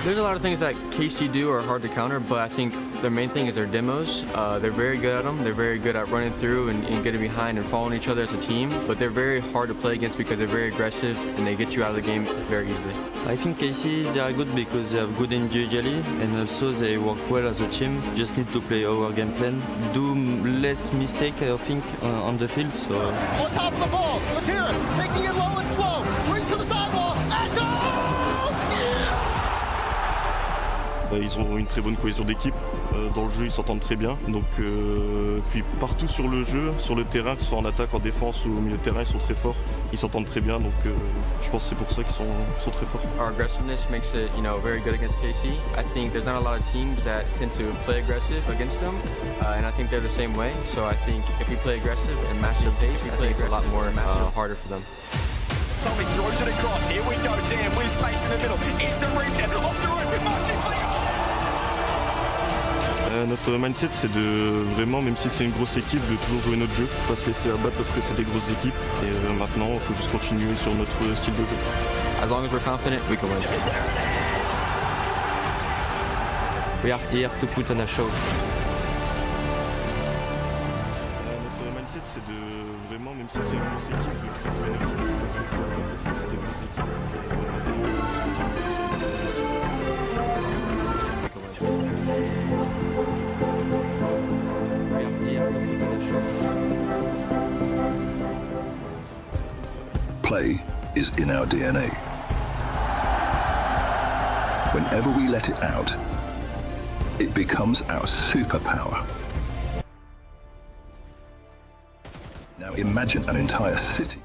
There's a lot of things that KC do are hard to counter, but I think their main thing is their demos. They're very good at them. They're very good at running through and getting behind and following each other as a team, but they're very hard to play against because they're very aggressive and they get you out of the game very easily. I think KC, they are good because they have good individually and also they work well as a team. Just need to play our game plan, do less mistake, I think, on the field. So. On top of the ball, Matera taking it low and slow, brings to the sidewall, and Ils ont une très bonne cohésion d'équipe. Dans le jeu, ils s'entendent très bien. Donc, puis partout sur le jeu, sur le terrain, que ce soit en attaque, en défense ou au milieu de terrain, ils sont très forts. Ils s'entendent très bien. Donc, je pense que c'est pour ça qu'ils sont très forts. Our aggressiveness makes it, very good against KC. I think there's not a lot of teams that tend to play aggressive against them, and I think they're the same way. So I think if we play aggressive and match their pace, I think it's a lot more harder for them. Tommy throws it across. Here we go. Dan with space in the middle. Instant reset. Off the right with Martin Flicker. Notre mindset, c'est de vraiment, même si c'est une grosse équipe, de toujours jouer notre jeu, pas se laisser abattre parce que c'est des grosses équipes. Et maintenant, il faut juste continuer sur notre style de jeu. As long as we're confident, we can win. We are here to put on a show. Notre mindset, c'est de vraiment, même si c'est une grosse équipe, de toujours jouer notre jeu, pas se laisser abattre parce que c'est des grosses équipes. Play is in our DNA. Whenever we let it out, it becomes our superpower. Now imagine an entire city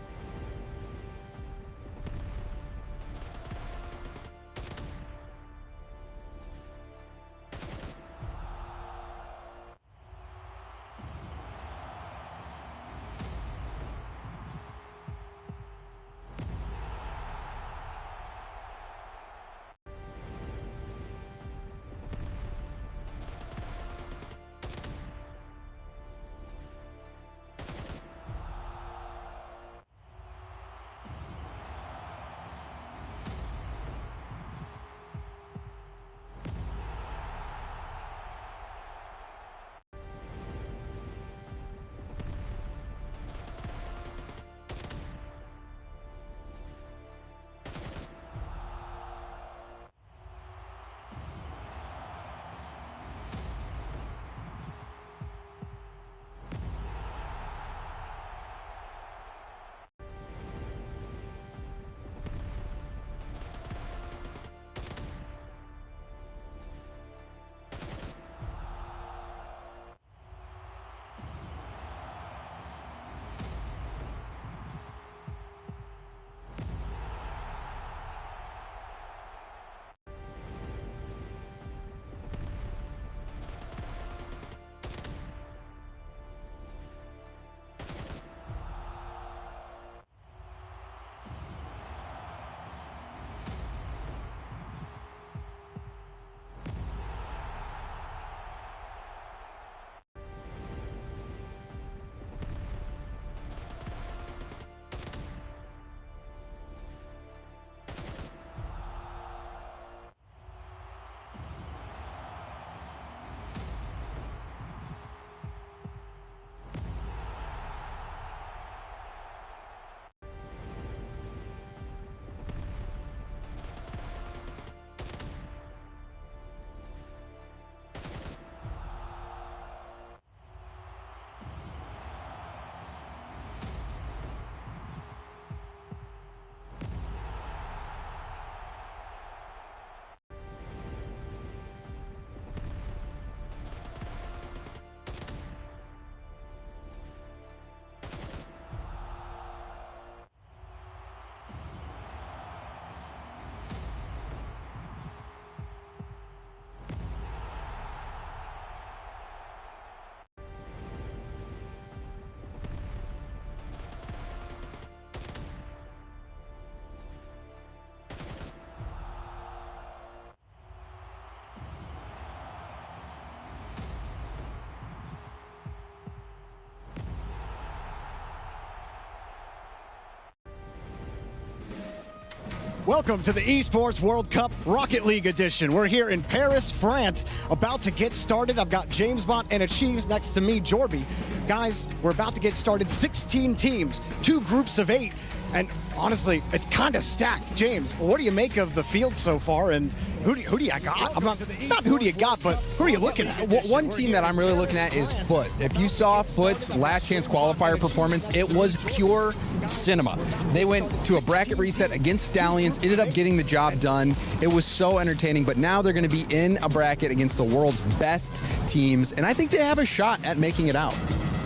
Welcome to the Esports World Cup Rocket League edition. We're here in Paris, France, about to get started. I've got James Bond and Achieves next to me, Jorby. Guys, we're about to get started. 16 teams, 2 groups of 8. And honestly, it's kind of stacked. James, what do you make of the field so far? And who do you got? I'm not who do you got, but who are you looking at? One team that I'm really looking at is Foot. If you saw Foot's last chance qualifier performance, it was pure cinema. They went to a bracket reset against Stallions, ended up getting the job done. It was so entertaining, but now they're going to be in a bracket against the world's best teams, and I think they have a shot at making it out.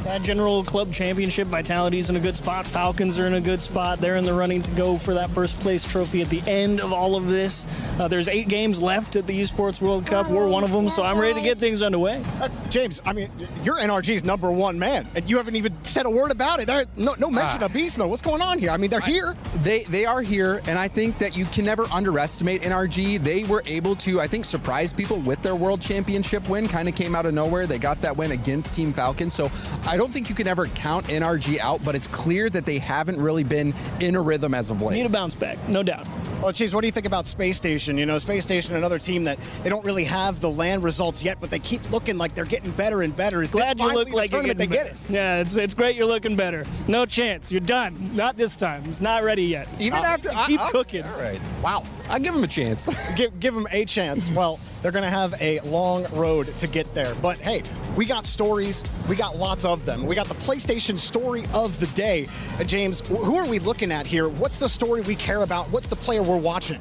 That general club championship, Vitality's in a good spot. Falcons are in a good spot. They're in the running to go for that first place trophy at the end of all of this. There's 8 games left at the Esports World Cup. We're one of them, so I'm ready to get things underway. James, I mean, you're NRG's #1 man, and you haven't even said a word about it. There's no mention of Beast Mode. What's going on here? I mean, they're here. They are here, and I think that you can never underestimate NRG. They were able to, I think, surprise people with their World Championship win. Kind of came out of nowhere. They got that win against Team Falcons, so I don't think you can ever count NRG out, but it's clear that they haven't really been in a rhythm as of late. Need a bounce back, no doubt. Well, Chiefs, what do you think about Space Station? You know, Space Station, another team that they don't really have the LAN results yet, but they keep looking like they're getting better and better. Is Glad you look like you're getting better. Yeah, it's great you're looking better. No chance. You're done. Not this time. It's not ready yet. Even after keep cooking. All right. Wow. I'll give them a chance. Give them a chance. Well, they're going to have a long road to get there. But hey, we got stories. We got lots of them. We got the PlayStation story of the day. James, who are we looking at here? What's the story we care about? What's the player we're watching?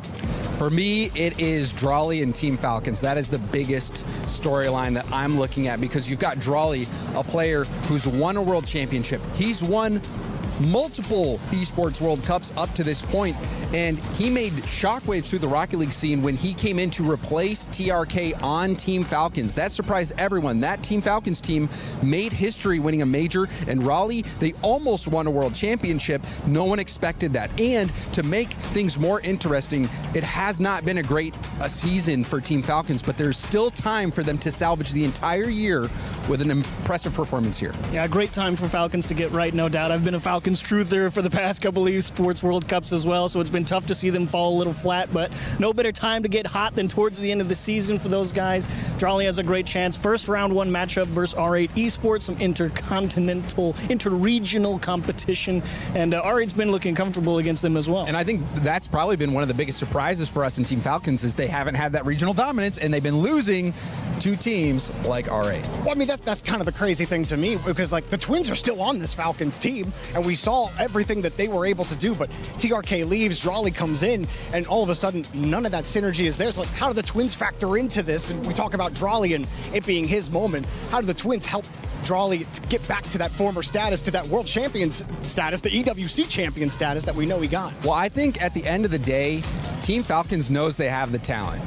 For me, it is Drawley and Team Falcons. That is the biggest storyline that I'm looking at, because you've got Drawley, a player who's won a world championship. He's won multiple esports World Cups up to this point, and he made shockwaves through the Rocket League scene when he came in to replace TRK on Team Falcons. That surprised everyone. That Team Falcons team made history winning a major, and Raleigh, they almost won a world championship. No one expected that. And to make things more interesting, it has not been a great season for Team Falcons, but there's still time for them to salvage the entire year with an impressive performance here. Yeah, great time for Falcons to get right, no doubt. I've been a Falcons truther for the past couple of esports World Cups as well, so it's been tough to see them fall a little flat, but no better time to get hot than towards the end of the season for those guys. Drawley has a great chance. First round 1 matchup versus R8 Esports, some interregional competition, and R8's been looking comfortable against them as well. And I think that's probably been one of the biggest surprises for us in Team Falcons, is they haven't had that regional dominance, and they've been losing to teams like R8. Well, I mean, that's kind of the crazy thing to me, because like the Twins are still on this Falcons team, and we saw everything that they were able to do, but TRK leaves, Drawley comes in, and all of a sudden none of that synergy is there. So like, how do the Twins factor into this? And we talk about Drawley and it being his moment. How do the Twins help Drawley to get back to that former status, to that world champion status, the EWC champion status that we know he got? Well, I think at the end of the day, Team Falcons knows they have the talent.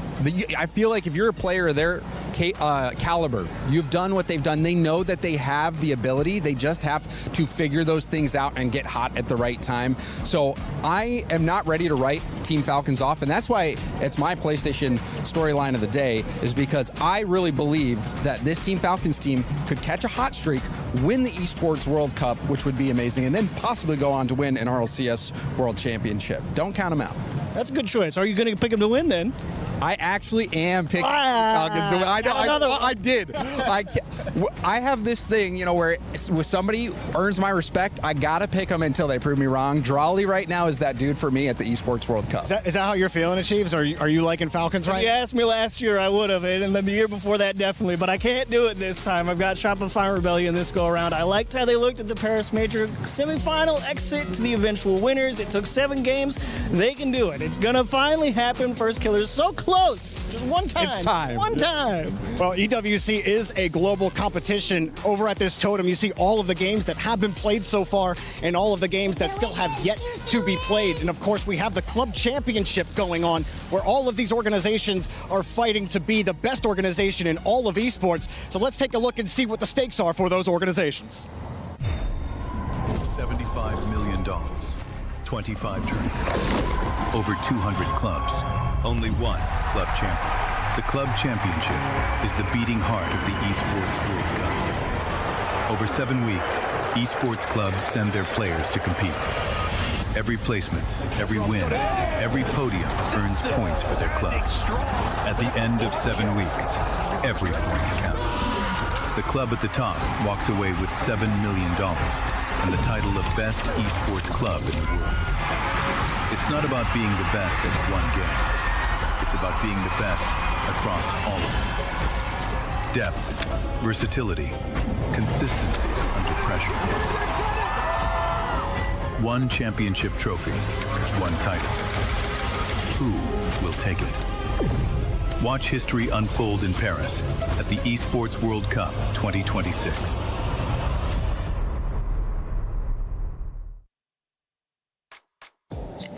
I feel like if you're a player of their caliber, you've done what they've done. They know that they have the ability. They just have to figure those things out and get hot at the right time. So I am not ready to write Team Falcons off, and that's why it's my PlayStation storyline of the day, is because I really believe that this Team Falcons team could catch a hot streak, win the Esports World Cup, which would be amazing, and then possibly go on to win an RLCS World Championship. Don't count them out. That's a good choice. Are you going to pick them to win then? I actually am picking Falcons. I did. I have this thing, where when somebody earns my respect, I gotta pick them until they prove me wrong. Drawley right now is that dude for me at the Esports World Cup. Is that how you're feeling it, Chiefs? Are you liking Falcons right? If you asked me last year, I would have, and then the year before that, definitely. But I can't do it this time. I've got Shopify Rebellion this go around. I liked how they looked at the Paris Major semifinal exit to the eventual winners. It took 7 games. They can do it. It's gonna finally happen. First Killers so close. Just one time. It's time. One time. Well, EWC is a global competition. Over at this totem, you see all of the games that have been played so far and all of the games that still have yet to be played. And of course, we have the club championship going on, where all of these organizations are fighting to be the best organization in all of esports. So let's take a look and see what the stakes are for those organizations. $75 million, 25 tournaments, over 200 clubs, only one club champion. The club championship is the beating heart of the Esports World Cup. Over 7 weeks, esports clubs send their players to compete. Every placement, every win, every podium earns points for their club. At the end of 7 weeks, every point counts. The club at the top walks away with $7 million and the title of Best Esports Club in the world. It's not about being the best at one game. It's about being the best across all of them. Depth, versatility, consistency under pressure. One championship trophy, one title. Who will take it? Watch history unfold in Paris at the Esports World Cup 2026.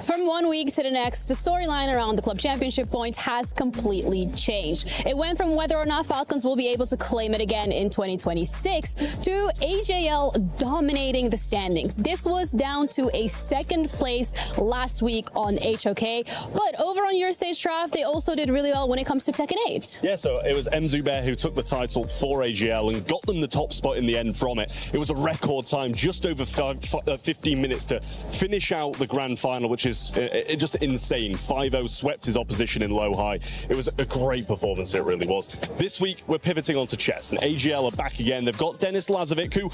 From 1 week to the next, the storyline around the club championship point has completely changed. It went from whether or not Falcons will be able to claim it again in 2026 to AJL dominating the standings. This was down to a second place last week on HOK, but over on your stage, Trav, they also did really well when it comes to Tekken 8. Yeah, so it was Zubair who took the title for AJL and got them the top spot in the end from it. It was a record time, just over 15 minutes to finish out the grand final, which is just insane. 5-0 swept his opposition in low-high. It was a great performance, it really was. This week, we're pivoting onto chess, and AGL are back again. They've got Denis Lazovic, who,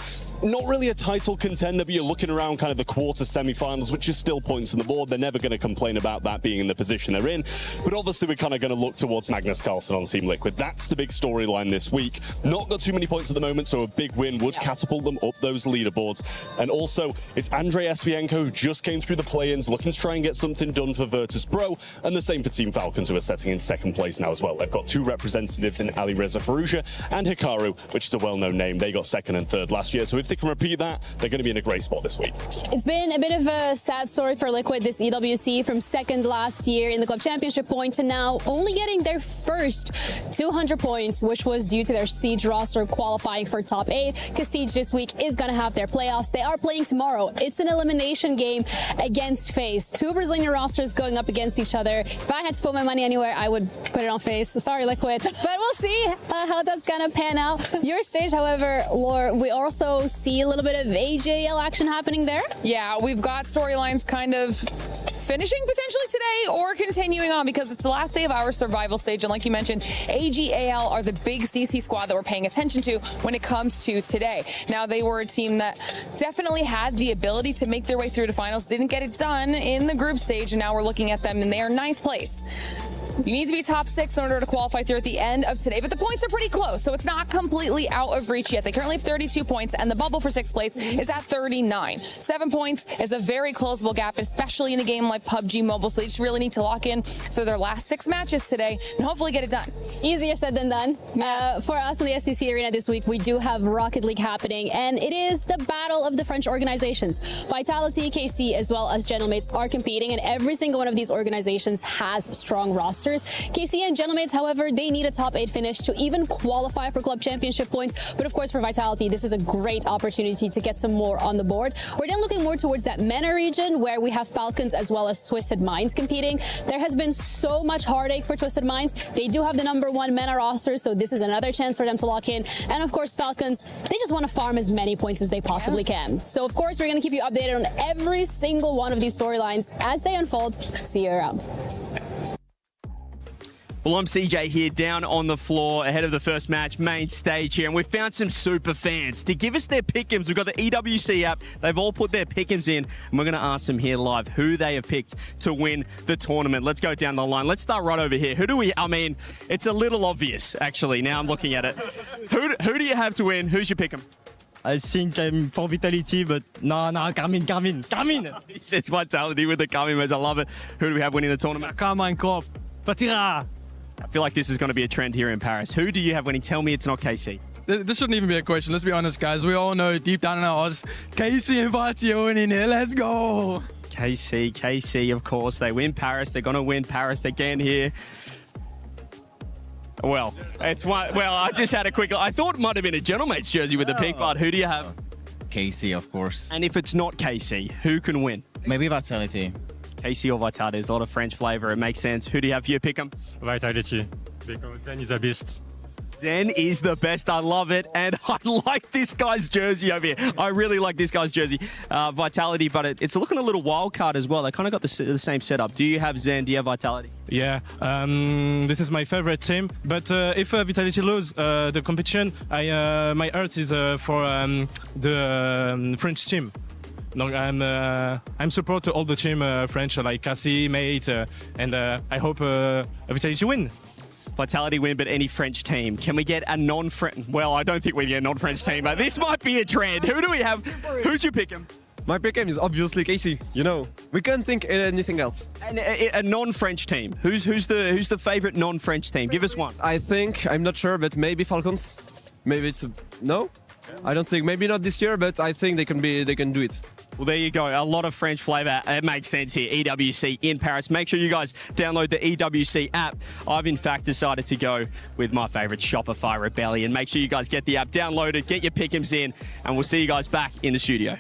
not really a title contender, but you're looking around kind of the quarter semi-finals, which is still points on the board. They're never going to complain about that being in the position they're in. But obviously, we're kind of going to look towards Magnus Carlsen on Team Liquid. That's the big storyline this week. Not got too many points at the moment, so a big win would catapult them up those leaderboards. And also, it's Andrei Espienko, who just came through the play-ins, looking to try and get something done for Virtus Pro, and the same for Team Falcons, who are setting in second place now as well. They've got two representatives in Ali Reza Farouja and Hikaru, which is a well-known name. They got second and third last year, so if they can repeat that, they're going to be in a great spot this week. It's been a bit of a sad story for Liquid, this EWC, from second last year in the club championship point to now only getting their first 200 points, which was due to their Siege roster qualifying for top 8, because Siege this week is going to have their playoffs. They are playing tomorrow. It's an elimination game against FaZe. Two Brazilian rosters going up against each other. If I had to put my money anywhere, I would put it on FaZe. Sorry, Liquid. But we'll see how that's going to pan out. Your stage, however, Laura, we also see a little bit of AJL action happening there. Yeah, we've got storylines kind of finishing potentially today or continuing on, because it's the last day of our survival stage. And like you mentioned, AGAL are the big CC squad that we're paying attention to when it comes to today. Now, they were a team that definitely had the ability to make their way through to finals, didn't get it done in the group stage, and now we're looking at them and they are 9th place. You need to be top 6 in order to qualify through at the end of today, but the points are pretty close, so it's not completely out of reach yet. They currently have 32 points, and the bubble for 6th place is at 39. 7 points is a very closable gap, especially in a game like PUBG Mobile, so they just really need to lock in for their last 6 matches today and hopefully get it done. Easier said than done. For us in the SCC Arena this week, we do have Rocket League happening, and it is the battle of the French organizations. Vitality, KC, as well as Gentlemates are competing, and every single one of these organizations has strong rosters. KC and Gentlemates, however, they need a top 8 finish to even qualify for club championship points. But of course, for Vitality, this is a great opportunity to get some more on the board. We're then looking more towards that MENA region, where we have Falcons as well as Twisted Minds competing. There has been so much heartache for Twisted Minds. They do have the #1 MENA roster, so this is another chance for them to lock in. And of course, Falcons, they just want to farm as many points as they possibly can. So of course, we're going to keep you updated on every single one of these storylines as they unfold. See you around. Well, I'm CJ here, down on the floor ahead of the first match, main stage here, and we've found some super fans to give us their pick'ems. We've got the EWC app. They've all put their pick'ems in, and we're going to ask them here live who they have picked to win the tournament. Let's go down the line. Let's start right over here. I mean, it's a little obvious, actually, now I'm looking at it. Who do you have to win? Who's your pick'em? I think I'm for Vitality, but no, Carmine. He says Vitality with the Carmine moves. I love it. Who do we have winning the tournament? Carmine Corp. Patira. I feel like this is going to be a trend here in Paris. Who do you have winning? Tell me it's not KC. This shouldn't even be a question. Let's be honest, guys. We all know deep down in our hearts, KC and Vati are winning here. Let's go. KC, of course. They win Paris. They're going to win Paris again here. Well, it's one. Well, I just had a quick. I thought it might have been a Gentlemates jersey with the pink, but who do you have? KC, of course. And if it's not KC, who can win? Maybe Vitality. KC or Vitality. There's a lot of French flavour. It makes sense. Who do you have for your pick'em? Vitality. Because Zen is a beast. Zen is the best. I love it. And I like this guy's jersey over here. I really like this guy's jersey. Vitality, but it's looking a little wild card as well. They kind of got the same setup. Do you have Zen? Do you have Vitality? Yeah, this is my favorite team. But if Vitality lose the competition, my heart is for the French team. No, I'm support to all the team French like Cassie, Mate, and I hope Vitality win. Vitality win, but any French team. Can we get a non-French? Well, I don't think we get a non-French team, but this might be a trend. Who do we have? Who's your pick 'em? My pick is obviously KC. You know, we can't think anything else. And a non-French team. Who's the favorite non-French team? Give us one. I think, I'm not sure, but maybe Falcons. Maybe it's no. I don't think. Maybe not this year, but I think they can do it. Well, there you go. A lot of French flavour. It makes sense here. EWC in Paris. Make sure you guys download the EWC app. I've, in fact, decided to go with my favourite Shopify Rebellion. Make sure you guys get the app downloaded, get your pick'ems in, and we'll see you guys back in the studio.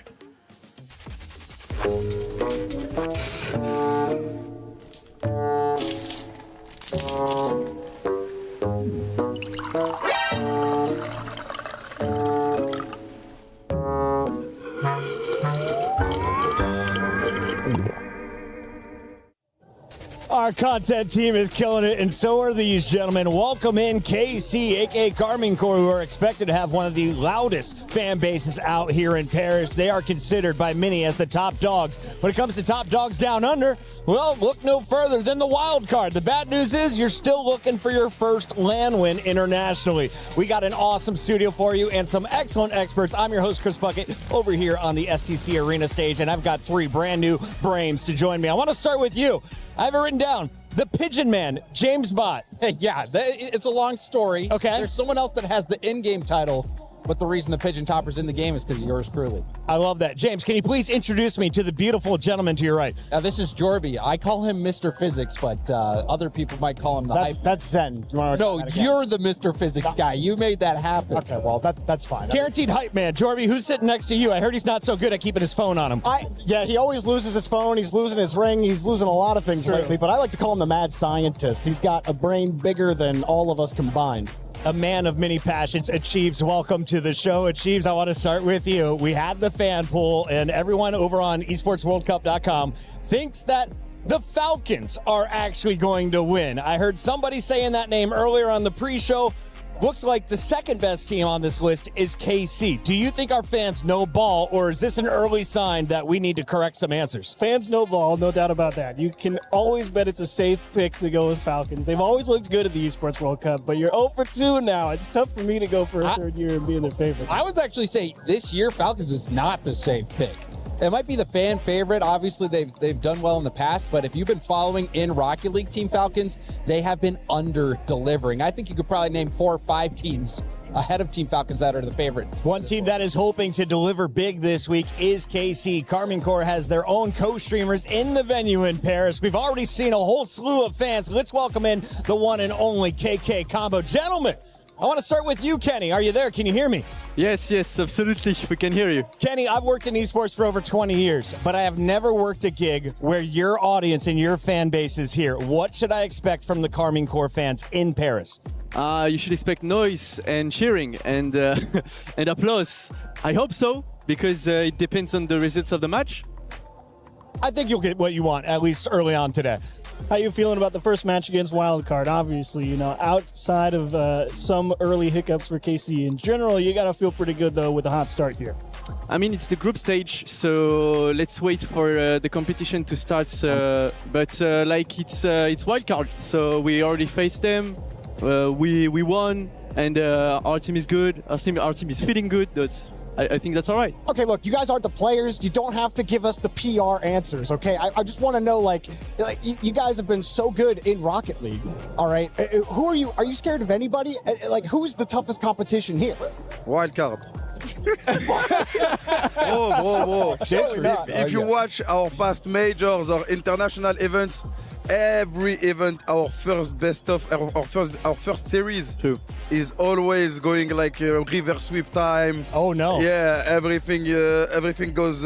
Our content team is killing it, and so are these gentlemen. Welcome in KC, aka Carmine Corps, who are expected to have one of the loudest fan bases out here in Paris. They are considered by many as the top dogs. When it comes to top dogs down under, well, look no further than the wild card. The bad news is you're still looking for your first land win internationally. We got an awesome studio for you and some excellent experts. I'm your host, Chris Bucket, over here on the STC Arena stage, and I've got three brand new brains to join me. I want to start with you. I have it written down. The Pigeon Man, James Bott. Yeah, it's a long story. Okay. There's someone else that has the in-game title, but the reason the Pigeon Topper's in the game is because of yours truly. I love that. James, can you please introduce me to the beautiful gentleman to your right? This is Jorby. I call him Mr. Physics, but other people might call him the hype. That's Zen. No, you're the Mr. Physics guy. You made that happen. Okay, well, that's fine. Guaranteed hype man. Jorby, who's sitting next to you? I heard he's not so good at keeping his phone on him. Yeah, he always loses his phone. He's losing his ring. He's losing a lot of things lately, but I like to call him the mad scientist. He's got a brain bigger than all of us combined. A man of many passions. Achieves, welcome to the show. Achieves, I want to start with you. We had the fan poll, and everyone over on esportsworldcup.com thinks that the Falcons are actually going to win. I heard somebody saying that name earlier on the pre-show. Looks like the second best team on this list is KC. Do you think our fans know ball, or is this an early sign that we need to correct some answers? Fans know ball, no doubt about that. You can always bet it's a safe pick to go with Falcons. They've always looked good at the Esports World Cup, but you're 0 for 2 now. It's tough for me to go for a third year and be in their favorite. I would actually say this year Falcons is not the safe pick. It might be the fan favorite. Obviously, they've done well in the past, but if you've been following in Rocket League Team Falcons, they have been under-delivering. I think you could probably name 4 or 5 teams ahead of Team Falcons that are the favorite. One team that is hoping to deliver big this week is KC. Carmine Corps has their own co-streamers in the venue in Paris. We've already seen a whole slew of fans. Let's welcome in the one and only KK Combo. Gentlemen, I want to start with you, Kenny. Are you there? Can you hear me? Yes, absolutely. We can hear you. Kenny, I've worked in esports for over 20 years, but I have never worked a gig where your audience and your fan base is here. What should I expect from the Carmine Corps fans in Paris? You should expect noise and cheering and and applause. I hope so, because it depends on the results of the match. I think you'll get what you want, at least early on today. How you feeling about the first match against Wildcard? Obviously, you know, outside of some early hiccups for KC in general, you got to feel pretty good, though, with a hot start here. I mean, it's the group stage, so let's wait for the competition to start. But it's Wildcard, so we already faced them. We won, and our team is good. Our team is feeling good. I think that's all right. Okay, look, you guys aren't the players. You don't have to give us the PR answers, okay? I just want to know, like you guys have been so good in Rocket League, all right? Who are you? Are you scared of anybody? Like, who's the toughest competition here? Wildcard. Whoa. If you watch our past majors or international events, every event, our first first series is always going like a river sweep time. Oh no! Yeah, everything goes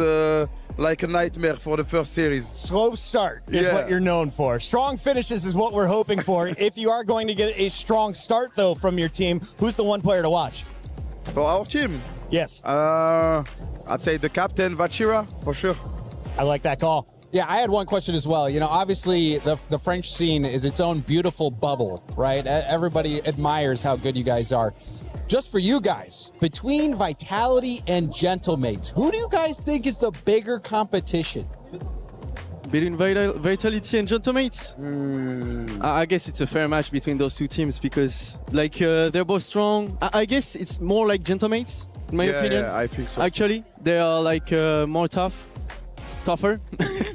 like a nightmare for the first series. Slow start is what you're known for. Strong finishes is what we're hoping for. If you are going to get a strong start, though, from your team, who's the one player to watch? For our team? Yes. I'd say the captain, Vachira, for sure. I like that call. Yeah, I had one question as well. You know, obviously the French scene is its own beautiful bubble, right? Everybody admires how good you guys are. Just for you guys, between Vitality and Gentlemates, who do you guys think is the bigger competition? Between Vitality and Gentlemates? I guess it's a fair match between those two teams because, like, they're both strong. I guess it's more like Gentlemates, in my opinion. Yeah, I think so. Actually, they are, like, more tougher.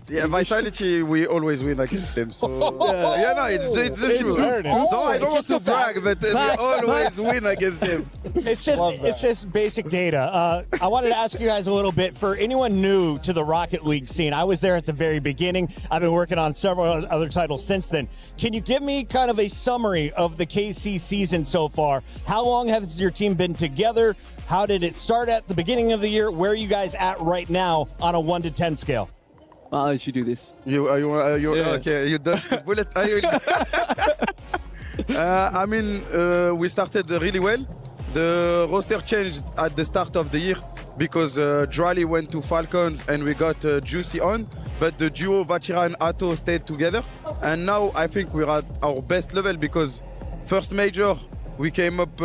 Yeah, Vitality, we always win against them. So it's the truth. No, I don't want to brag, but we always win against them. It's just basic data. I wanted to ask you guys a little bit, for anyone new to the Rocket League scene. I was there at the very beginning. I've been working on several other titles since then. Can you give me kind of a summary of the KC season so far? How long has your team been together? How did it start at the beginning of the year? Where are you guys at right now on a 1 to 10 scale? I'll let you do this. Okay, you done the bullet. I mean, we started really well. The roster changed at the start of the year because Drally went to Falcons and we got Juicy on, but the duo Vachira and Atto stayed together. And now I think we're at our best level because first major, we came up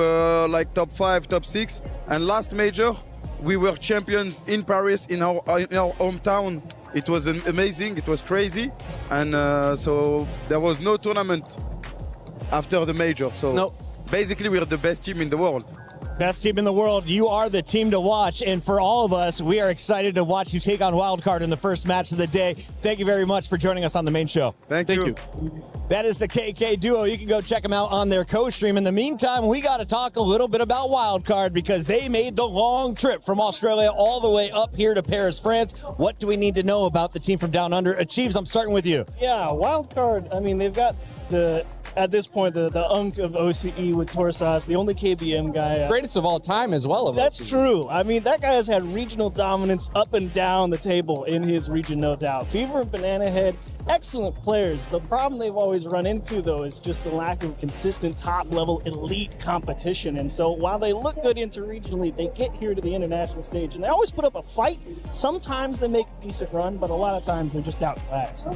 like top 5, top 6, and last major, we were champions in Paris, in our hometown. It was amazing, it was crazy, and so there was no tournament after the major. So basically we're the best team in the world. Best team in the world. You are the team to watch, and for all of us, we are excited to watch you take on Wildcard in the first match of the day. Thank you very much for joining us on the main show. Thank you. That is the KK duo. You can go check them out on their co-stream. In the meantime, we got to talk a little bit about Wildcard because they made the long trip from Australia all the way up here to Paris, France. What do we need to know about the team from down under? Achieves, I'm starting with you. Yeah, Wildcard, I mean, they've got at this point, the unk of OCE with Torsas, the only KBM guy. Greatest of all time as well. That's true. I mean, that guy has had regional dominance up and down the table in his region, no doubt. Fever and Banana Head, excellent players. The problem they've always run into, though, is just the lack of consistent top-level elite competition. And so while they look good interregionally, they get here to the international stage, and they always put up a fight. Sometimes they make a decent run, but a lot of times they're just outclassed.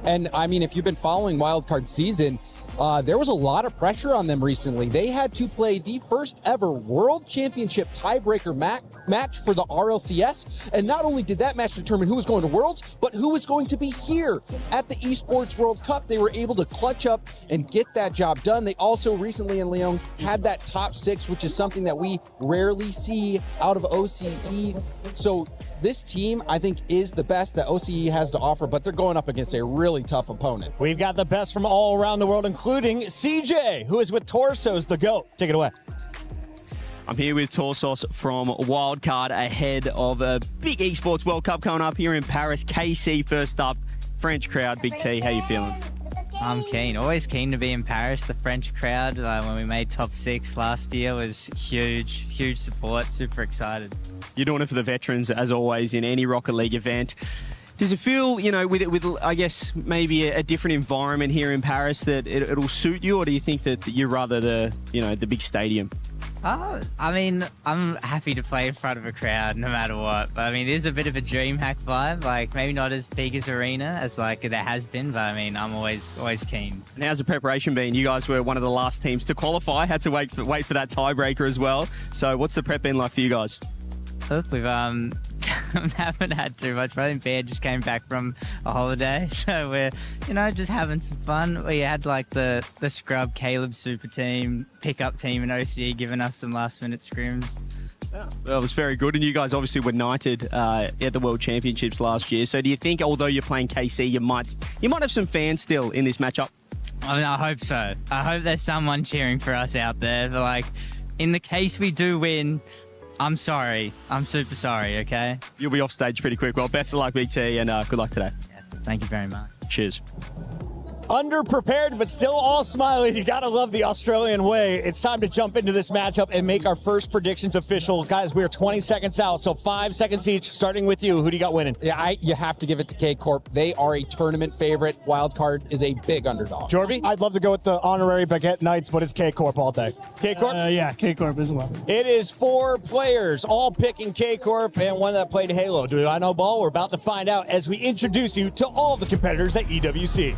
And, I mean, if you've been following Wildcard season, there was a lot of pressure on them recently. They had to play the first ever World Championship tiebreaker match for the RLCS. And not only did that match determine who was going to Worlds, but who was going to be here at the Esports World Cup. They were able to clutch up and get that job done. They also recently in Lyon had that top 6, which is something that we rarely see out of OCE. So this team, I think, is the best that OCE has to offer, but they're going up against a really tough opponent. We've got the best from all around the world, including CJ, who is with Torsos, the GOAT. Take it away. I'm here with Torsos from Wildcard ahead of a big Esports World Cup coming up here in Paris. KC first up, French crowd. Big T, how you feeling? I'm keen. Always keen to be in Paris. The French crowd, when we made top 6 last year, was huge support. Super excited. You're doing it for the veterans, as always, in any Rocket League event. Does it feel, with I guess, maybe a different environment here in Paris that it'll suit you, or do you think that you're rather the big stadium? I mean, I'm happy to play in front of a crowd no matter what. But I mean, it is a bit of a DreamHack vibe. Like, maybe not as big as Arena as there has been, but I mean, I'm always keen. And how's the preparation been? You guys were one of the last teams to qualify. Had to wait for that tiebreaker as well. So what's the prep been like for you guys? Look, we've haven't had too much. I think Bear just came back from a holiday, so we're just having some fun. We had the scrub Caleb super team, pickup team in OCE giving us some last minute scrims. Yeah. Well, it was very good, and you guys obviously were knighted at the World Championships last year. So do you think, although you're playing KC, you might have some fans still in this matchup? I mean, I hope so. I hope there's someone cheering for us out there. But in the case we do win, I'm sorry. I'm super sorry, okay? You'll be off stage pretty quick. Well, best of luck, Big T, and good luck today. Yeah, thank you very much. Cheers. Underprepared, but still all smiling. You gotta love the Australian way. It's time to jump into this matchup and make our first predictions official. Guys, we are 20 seconds out, so 5 seconds each, starting with you. Who do you got winning? Yeah, you have to give it to K-Corp. They are a tournament favorite. Wildcard is a big underdog. Jorby? I'd love to go with the honorary Baguette Knights, but it's K-Corp all day. K-Corp? Yeah, K-Corp as well. It is 4 players, all picking K-Corp and one that played Halo. Do I know ball? We're about to find out as we introduce you to all the competitors at EWC.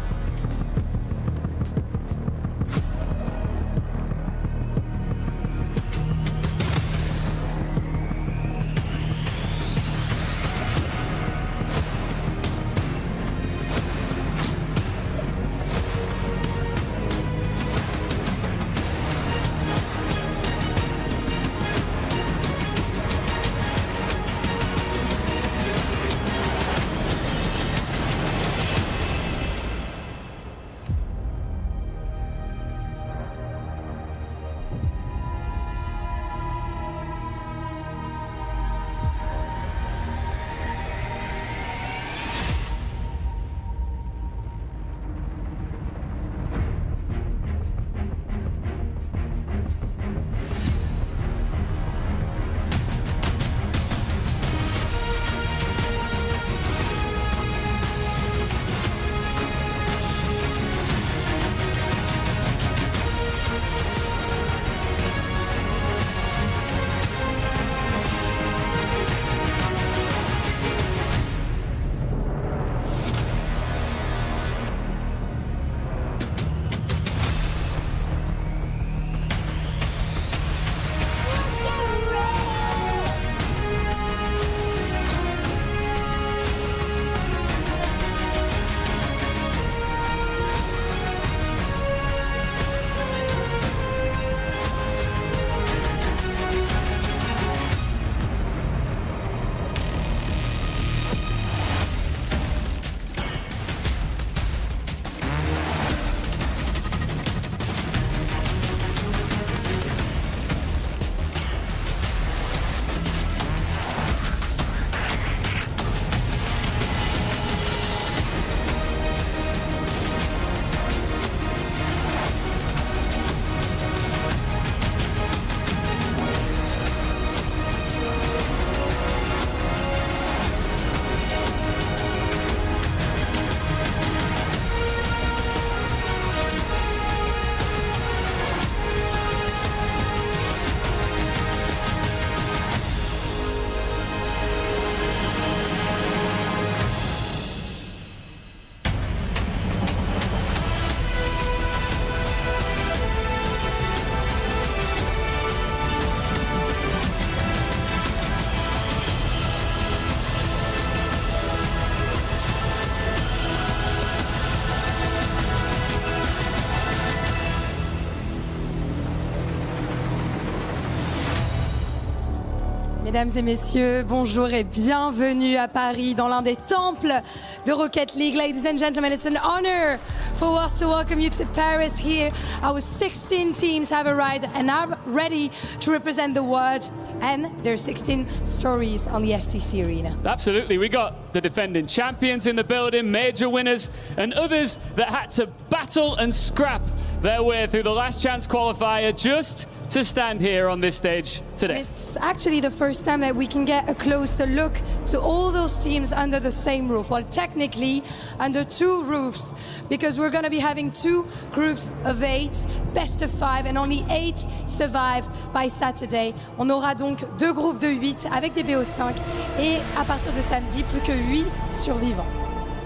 Mesdames et messieurs, bonjour et bienvenue à Paris dans l'un des temples de Rocket League. Ladies and gentlemen, it's an honor for us to welcome you to Paris here. Our 16 teams have arrived and are ready to represent the world and their 16 stories on the STC arena. Absolutely, we got the defending champions in the building, major winners, and others that had to battle and scrap their way through the last chance qualifier just to stand here on this stage today. It's actually the first time that we can get a closer look to all those teams under the same roof. Well, technically under 2 roofs, because we're going to be having 2 groups of 8, best of 5, and only 8 survive by Saturday. On aura donc 2 groupes de 8 avec des BO5 et à partir de samedi, plus que 8 survivants.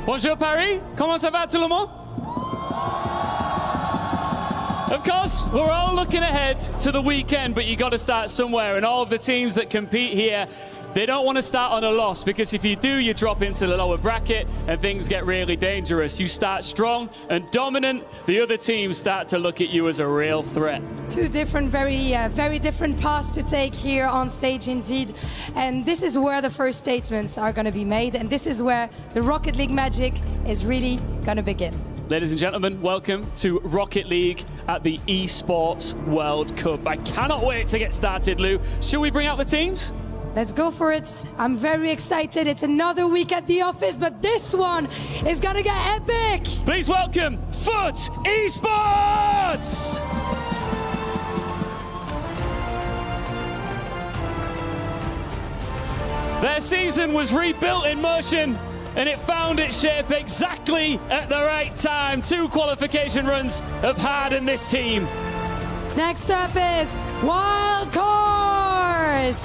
Bonjour Paris, comment ça va tout le monde? Of course, we're all looking ahead to the weekend, but you got to start somewhere, and all of the teams that compete here, they don't want to start on a loss, because if you do, you drop into the lower bracket and things get really dangerous. You start strong and dominant, the other teams start to look at you as a real threat. 2 different, very different paths to take here on stage indeed, and this is where the first statements are going to be made, and this is where the Rocket League magic is really going to begin. Ladies and gentlemen, welcome to Rocket League at the Esports World Cup. I cannot wait to get started, Lou. Shall we bring out the teams? Let's go for it. I'm very excited. It's another week at the office, but this one is gonna get epic. Please welcome Foot Esports! Their season was rebuilt in motion, and it found its shape exactly at the right time. 2 qualification runs have hardened this team. Next up is Wild Card.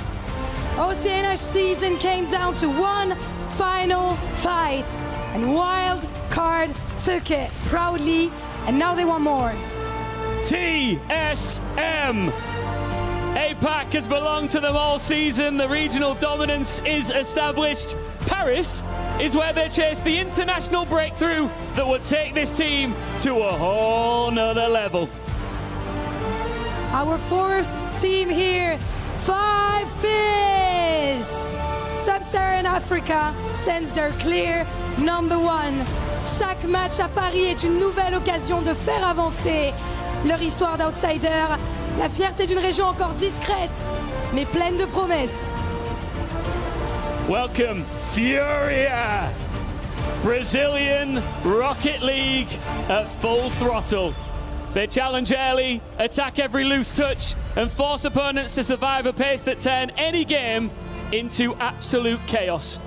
OCNH season came down to one final fight, and Wild Card took it proudly, and now they want more. TSM. APAC has belonged to them all season. The regional dominance is established. Paris is where they chase the international breakthrough that would take this team to a whole nother level. Our 4th team here, 5 Fizz. Sub-Saharan Africa sends their clear number 1. Chaque match à Paris est une nouvelle occasion de faire avancer leur histoire d'outsider. La fierté d'une région encore discrète, mais pleine de promesses. Welcome, Furia! Brazilian Rocket League at full throttle. They challenge early, attack every loose touch, and force opponents to survive a pace that turn any game into absolute chaos.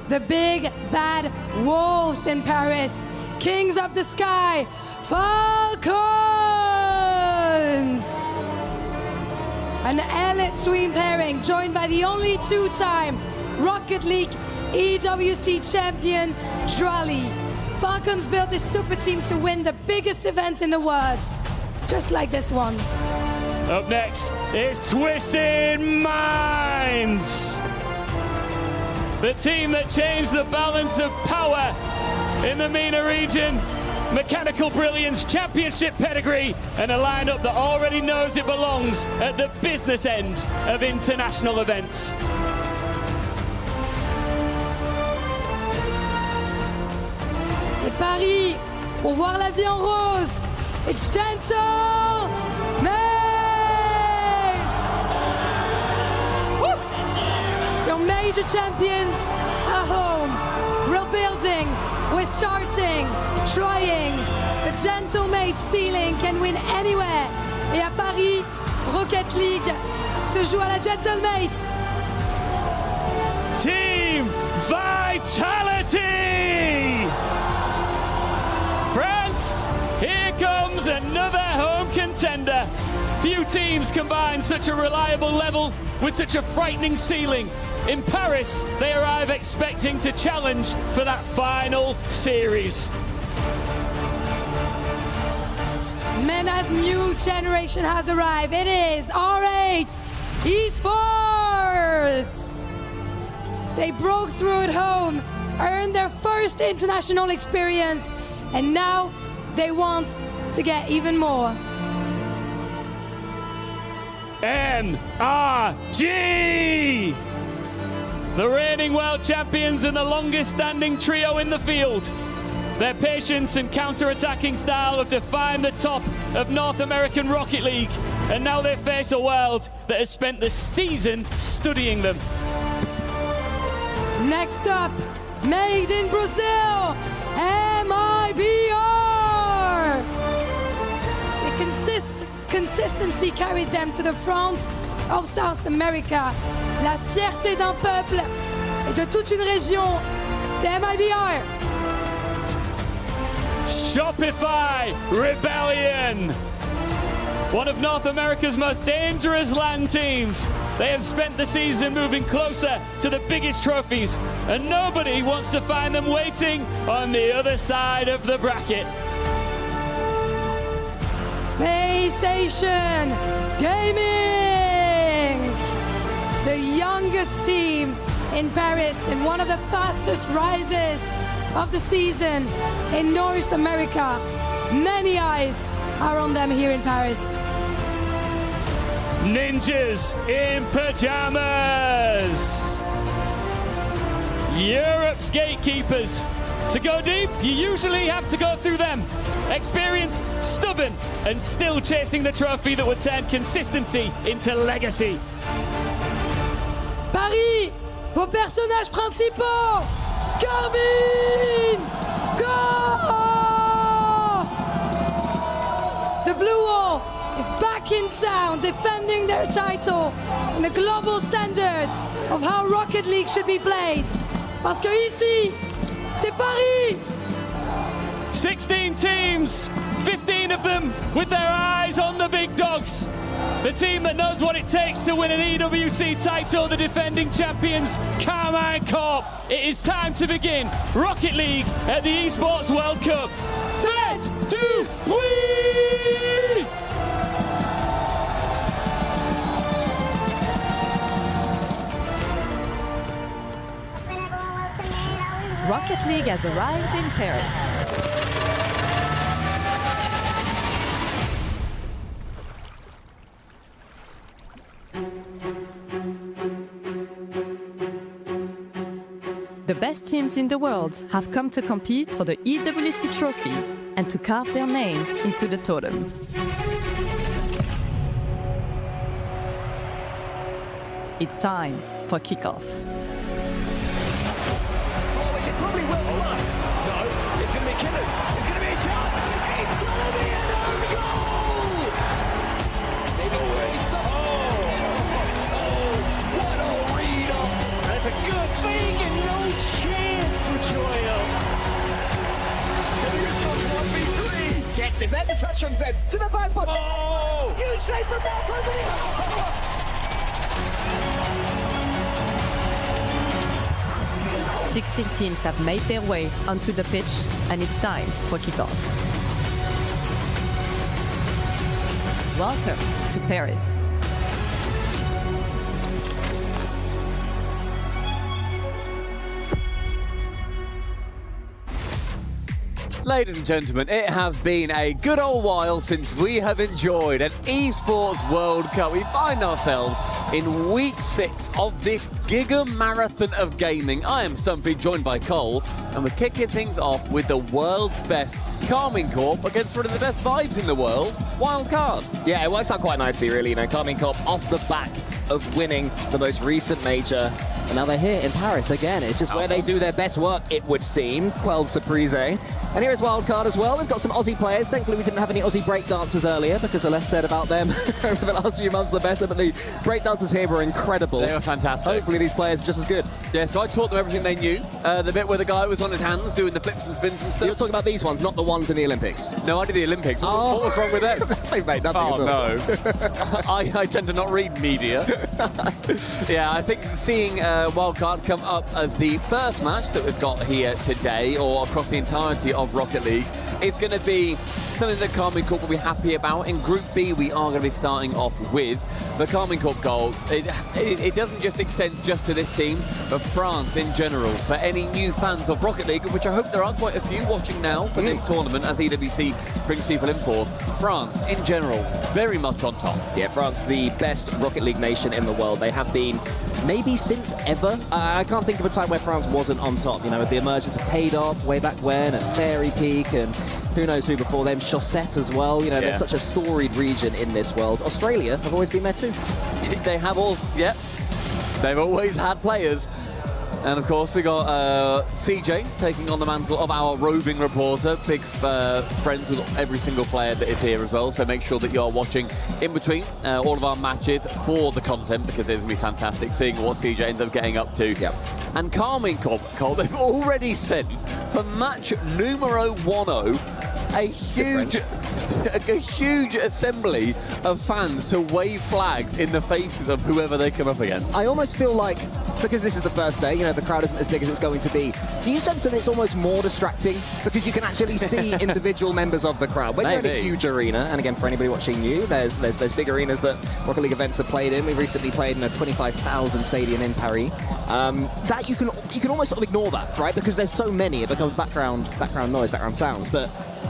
The big bad wolves in Paris, kings of the sky, Falcons! An elite twin pairing joined by the only 2-time Rocket League EWC champion, Drali. Falcons built this super team to win the biggest event in the world, just like this one. Up next is Twisted Minds. The team that changed the balance of power in the MENA region. Mechanical brilliance, championship pedigree, and a lineup that already knows it belongs at the business end of international events. Et Paris, pour voir la vie en rose, it's Gentle Made! Woo! Your major champions are home. We're building, we're starting, trying. The Gentle Made ceiling can win anywhere. Et à Paris, Rocket League se joue à la Gentle Mates. Team Vitality! France, here comes another home contender. Few teams combine such a reliable level with such a frightening ceiling. In Paris, they arrive expecting to challenge for that final series. MENA's new generation has arrived. It is R8 Esports. They broke through at home, earned their first international experience, and now they want to get even more. NRG! The reigning world champions and the longest standing trio in the field. Their patience and counter-attacking style have defined the top of North American Rocket League, and now they face a world that has spent the season studying them. Next up, made in Brazil, MIBR! The consistency carried them to the front of South America. La fierté d'un peuple et de toute une région, c'est MIBR. Shopify Rebellion, one of North America's most dangerous LAN teams. They have spent the season moving closer to the biggest trophies, and nobody wants to find them waiting on the other side of the bracket. Space Station Gaming, the youngest team in Paris and one of the fastest rises of the season in North America. Many eyes are on them here in Paris. Ninjas in pajamas. Europe's gatekeepers. To go deep, you usually have to go through them. Experienced, stubborn, and still chasing the trophy that would turn consistency into legacy. Paris, vos personnages principaux. Carmine, go! The Blue Wall is back in town, defending their title and the global standard of how Rocket League should be played. Parce que ici, c'est Paris. 16 teams, 15 of them with their eyes on the big dogs. The team that knows what it takes to win an EWC title, the defending champions, Carmine Corp. It is time to begin Rocket League at the Esports World Cup. Let's do we! Rocket League has arrived in Paris. The best teams in the world have come to compete for the EWC trophy and to carve their name into the totem. It's time for kickoff. It probably will plus. No, it's going to be killers. It's going to be a chance. It's going to be an own goal. Maybe it's oh, what a read up. That's a good thing and no chance for Joyo. Here's from 1v3. Gets it. Then the touch from Zed to the back post. Oh! Huge save from that one. 16 teams have made their way onto the pitch, and it's time for kickoff. Welcome to Paris. Ladies and gentlemen, it has been a good old while since we have enjoyed an Esports World Cup. We find ourselves in week 6 of this giga marathon of gaming. I am Stumpy, joined by Cole, and we're kicking things off with the world's best Carmine Corp against one of the best vibes in the world, Wildcard. Yeah, it works out quite nicely, really. You know, Carmine Corp off the back of winning the most recent major, and now they're here in Paris again. It's just where they do their best work, it would seem. Quelled Surprise. And here is Wildcard as well. We've got some Aussie players. Thankfully, we didn't have any Aussie breakdancers earlier because the less said about them over the last few months, the better. But the breakdancers here were incredible. They were fantastic. Hopefully, these players are just as good. Yeah, so I taught them everything they knew. The bit where the guy was on his hands doing the flips and spins and stuff. You're talking about these ones, not the ones in the Olympics. No, I did the Olympics. Oh. What was wrong with them? They made nothing Oh, at all. no. I tend to not read media. Yeah, I think seeing Wildcard come up as the first match that we've got here today, or across the entirety of Rocket League, it's going to be something that Carmine Corp will be happy about. In Group B, we are going to be starting off with the Carmine Corp goal. It doesn't just extend just to this team, but France in general. For any new fans of Rocket League, which I hope there are quite a few watching now for this tournament, as EWC brings people in for, France in general, very much on top. Yeah, France, the best Rocket League nation in the world. They have been maybe since ever. I can't think of a time where France wasn't on top. You know, with the emergence of Paydop way back when, and Fairy Peak, and who knows who before them, Chaussette as well. You know, There's such a storied region in this world. Australia have always been there too. They have all, they've always had players. And of course, we got CJ taking on the mantle of our roving reporter. Big friends with every single player that is here as well. So make sure that you're watching in between all of our matches for the content, because it's going to be fantastic seeing what CJ ends up getting up to. Yeah. And Carmine Corp, they've already sent for match numero 10 a huge assembly of fans to wave flags in the faces of whoever they come up against. I almost feel like, because this is the first day, you know, the crowd isn't as big as it's going to be. Do you sense that it's almost more distracting because you can actually see individual members of the crowd? When you're in a huge arena, and again, for anybody watching you, there's big arenas that Rocket League events have played in. We recently played in a 25,000 stadium in Paris. That you can almost sort of ignore that, right? Because there's so many, it becomes background noise, background sounds. But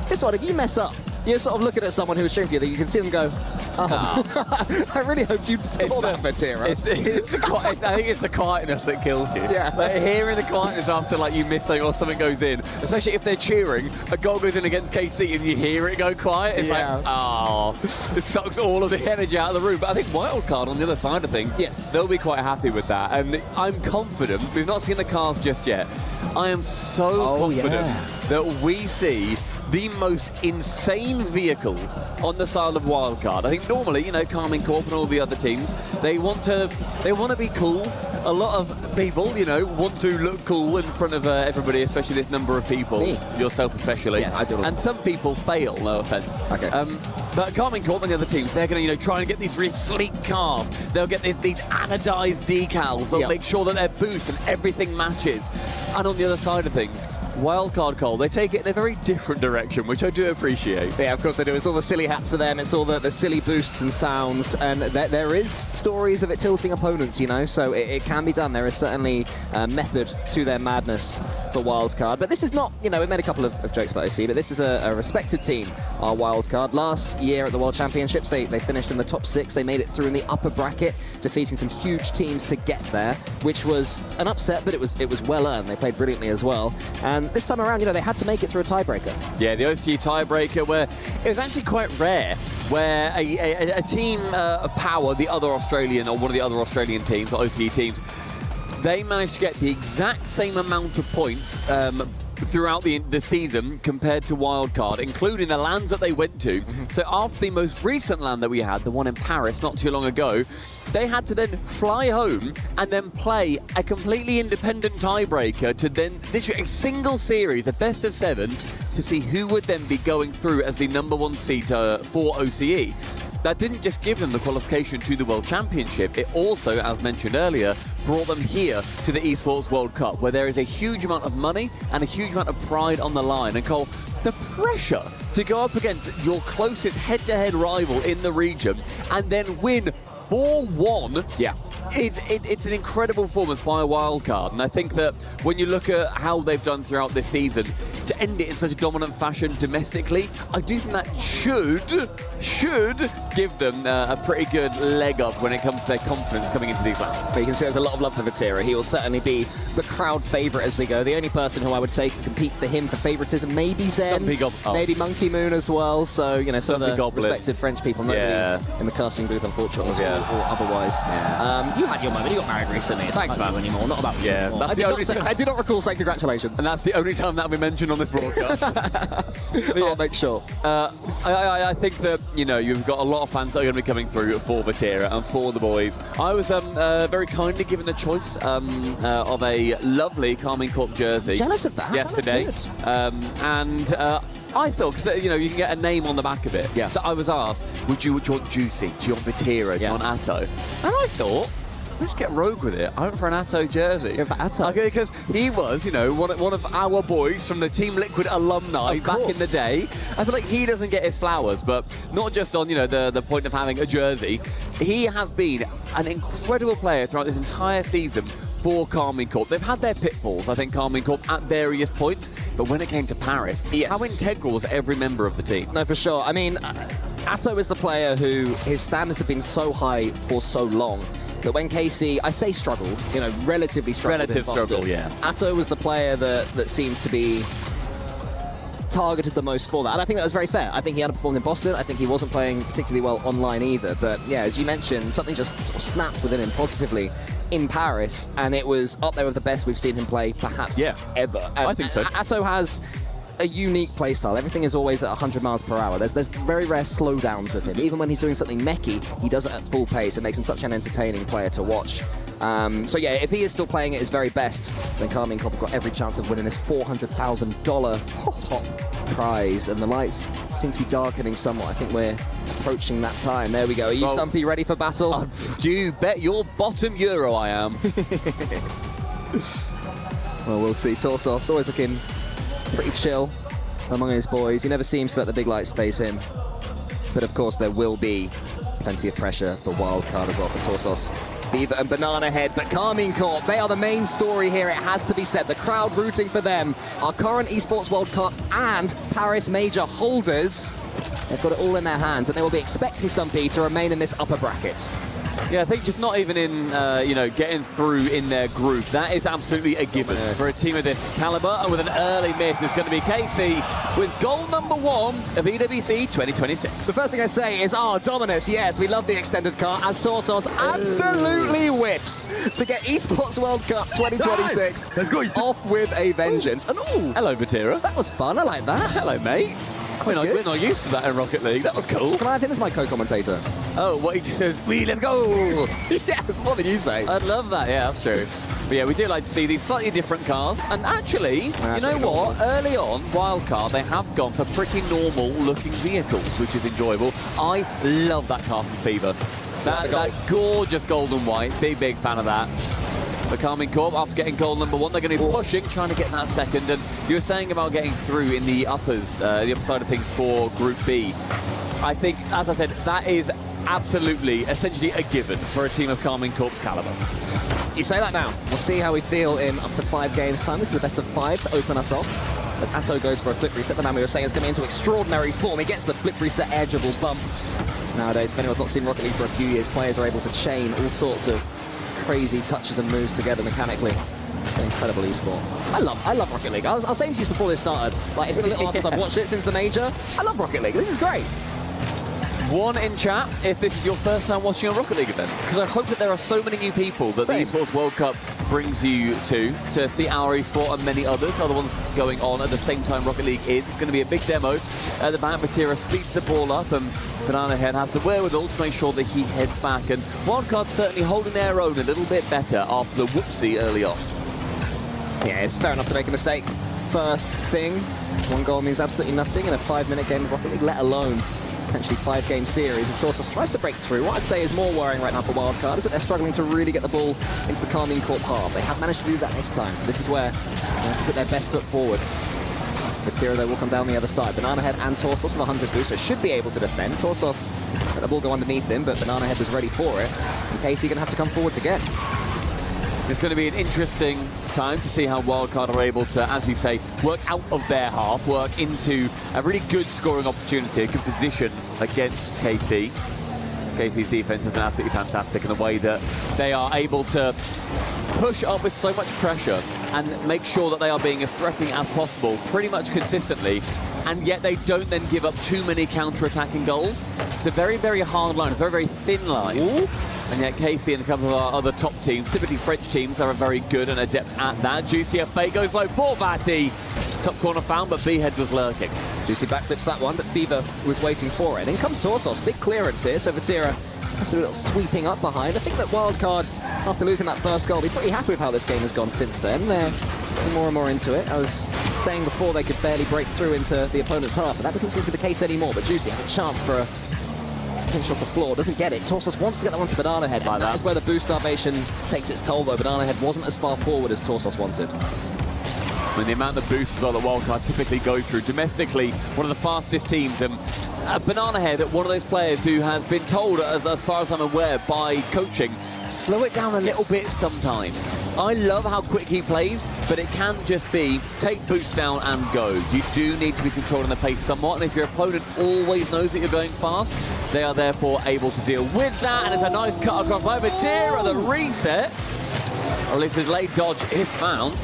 this one, if you mess up, you're sort of looking at someone who's cheering for you, that you can see them go, oh, I really hoped you'd score that, Vatira. I think it's the quietness that kills you. Yeah. Like, hearing the quietness after like you miss something or something goes in, especially if they're cheering, a goal goes in against KC and you hear it go quiet, it's like, oh, it sucks all of the energy out of the room. But I think Wildcard on the other side of things, yes, they'll be quite happy with that. And I'm confident, we've not seen the cars just yet, I am so confident that we see the most insane vehicles on the side of Wildcard. I think normally, you know, Carmine Corp and all the other teams, they want to be cool. A lot of people, you know, want to look cool in front of everybody, especially this number of people. Me. Yourself especially. Yeah, I do. And some people fail, no offense. Okay. But Carmine Corp and the other teams, they're going to, you know, try and get these really sleek cars. They'll get these anodized decals. They'll make sure that their boost and everything matches. And on the other side of things, Wildcard Cole, they take it in a very different direction, which I do appreciate. Yeah, of course they do. It's all the silly hats for them. It's all the silly boosts and sounds. And there is stories of it tilting opponents, you know, so it can be done. There is certainly a method to their madness for Wildcard. But this is not, you know, we made a couple of jokes about OC, but this is a respected team, our Wildcard. Last year at the World Championships, they finished in the top 6. They made it through in the upper bracket, defeating some huge teams to get there, which was an upset, but it was well earned. They played brilliantly as well. And this time around, you know, they had to make it through a tiebreaker. Yeah, the OC tiebreaker, where it was actually quite rare, where a team of power, the other Australian, or one of the other Australian teams, or OCE teams, they managed to get the exact same amount of points throughout the season compared to Wildcard, including the lands that they went to. So after the most recent land that we had, the one in Paris not too long ago, they had to then fly home and then play a completely independent tiebreaker to then literally a single series, a best of 7, to see who would then be going through as the #1 seed for OCE. That didn't just give them the qualification to the World Championship, it also, as mentioned earlier, brought them here to the Esports World Cup, where there is a huge amount of money and a huge amount of pride on the line. And Cole, the pressure to go up against your closest head-to-head rival in the region and then win 4-1. Yeah. It's an incredible performance by a Wildcard, and I think that when you look at how they've done throughout this season, to end it in such a dominant fashion domestically, I do think that should give them a pretty good leg up when it comes to their confidence coming into these lands. But you can see there's a lot of love for Vatira. He will certainly be the crowd favourite as we go. The only person who I would say can compete for him for favouritism, maybe Zen, maybe Monkey Moon as well. So, you know, some of the respected French people, not really in the casting booth, unfortunately, or otherwise. You had your moment. You got married recently. It's not about you anymore. Not about you anymore. I do not recall saying congratulations. And that's the only time that'll be mentioned on this broadcast. I'll make sure. I think that, you know, you've got a lot of fans that are going to be coming through for Vatira and for the boys. I was very kindly given the choice of a lovely Carmine Corp jersey. Jealous of that? Yesterday. I thought, because, you know, you can get a name on the back of it. Yeah. So I was asked, do you want Juicy? Do you want Vatira? Do you want Atto? And I thought, let's get rogue with it. I went for an Atto jersey. Yeah, for Atto. Okay, because he was, you know, one of our boys from the Team Liquid alumni back in the day. I feel like he doesn't get his flowers, but not just on, you know, the point of having a jersey. He has been an incredible player throughout this entire season for Carmine Corp. They've had their pitfalls, I think, Carmine Corp, at various points, but when it came to Paris, how integral was every member of the team? No, for sure. I mean, Atto is the player who his standards have been so high for so long that when KC, I say struggled, you know, relatively struggled. Relative struggle, yeah. Atto was the player that seemed to be targeted the most for that, and I think that was very fair. I think he underperformed in Boston. I think he wasn't playing particularly well online either, but yeah, as you mentioned, something just sort of snapped within him positively in Paris, and it was up there with the best we've seen him play perhaps ever. I think so. Atto has a unique playstyle. Everything is always at 100 miles per hour. There's very rare slowdowns with him. Even when he's doing something mechy, he does it at full pace. It makes him such an entertaining player to watch. So yeah, if he is still playing at his very best, then Carmine Corp have got every chance of winning this $400,000 top prize. And the lights seem to be darkening somewhat. I think we're approaching that time. There we go. Are you, Stumpy, ready for battle? You bet your bottom euro I am. Well, we'll see. Torsos always looking pretty chill among his boys. He never seems to let the big lights face him. But of course, there will be plenty of pressure for Wildcard as well for Torsos, Beaver and Banana Head. But Carmine Corp, they are the main story here, it has to be said. The crowd rooting for them, our current Esports World Cup and Paris Major holders. They've got it all in their hands, and they will be expecting Stumpy to remain in this upper bracket. Yeah, I think just not even in, getting through in their group. That is absolutely a given for a team of this caliber. And with an early miss, it's going to be KC with goal number 1 of EWC 2026. The first thing I say is, Dominus, yes, we love the extended car, as Torsos absolutely whips to get Esports World Cup 2026 off with a vengeance. And hello, Vatira. That was fun, I like that. Hello, mate. We're not used to that in Rocket League. That was cool. Can I have him as my co-commentator? Oh, what he just says, let's go! Yes, what did you say? I'd love that, yeah, that's true. But yeah, we do like to see these slightly different cars. And actually, you know what? Early on, Wildcard, they have gone for pretty normal-looking vehicles, which is enjoyable. I love that car from Fever. That gorgeous gold and white. Big fan of that. The Carmine Corp, after getting goal number 1, they're going to be pushing, trying to get that second. And you were saying about getting through in the uppers, the upper side of things for Group B. I think, as I said, that is absolutely, essentially a given for a team of Carmine Corp's caliber. You say that now. We'll see how we feel in up to 5 games time. This is the best of 5 to open us off. As Atto goes for a flip reset, the man we were saying is coming into extraordinary form. He gets the flip reset edgeable bump. Nowadays, if anyone's not seen Rocket League for a few years, players are able to chain all sorts of crazy touches and moves together mechanically. It's an incredible esport. I love Rocket League. I was saying to you before this started, like, it's been a little while since I've watched it since the major. I love Rocket League. This is great. 1 in chat if this is your first time watching a Rocket League event, because I hope that there are so many new people that the Esports World Cup brings you to see our esport and many others, other ones going on at the same time Rocket League is. It's going to be a big demo. At the back, Matira speeds the ball up, and Banana Head has the wherewithal to make sure that he heads back. And Wildcard certainly holding their own a little bit better after the whoopsie early on. Yeah, it's fair enough to make a mistake. First thing, 1 goal means absolutely nothing in a 5-minute game of Rocket League, let alone potentially 5-game series. As Torsos tries to break through. What I'd say is more worrying right now for Wildcard is that they're struggling to really get the ball into the Carmine Corp half. They have managed to do that this time, so this is where they have to put their best foot forwards. Matira, though, will come down the other side. Banana Head and Torsos with 100 boost, so should be able to defend. Torsos let the ball go underneath him, but Banana Head was ready for it. In case he's going to have to come forwards again. It's going to be an interesting time to see how Wildcard are able to, as you say, work out of their half, work into a really good scoring opportunity, a good position against KC. KC's defense has been absolutely fantastic in the way that they are able to push up with so much pressure and make sure that they are being as threatening as possible pretty much consistently, and yet they don't then give up too many counter-attacking goals. It's a very hard line. It's a very thin line. Ooh. And yet KC and a couple of our other top teams, typically French teams, are very good and adept at that. Juicy FA goes low for Batty. Top corner found, but B-Head was lurking. Juicy backflips that one, but Fever was waiting for it. In comes Torsos, big clearance here, so Vatira has a little sweeping up behind. I think that Wildcard, after losing that first goal, will be pretty happy with how this game has gone since then. They're getting more and more into it. I was saying before they could barely break through into the opponent's half, but that doesn't seem to be the case anymore. But Juicy has a chance for a pinch off the floor, doesn't get it. Torsos wants to get that one to Banana Head, like that is where the boost starvation takes its toll, though. Banana Head wasn't as far forward as Torsos wanted. I mean, the amount of boosts as well that Wildcard typically go through. Domestically, one of the fastest teams. And Banana Head, one of those players who has been told, as far as I'm aware, by coaching, slow it down a little bit sometimes. I love how quick he plays, but it can just be take boost down and go. You do need to be controlling the pace somewhat, and if your opponent always knows that you're going fast, they are therefore able to deal with that. And it's a nice cut across by Vatira, the reset. Or at least his late dodge is found.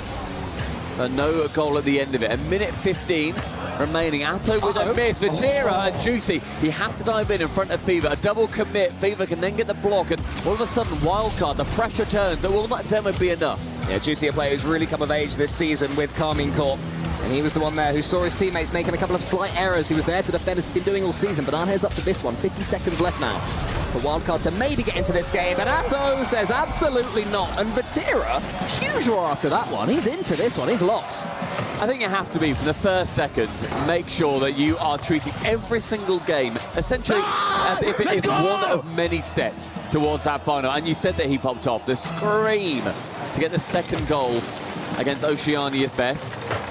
But no goal at the end of it. 1:15 remaining. Atto with a miss. Vatira and Juicy. He has to dive in front of Fever. A double commit. Fever can then get the block, and all of a sudden, Wildcard, the pressure turns. It will not demo be enough. Yeah, Juicy, a player who's really come of age this season with Carmine Corp. And he was the one there who saw his teammates making a couple of slight errors. He was there to defend, as he's been doing all season. But Banana Head's up to this one. 50 seconds left now for Wildcard to maybe get into this game. But Atto says absolutely not. And Vatira, huge roar after that one. He's into this one. He's locked. I think you have to be, from the first second, make sure that you are treating every single game essentially as if it is one of many steps towards that final. And you said that he popped off. The scream to get the second goal against Oceania's best.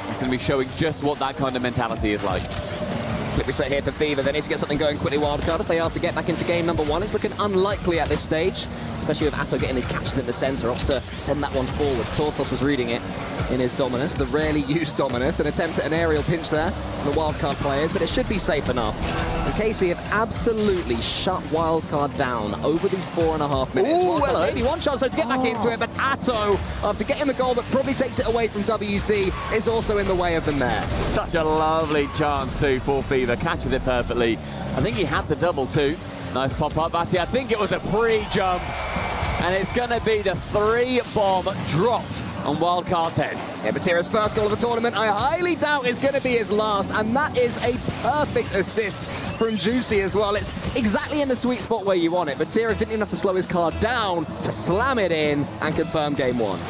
He's going to be showing just what that kind of mentality is like. Flip reset here for Fever. They need to get something going quickly, Wildcard. If they are to get back into game number 1, it's looking unlikely at this stage, especially with Atto getting his catches in the centre. Opts to send that one forward. Torsos was reading it. in his Dominus, the rarely used Dominus, an attempt at an aerial pinch there for the wildcard players, but it should be safe enough. And KC have absolutely shut wildcard down over these 4.5 minutes. Ooh, hello. Maybe one chance though to get back into it, but Atto, after getting the goal that probably takes it away from WC, is also in the way of them there. Such a lovely chance too for Fever, catches it perfectly. I think he had the double too. Nice pop-up, Batty. I think it was a pre-jump. And it's going to be the 3-bomb dropped on Wildcard's head. Yeah, Batira's first goal of the tournament, I highly doubt is going to be his last, and that is a perfect assist from Juicy as well. It's exactly in the sweet spot where you want it. Batira didn't even have to slow his card down to slam it in and confirm game 1.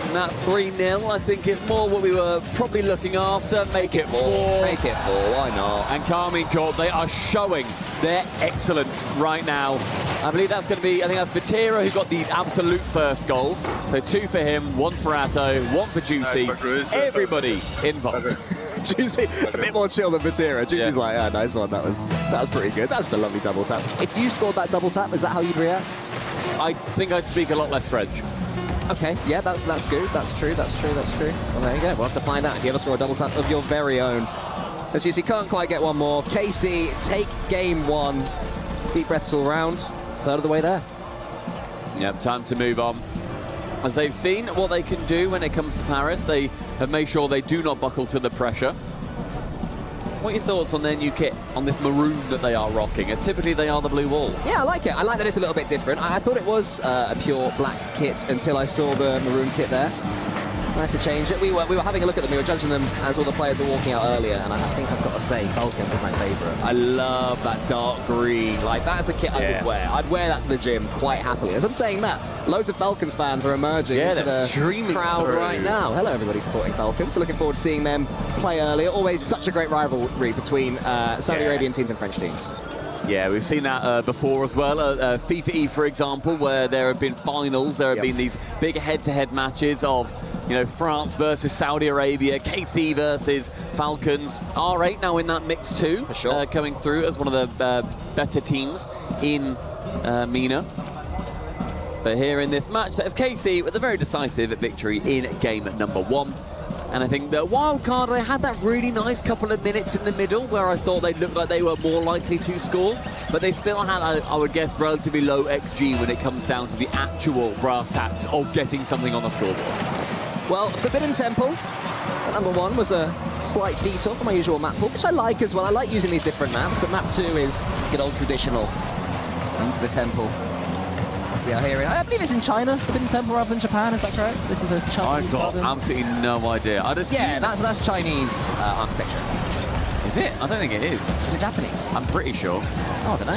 And that 3-0, I think, is more what we were probably looking after. Make it 4. Make it 4, why not? And Carmine Corp, they are showing their excellence right now. I believe that's going to be, I think that's Vatira who got the absolute first goal. So 2 for him, 1 for Atto, 1 for Juicy. Everybody involved. Juicy, a bit more chill than Vatira. Juicy's like, yeah, nice one, that was pretty good. That's a lovely double tap. If you scored that double tap, is that how you'd react? I think I'd speak a lot less French. Okay, yeah, that's good. That's true. Well, there you go. We'll have to find out if you ever score a double tap of your very own. As you see, can't quite get one more. KC take game 1. Deep breaths all round. Third of the way there. Yep, time to move on. As they've seen what they can do when it comes to Paris, they have made sure they do not buckle to the pressure. What are your thoughts on their new kit, on this maroon that they are rocking? As typically they are the blue wall. Yeah, I like it. I like that it's a little bit different. I thought it was a pure black kit until I saw the maroon kit there. Nice to change it. We were having a look at them. We were judging them as all the players were walking out earlier, and I think I've got to say Falcons is my favourite. I love that dark green. Like, that's a kit I would wear. I'd wear that to the gym quite happily. As I'm saying that, loads of Falcons fans are emerging into the crowd right now. Hello, everybody supporting Falcons. So looking forward to seeing them play earlier. Always such a great rivalry between Saudi Arabian teams and French teams. Yeah, we've seen that before as well. FIFA E, for example, where there have been finals. There have been these big head-to-head matches of, you know, France versus Saudi Arabia, KC versus Falcons. R8 now in that mix too, for sure. Coming through as one of the better teams in MENA. But here in this match, that's KC with a very decisive victory in game number 1. And I think the wildcard, they had that really nice couple of minutes in the middle where I thought they looked like they were more likely to score, but they still had, I would guess, relatively low XG when it comes down to the actual brass tacks of getting something on the scoreboard. Well, Forbidden Temple, number 1 was a slight detour from my usual map pool, which I like as well. I like using these different maps, but map 2 is good old traditional into the temple. We are here in, I believe it's in China, Forbidden Temple rather than Japan, is that correct? This is a Chinese I've got absolutely no idea. Yeah, that's Chinese architecture. Is it? I don't think it is. Is it Japanese? I'm pretty sure. Oh, I don't know.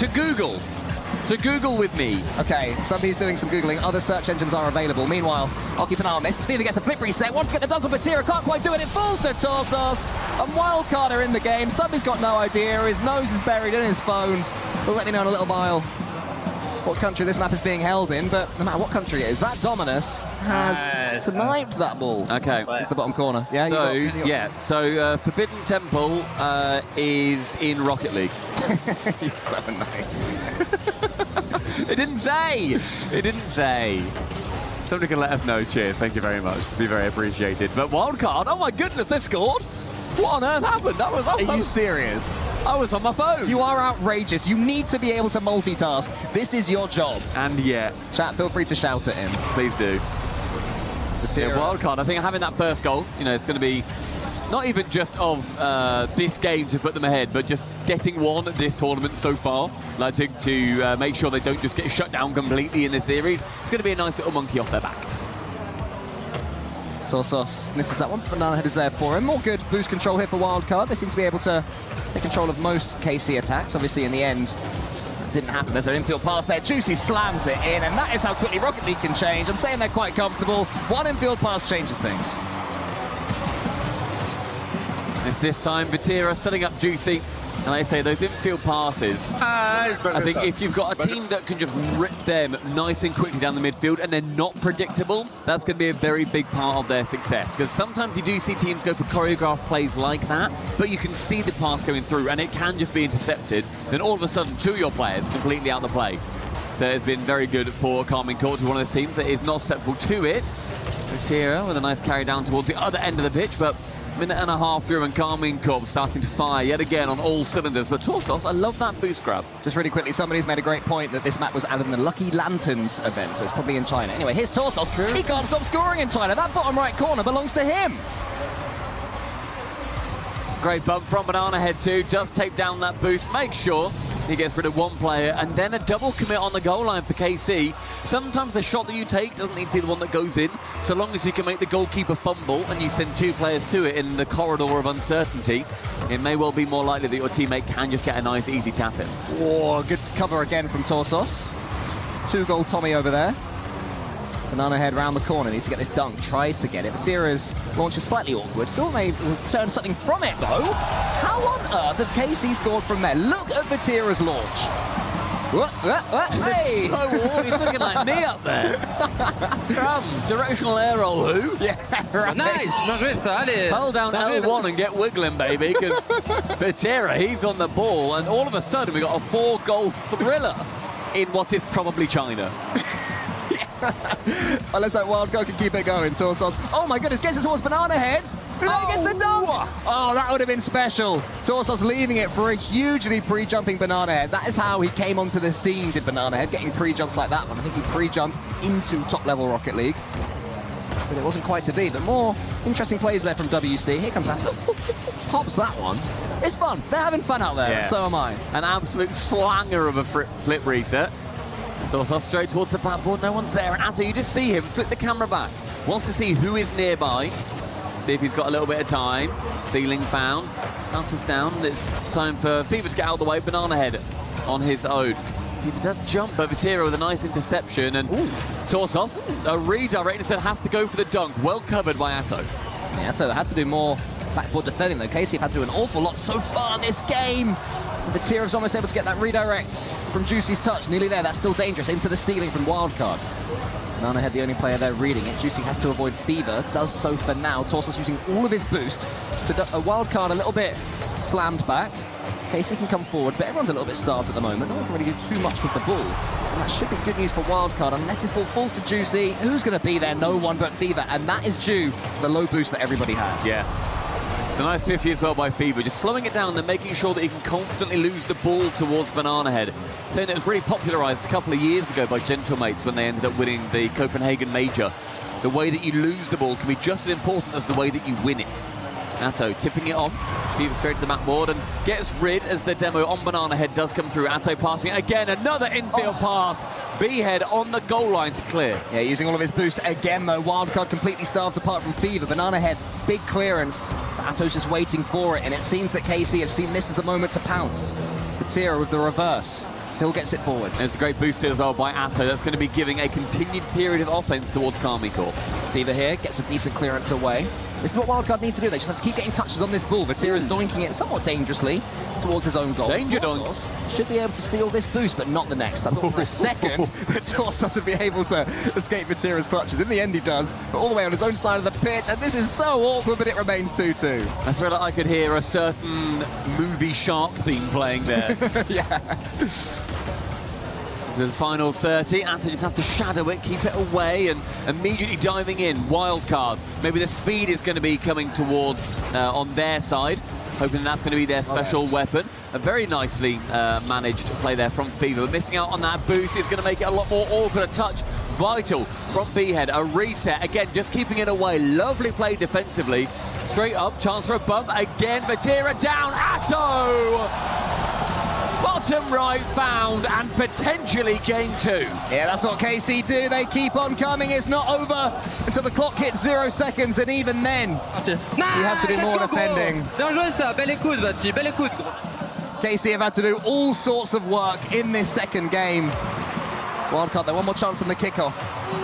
To Google with me. Okay, somebody's doing some Googling. Other search engines are available. Meanwhile, I'll keep an eye on this. Fever gets a flip reset. Wants to get the dunk on Batira. Can't quite do it. It falls to Torsos. And Wildcard are in the game. Somebody's got no idea. His nose is buried in his phone. We'll let me know in a little while what country this map is being held in, but no matter what country it is, that Dominus has sniped that ball. Okay. It's the bottom corner. Yeah, so Forbidden Temple is in Rocket League. You're so annoying. It didn't say. Somebody can let us know. Cheers. Thank you very much. Be very appreciated. But wildcard, oh my goodness, they scored. What on earth happened? That was. Are you serious? I was on my phone. You are outrageous. You need to be able to multitask. This is your job. And yet. Chat, feel free to shout at him. Please do. Yeah, wildcard, I think having that first goal, you know, it's going to be not even just of this game to put them ahead, but just getting one at this tournament so far, like to make sure they don't just get shut down completely in this series. It's going to be a nice little monkey off their back. Torsos misses that one. Banana Head is there for him. All good boost control here for Wildcard. They seem to be able to take control of most KC attacks. Obviously, in the end, it didn't happen. There's an infield pass there. Juicy slams it in, and that is how quickly Rocket League can change. I'm saying they're quite comfortable. One infield pass changes things. It's this time Batira setting up Juicy. And I say those infield passes, I think if you've got a team that can just rip them nice and quickly down the midfield and they're not predictable, that's going to be a very big part of their success. Because sometimes you do see teams go for choreographed plays like that, but you can see the pass going through and it can just be intercepted. Then all of a sudden, two of your players completely out of the play. has been very good for Carmine Corp, to one of those teams that is not susceptible to it. Vatira with a nice carry down towards the other end of the pitch, but minute and a half through and Carmine Corp starting to fire yet again on all cylinders. But Torsos, I love that boost grab. Just really quickly, somebody's made a great point that this map was added in the Lucky Lanterns event, so it's probably in China. Anyway, here's Torsos. True. He can't stop scoring in China. That bottom right corner belongs to him. It's a great bump from Banana Head too. Does take down that boost. Make sure he gets rid of one player, and then a double commit on the goal line for KC. Sometimes the shot that you take doesn't need to be the one that goes in, so long as you can make the goalkeeper fumble and you send 2 players to it in the corridor of uncertainty, it may well be more likely that your teammate can just get a nice, easy tap in. Oh, good cover again from Torsos. 2-goal Tommy over there. Banana Head round the corner, needs to get this dunk, tries to get it. Vatira's launch is slightly awkward, still may turn something from it though. How on earth has KC scored from there? Look at Vatira's launch. Hey! So he's looking like me up there. Crumbs, directional air roll, who? Yeah, right. Nice! Hold down L1 and get wiggling, baby, because Vatira, he's on the ball, and all of a sudden we got a 4-goal thriller in what is probably China. Unless that wildcard can keep it going. Torsos, oh my goodness, gets it towards Banana Head. No, he gets the dunk. Oh, that would have been special. Torsos leaving it for a hugely pre-jumping Banana Head. That is how he came onto the scene, did Banana Head, getting pre-jumps like that one. I think he pre-jumped into top-level Rocket League. But it wasn't quite to be. But more interesting plays there from WC. Here comes Ato. Pops that one. It's fun. They're having fun out there. Yeah. So am I. An absolute slanger of a flip reset. Torsos straight towards the backboard, no one's there. And Atto, you just see him flip the camera back. Wants to see who is nearby. See if he's got a little bit of time. Ceiling found. Bounces down. It's time for Fever to get out of the way. Banana Head on his own. Fever does jump, but Vatira with a nice interception. And Torsos, a redirect, instead has to go for the dunk. Well covered by Atto. Yeah, Atto had to do more backboard defending though. KC have had to do an awful lot so far this game. Vatira's almost able to get that redirect from Juicy's touch. Nearly there, that's still dangerous. Into the ceiling from Wildcard. Banana Head, the only player there reading it. Juicy has to avoid Fever, does so for now. Torsos using all of his boost. So a Wildcard a little bit slammed back. KC can come forwards, but everyone's a little bit starved at the moment. No one can really do too much with the ball. And that should be good news for Wildcard, unless this ball falls to Juicy. Who's going to be there? No one but Fever, and that is due to the low boost that everybody had. Yeah. It's a nice 50 as well by Fever, just slowing it down and making sure that he can confidently lose the ball towards Banana Head. Saying it was really popularised a couple of years ago by Gentlemates when they ended up winning the Copenhagen Major. The way that you lose the ball can be just as important as the way that you win it. Atto tipping it on. Fever straight to the mat board and gets rid as the demo on Banana Head does come through. Atto passing again, another infield pass. B-Head on the goal line to clear. Yeah, using all of his boost again though. Wildcard completely starved apart from Fever. Banana Head, big clearance. Atto's just waiting for it, and it seems that KC have seen this as the moment to pounce. Vatira with the reverse. Still gets it forwards. There's a great boost here as well by Atto. That's going to be giving a continued period of offense towards Carmine Corp. Fever here gets a decent clearance away. This is what Wildcard need to do. They just have to keep getting touches on this ball. Vatira's doinking it somewhat dangerously towards his own goal. Danger dunk. Should be able to steal this boost, but not the next. I thought for a second that Torsos would be able to escape Vatira's clutches. In the end, he does, but all the way on his own side of the pitch. And this is so awkward, but it remains 2-2. I feel like I could hear a certain movie shark theme playing there. Yeah. The final 30, Atto just has to shadow it, keep it away, and immediately diving in. Wildcard. Maybe the speed is going to be coming towards on their side, hoping that's going to be their special weapon. A very nicely managed play there from Fever, but missing out on that boost is going to make it a lot more awkward. A touch vital from B-Head. A reset, again, just keeping it away. Lovely play defensively. Straight up, chance for a bump. Again, Vatira down. Atto! Bottom right found, and potentially game 2. Yeah, that's what KC do. They keep on coming. It's not over until the clock hits 0 seconds, and even then, you have to do more defending. KC have had to do all sorts of work in this second game. Wildcard, they one more chance on the kickoff.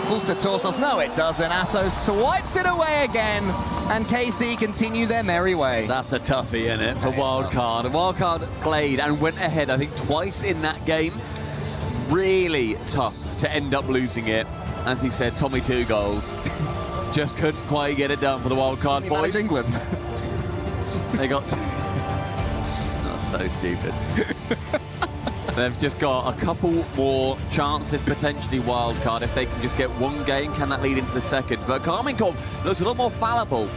Pulls to Torsos. No, it doesn't. Atto swipes it away again, and KC continue their merry way. That's a toughie, isn't it, for Wildcard? Wildcard played and went ahead, I think, twice in that game. Really tough to end up losing it. As he said, Tommy 2 goals. Just couldn't quite get it done for the Wildcard boys. England. They got... That's so stupid. They've just got a couple more chances, potentially wildcard. If they can just get one game, can that lead into the second? But Karmine Corp looks a lot more fallible,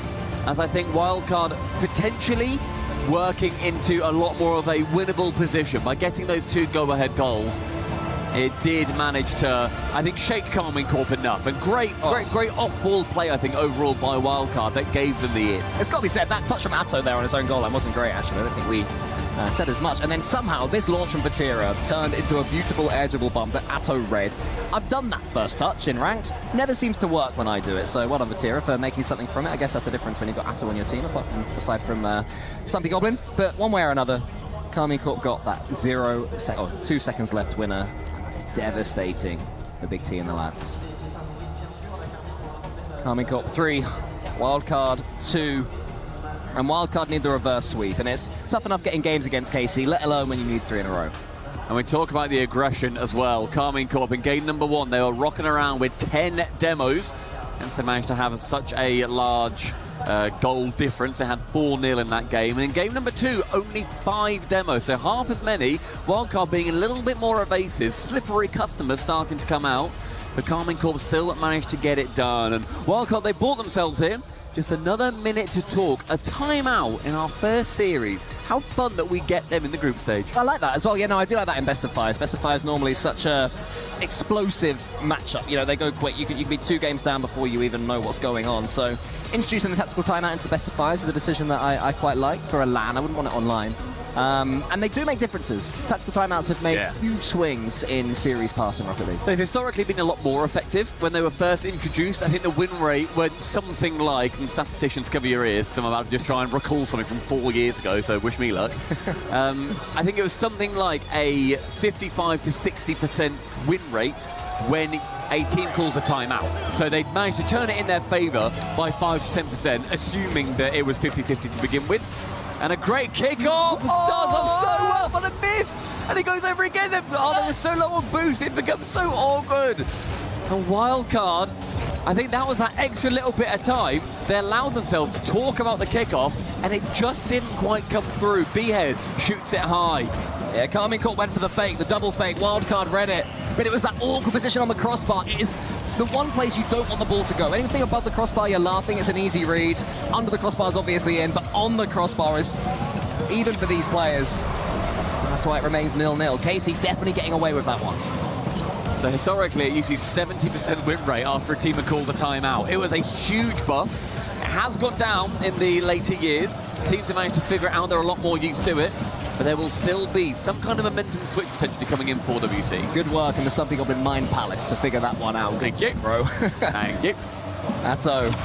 as I think wildcard potentially working into a lot more of a winnable position by getting those 2 go-ahead goals. It did manage to, I think, shake Karmine Corp enough. And great off-ball play, I think, overall by wildcard that gave them the in. It's got to be said, that touch from Atto there on his own goal line wasn't great, actually. I don't think we said as much. And then somehow this launch from Vatira turned into a beautiful edgeable bump that Atto read. I've done that first touch in ranked. Never seems to work when I do it. So well done, Vatira, for making something from it. I guess that's the difference when you've got Atto on your team, aside from Stumpy Goblin. But one way or another, Karmine Corp got that 2 seconds left winner. It's devastating the big T and the lads. Karmine Corp 3, wildcard 2. And wildcard need the reverse sweep, and it's tough enough getting games against KC, let alone when you need 3 in a row. And we talk about the aggression as well. Karmine Corp in game number 1, they were rocking around with 10 demos, and they managed to have such a large goal difference. They had 4-0 in that game. And in game number 2, only 5 demos, so half as many. Wildcard being a little bit more evasive, slippery customers starting to come out. But Karmine Corp still managed to get it done. And Wildcard, they bought themselves here. Just another minute to talk. A timeout in our first series. How fun that we get them in the group stage. I like that as well. Yeah, no, I do like that in Best of Fives. Best of Fives normally such a explosive matchup. You know, they go quick. You can be 2 games down before you even know what's going on. So introducing the tactical timeout into the Best of Fives is a decision that I quite like for a LAN. I wouldn't want it online. And they do make differences. Tactical timeouts have made huge swings in series past in Rocket League. They've historically been a lot more effective. When they were first introduced, I think the win rate went something like, and statisticians cover your ears because I'm about to just try and recall something from 4 years ago, so wish me luck. I think it was something like a 55 to 60% win rate when a team calls a timeout. So they managed to turn it in their favour by 5 to 10%, assuming that it was 50-50 to begin with. And a great kick-off. Starts off so well, but a miss. And it goes over again. Oh, they were so low on boost. It becomes so awkward. And wildcard, I think that was that extra little bit of time. They allowed themselves to talk about the kickoff, and it just didn't quite come through. B-Head shoots it high. Yeah, Karmine Corp went for the fake, the double fake. Wildcard read it, but it was that awkward position on the crossbar. It is the one place you don't want the ball to go. Anything above the crossbar, you're laughing. It's an easy read. Under the crossbar is obviously in, but on the crossbar is even for these players. That's why it remains 0-0. KC definitely getting away with that one. So historically, it usually 70% win rate after a team had called a timeout. It was a huge buff. It has gone down in the later years. Teams have managed to figure it out. They're a lot more used to it. But there will still be some kind of momentum switch potentially coming in for WC. Good work in the Stumpy Goblin Mind Palace to figure that one out. Thank you, bro. Thank you. Atto is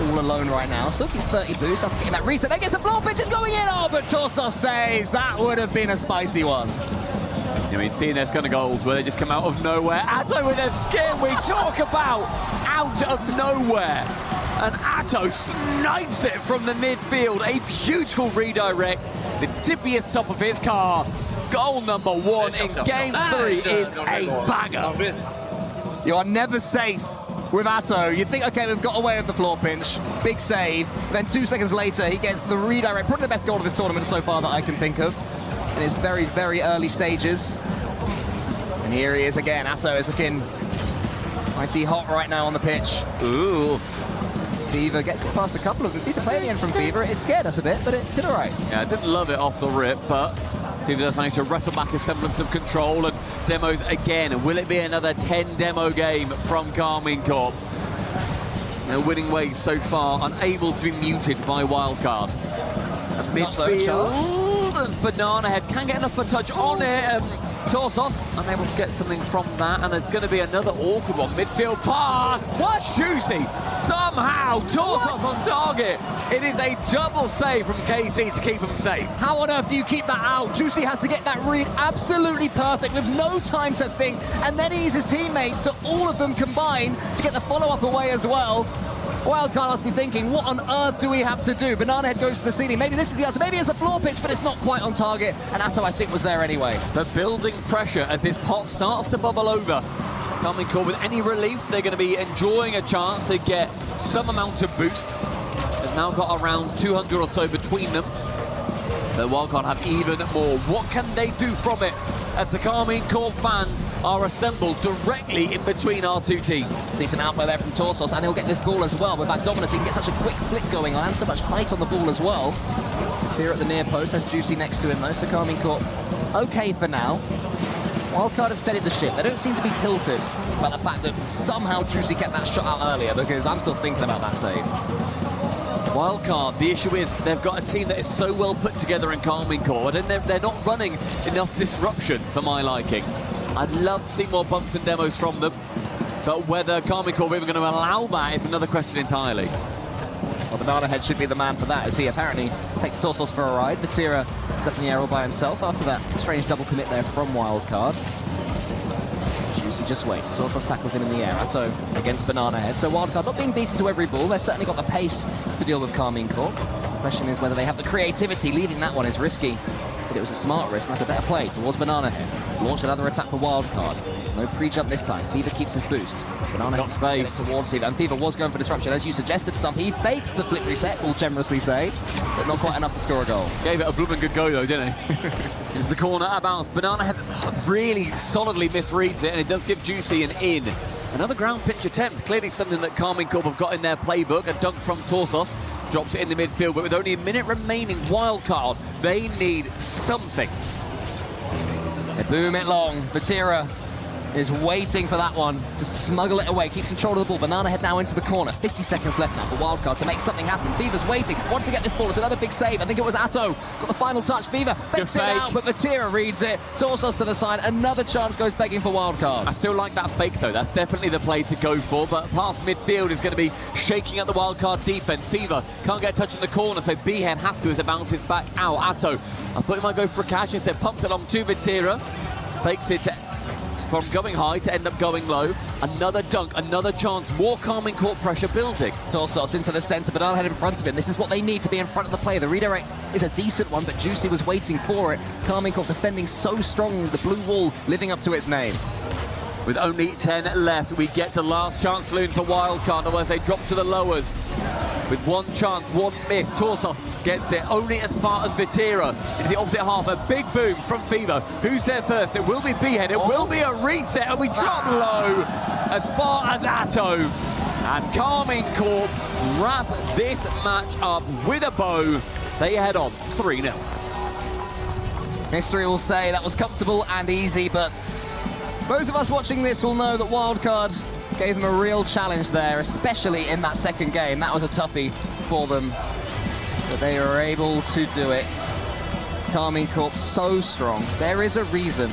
all alone right now. Silky's 30 boost after getting that reset. They get the floor pitch is going in. Oh, but Torsos saves. That would have been a spicy one. I mean, seeing those kind of goals where they just come out of nowhere. Atto with a skin. We talk about out of nowhere. And Atto snipes it from the midfield. A beautiful redirect. The tippiest top of his car. Goal number 1 in game 3 is a banger. You are never safe with Atto. You think, okay, we've got away with the floor pinch. Big save. Then 2 seconds later, he gets the redirect. Probably the best goal of this tournament so far that I can think of. In his very, very early stages. And here he is again. Atto is looking mighty hot right now on the pitch. Ooh. Fever gets it past a couple of them. Decent play in the end from Fever. It scared us a bit, but it did all right. Yeah, I didn't love it off the rip, but Fever does manage to wrestle back a semblance of control and demos again. Will it be another 10 demo game from Karmine Corp? Their winning ways so far, unable to be muted by Wildcard. That's midfield. Banana Head can't get enough of a touch on it. Torsos unable to get something from that, and it's going to be another awkward one. Midfield pass. What? Juicy. Somehow Torsos on target. It is a double save from KC to keep him safe. How on earth do you keep that out? Juicy has to get that read absolutely perfect with no time to think, and then he uses his teammates to all of them combine to get the follow-up away as well. Wildcard must be thinking, what on earth do we have to do? Banana Head goes to the ceiling. Maybe this is the answer. Maybe it's the floor pitch, but it's not quite on target. And Atto, I think, was there anyway. But building pressure as this pot starts to bubble over. Karmine Corp with any relief, they're going to be enjoying a chance to get some amount of boost. They've now got around 200 or so between them. But Wildcard have even more. What can they do from it as the Carmine Corp fans are assembled directly in between our two teams? Decent outplay there from Torsos, and he'll get this ball as well. With that dominance, he can get such a quick flick going on and so much height on the ball as well. It's here at the near post, has Juicy next to him though, so Carmine Corp okay for now. Wildcard have steadied the ship. They don't seem to be tilted by the fact that somehow Juicy kept that shot out earlier, because I'm still thinking about that save. Wildcard, the issue is they've got a team that is so well put together in Carmine Corp, and they're not running enough disruption for my liking. I'd love to see more bumps and demos from them, but whether Carmine Corp are even going to allow that is another question entirely. Well, Banana Head should be the man for that, as he apparently takes Torsos for a ride. Vatira is up in the air all by himself after that strange double commit there from Wildcard. Juicy just waits. Torsos tackles him in the air. Atto against Banana Head. So Wildcard not being beaten to every ball. They've certainly got the pace to deal with Carmine Corp. The question is whether they have the creativity. Leaving that one is risky, but it was a smart risk. That's a better play towards Banana Head. Launch another attack for Wildcard. No pre-jump this time. Fever keeps his boost. Banana Head space towards Fever, and Fever was going for disruption, as you suggested, Stump. He fakes the flip reset, we'll generously say, but not quite enough to score a goal. Gave it a blooming good go though, didn't he? Here's the corner out of bounds. Banana Head really solidly misreads it, and it does give Juicy an in. Another ground pitch attempt, clearly something that Carmine Corp have got in their playbook. A dunk from Torsos, drops it in the midfield, but with only a minute remaining, Wildcard, they need something. They boom it long. Vatira is waiting for that one to smuggle it away. Keeps control of the ball. Banana Head now into the corner. 50 seconds left now for Wildcard to make something happen. Fever's waiting. Wants to get this ball. It's another big save. I think it was Atto. Got the final touch. Fever fakes it out, but Vatira reads it. Torsos to the side. Another chance goes begging for Wildcard. I still like that fake though. That's definitely the play to go for, but past midfield is going to be shaking up the Wildcard defense. Fever can't get a touch in the corner, so B-Head has to as it bounces back out. Atto, I thought he might go for a catch, instead pumps it along to Vatira. Fakes it from going high to end up going low. Another dunk, another chance, more Carmine Corp pressure building. Torsos into the centre, Banana Head in front of him. This is what they need to be in front of the play. The redirect is a decent one, but Juicy was waiting for it. Carmine Corp defending so strong, the blue wall living up to its name. With only 10 left, we get to last chance saloon for Wildcard, otherwise they drop to the lowers. With one chance, one miss, Torsos gets it only as far as Vatira into the opposite half. A big boom from Fever. Who's there first? It will be B-Head. It will be a reset, and we drop low as far as Atto. And Carmine Corp wrap this match up with a bow. They head on 3-0. History will say that was comfortable and easy, but those of us watching this will know that Wildcard gave them a real challenge there, especially in that second game. That was a toughie for them, but they were able to do it. Carmine Corp so strong. There is a reason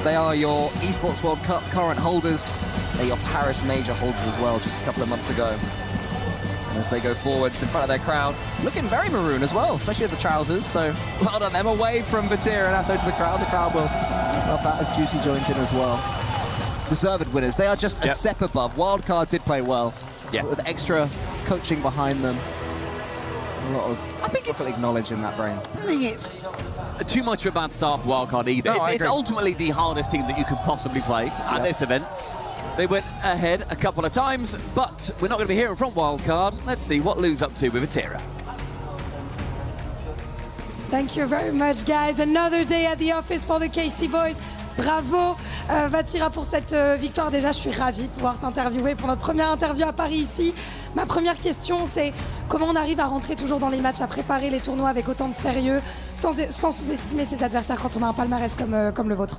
they are your Esports World Cup current holders. They're your Paris Major holders as well, just a couple of months ago. And as they go forwards in front of their crowd, looking very maroon as well, especially the trousers, so well done them. Away from Vatira and Atto to the crowd will love that as Juicy joins in as well. Deserved winners. They are just a step above. Wildcard did play well, with extra coaching behind them. A lot of, I think it's acknowledging that brain. I think it's too much of a bad start for Wildcard either. No, It's ultimately the hardest team that you could possibly play at this event. They went ahead a couple of times, but we're not going to be hearing from Wildcard. Let's see what Lou's up to with Vatira. Thank you very much, guys. Another day at the office for the KC boys. Bravo Vatira pour cette victoire. Déjà, je suis ravie de pouvoir t'interviewer pour notre première interview à Paris ici. Ma première question, c'est comment on arrive à rentrer toujours dans les matchs, à préparer les tournois avec autant de sérieux, sans sous-estimer ses adversaires quand on a un palmarès comme le vôtre?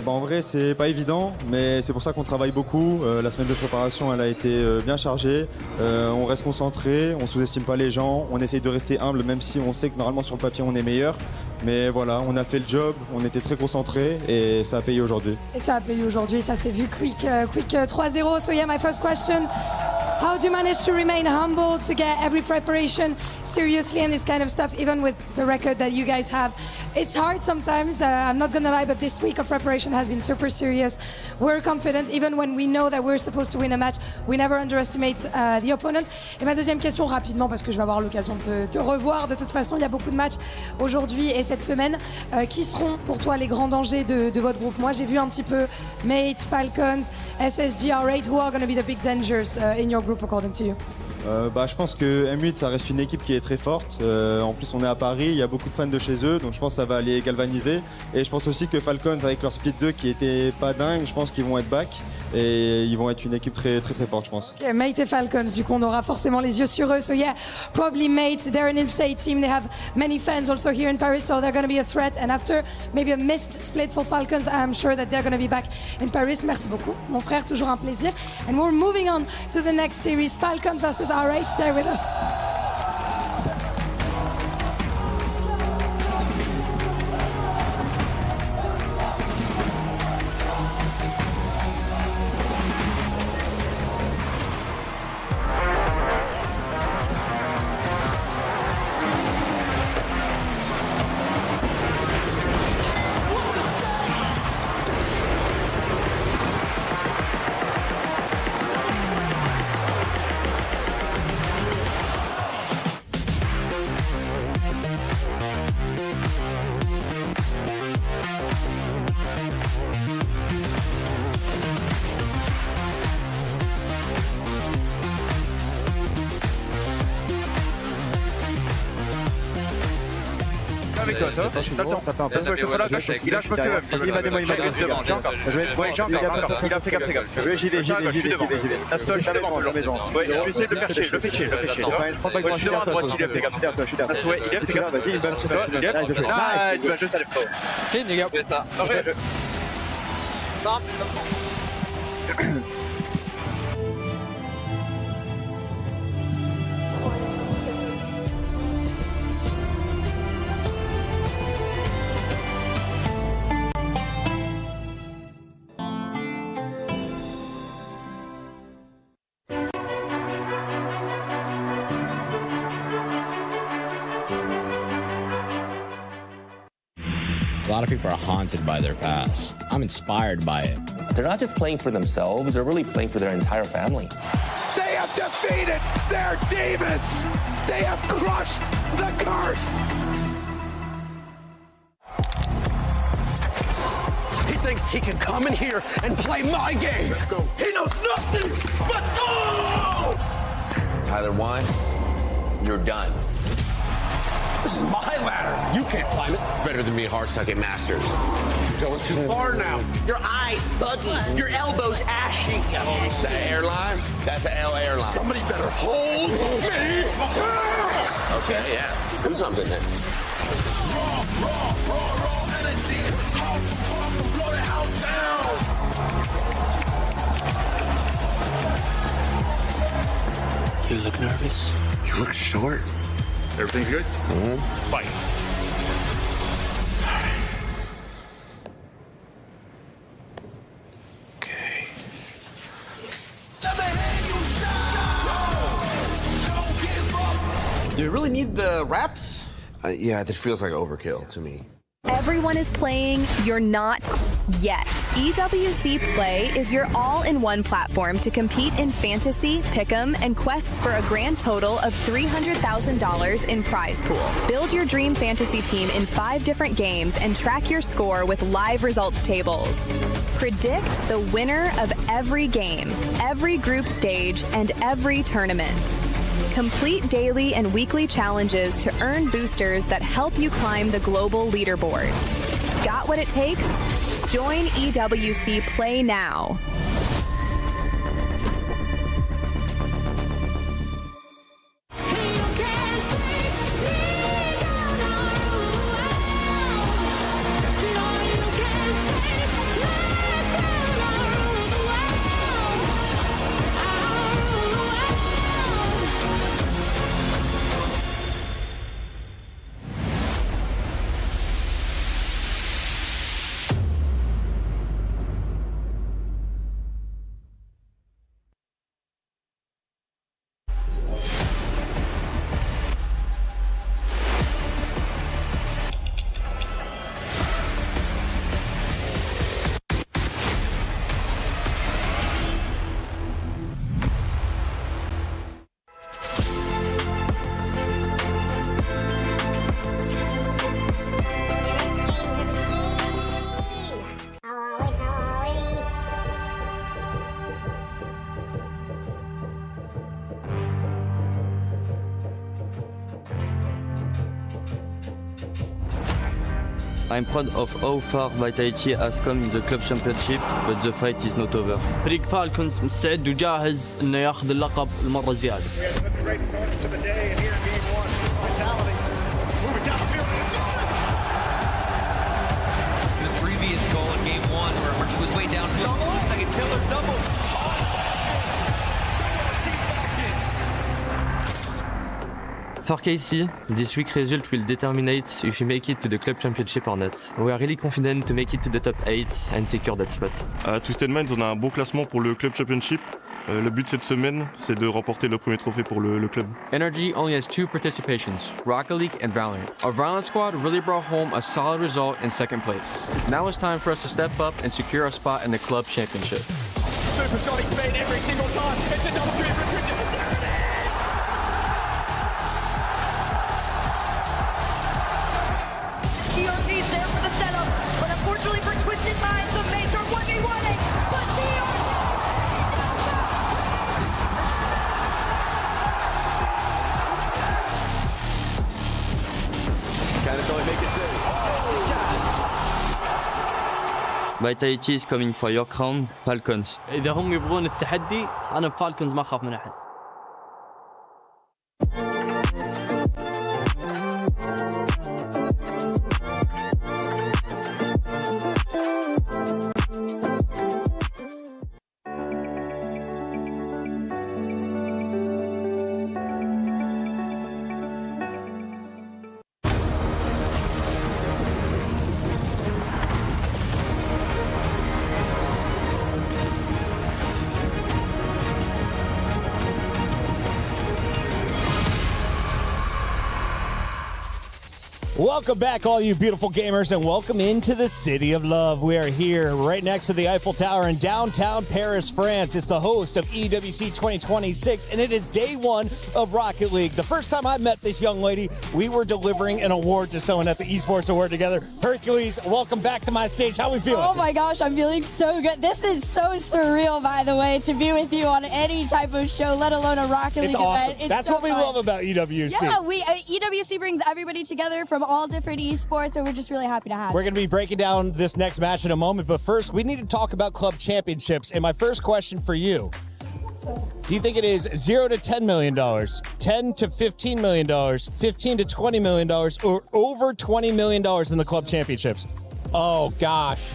En vrai, c'est pas évident, mais c'est pour ça qu'on travaille beaucoup. La semaine de préparation, elle a été bien chargée. On reste concentré, on sous-estime pas les gens, on essaye de rester humble, même si on sait que normalement sur le papier on est meilleur. Mais voilà, on a fait le job, on était très concentrés et ça a payé aujourd'hui. Et ça a payé aujourd'hui, ça s'est vu quick 3-0. So yeah, my first question. How do you manage to remain humble, to get every preparation seriously and this kind of stuff, even with the record that you guys have? It's hard sometimes, I'm not gonna lie, but this week of preparation has been super serious. We're confident, even when we know that we're supposed to win a match, we never underestimate the opponent. Et ma deuxième question, rapidement, parce que je vais avoir l'occasion de te revoir. De toute façon, il y a beaucoup de matchs aujourd'hui et cette semaine. Qui seront pour toi les grands dangers de votre groupe? Moi, j'ai vu un petit peu Mate, Falcons, SSG, R8, who are going to be the big dangers in your group according to you? Je pense que M8 ça reste une équipe qui est très forte. En plus on est à Paris, il y a beaucoup de fans de chez eux, donc je pense que ça va aller galvaniser. Et je pense aussi que Falcons avec leur split 2 qui était pas dingue, je pense qu'ils vont être back et ils vont être une équipe très très très forte je pense. Okay, Mate et Falcons, du coup on aura forcément les yeux sur eux. So yeah, probably Mate, they're an insane team, they have many fans also here in Paris, so they're going to be a threat. And after maybe a missed split for Falcons, I'm sure that they're going to be back in Paris. Merci beaucoup, mon frère, toujours un plaisir. And we're moving on to the next series, Falcons versus R8. Stay with us. Avec toi, t'as le temps. Passe-moi le feu là, gauche. Il lâche pas feu. Il m'a démoli, j'ai encore. Ouais, j'ai encore. Fais gaffe. J'y vais. La stole, je suis devant. Ouais, je vais essayer de le faire chier. Je le fais chier. Ouais, je suis devant à droite, il lève, fais gaffe. Ouais, il lève, fais gaffe. Vas-y, il balance sur toi. Il lève. Nice, je ça lève pas. Clean, les gars. Non, je. Non. A lot of people are haunted by their past. I'm inspired by it. They're not just playing for themselves, they're really playing for their entire family. They have defeated their demons! They have crushed the curse! He thinks he can come in here and play my game. He knows nothing but go! Tyler, why? You're done. This is my ladder. You can't climb it. It's better than me hard-sucking masters. You're going too far now. Your eyes buggy. Your elbows ashy. Is that an airline? That's an L airline. Somebody better hold me. Okay, yeah. Do something then. Raw energy. House from blow the house down. You look nervous. You look short. Everything's good? Mm-hmm. Fight. Okay. Do you really need the wraps? Yeah, that feels like overkill to me. Everyone is playing, you're not yet. EWC Play is your all-in-one platform to compete in fantasy, pick'em, and quests for a grand total of $300,000 in prize pool. Build your dream fantasy team in 5 different games and track your score with live results tables. Predict the winner of every game, every group stage, and every tournament. Complete daily and weekly challenges to earn boosters that help you climb the global leaderboard. Got what it takes? Join EWC Play now. I'm proud of how far Vitality has come in the club championship, but the fight is not over. فريق فالكونز مستعد وجاهز انه ياخذ اللقب المره زياده. The previous goal in game 1 where Archie was way downfield. Looks like a killer double. For KC, this week result will determine if we make it to the club championship or not. We are really confident to make it to the top 8 and secure that spot. À Twisted Minds, on a un bon classement pour le club championship. Le but cette semaine, c'est de remporter le premier trophée pour le club. Energy only has 2 participations, Rocket League and Valorant. Our Valorant squad really brought home a solid result in 2nd place. Now it's time for us to step up and secure a spot in the club championship. Supersonic speed every single time. It's a double kill for Twisted. TRP's there for the setup, but unfortunately for Twisted Minds, the mates are 1v1ing, but TRP... Can it only make it 2? Vitality is coming for your crown, Falcons. اذا هم يبغون التحدي انا بفالكونز ما اخاف من احد. Welcome back, all you beautiful gamers, and welcome into the City of Love. We are here right next to the Eiffel Tower in downtown Paris, France. It's the host of EWC 2026, and it is day 1 of Rocket League. The first time I met this young lady, we were delivering an award to someone at the Esports Award together. Hercules, welcome back to my stage. How are we feeling? Oh my gosh, I'm feeling so good. This is so surreal, by the way, to be with you on any type of show, let alone a Rocket League It's awesome. event. It's That's so what we fun. love about EWC. Yeah, EWC brings everybody together from all different esports, and we're just really happy to have We're it. going to be breaking down this next match in a moment, but first, we need to talk about club championships. And my first question for you, do you think it is $0 to $10 million, $10 to $15 million, $15 to $20 million, or over $20 million in the club championships? Oh, gosh.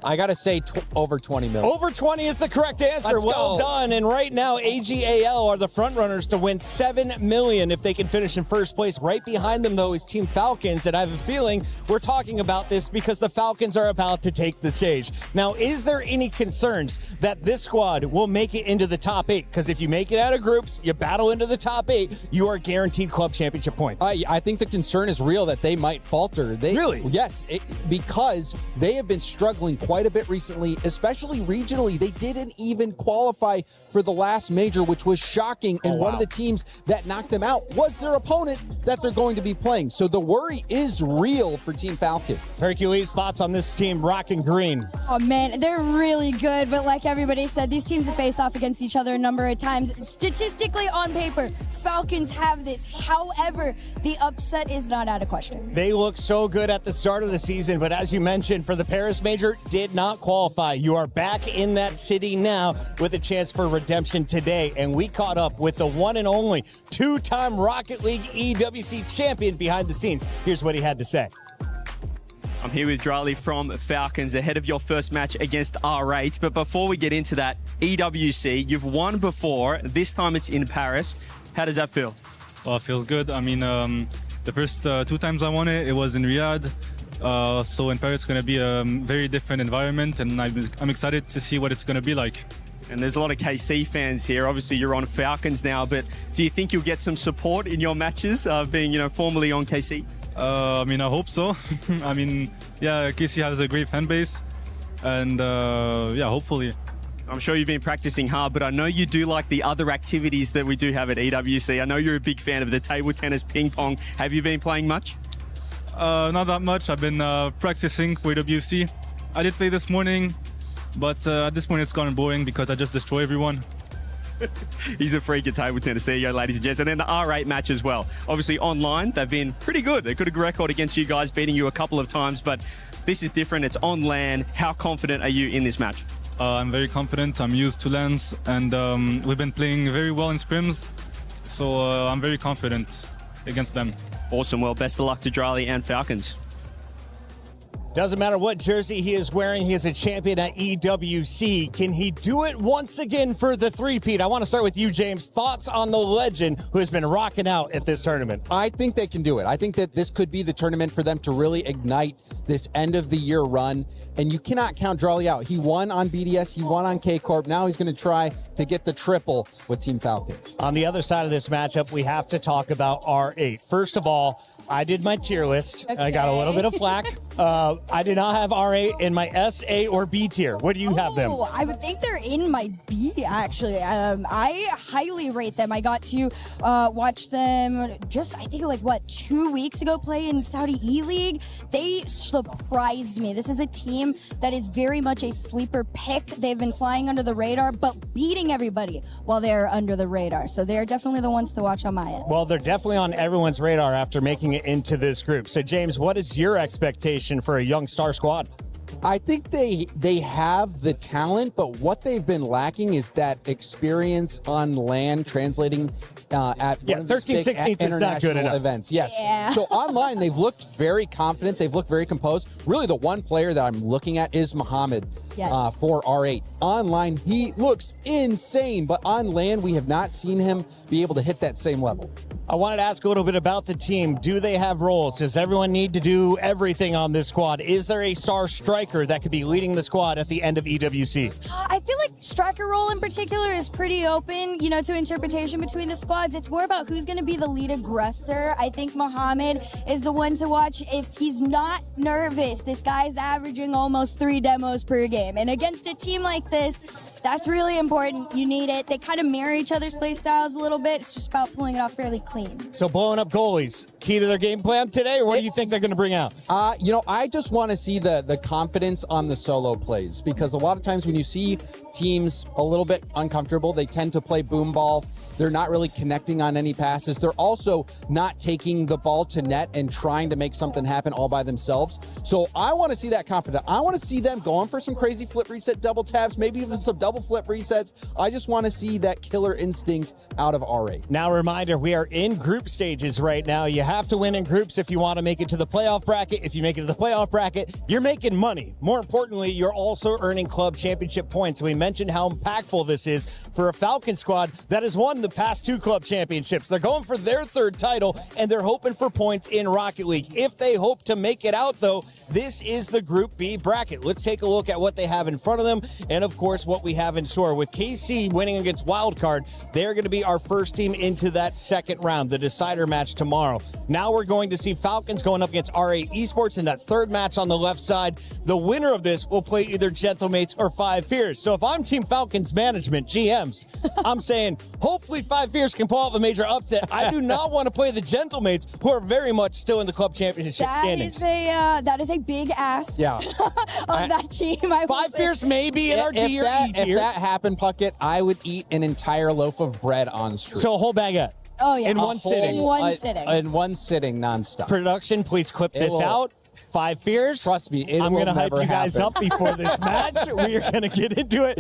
I got to say over 20 million. Over 20 is the correct answer. Let's well go. done. And right now, AGAL are the front runners to win $7 million if they can finish in first place. Right behind them, though, is Team Falcons. And I have a feeling we're talking about this because the Falcons are about to take the stage. Now, is there any concerns that this squad will make it into the top 8? Because if you make it out of groups, you battle into the top 8, you are guaranteed club championship points. I think the concern is real that they might falter. Really? Yes, because they have been struggling quite a bit recently, especially regionally. They didn't even qualify for the last major, which was shocking. And one of the teams that knocked them out was their opponent that they're going to be playing. So the worry is real for Team Falcons. Hercules, thoughts on this team, Rock and Green? Oh man, they're really good, but like everybody said, these teams have faced off against each other a number of times. Statistically, on paper, Falcons have this. However, the upset is not out of question. They look so good at the start of the season, but as you mentioned, for the Paris Major, did not qualify. You are back in that city now with a chance for redemption today, and we caught up with the one and only 2-time Rocket League EWC champion behind the scenes. Here's what he had to say. I'm here with Drali from Falcons ahead of your first match against R8. But before we get into that, EWC, you've won before. This time it's in Paris. How does that feel? Well, it feels good. I mean, the first 2 times I won it was in Riyadh. So in Paris, it's going to be a very different environment, and I'm excited to see what it's going to be like. And there's a lot of KC fans here. Obviously, you're on Falcons now, but do you think you'll get some support in your matches, being, formerly on KC? I mean, I hope so. I mean, yeah, KC has a great fan base, and yeah, hopefully. I'm sure you've been practicing hard, but I know you do like the other activities that we do have at EWC. I know you're a big fan of the table tennis, ping pong. Have you been playing much? Not that much. I've been practicing for EWC. I did play this morning, but at this point it's gotten boring because I just destroy everyone. He's a freak at table tennis. There you go, ladies and gents. And then the R8 match as well. Obviously, online, they've been pretty good. They've got a good record against you guys, beating you a couple of times, but this is different. It's on LAN. How confident are you in this match? I'm very confident. I'm used to LANs, and we've been playing very well in scrims, so I'm very confident against them. Awesome. Well, best of luck to Drali and Falcons. Doesn't matter what jersey he is wearing, he is a champion at EWC. Can he do it once again for the three-peat? I want to start with you, James. Thoughts on the legend who has been rocking out at this tournament? I think they can do it. I think that this could be the tournament for them to really ignite this end-of-the-year run. And you cannot count Drali out. He won on BDS, he won on K-Corp. Now he's going to try to get the triple with Team Falcons. On the other side of this matchup, we have to talk about R8. First of all, I did my tier list. Okay. I got a little bit of flack. I did not have R8 in my S, A, or B tier. Where do you have them? I would think they're in my B, actually. I highly rate them. I got to watch them just, I think, 2 weeks ago play in Saudi E-League. They surprised me. This is a team that is very much a sleeper pick. They've been flying under the radar, but beating everybody while they're under the radar. So they're definitely the ones to watch on my end. Well, they're definitely on everyone's radar after making it into this group. So, James, what is your expectation for a young star squad? I think they have the talent, but what they've been lacking is that experience on LAN translating at 13th, 16th is not good enough. Events. Yes. Yeah. So online, they've looked very confident. They've looked very composed. Really, the one player that I'm looking at is Mohammed for R8. Online, he looks insane, but on LAN, we have not seen him be able to hit that same level. I wanted to ask a little bit about the team. Do they have roles? Does everyone need to do everything on this squad? Is there a star striker that could be leading the squad at the end of EWC? I feel like striker role in particular is pretty open, to interpretation between the squads. It's more about who's going to be the lead aggressor. I think Mohammed is the one to watch. If he's not nervous, this guy's averaging almost 3 demos per game. And against a team like this, that's really important. You need it. They kind of mirror each other's play styles a little bit. It's just about pulling it off fairly clean. So blowing up goalies, key to their game plan today, or what do you think they're going to bring out? I just want to see the confidence on the solo plays, because a lot of times when you see teams a little bit uncomfortable, they tend to play boom ball. They're not really connecting on any passes. They're also not taking the ball to net and trying to make something happen all by themselves. So I want to see that confidence. I want to see them going for some crazy flip reset double taps, maybe even some double flip resets. I just want to see that killer instinct out of R8. Now, a reminder, we are in group stages right now. You have to win in groups if you want to make it to the playoff bracket. If you make it to the playoff bracket, you're making money. More importantly, you're also earning club championship points. We mentioned how impactful this is for a Falcon squad that has won the past 2 club championships. They're going for their 3rd title, and they're hoping for points in Rocket League. If they hope to make it out, though, this is the Group B bracket. Let's take a look at what they have in front of them, and of course, what we have in store. With KC winning against Wildcard, they're going to be our first team into that 2nd round, the decider match tomorrow. Now we're going to see Falcons going up against R8 Esports in that 3rd match on the left side. The winner of this will play either Gentlemates or Five Fears. So if I'm Team Falcons management, GMs, I'm saying hopefully Five Fears can pull off a major upset. I do not want to play the Gentlemates, who are very much still in the club championship standings. That is a big ask of that team. Five Fears may be in our D or E tier. If that happened, Puckett, I would eat an entire loaf of bread on stream. So a whole baguette. Oh, yeah. In one sitting. In one sitting, nonstop. Production, please clip this out. Five Fears. Trust me, I'm going to hype you guys up before this match. We are going to get into it.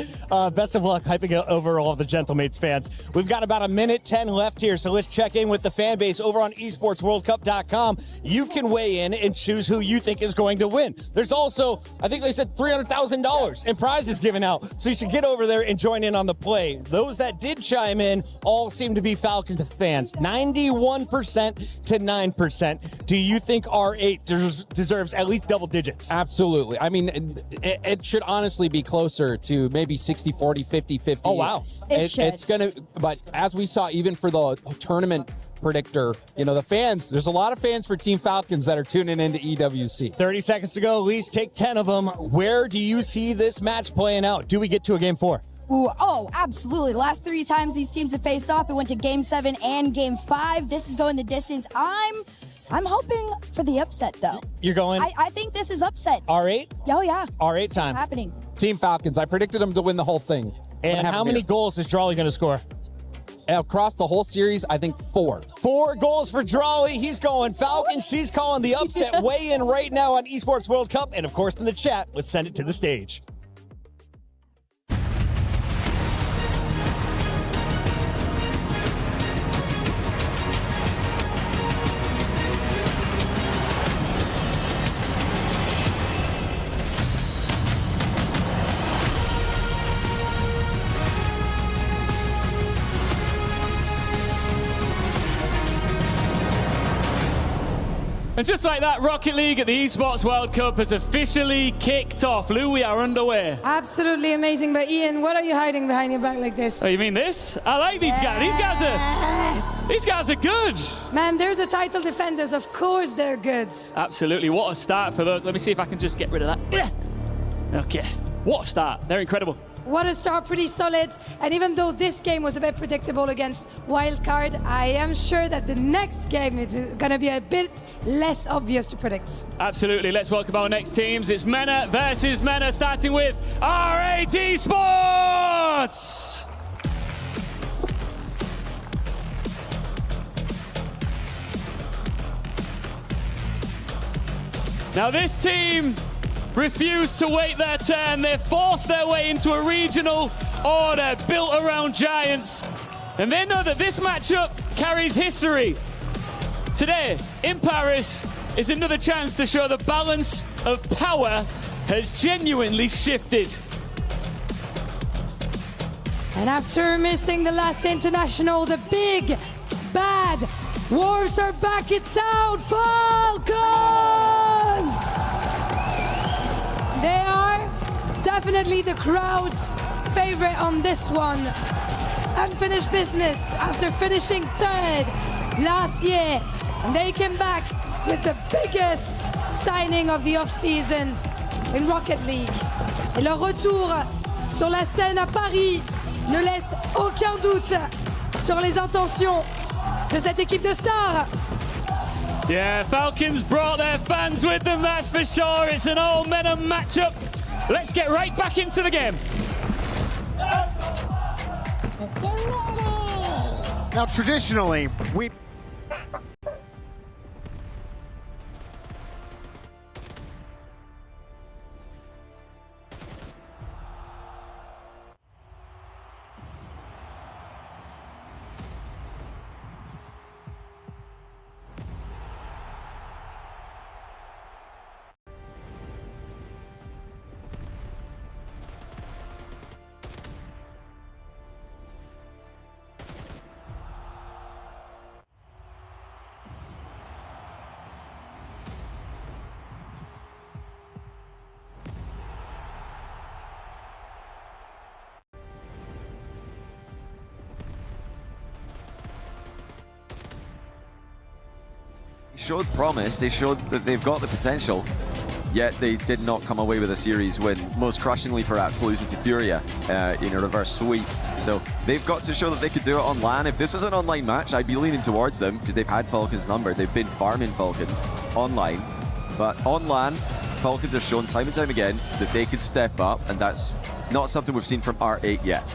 Best of luck hyping over all of the Gentlemates fans. We've got about 1:10 left here, so let's check in with the fan base over on esportsworldcup.com. You can weigh in and choose who you think is going to win. There's also, I think they said $300,000 in prizes given out, so you should get over there and join in on the play. Those that did chime in all seem to be Falcons fans. 91% to 9%. Do you think R8 deserves at least double digits? Absolutely. I mean, it should honestly be closer to maybe 60-40, 50-50. Oh, wow. It's going to, but as we saw, even for the tournament predictor, the fans, there's a lot of fans for Team Falcons that are tuning into EWC. 30 seconds to go. At least take 10 of them. Where do you see this match playing out? Do we get to a game 4? Ooh, oh, absolutely. The last 3 times these teams have faced off, it went to game 7 and game 5. This is going the distance. I'm hoping for the upset, though. You're going? I think this is upset. R8? Oh, yeah. R8 time. It's happening. Team Falcons. I predicted them to win the whole thing. And how many goals is Drawley going to score? Across the whole series, I think 4. 4 goals for Drawley. He's going Falcons. She's calling the upset. Weigh in right now on Esports World Cup. And of course, in the chat, let's send it to the stage. And just like that, Rocket League at the Esports World Cup has officially kicked off. Lou, we are underway. Absolutely amazing. But Ian, what are you hiding behind your back like this? Oh, you mean this? I like these guys. These guys are good. Man, they're the title defenders. Of course they're good. Absolutely. What a start for those. Let me see if I can just get rid of that. Okay. What a start. They're incredible. What a start, pretty solid. And even though this game was a bit predictable against Wildcard, I am sure that the next game is going to be a bit less obvious to predict. Absolutely. Let's welcome our next teams. It's MENA versus MENA, starting with R8 Sports. Now this team refused to wait their turn. They forced their way into a regional order built around giants. And they know that this matchup carries history. Today, in Paris, is another chance to show the balance of power has genuinely shifted. And after missing the last international, the big, bad Wars are back in town. Falcons! They are definitely the crowd's favorite on this one. Unfinished business after finishing third last year. And they came back with the biggest signing of the off-season in Rocket League. Et leur retour sur la scène à Paris ne laisse aucun doute sur les intentions de cette équipe de stars. Yeah, Falcons brought their fans with them, that's for sure. It's an all-MENA matchup. Let's get right back into the game. Now, traditionally, we... showed promise, they showed that they've got the potential, yet they did not come away with a series win, most crushingly perhaps losing to Furia in a reverse sweep. So they've got to show that they could do it on LAN. If this was an online match, I'd be leaning towards them because they've had Falcons number. They've been farming Falcons online, but on LAN, Falcons have shown time and time again that they could step up, and that's not something we've seen from R8 yet.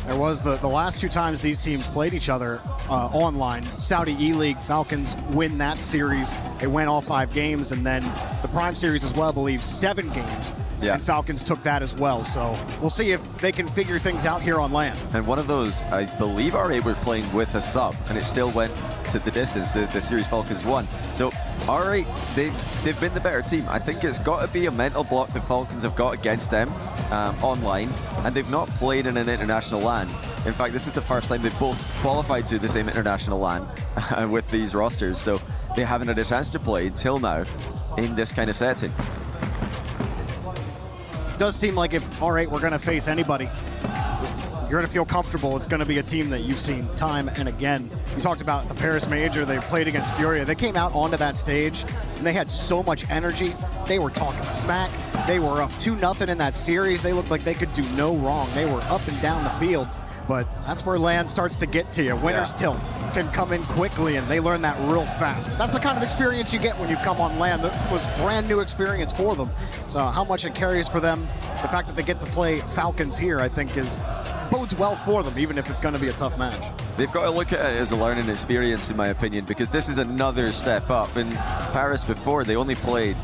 There was the last two times these teams played each other online. Saudi E-League, Falcons win that series. They went all 5 games, and then the Prime Series as well, I believe, 7 games. Yeah. And Falcons took that as well. So we'll see if they can figure things out here on LAN. And one of those, I believe R8 were playing with a sub, and it still went to the distance. The series Falcons won. So R8, they've been the better team. I think it's got to be a mental block the Falcons have got against them online, and they've not played in an international LAN. In fact, this is the first time they've both qualified to the same international LAN with these rosters, so they haven't had a chance to play until now in this kind of setting. It does seem like if R8 were going to face anybody, you're going to feel comfortable. It's going to be a team that you've seen time and again. You talked about the Paris Major. They played against Furia. They came out onto that stage, and they had so much energy. They were talking smack. They were up 2-0 in that series. They looked like they could do no wrong. They were up and down the field. But that's where LAN starts to get to you. Winners tilt. can come in quickly, and they learn that real fast. But that's the kind of experience you get when you come on land. That was brand new experience for them. So how much it carries for them, the fact that they get to play Falcons here, I think bodes well for them, even if it's going to be a tough match. They've got to look at it as a learning experience, in my opinion, because this is another step up. In Paris before, they only played,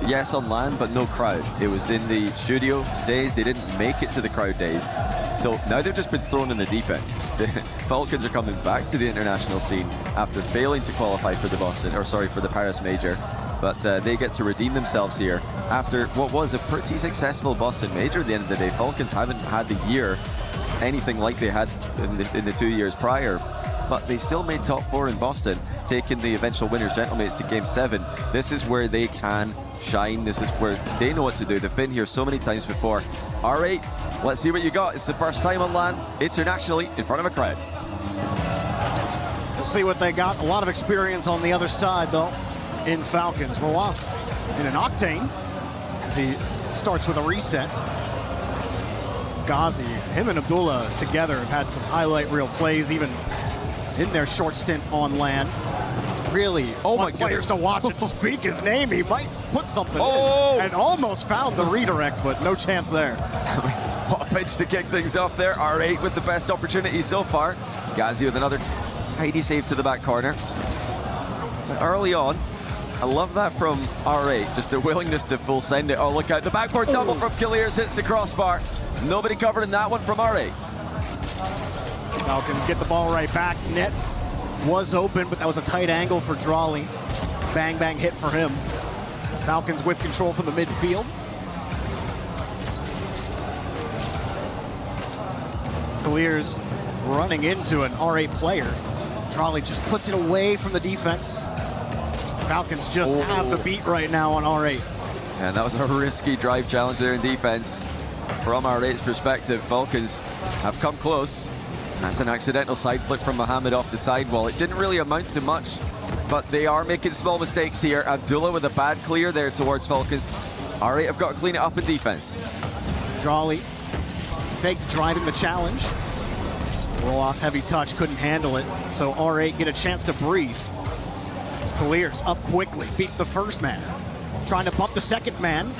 yes, on land, but no crowd. It was in the studio days. They didn't make it to the crowd days. So now they've just been thrown in the deep end. The Falcons are coming back to the international scene after failing to qualify for the Paris Major. But they get to redeem themselves here after what was a pretty successful Boston Major at the end of the day. Falcons haven't had the year anything like they had in the 2 years prior, but they still made top 4 in Boston, taking the eventual winners gentlemates to Game 7. This is where they can shine. This is where they know what to do. They've been here so many times before. R8, let's see what you got. It's the first time on land internationally in front of a crowd. We'll see what they got. A lot of experience on the other side, though, in Falcons. We're lost in an octane as he starts with a reset. Ghazi, him and Abdullah together have had some highlight reel plays, even in their short stint on land. Really, fun players to watch and speak his name. He might put something in and almost found the redirect, but no chance there. What a pitch to kick things off there. R8 with the best opportunity so far. Ghazi with another tidy save to the back corner. But early on, I love that from R8, just their willingness to full send it. Oh, look out, the backboard double from Killiers hits the crossbar. Nobody covering that one from R8. Falcons get the ball right back. Net was open, but that was a tight angle for Drawley. Bang, bang hit for him. Falcons with control from the midfield. Killiers running into an R8 player. Drawley just puts it away from the defense. Falcons just have the beat right now on R8. And that was a risky drive challenge there in defense. From R8's perspective, Falcons have come close. That's an accidental side flip from Mohamed off the sidewall. It didn't really amount to much, but they are making small mistakes here. Abdullah with a bad clear there towards Falcons. R8 have got to clean it up in defense. Drawley faked driving the challenge. Rolas heavy touch, couldn't handle it. So R8 get a chance to breathe. Killiers up quickly, beats the first man. Trying to bump the second man.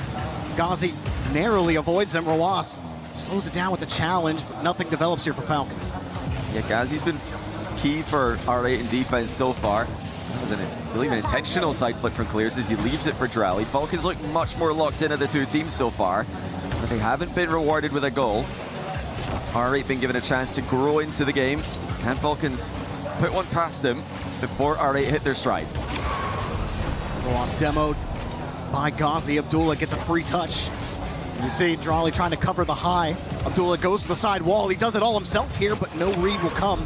Ghazi narrowly avoids him. Rolas slows it down with the challenge, but nothing develops here for Falcons. Yeah, Ghazi's been key for R8 in defense so far. That was I believe an intentional side flip from Killiers as he leaves it for Drawley. Falcons look much more locked in of the two teams so far, but they haven't been rewarded with a goal. R8 been given a chance to grow into the game. Can Falcons put one past them before R8 hit their stride? Rolas demoed by Ghazi. Abdullah gets a free touch. You see Drawley trying to cover the high. Abdullah goes to the side wall. He does it all himself here, but no read will come.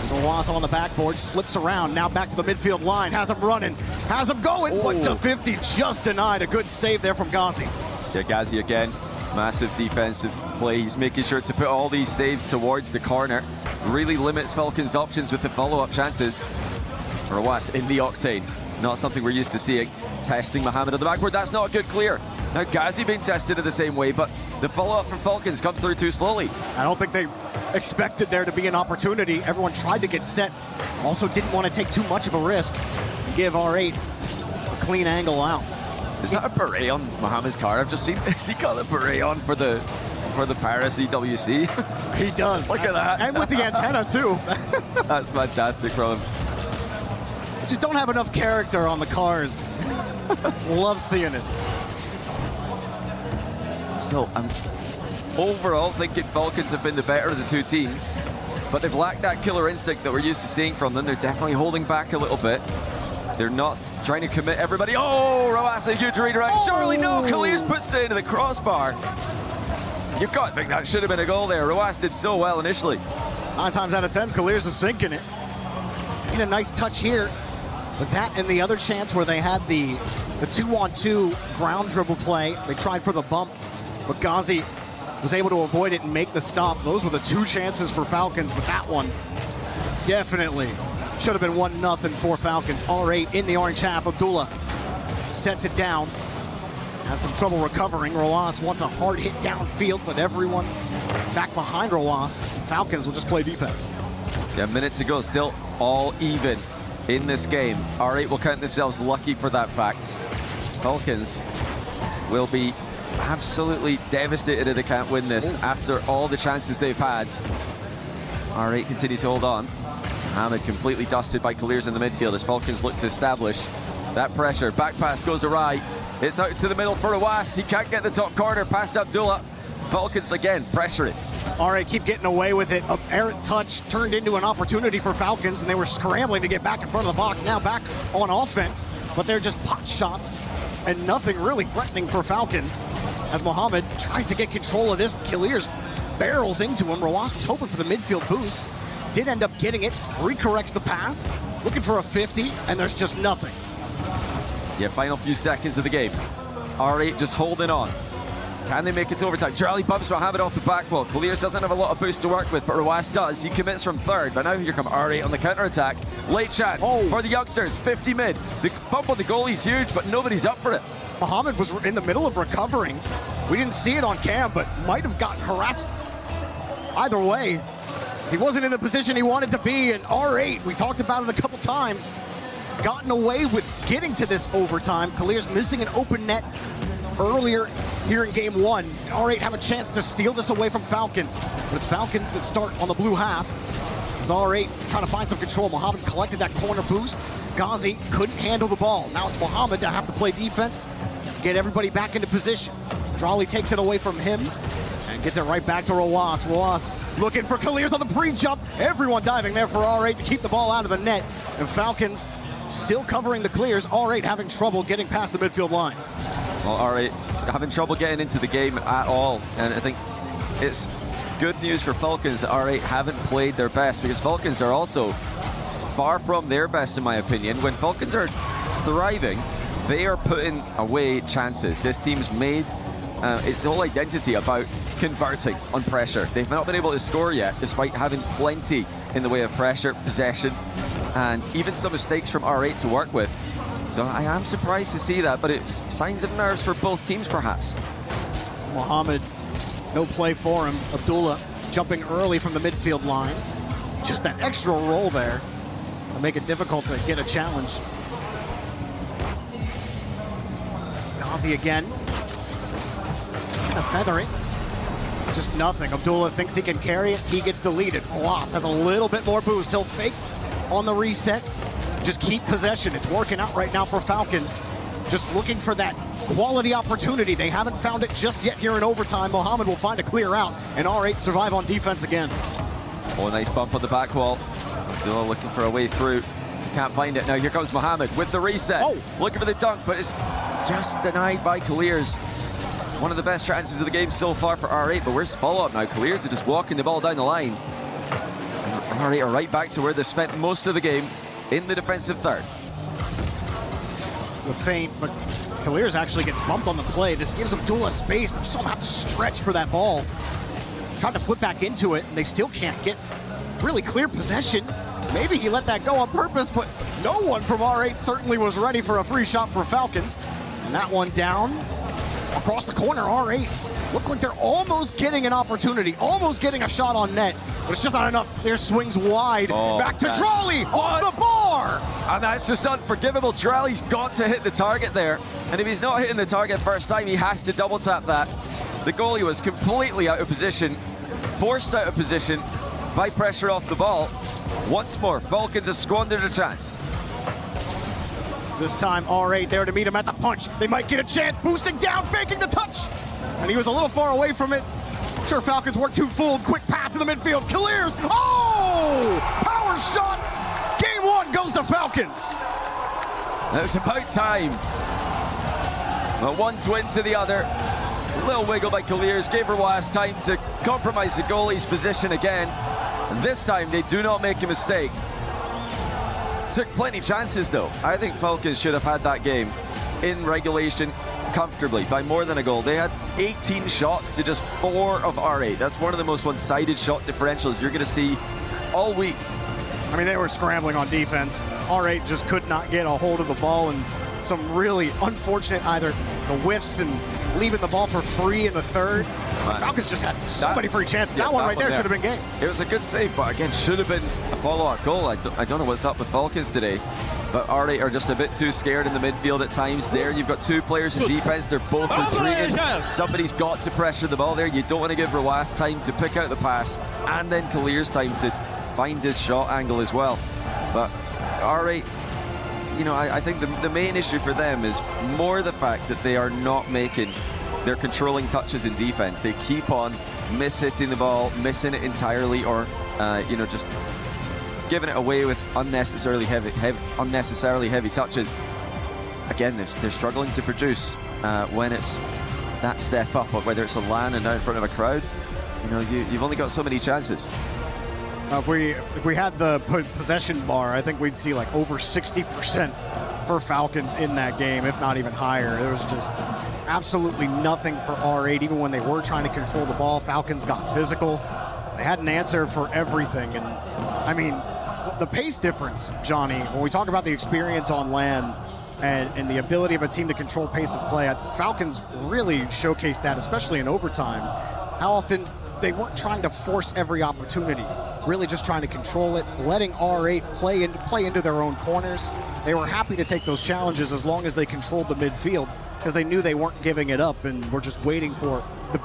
Rolas on the backboard, slips around, now back to the midfield line, has him running, has him going, but to 50, just denied. A good save there from Ghazi. Yeah, Ghazi again, massive defensive play. He's making sure to put all these saves towards the corner. Really limits Falcons' options with the follow-up chances. Rawas in the octane, not something we're used to seeing. Testing Mohamed on the backboard, that's not a good clear. Now Ghazi being tested in the same way, but the follow-up from Falcons comes through too slowly. I don't think they expected there to be an opportunity. Everyone tried to get set, also didn't want to take too much of a risk and give R8 a clean angle out. Is that a beret on Mohamed's car? I've just seen, has he got a beret on for the Paris EWC? He does. Look at that. And with the antenna too. That's fantastic from him. Just don't have enough character on the cars. Love seeing it. Still, I'm overall thinking Falcons have been the better of the two teams, but they've lacked that killer instinct that we're used to seeing from them. They're definitely holding back a little bit. They're not trying to commit everybody. Oh, Rawas, a huge redirect. Surely no, Killiers puts it into the crossbar. You've got to think that should have been a goal there. Rawas did so well initially. 9 times out of 10, Killiers is sinking it. Get a nice touch here. But that and the other chance where they had the 2-on-2 ground dribble play, they tried for the bump, but Ghazi was able to avoid it and make the stop. Those were the 2 chances for Falcons, but that one definitely should have been 1-0 for Falcons. R8 in the orange half. Abdullah sets it down. Has some trouble recovering. Rolas wants a hard hit downfield, but everyone back behind Rolas. Falcons will just play defense. Yeah, a minute to go, still all even in this game. R8 will count themselves lucky for that fact. Falcons will be absolutely devastated if they can't win this after all the chances they've had. R8 continue to hold on. Mohamed completely dusted by Clears in the midfield as Falcons look to establish that pressure. Back pass goes awry. It's out to the middle for Awas. He can't get the top corner past Abdullah. Falcons again pressuring. R8 keep getting away with it. An errant touch turned into an opportunity for Falcons, and they were scrambling to get back in front of the box. Now back on offense, but they're just pot shots and nothing really threatening for Falcons. As Mohamed tries to get control of this, Clears barrels into him. Rawas was hoping for the midfield boost. Did end up getting it, recorrects the path, looking for a 50, and there's just nothing. Yeah, final few seconds of the game. R8 just holding on. Can they make it to overtime? Drally bumps Mohamed off the back wall. Clears doesn't have a lot of boost to work with, but Rawas does. He commits from third, but now here come R8 on the counter-attack. Late chance for the youngsters, 50 mid. The bump on the goalie's huge, but nobody's up for it. Mohamed was in the middle of recovering. We didn't see it on cam, but might have gotten harassed. Either way, he wasn't in the position he wanted to be, and R8, we talked about it a couple times, gotten away with getting to this overtime. Clears missing an open net earlier here in game one. R8 have a chance to steal this away from Falcons, but it's Falcons that start on the blue half. As R8 trying to find some control, Mohamed collected that corner boost. Ghazi couldn't handle the ball. Now it's Mohamed to have to play defense, get everybody back into position. Drawley takes it away from him and gets it right back to Rawas. Rawas looking for Clears on the pre-jump. Everyone diving there for R8 to keep the ball out of the net. And Falcons still covering the Clears. R8 having trouble getting past the midfield line. Well, R8 having trouble getting into the game at all. And I think it's good news for Falcons that R8 haven't played their best, because Falcons are also far from their best, in my opinion. When Falcons are thriving, they are putting away chances. This team's made its whole identity about converting on pressure. They've not been able to score yet, despite having plenty in the way of pressure, possession, and even some mistakes from R8 to work with. So I am surprised to see that, but it's signs of nerves for both teams, perhaps. Mohamed, no play for him. Abdullah jumping early from the midfield line. Just that extra roll there to make it difficult to get a challenge. Ghazi again. Gonna feather it. Just nothing. Abdullah thinks he can carry it. He gets deleted. Awas has a little bit more boost. He'll fake on the reset. Just keep possession. It's working out right now for Falcons. Just looking for that quality opportunity. They haven't found it just yet here in overtime. Mohamed will find a clear out, and R8 survive on defense again. Oh, a nice bump on the back wall. Abdullah looking for a way through. Can't find it. Now here comes Mohamed with the reset. Looking for the dunk, but it's just denied by Clears. One of the best chances of the game so far for R8, but where's the follow-up now? Clears are just walking the ball down the line. And R8 are right back to where they spent most of the game, in the defensive third. The feint, but Clears actually gets bumped on the play. This gives Abdullah space, but just don't have to stretch for that ball. Tried to flip back into it, and they still can't get really clear possession. Maybe he let that go on purpose, but no one from R8 certainly was ready for a free shot for Falcons. And that one down. Across the corner, R8 look like they're almost getting an opportunity, almost getting a shot on net, but it's just not enough. Clear swings wide, back to Drawley, off the bar! And that's just unforgivable. Drawley's got to hit the target there, and if he's not hitting the target first time, he has to double tap that. The goalie was completely out of position, forced out of position by pressure off the ball. Once more, Falcons have squandered a chance. This time, R8 there to meet him at the punch. They might get a chance, boosting down, faking the touch. And he was a little far away from it. I'm sure Falcons weren't too fooled. Quick pass to the midfield. Clears. Oh! Power shot. Game one goes to Falcons. It's about time. But one twin to the other. A little wiggle by Clears. Gave Rawas time to compromise the goalie's position again. And this time, they do not make a mistake. Took plenty chances though. I think Falcons should have had that game in regulation comfortably by more than a goal. They had 18 shots to just 4 of R8. That's one of the most one-sided shot differentials you're going to see all week. I mean, they were scrambling on defense. R8 just could not get a hold of the ball, and some really unfortunate either the whiffs and leaving the ball for free in the third. Falcons just had so many free chances. That one right there should have been game. It was a good save, but again, should have been a follow-up goal. I don't know what's up with Falcons today, but R8 are just a bit too scared in the midfield at times. There, you've got two players in defense. They're both retreating. Somebody's got to pressure the ball there. You don't want to give Rawas time to pick out the pass, and then Kalir's time to find his shot angle as well. But R8, you know, I think the main issue for them is more the fact that they are not making their controlling touches in defense. They keep on miss-hitting the ball, missing it entirely, or you know, just giving it away with unnecessarily heavy touches. Again, they're struggling to produce when it's that step up, or whether it's a LAN and now in front of a crowd. You know, you've only got so many chances. If we had the possession bar, I think we'd see like over 60% for Falcons in that game, if not even higher. There was just absolutely nothing for R8. Even when they were trying to control the ball, Falcons got physical. They had an answer for everything. And I mean, the pace difference, Johnny, when we talk about the experience on LAN and the ability of a team to control pace of play, Falcons really showcased that, especially in overtime. How often they weren't trying to force every opportunity, really just trying to control it, letting R8 play into their own corners. They were happy to take those challenges as long as they controlled the midfield, because they knew they weren't giving it up and were just waiting for the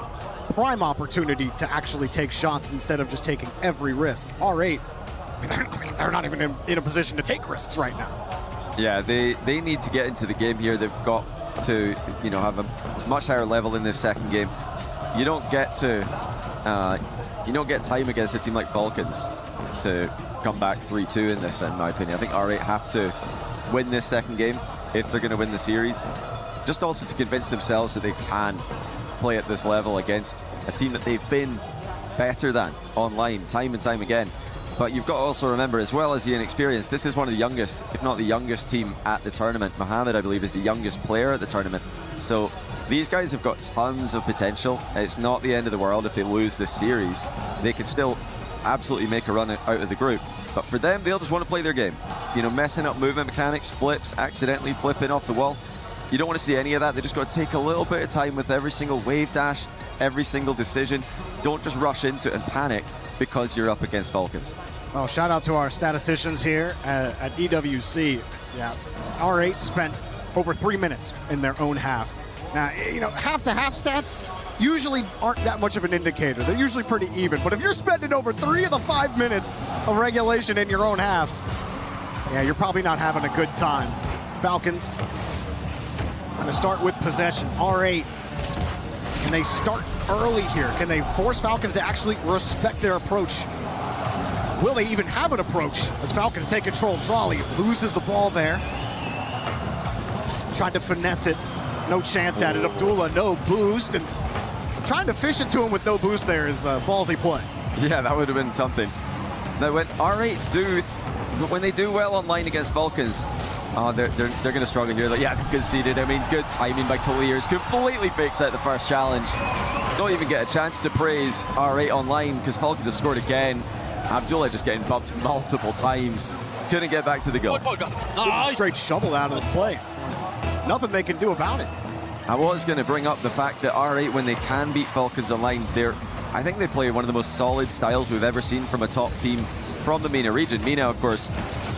prime opportunity to actually take shots instead of just taking every risk. R8, they're not even in a position to take risks right now. Yeah, they need to get into the game here. They've got to, you know, have a much higher level in this second game. You don't get time against a team like Falcons to come back 3-2 in this, in my opinion. I think R8 have to win this second game if they're going to win the series. Just also to convince themselves that they can play at this level against a team that they've been better than online time and time again. But you've got to also remember, as well as the inexperience, this is one of the youngest, if not the youngest team at the tournament. Mohamed, I believe, is the youngest player at the tournament. So these guys have got tons of potential. It's not the end of the world if they lose this series. They can still absolutely make a run out of the group. But for them, they'll just want to play their game. You know, messing up movement mechanics, flips, accidentally flipping off the wall. You don't want to see any of that. They just got to take a little bit of time with every single wave dash, every single decision. Don't just rush into it and panic because you're up against Falcons. Well, shout out to our statisticians here at EWC. Yeah, R8 spent over 3 minutes in their own half. Now, you know, half-to-half stats usually aren't that much of an indicator. They're usually pretty even. But if you're spending over 3 of the 5 minutes of regulation in your own half, yeah, you're probably not having a good time. Falcons going to start with possession. R8, can they start early here? Can they force Falcons to actually respect their approach? Will they even have an approach as Falcons take control? Trolley loses the ball there. Tried to finesse it. No chance at it. Abdullah, no boost. And trying to fish it to him with no boost there is a ballsy play. Yeah, that would have been something. Now, when R8 when they do well online against Falcons, they're going to struggle here. Like, yeah, they conceded. I mean, good timing by Kalir's. Completely fakes out the first challenge. Don't even get a chance to praise R8 online because Falcons have scored again. Abdullah just getting bumped multiple times. Couldn't get back to the goal. Straight shovel out of the play. Nothing they can do about it. I was going to bring up the fact that R8, when they can beat Falcons online, I think they play one of the most solid styles we've ever seen from a top team from the MENA region. MENA, of course,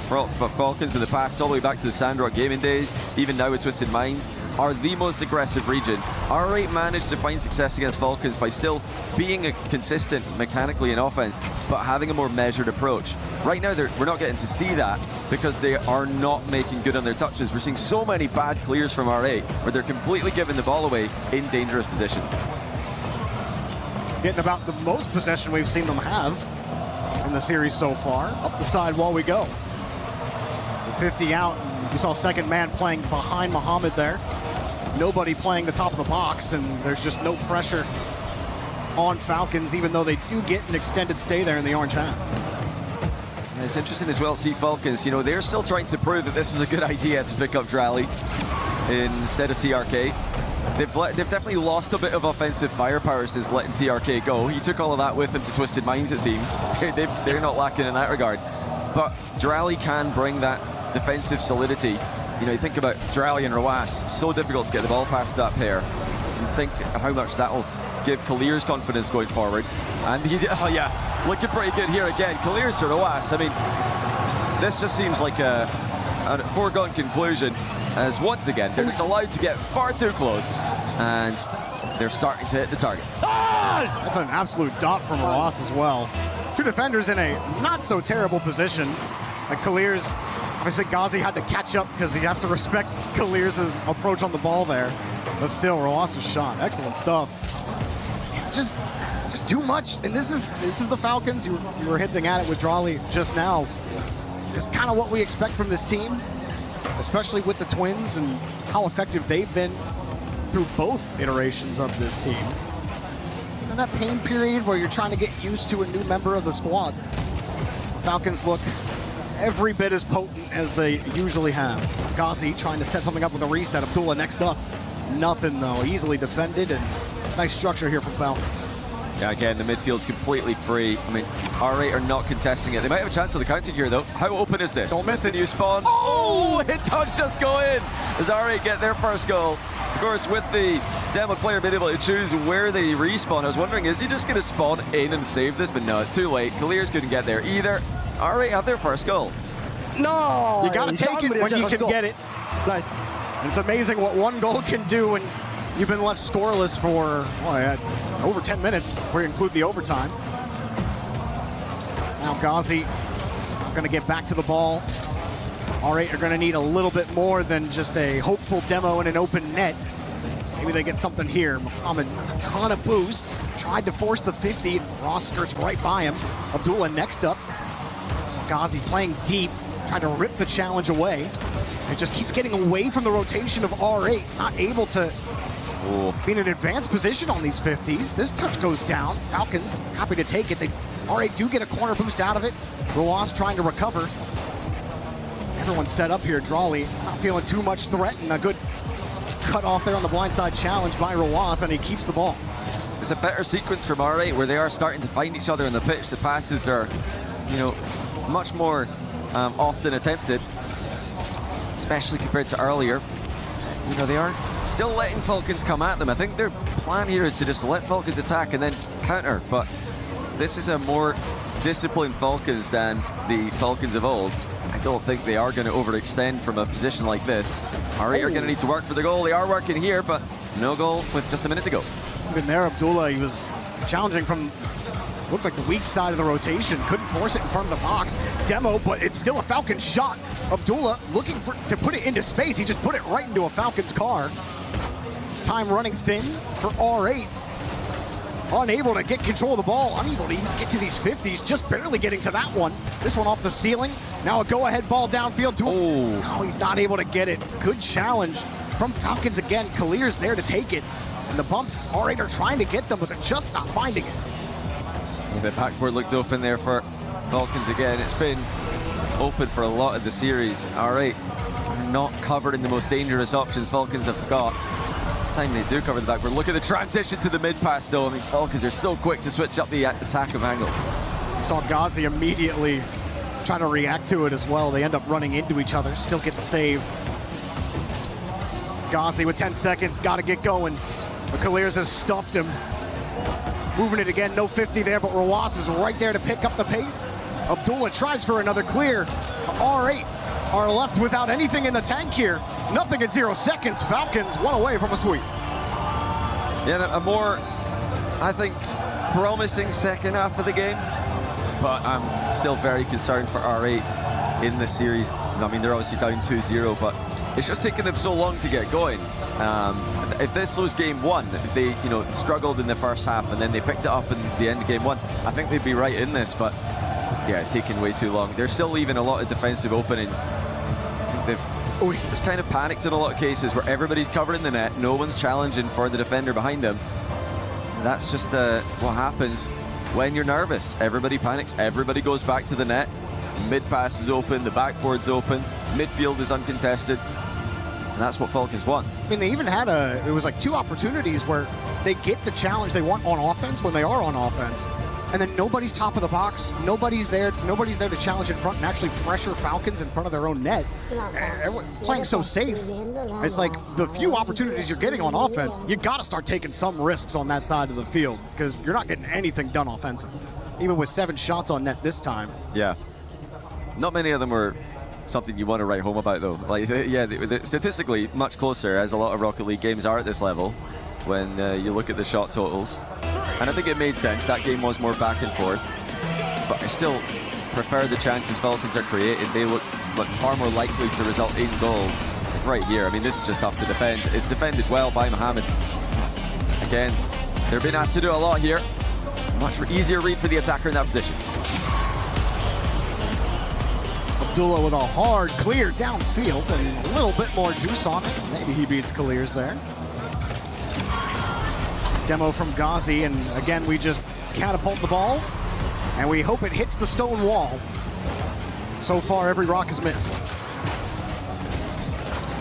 for Falcons in the past, all the way back to the Sandrock gaming days, even now with Twisted Minds, are the most aggressive region. R8 managed to find success against Falcons by still being consistent mechanically in offense, but having a more measured approach. Right now, we're not getting to see that because they are not making good on their touches. We're seeing so many bad clears from R8 where they're completely giving the ball away in dangerous positions. Getting about the most possession we've seen them have in the series so far. Up the side wall we go. 50 out. You saw second man playing behind Mohamed there. Nobody playing the top of the box, and there's just no pressure on Falcons, even though they do get an extended stay there in the orange half. And it's interesting as well to see Falcons, you know, they're still trying to prove that this was a good idea to pick up Drally instead of TRK. They've definitely lost a bit of offensive firepower since letting TRK go. He took all of that with him to Twisted Minds, it seems. They're not lacking in that regard. But Drally can bring that defensive solidity. You know, you think about Drally and Rawas, so difficult to get the ball past that pair. You think how much that'll give Kalir's confidence going forward. And he did, oh yeah, looking pretty good here again. Kalir's to Roas. I mean, this just seems like a foregone conclusion, as once again, they're just allowed to get far too close, and they're starting to hit the target. That's an absolute dot from Ross as well. Two defenders in a not so terrible position. Like Kalir's, obviously Ghazi had to catch up because he has to respect Kalir's approach on the ball there. But still, Ross's shot, excellent stuff. Just too much. And this is the Falcons. You were hinting at it with Drawley just now. It's kind of what we expect from this team, especially with the Twins and how effective they've been through both iterations of this team. And that pain period where you're trying to get used to a new member of the squad. Falcons look every bit as potent as they usually have. Ghazi trying to set something up with a reset. Abdullah next up. Nothing though, easily defended, and nice structure here from Falcons. Yeah, again, the midfield's completely free. I mean, R8 are not contesting it. They might have a chance of the counter here, though. How open is this? Don't miss it. New spawn. Oh, it does just go in as R8 get their first goal. Of course, with the demo player being able to choose where they respawn, I was wondering, is he just going to spawn in and save this? But no, it's too late. Kalir's couldn't get there either. R8 have their first goal. No! You got to take it when you can get it. And it's amazing what one goal can do when you've been left scoreless for over 10 minutes, where you include the overtime. Now Ghazi going to get back to the ball. R8 are going to need a little bit more than just a hopeful demo in an open net. So maybe they get something here. Muhammad, a ton of boosts. Tried to force the 50, and Ross skirts right by him. Abdullah next up. So Ghazi playing deep, trying to rip the challenge away. It just keeps getting away from the rotation of R8, not able to be in an advanced position on these 50s. This touch goes down. Falcons happy to take it. R8 do get a corner boost out of it. Roas trying to recover. Everyone's set up here. Drawley not feeling too much threat, and a good cut off there on the blindside challenge by Roas, and he keeps the ball. It's a better sequence from R8 where they are starting to find each other in the pitch. The passes are, much more often attempted, especially compared to earlier. They are still letting Falcons come at them. I think their plan here is to just let Falcons attack and then counter, but this is a more disciplined Falcons than the Falcons of old. I don't think they are going to overextend from a position like this. R8 are going to need to work for the goal. They are working here, but no goal with just a minute to go. Even there, Abdullah, he was challenging from, looked like the weak side of the rotation, couldn't force it in front of the box. Demo, but it's still a Falcons shot. Abdullah looking to put it into space. He just put it right into a Falcons car. Time running thin for R8. Unable to get control of the ball, unable to even get to these 50s, just barely getting to that one. This one off the ceiling. Now a go-ahead ball downfield to him. No, he's not able to get it. Good challenge from Falcons again. Kalir's there to take it. And the bumps, R8 are trying to get them, but they're just not finding it. The backboard looked open there for Falcons again. It's been open for a lot of the series. R8 not covered in the most dangerous options Falcons have got. This time they do cover the backboard. Look at the transition to the mid pass though. I mean, Falcons are so quick to switch up the attack of angle. You saw Ghazi immediately trying to react to it as well. They end up running into each other, still get the save. Ghazi with 10 seconds, got to get going. But Kalir's has stuffed him. Moving it again, no 50 there, but Roas is right there to pick up the pace. Abdullah tries for another clear. R8 are left without anything in the tank here. Nothing in 0 seconds. Falcons one away from a sweep. Yeah, a more, I think, promising second half of the game. But I'm still very concerned for R8 in this series. I mean, they're obviously down 2-0, but it's just taking them so long to get going. If this was game one, if they struggled in the first half and then they picked it up in the end of game one, I think they'd be right in this, but yeah, it's taking way too long. They're still leaving a lot of defensive openings. I think they've just kind of panicked in a lot of cases where everybody's covering the net, no one's challenging for the defender behind them. And that's just what happens when you're nervous. Everybody panics, everybody goes back to the net. Mid pass is open, the backboard's open, midfield is uncontested. And that's what Falcons won. I mean, they even had it was like 2 opportunities where they get the challenge they want on offense when they are on offense. And then nobody's top of the box. Nobody's there to challenge in front and actually pressure Falcons in front of their own net. Everyone's playing so safe. It's like the few opportunities you're getting on offense, you got to start taking some risks on that side of the field because you're not getting anything done offensive. Even with 7 shots on net this time. Yeah. Not many of them were something you want to write home about, though. Like, yeah, they're statistically much closer, as a lot of Rocket League games are at this level, when you look at the shot totals. And I think it made sense. That game was more back and forth. But I still prefer the chances Falcons are creating. They look far more likely to result in goals right here. I mean, this is just tough to defend. It's defended well by Mohamed. Again, they're being asked to do a lot here. Much easier read for the attacker in that position. Abdullah with a hard clear downfield and a little bit more juice on it. Maybe he beats Clears there. It's demo from Ghazi, and again, we just catapult the ball, and we hope it hits the stone wall. So far, every rock is missed.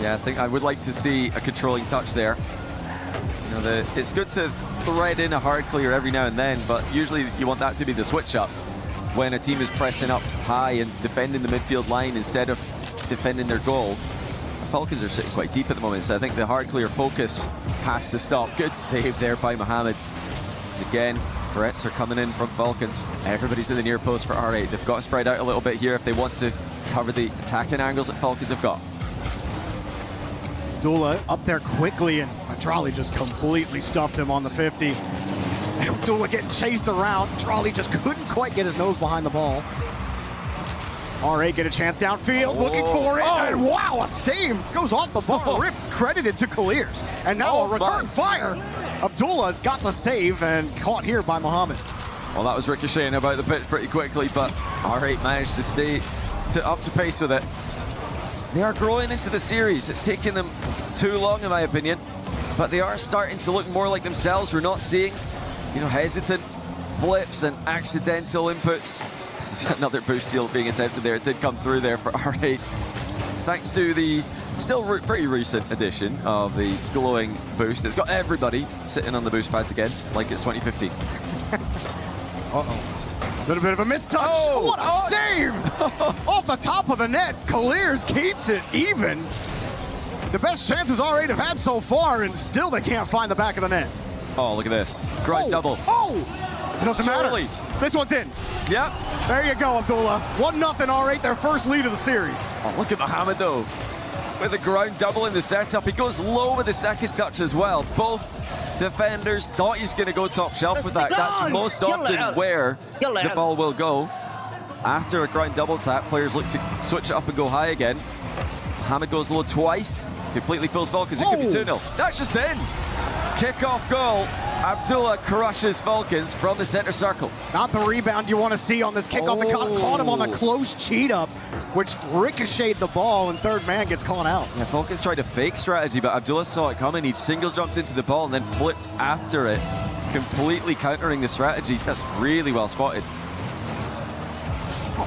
Yeah, I think I would like to see a controlling touch there. You know, it's good to thread in a hard clear every now and then, but usually you want that to be the switch up when a team is pressing up high and defending the midfield line instead of defending their goal. The Falcons are sitting quite deep at the moment, so I think the hard clear focus has to stop. Good save there by Mohamed. So again, threats are coming in from Falcons. Everybody's in the near post for R8. They've got to spread out a little bit here if they want to cover the attacking angles that Falcons have got. Abdullah up there quickly, and Trolley just completely stuffed him on the 50. And Abdullah getting chased around. Trolley just couldn't quite get his nose behind the ball. R8 get a chance downfield, looking for it, and wow, a save goes off the bar, ripped, credited to Clears. And now a return fire. Abdullah's got the save and caught here by Mohamed. Well, that was ricocheting about the pitch pretty quickly, but R8 managed to stay up to pace with it. They are growing into the series. It's taken them too long, in my opinion, but they are starting to look more like themselves. We're not seeing, you know, hesitant flips and accidental inputs. There's another boost steal being attempted there. It did come through there for R8. Thanks to the still pretty recent addition of the glowing boost. It's got everybody sitting on the boost pads again, like it's 2015. Uh-oh. Little bit of a mistouch. Oh, what a save! Off the top of the net, Clears keeps it even. The best chances R8 have had so far, and still they can't find the back of the net. Oh, look at this. Great double. It doesn't matter. This one's in. Yep. There you go, Abdullah. 1-0 R8, their first lead of the series. Oh, look at Mohamed, though. With the ground double in the setup. He goes low with the second touch as well. Both defenders thought he's going to go top shelf with that. That's most often where the ball will go. After a ground double tap, players look to switch it up and go high again. Mohamed goes low twice. Completely fills Falcons. It could be 2-0. That's just in. Kickoff goal. Abdullah crushes Falcons from the center circle. Not the rebound you want to see on this kickoff. They caught him on the close cheat up, which ricocheted the ball, and third man gets caught out. Yeah, Falcons tried a fake strategy, but Abdullah saw it coming. He single jumped into the ball and then flipped after it, completely countering the strategy. That's really well spotted.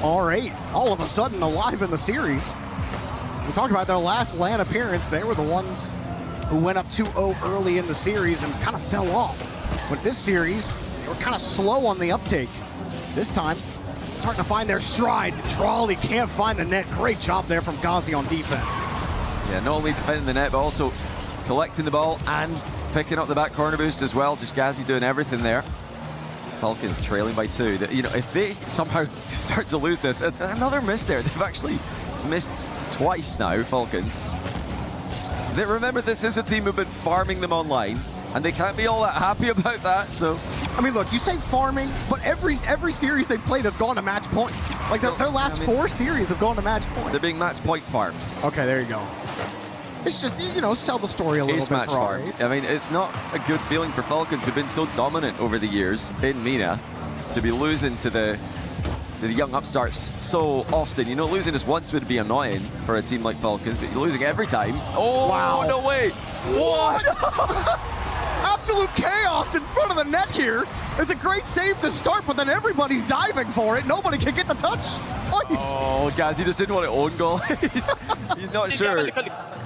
R8, all of a sudden alive in the series. We talked about their last LAN appearance. They were the ones who went up 2-0 early in the series and kind of fell off. But this series, they were kind of slow on the uptake. This time, starting to find their stride. Trolley can't find the net. Great job there from Ghazi on defense. Yeah, not only defending the net, but also collecting the ball and picking up the back corner boost as well. Just Ghazi doing everything there. Falcons trailing by 2. You know, if they somehow start to lose this, another miss there. They've actually missed twice now, Falcons. Remember, this is a team who've been farming them online, and they can't be all that happy about that, so... I mean, look, you say farming, but every series they've played have gone to match point. Like, their last 4 series have gone to match point. They're being match point farmed. Okay, there you go. It's just, you know, sell the story a little bit. Match farmed. I mean, it's not a good feeling for Falcons, who've been so dominant over the years in MENA, to be losing to the young upstarts so often. You know, losing just once would be annoying for a team like Falcons, but you're losing every time. Oh, wow. No way. What? Absolute chaos in front of the net here. It's a great save to start, but then everybody's diving for it. Nobody can get the touch. Oh, Ghazi just didn't want to own goal. He's not sure.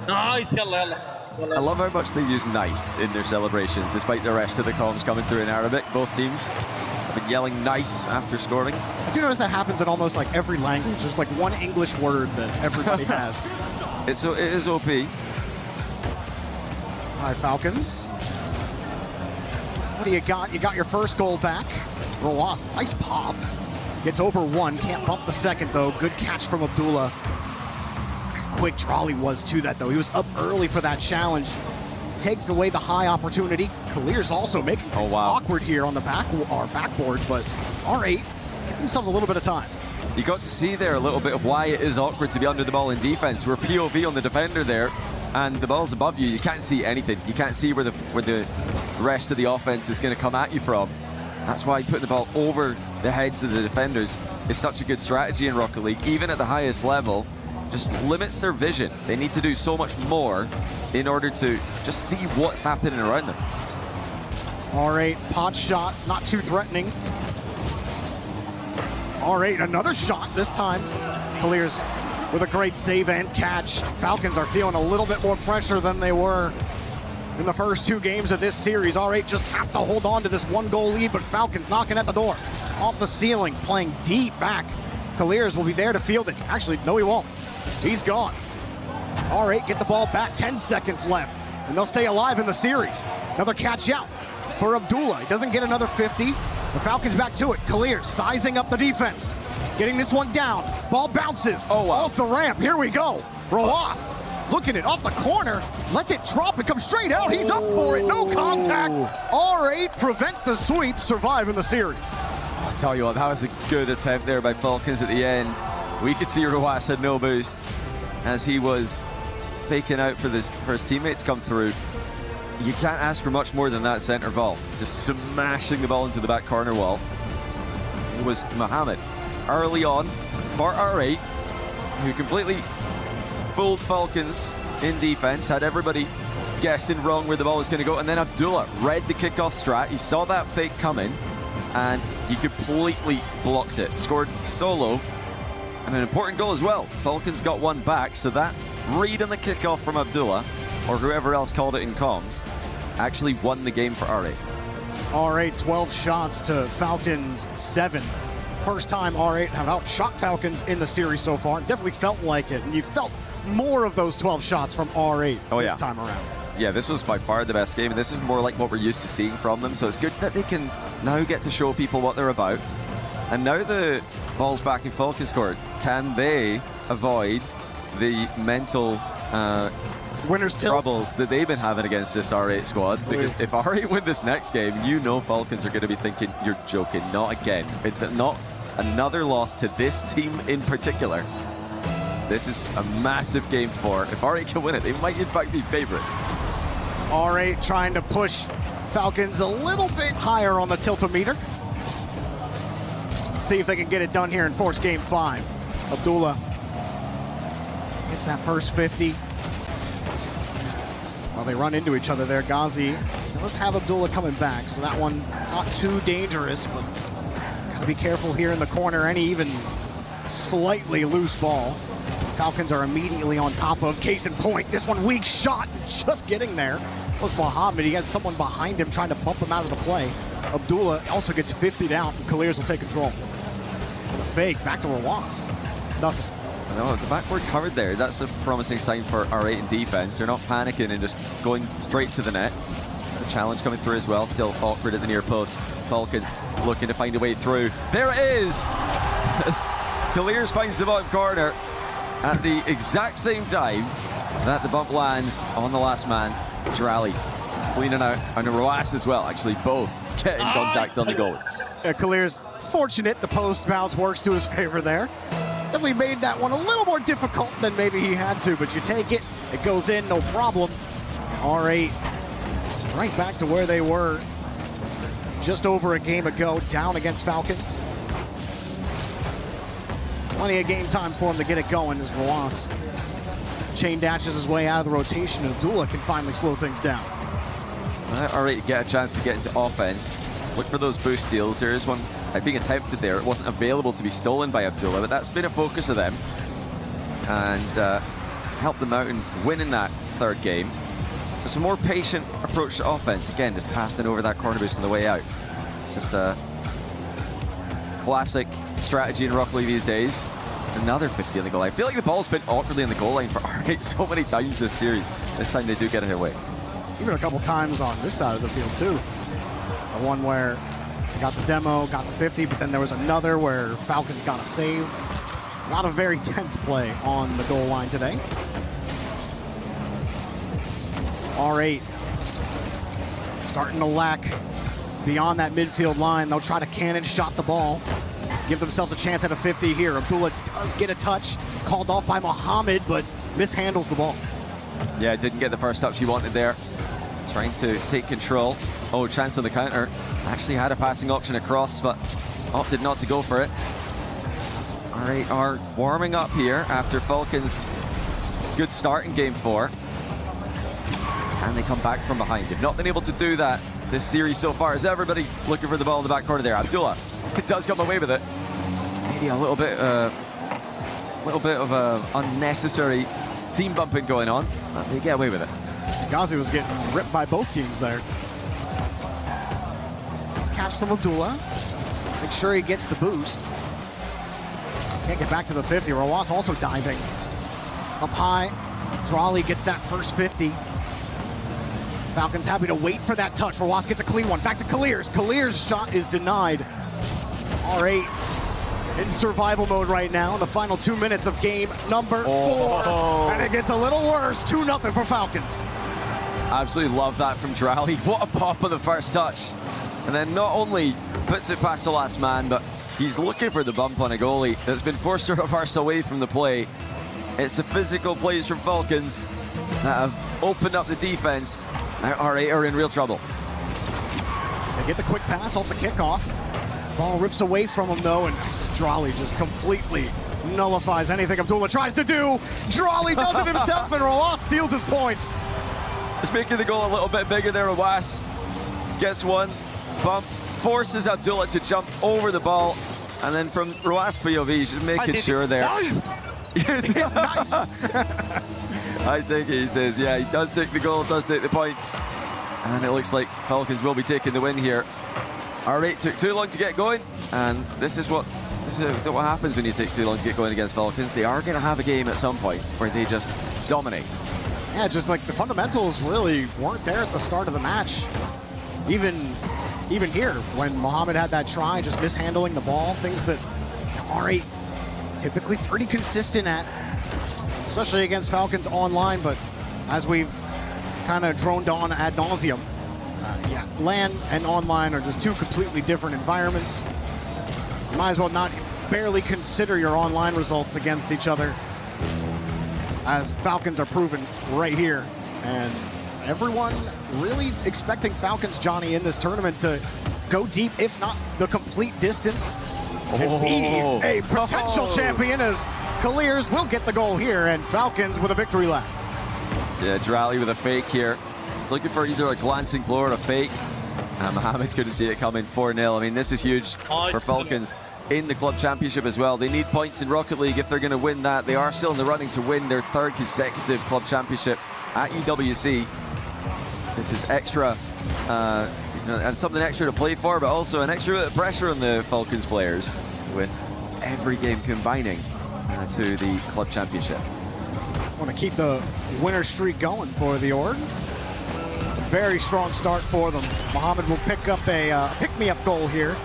نايس يلا I love how much they use nice in their celebrations, despite the rest of the comms coming through in Arabic. Both teams have been yelling nice after scoring. I do notice that happens in almost like every language. There's like one English word that everybody has. It is OP. All right, Falcons. What do you got? You got your first goal back. Roas, nice pop. Gets over one, can't bump the second though. Good catch from Abdullah. Quick Trolley was to that though. He was up early for that challenge. Takes away the high opportunity. Kalir's also making things awkward here on the backboard, but R8 get themselves a little bit of time. You got to see there a little bit of why it is awkward to be under the ball in defense. We're POV on the defender there, and the ball's above you. You can't see anything. You can't see where the rest of the offense is going to come at you from. That's why putting the ball over the heads of the defenders is such a good strategy in Rocket League, even at the highest level. Just limits their vision. They need to do so much more in order to just see what's happening around them. R8, pot shot, not too threatening. R8, another shot this time. Kalir's with a great save and catch. Falcons are feeling a little bit more pressure than they were in the first two games of this series. R8 just have to hold on to this one-goal lead, but Falcons knocking at the door. Off the ceiling, playing deep back. Kalir's will be there to field it. Actually, no, he won't. He's gone. R8 get the ball back, 10 seconds left, and they'll stay alive in the series. Another catch out for Abdullah. He doesn't get another 50. The Falcons back to it. Kalir sizing up the defense. Getting this one down. Ball bounces off the ramp. Here we go. Roas looking it off the corner. Lets it drop and come straight out. He's up for it. No contact. R8 prevent the sweep. Survive in the series. I'll tell you what, that was a good attempt there by Falcons at the end. We could see Roas had no boost as he was faking out for his teammates come through. You can't ask for much more than that center ball. Just smashing the ball into the back corner wall. It was Mohamed early on for R8, who completely fooled Falcons in defense, had everybody guessing wrong where the ball was going to go, and then Abdullah read the kickoff strat. He saw that fake coming, and he completely blocked it. Scored solo, and an important goal as well. Falcons got one back, so that read on the kickoff from Abdullah, or whoever else called it in comms, actually won the game for R8. R8, 12 shots to Falcons 7. First time R8 have outshot Falcons in the series so far. Definitely felt like it, and you felt more of those 12 shots from R8 this time around. Yeah, this was by far the best game, and this is more like what we're used to seeing from them, so it's good that they can now get to show people what they're about. And now the ball's back in Falcons court. Can they avoid the mental winner's troubles that they've been having against this R8 squad? Because if R8 win this next game, you know Falcons are going to be thinking, you're joking, not again. Not another loss to this team in particular. This is a massive game for. If R8 can win it, they might in fact be favorites. R8 trying to push Falcons a little bit higher on the tilt-o-meter. See if they can get it done here in Force Game 5. Abdullah gets that first 50. Well, they run into each other there. Ghazi does have Abdullah coming back, so that one not too dangerous, but gotta be careful here in the corner. Any even slightly loose ball, Falcons are immediately on top of. Case in point, this one weak shot, just getting there was Mohamed. He had someone behind him trying to bump him out of the play. Abdullah also gets 50 down, and Kalir's will take control. The fake, back to Roas. Nothing. No, the backboard covered there. That's a promising sign for R8 in defense. They're not panicking and just going straight to the net. The challenge coming through as well. Still awkward at the near post. Falcons looking to find a way through. There it is! As Kalir's finds the bottom corner at the exact same time that the bump lands on the last man. Drally cleaning out, and Roas as well, actually both get in contact on the goal. Kalir's fortunate the post bounce works to his favor there. Definitely made that one a little more difficult than maybe he had to, but you take it, it goes in, no problem. R8 right back to where they were just over a game ago, down against Falcons. Plenty of game time for him to get it going as Roas chain dashes his way out of the rotation, and Abdullah can finally slow things down. R8 get a chance to get into offense. Look for those boost steals. There is one being attempted there. It wasn't available to be stolen by Abdullah, but that's been a focus of them and helped them out in winning that third game. So some more patient approach to offense. Again, just pathing over that corner boost on the way out. It's just a classic strategy in Rock League these days. Another 50 on the goal line. I feel like the ball's been awkwardly on the goal line for R8 so many times this series. This time they do get it away. Even a couple times on this side of the field too. The one where they got the demo, got the 50, but then there was another where Falcons got a save. A lot of very tense play on the goal line today. R8 starting to lack beyond that midfield line. They'll try to cannon shot the ball. Give themselves a chance at a 50 here. Abdullah does get a touch. Called off by Mohamed, but mishandles the ball. Yeah, didn't get the first touch he wanted there. Trying to take control. Oh, chance on the counter. Actually had a passing option across, but opted not to go for it. R8 are warming up here after Falcons' good start in Game 4. And they come back from behind. They've not been able to do that this series so far. Is everybody looking for the ball in the back corner there? Abdullah does come away with it. Maybe a little bit of unnecessary team bumping going on, but they get away with it. Ghazi was getting ripped by both teams there. Nice catch from Abdullah. Make sure he gets the boost. Can't get back to the 50. Rawas also diving. Up high. Drawley gets that first 50. Falcons happy to wait for that touch. Rawas gets a clean one. Back to Kaliers. Kaliers' shot is denied. R8 in survival mode right now in the final 2 minutes of game number 4. And it gets a little worse. 2-0 for Falcons. Absolutely love that from Drawley. What a pop on the first touch. And then not only puts it past the last man, but he's looking for the bump on a goalie that's been forced to reverse away from the play. It's the physical plays from Falcons that have opened up the defense. Now R8 are in real trouble. They get the quick pass off the kickoff. Ball rips away from him though, and Drawley just completely nullifies anything Abdullah tries to do. Drawley does it himself, and Rawas steals his points. Just making the goal a little bit bigger there. Rawas gets one bump, forces Abdullah to jump over the ball, and then from Rawas POV, just making sure there. Nice! Nice! I think he says, yeah, he does take the goal, does take the points. And it looks like Falcons will be taking the win here. R8 took too long to get going, and this is what happens when you take too long to get going against Falcons. They are going to have a game at some point where they just dominate. Yeah, just like the fundamentals really weren't there at the start of the match. Even here, when Mohamed had that try, just mishandling the ball, things that R8 typically pretty consistent at, especially against Falcons online, but as we've kind of droned on ad nauseum, yeah, LAN and online are just two completely different environments. You might as well not barely consider your online results against each other, as Falcons are proven right here. And everyone really expecting Falcons, Johnny, in this tournament to go deep, if not the complete distance, and be a potential champion, as Kaliers will get the goal here, and Falcons with a victory lap. Yeah, Drawley with a fake here. He's looking for either a glancing blow or a fake. Mohamed couldn't see it coming. 4-0. I mean, this is huge for Falcons in the club championship as well. They need points in Rocket League if they're going to win that. They are still in the running to win their 3rd consecutive club championship at EWC. This is extra, and something extra to play for, but also an extra bit of pressure on the Falcons players with every game combining to the club championship. Want to keep the winner streak going for the org. Very strong start for them. Mohamed will pick up a pick-me-up goal here,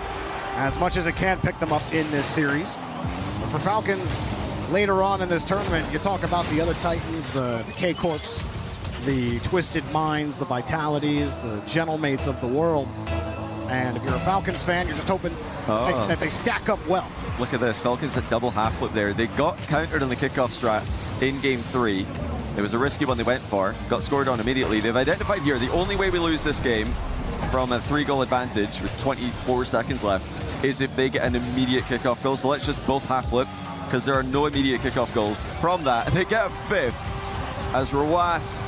as much as it can pick them up in this series. But for Falcons, later on in this tournament, you talk about the other Titans, the K-Corps, the Twisted Minds, the Vitalities, the Gentlemates of the world. And if you're a Falcons fan, you're just hoping that they stack up well. Look at this, Falcons at double half flip there. They got countered on the kickoff strat in game 3. It was a risky one they went for, got scored on immediately. They've identified here the only way we lose this game from a 3-goal advantage with 24 seconds left is if they get an immediate kickoff goal. So let's just both half flip, because there are no immediate kickoff goals. From that, they get a 5th as Rawas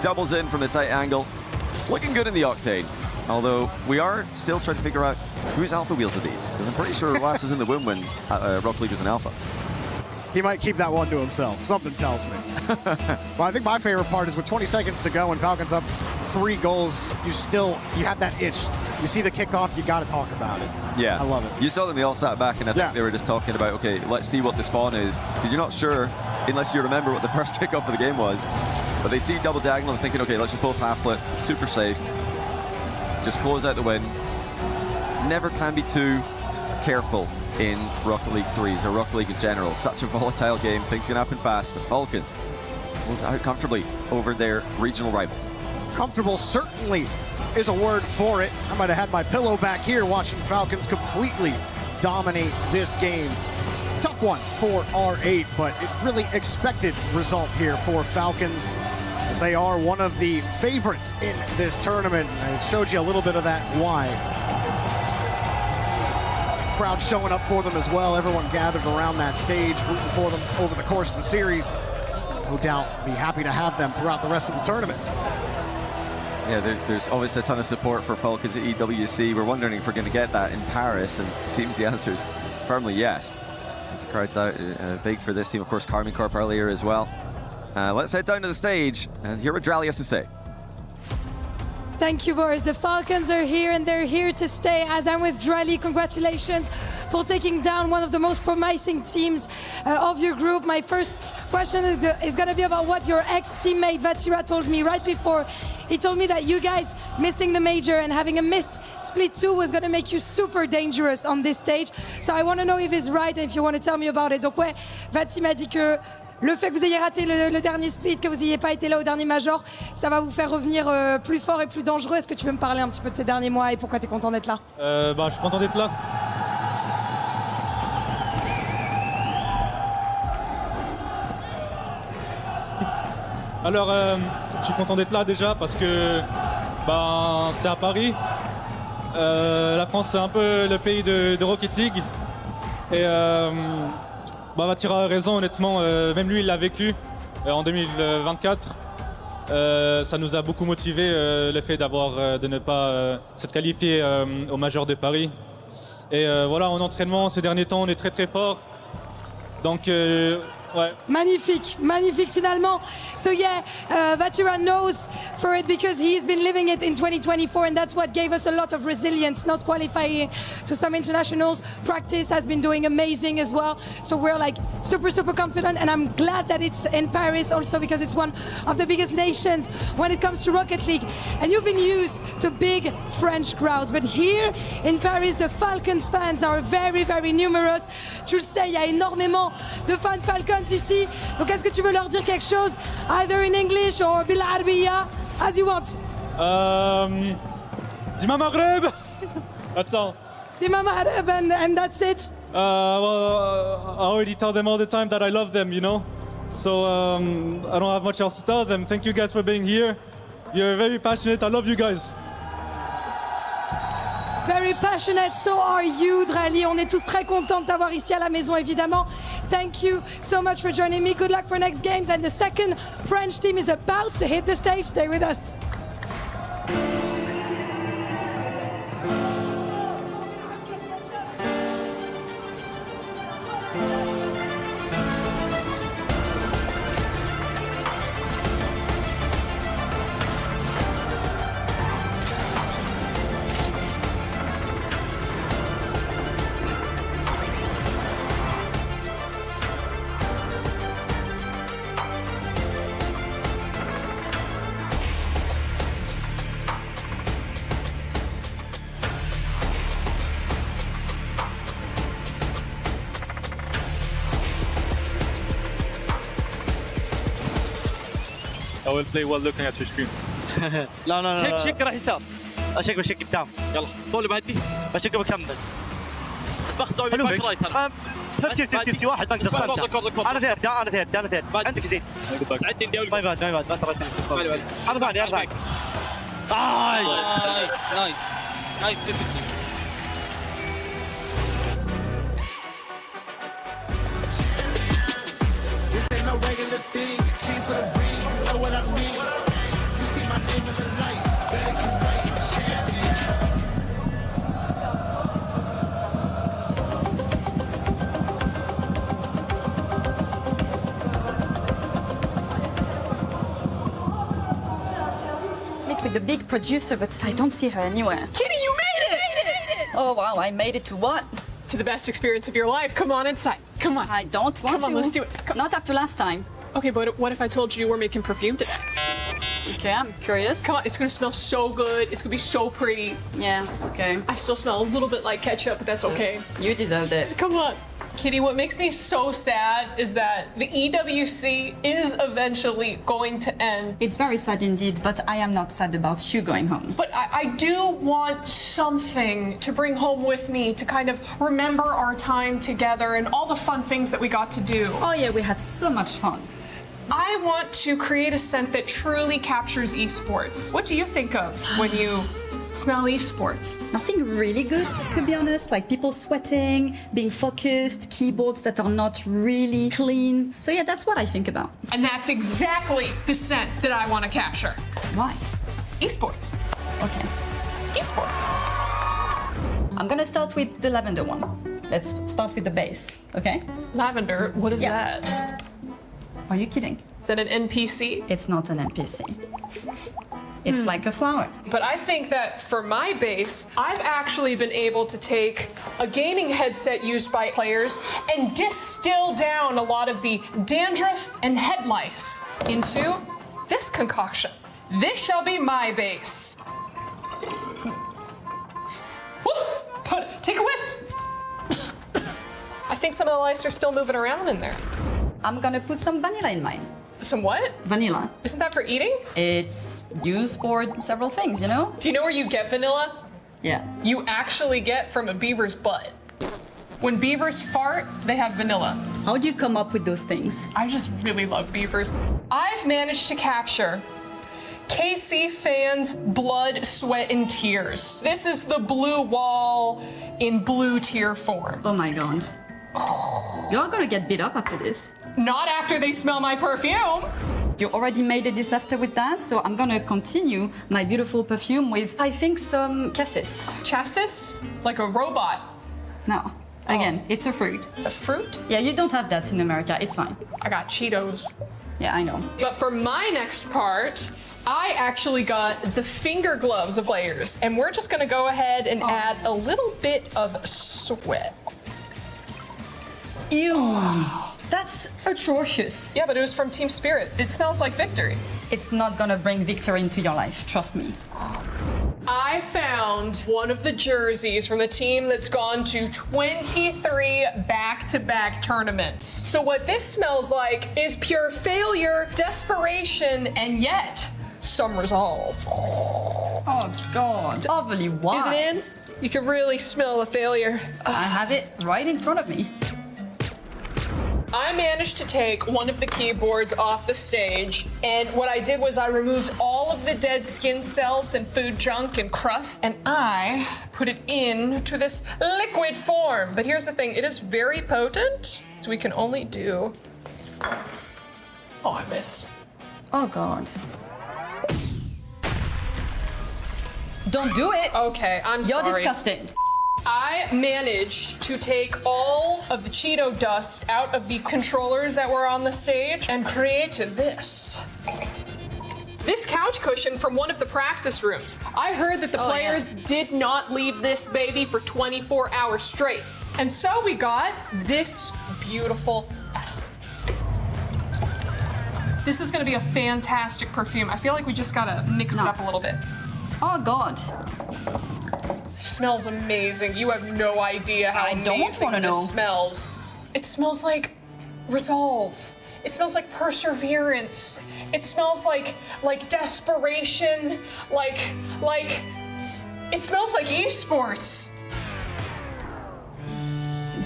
doubles in from a tight angle. Looking good in the octane, although we are still trying to figure out whose alpha wheels are these, because I'm pretty sure Rawas was in the win when Rock League was an alpha. He might keep that one to himself. Something tells me. Well, I think my favorite part is with 20 seconds to go and Falcons up 3 goals, you have that itch. You see the kickoff, you got to talk about it. Yeah. I love it. You saw them, they all sat back, and I think they were just talking about, okay, let's see what the spawn is. Because you're not sure, unless you remember what the first kickoff of the game was. But they see double diagonal and thinking, okay, let's just both half flip, super safe. Just close out the win. Never can be too careful in Rocket League 3s or Rocket League in general. Such a volatile game, things can happen fast, but Falcons close out comfortably over their regional rivals. Comfortable certainly is a word for it. I might have had my pillow back here watching Falcons completely dominate this game. Tough one for R8, but it really expected result here for Falcons, as they are one of the favorites in this tournament. And it showed you a little bit of that why. Crowd showing up for them as well. Everyone gathered around that stage, rooting for them over the course of the series. No doubt be happy to have them throughout the rest of the tournament. Yeah, there's obviously a ton of support for Falcons at EWC. We're wondering if we're going to get that in Paris, and it seems the answer is firmly yes. As the crowd's out big for this team. Of course, Carmine Corp earlier as well. Let's head down to the stage and hear what Drally has to say. Thank you, Boris. The Falcons are here and they're here to stay. As I'm with Drally, congratulations for taking down one of the most promising teams of your group. My first question is going to be about what your ex-teammate Vatira told me right before. He told me that you guys missing the major and having a missed split 2 was going to make you super dangerous on this stage. So I want to know if he's right and if you want to tell me about it. Donc ouais, Vati m'a dit que le fait que vous ayez raté le dernier split, que vous n'ayez pas été là au dernier major, ça va vous faire revenir plus fort et plus dangereux. Est-ce que tu veux me parler un petit peu de ces derniers mois et pourquoi tu es content d'être là? Je suis content d'être là. Alors, je suis content d'être là déjà parce que c'est à Paris. La France, c'est un peu le pays de Rocket League. Et Vatira a raison, honnêtement, même lui il l'a vécu en 2024. Ça nous a beaucoup motivé le fait de ne pas s'être qualifié au Major de Paris. Et voilà, en entraînement ces derniers temps on est très très fort. Donc ouais. Magnifique, magnifique finalement. So yeah, Vatira knows for it because he's been living it in 2024 and that's what gave us a lot of resilience, not qualifying to some internationals. Practice has been doing amazing as well. So we're like super, super confident and I'm glad that it's in Paris also because it's one of the biggest nations when it comes to Rocket League. And you've been used to big French crowds, but here in Paris, the Falcons fans are very, very numerous. Tu le sais, il y a énormément de fans Falcons ici. Donc est-ce que tu veux leur dire quelque chose, either in English or bil Arabiya, as you want? Dima Maghreb. That's all. Dima Maghreb and that's it. Well, I already tell them all the time that I love them, you know. So I don't have much else to tell them. Thank you guys for being here. You're very passionate. I love you guys. Very passionate, so are you, Drally. On est tous très contents de t'avoir ici à la maison, évidemment. Thank you so much for joining me. Good luck for next games. And the second French team is about to hit the stage. Stay with us. I will play while looking at your screen. لا شيك راح يسار. اشيك بشيك قدام يلا طول بعدي بشيك بكمل بس باخذ دوري باك رايت انا 50 واحد بقدر صدق انا ثيرد عندك زين ساعدني اني اول ما يبعد ما انا ثاني نايس ديسيبلين. This ain't no regular thing. Came for the ring, you know what I mean. You see my name in the lights, better get right, champion. the big producer, but I don't see her anywhere. Kitty, you made it! Oh wow, I made it to what? To the best experience of your life. Come on inside. Come on. I don't want to. Come on, let's do it. Not after last time. Okay, but what if I told you we're making perfume today? Okay, I'm curious. Come on, it's gonna smell so good. It's gonna be so pretty. Yeah, okay. I still smell a little bit like ketchup, but that's okay. You deserved it. Come on. Kitty, what makes me so sad is that the EWC is eventually going to end. It's very sad indeed, but I am not sad about you going home. But I do want something to bring home with me to kind of remember our time together and all the fun things that we got to do. Oh yeah, we had so much fun. I want to create a scent that truly captures esports. What do you think of when you smell esports? Nothing really good, to be honest, like people sweating, being focused, keyboards that are not really clean. So yeah, that's what I think about. And that's exactly the scent that I want to capture. Why? Esports. Okay. Esports. I'm gonna start with the lavender one. Let's start with the base, okay? Lavender, what is that? Are you kidding? Is that an NPC? It's not an NPC. It's like a flower. But I think that for my base, I've actually been able to take a gaming headset used by players and distill down a lot of the dandruff and head lice into this concoction. This shall be my base. Woo! Take a whiff. I think some of the lice are still moving around in there. I'm gonna put some vanilla in mine. Some what? Vanilla. Isn't that for eating? It's used for several things, you know? Do you know where you get vanilla? Yeah. You actually get from a beaver's butt. When beavers fart, they have vanilla. How do you come up with those things? I just really love beavers. I've managed to capture KC fans' blood, sweat, and tears. This is the blue wall in blue tier form. Oh my god. You're gonna get beat up after this. Not after they smell my perfume. You already made a disaster with that, so I'm gonna continue my beautiful perfume with, I think, some cassis. Chassis? Like a robot? No. Again, it's a fruit. It's a fruit? Yeah, you don't have that in America. It's fine. I got Cheetos. Yeah, I know. But for my next part, I actually got the finger gloves of players. And we're just gonna go ahead and add a little bit of sweat. Ew. That's atrocious. Yeah, but it was from Team Spirit. It smells like victory. It's not gonna bring victory into your life, trust me. I found one of the jerseys from the team that's gone to 23 back-to-back tournaments. So what this smells like is pure failure, desperation, and yet some resolve. Oh god. Overly why? Is it in? You can really smell the failure. I have it right in front of me. I managed to take one of the keyboards off the stage, and what I did was I removed all of the dead skin cells and food junk and crust, and I put it into this liquid form. But here's the thing, it is very potent, so we can only do... Oh, I missed. Oh god. Don't do it! Okay, I'm sorry. You're disgusting. I managed to take all of the Cheeto dust out of the controllers that were on the stage and create this. This couch cushion from one of the practice rooms. I heard that the players did not leave this baby for 24 hours straight. And so we got this beautiful essence. This is gonna be a fantastic perfume. I feel like we just gotta mix it up a little bit. Oh god. Smells amazing. You have no idea how amazing this smells. It smells like resolve. It smells like perseverance. It smells like desperation. It smells like esports.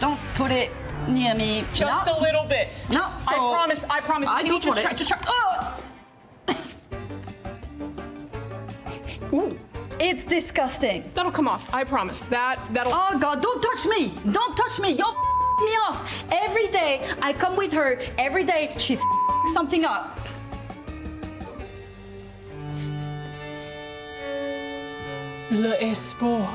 Don't put it near me. Just a little bit. No. I promise. I Can you don't just try? Oh! Ooh. It's disgusting. That'll come off. I promise. That'll. Oh god, don't touch me! Don't touch me! You're me off. Every day I come with her. Every day she's something up. Le esport.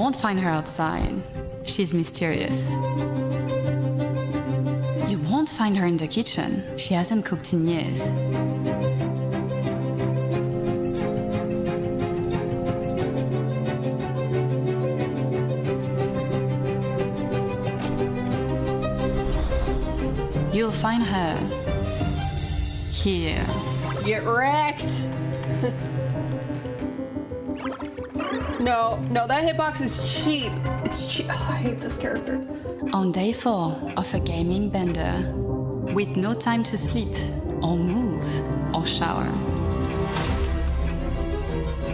won't find her outside. She's mysterious. You won't find her in the kitchen. She hasn't cooked in years. You'll find her here. Get wrecked. No, that hitbox is cheap. It's cheap. Oh, I hate this character. On day 4 of a gaming bender, with no time to sleep, or move, or shower.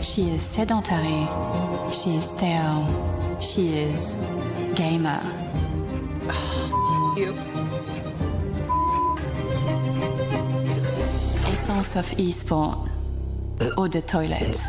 She is sedentary. She is sterile. She is gamer. You. Essence of e-sport. Eau de toilette.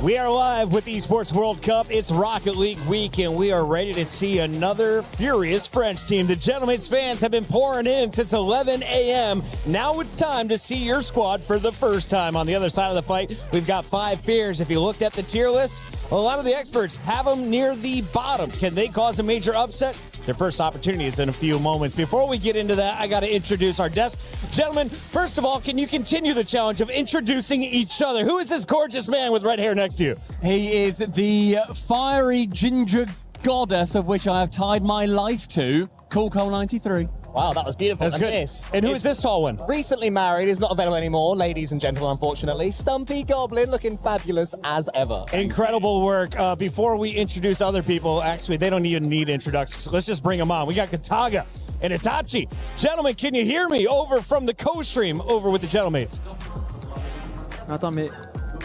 We are live with Esports World Cup. It's Rocket League week, and we are ready to see another furious French team. The Gentlemen's fans have been pouring in since 11 a.m. Now it's time to see your squad for the first time. On the other side of the fight, we've got 5 fears. If you looked at the tier list, a lot of the experts have them near the bottom. Can they cause a major upset? Their first opportunity is in a few moments. Before we get into that, I got to introduce our desk. Gentlemen, first of all, can you continue the challenge of introducing each other? Who is this gorgeous man with red hair next to you? He is the fiery ginger goddess of which I have tied my life to, Cool Cole 93. Wow, that was beautiful. That's good. And who is this tall one? Recently married, is not available anymore, ladies and gentlemen, unfortunately. Stumpy Goblin, looking fabulous as ever. Incredible work. Before we introduce other people, actually, they don't even need introductions. So let's just bring them on. We got Kataga and Itachi. Gentlemen, can you hear me over from the co-stream over with the Gentlemen's?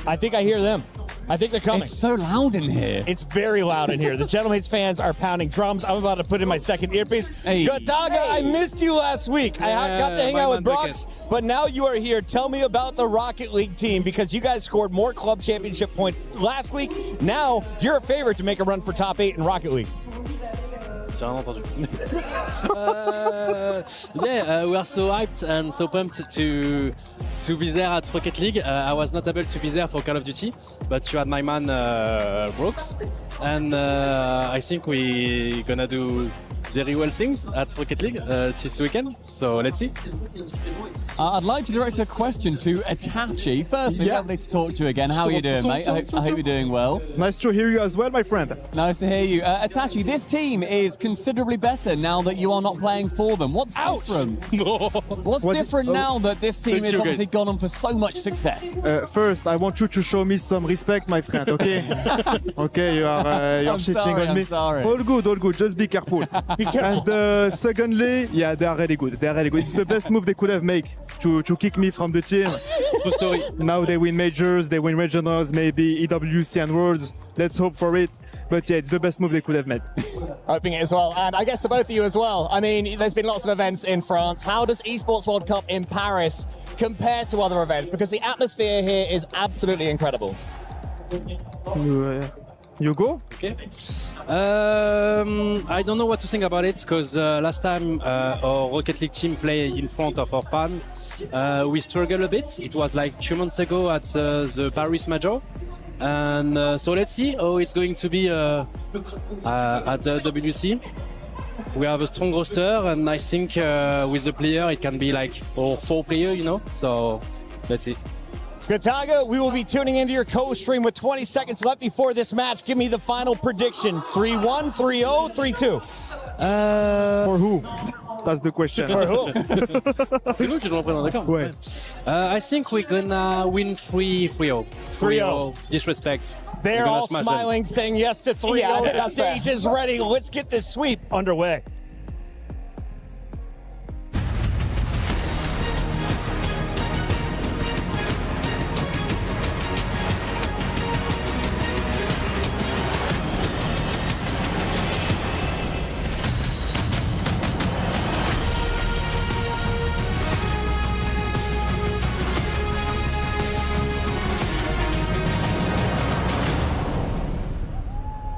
I think I hear them. I think they're coming. It's so loud in here. It's very loud in here. The Gentlemen's fans are pounding drums. I'm about to put in my second earpiece. Hey. Kataga, I missed you last week. I got to hang out with Brox, but now you are here. Tell me about the Rocket League team, because you guys scored more club championship points last week. Now you're a favorite to make a run for top 8 in Rocket League. J'ai rien entendu. We are so hyped and so pumped to be there at Rocket League. I was not able to be there for Call of Duty, but you had my man Brooks, and I think we gonna do very well things at Rocket League this weekend. So let's see. I'd like to direct a question to Itachi. Firstly, lovely to talk to you again. How are you doing, mate? I hope you're doing well. Nice to hear you as well, my friend. Nice to hear you. Itachi, this team is considerably better now that you are not playing for them. What's different? What's different now that this team has obviously gone on for so much success? First, I want you to show me some respect, my friend, okay? Okay, you're shitting on me. I'm sorry. All good. Just be careful. And secondly, yeah, they are really good. It's the best move they could have made to kick me from the team. True story. Now they win majors, they win regionals, maybe EWC and Worlds. Let's hope for it. But yeah, it's the best move they could have made. Hoping it as well. And I guess to both of you as well. I mean, there's been lots of events in France. How does Esports World Cup in Paris compare to other events? Because the atmosphere here is absolutely incredible. You go? Okay. I don't know what to think about it, because last time our Rocket League team played in front of our fans, we struggled a bit. It was like 2 months ago at the Paris Major. And so let's see how it's going to be at the EWC. We have a strong roster, and I think with the player it can be like 4 players, you know. So let's see. Kataga, we will be tuning into your co-stream with 20 seconds left before this match. Give me the final prediction. 3-1, 3-0, 3-2. For who? That's the question. For who? C'est nous qui nous reprenons, d'accord? Ouais. I think we're gonna win 3-0. 3-0. Disrespect. They're We're gonna all smash them. smiling, saying yes to 3-0. Yeah, I think The that's fair. stage is ready. Let's get this sweep underway.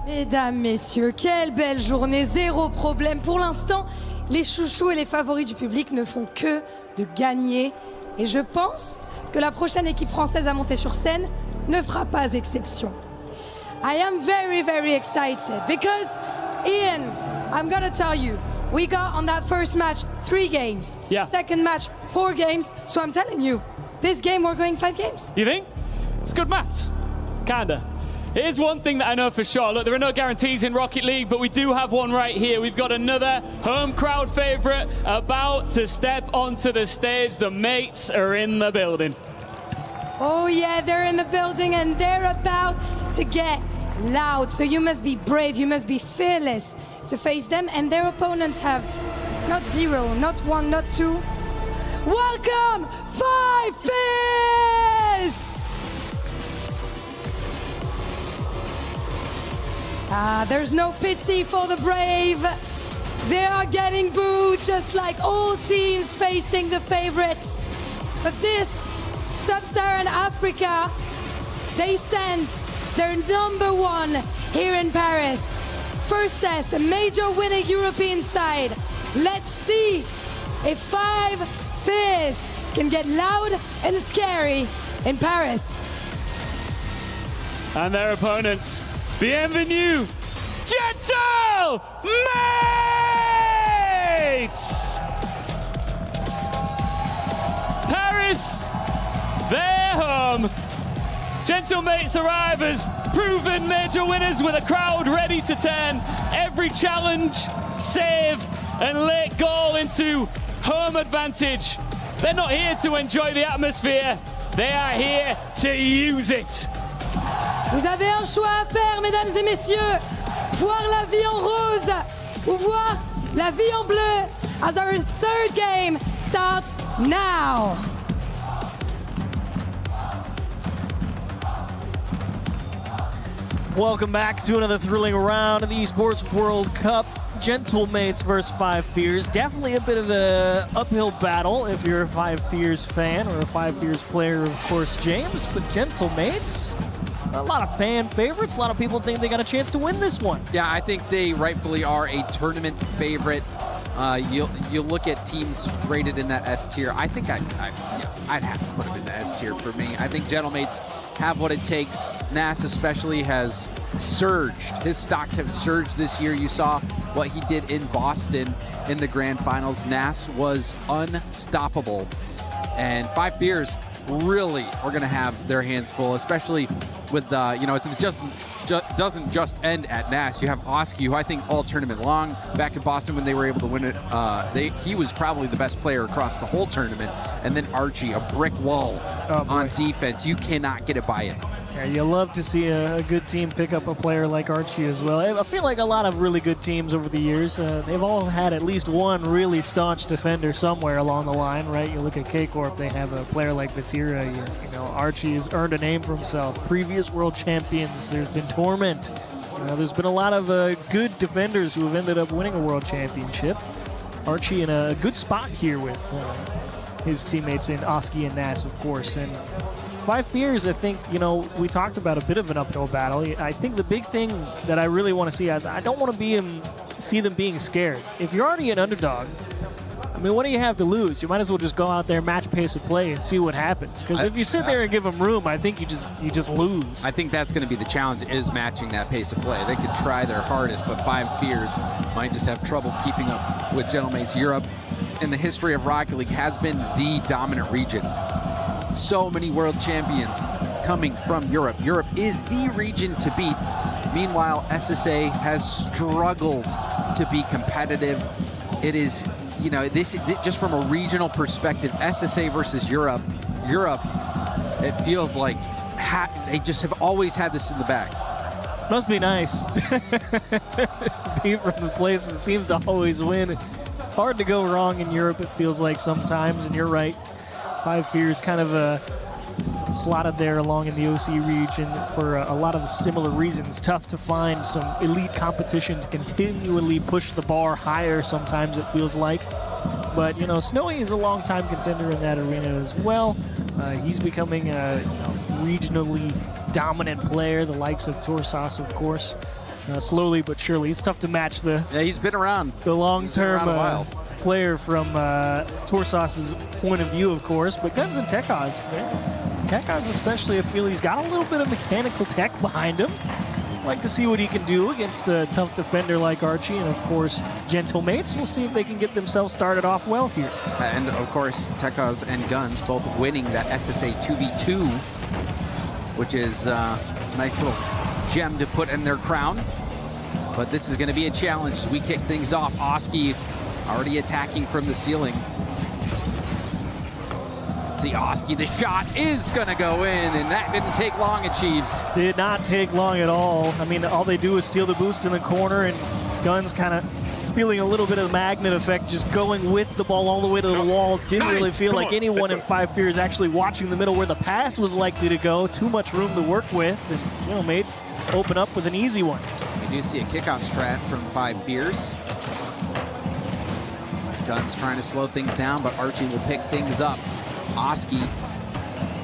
Mesdames, messieurs, quelle belle journée, zéro problème. Pour l'instant, les chouchous et les favoris du public ne font que de gagner. Et je pense que la prochaine équipe française à monter sur scène ne fera pas exception. I am very, very excited because, Ian, I'm gonna tell you, we got on that first match 3 games. Yeah. Second match 4 games. So I'm telling you, this game we're going 5 games. You think? It's good maths. Kinda. Here's one thing that I know for sure. Look, there are no guarantees in Rocket League, but we do have one right here. We've got another home crowd favorite about to step onto the stage. The mates are in the building. Oh yeah, they're in the building and they're about to get loud. So you must be brave, you must be fearless to face them. And their opponents have not 0, not 1, not 2. Welcome, 5 Fizz! There's no pity for the brave. They are getting booed just like all teams facing the favorites. But this Sub-Saharan Africa, they sent their #1 here in Paris. First test, a major winning European side. Let's see if 5 Fizz can get loud and scary in Paris. And their opponents, bienvenue, Gentle Mates! Paris, their home. Gentle Mates arrive as proven major winners with a crowd ready to turn every challenge, save, and late goal into home advantage. They're not here to enjoy the atmosphere, they are here to use it. Vous avez un choix à faire, mesdames et messieurs. Voir la vie en rose ou voir la vie en bleu as our third game starts now. Welcome back to another thrilling round of the Esports World Cup. Gentle Mates versus 5 Fears. Definitely a bit of an uphill battle if you're a 5 Fears fan or a 5 Fears player, of course, James. But Gentle Mates, a lot of fan favorites. A lot of people think they got a chance to win this one. Yeah, I think they rightfully are a tournament favorite. You look at teams rated in that S tier. I think I'd have to put them in the S tier for me. I think Gentle Mates have what it takes. Nas especially has surged. His stocks have surged this year. You saw what he did in Boston in the grand finals. Nas was unstoppable. And 5 Fears really are going to have their hands full, especially with, it doesn't just end at Nas. You have Oski, who I think all tournament long, back in Boston when they were able to win it, he was probably the best player across the whole tournament. And then Archie, a brick wall on defense. You cannot get it by him. Yeah, you love to see a good team pick up a player like Archie as well. I feel like a lot of really good teams over the years, they've all had at least one really staunch defender somewhere along the line, right? You look at K-Corp, they have a player like Vatira. You know, Archie has earned a name for himself. Previous world champions, there's been Torment. There's been a lot of good defenders who have ended up winning a world championship. Archie in a good spot here with his teammates in Oski and Nas, of course. And 5 Fears, I think, we talked about a bit of an uphill battle. I think the big thing that I really want to see, I don't want to see them being scared. If you're already an underdog, I mean, what do you have to lose? You might as well just go out there, match pace of play, and see what happens. Because if you sit there and give them room, I think you just lose. I think that's going to be the challenge, is matching that pace of play. They could try their hardest, but 5 Fears might just have trouble keeping up with Gentle Mates. Europe, in the history of Rocket League, has been the dominant region. So many world champions coming from Europe. Europe is the region to beat. Meanwhile, SSA has struggled to be competitive. It is you know, this just from a regional perspective, SSA versus Europe, it feels like they just have always had this in the bag. Must be nice. Be from the place that seems to always win. Hard to go wrong in Europe, it feels like sometimes, and you're right. Five Fears kind of slotted there along in the OC region for a lot of the similar reasons. Tough to find some elite competition to continually push the bar higher sometimes, it feels like. But, you know, Snowy is a long-time contender in that arena as well. He's becoming a regionally dominant player, the likes of Torsas, of course. Slowly but surely. It's tough to match the... Yeah, he's been around. The long-term player from Torsas' point of view, of course. But Guns and Tekaz, Tekaz especially, I feel he's got a little bit of mechanical tech behind him. Like to see what he can do against a tough defender like Archie, and of course Gentlemates. We'll see if they can get themselves started off well here. And of course Tekaz and Guns both winning that SSA 2v2, which is a nice little gem to put in their crown. But this is going to be a challenge as we kick things off. Oski already attacking from the ceiling. See Oski, the shot is gonna go in, and that didn't take long, Achieves. Did not take long at all. I mean, all they do is steal the boost in the corner, and Guns kind of feeling a little bit of magnet effect, just going with the ball all the way to the wall. Didn't really feel like anyone in Five Fears actually watching the middle where the pass was likely to go. Too much room to work with, and Gentlemates open up with an easy one. We do see a kickoff strat from Five Fears. Guns trying to slow things down, but Archie will pick things up. Oski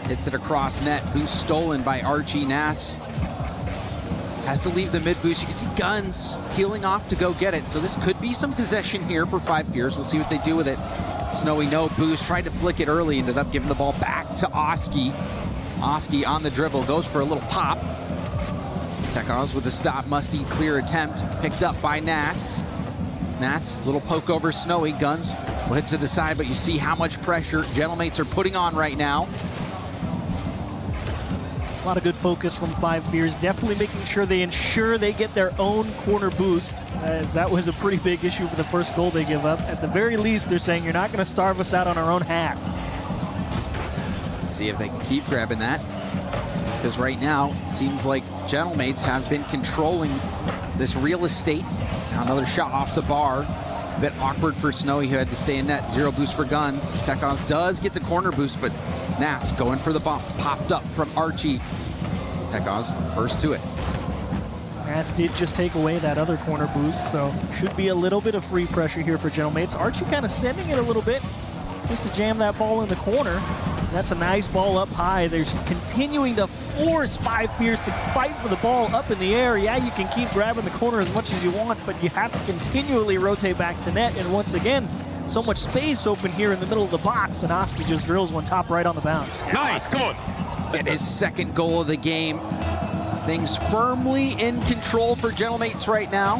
hits it across net. Boost stolen by Archie. Nass has to leave the mid boost. You can see Guns peeling off to go get it. So this could be some possession here for Five Fears. We'll see what they do with it. Snowy, no boost. Tried to flick it early. Ended up giving the ball back to Oski. Oski on the dribble. Goes for a little pop. Tekaz with the stop. Musty clear attempt. Picked up by Nass. Nass, little poke over Snowy. Guns will hit to the side, but you see how much pressure Gentlemates are putting on right now. A lot of good focus from Five Fears. Definitely making sure they get their own corner boost, as that was a pretty big issue for the first goal they give up. At the very least, they're saying you're not going to starve us out on our own half. See if they can keep grabbing that, because right now it seems like Gentlemates have been controlling this real estate. Now another shot off the bar. A bit awkward for Snowy, who had to stay in net. Zero boost for Guns. Tekaz does get the corner boost, but Nass going for the bump. Popped up from Archie. Tekaz first to it. Nass did just take away that other corner boost, so should be a little bit of free pressure here for Gentlemates. Archie kind of sending it a little bit just to jam that ball in the corner. That's a nice ball up high. They're continuing to force Five Fears to fight for the ball up in the air. Yeah, you can keep grabbing the corner as much as you want, but you have to continually rotate back to net. And once again, so much space open here in the middle of the box, and Oski just drills one top right on the bounce. Nice, come on. Get his second goal of the game. Things firmly in control for Gentlemates right now.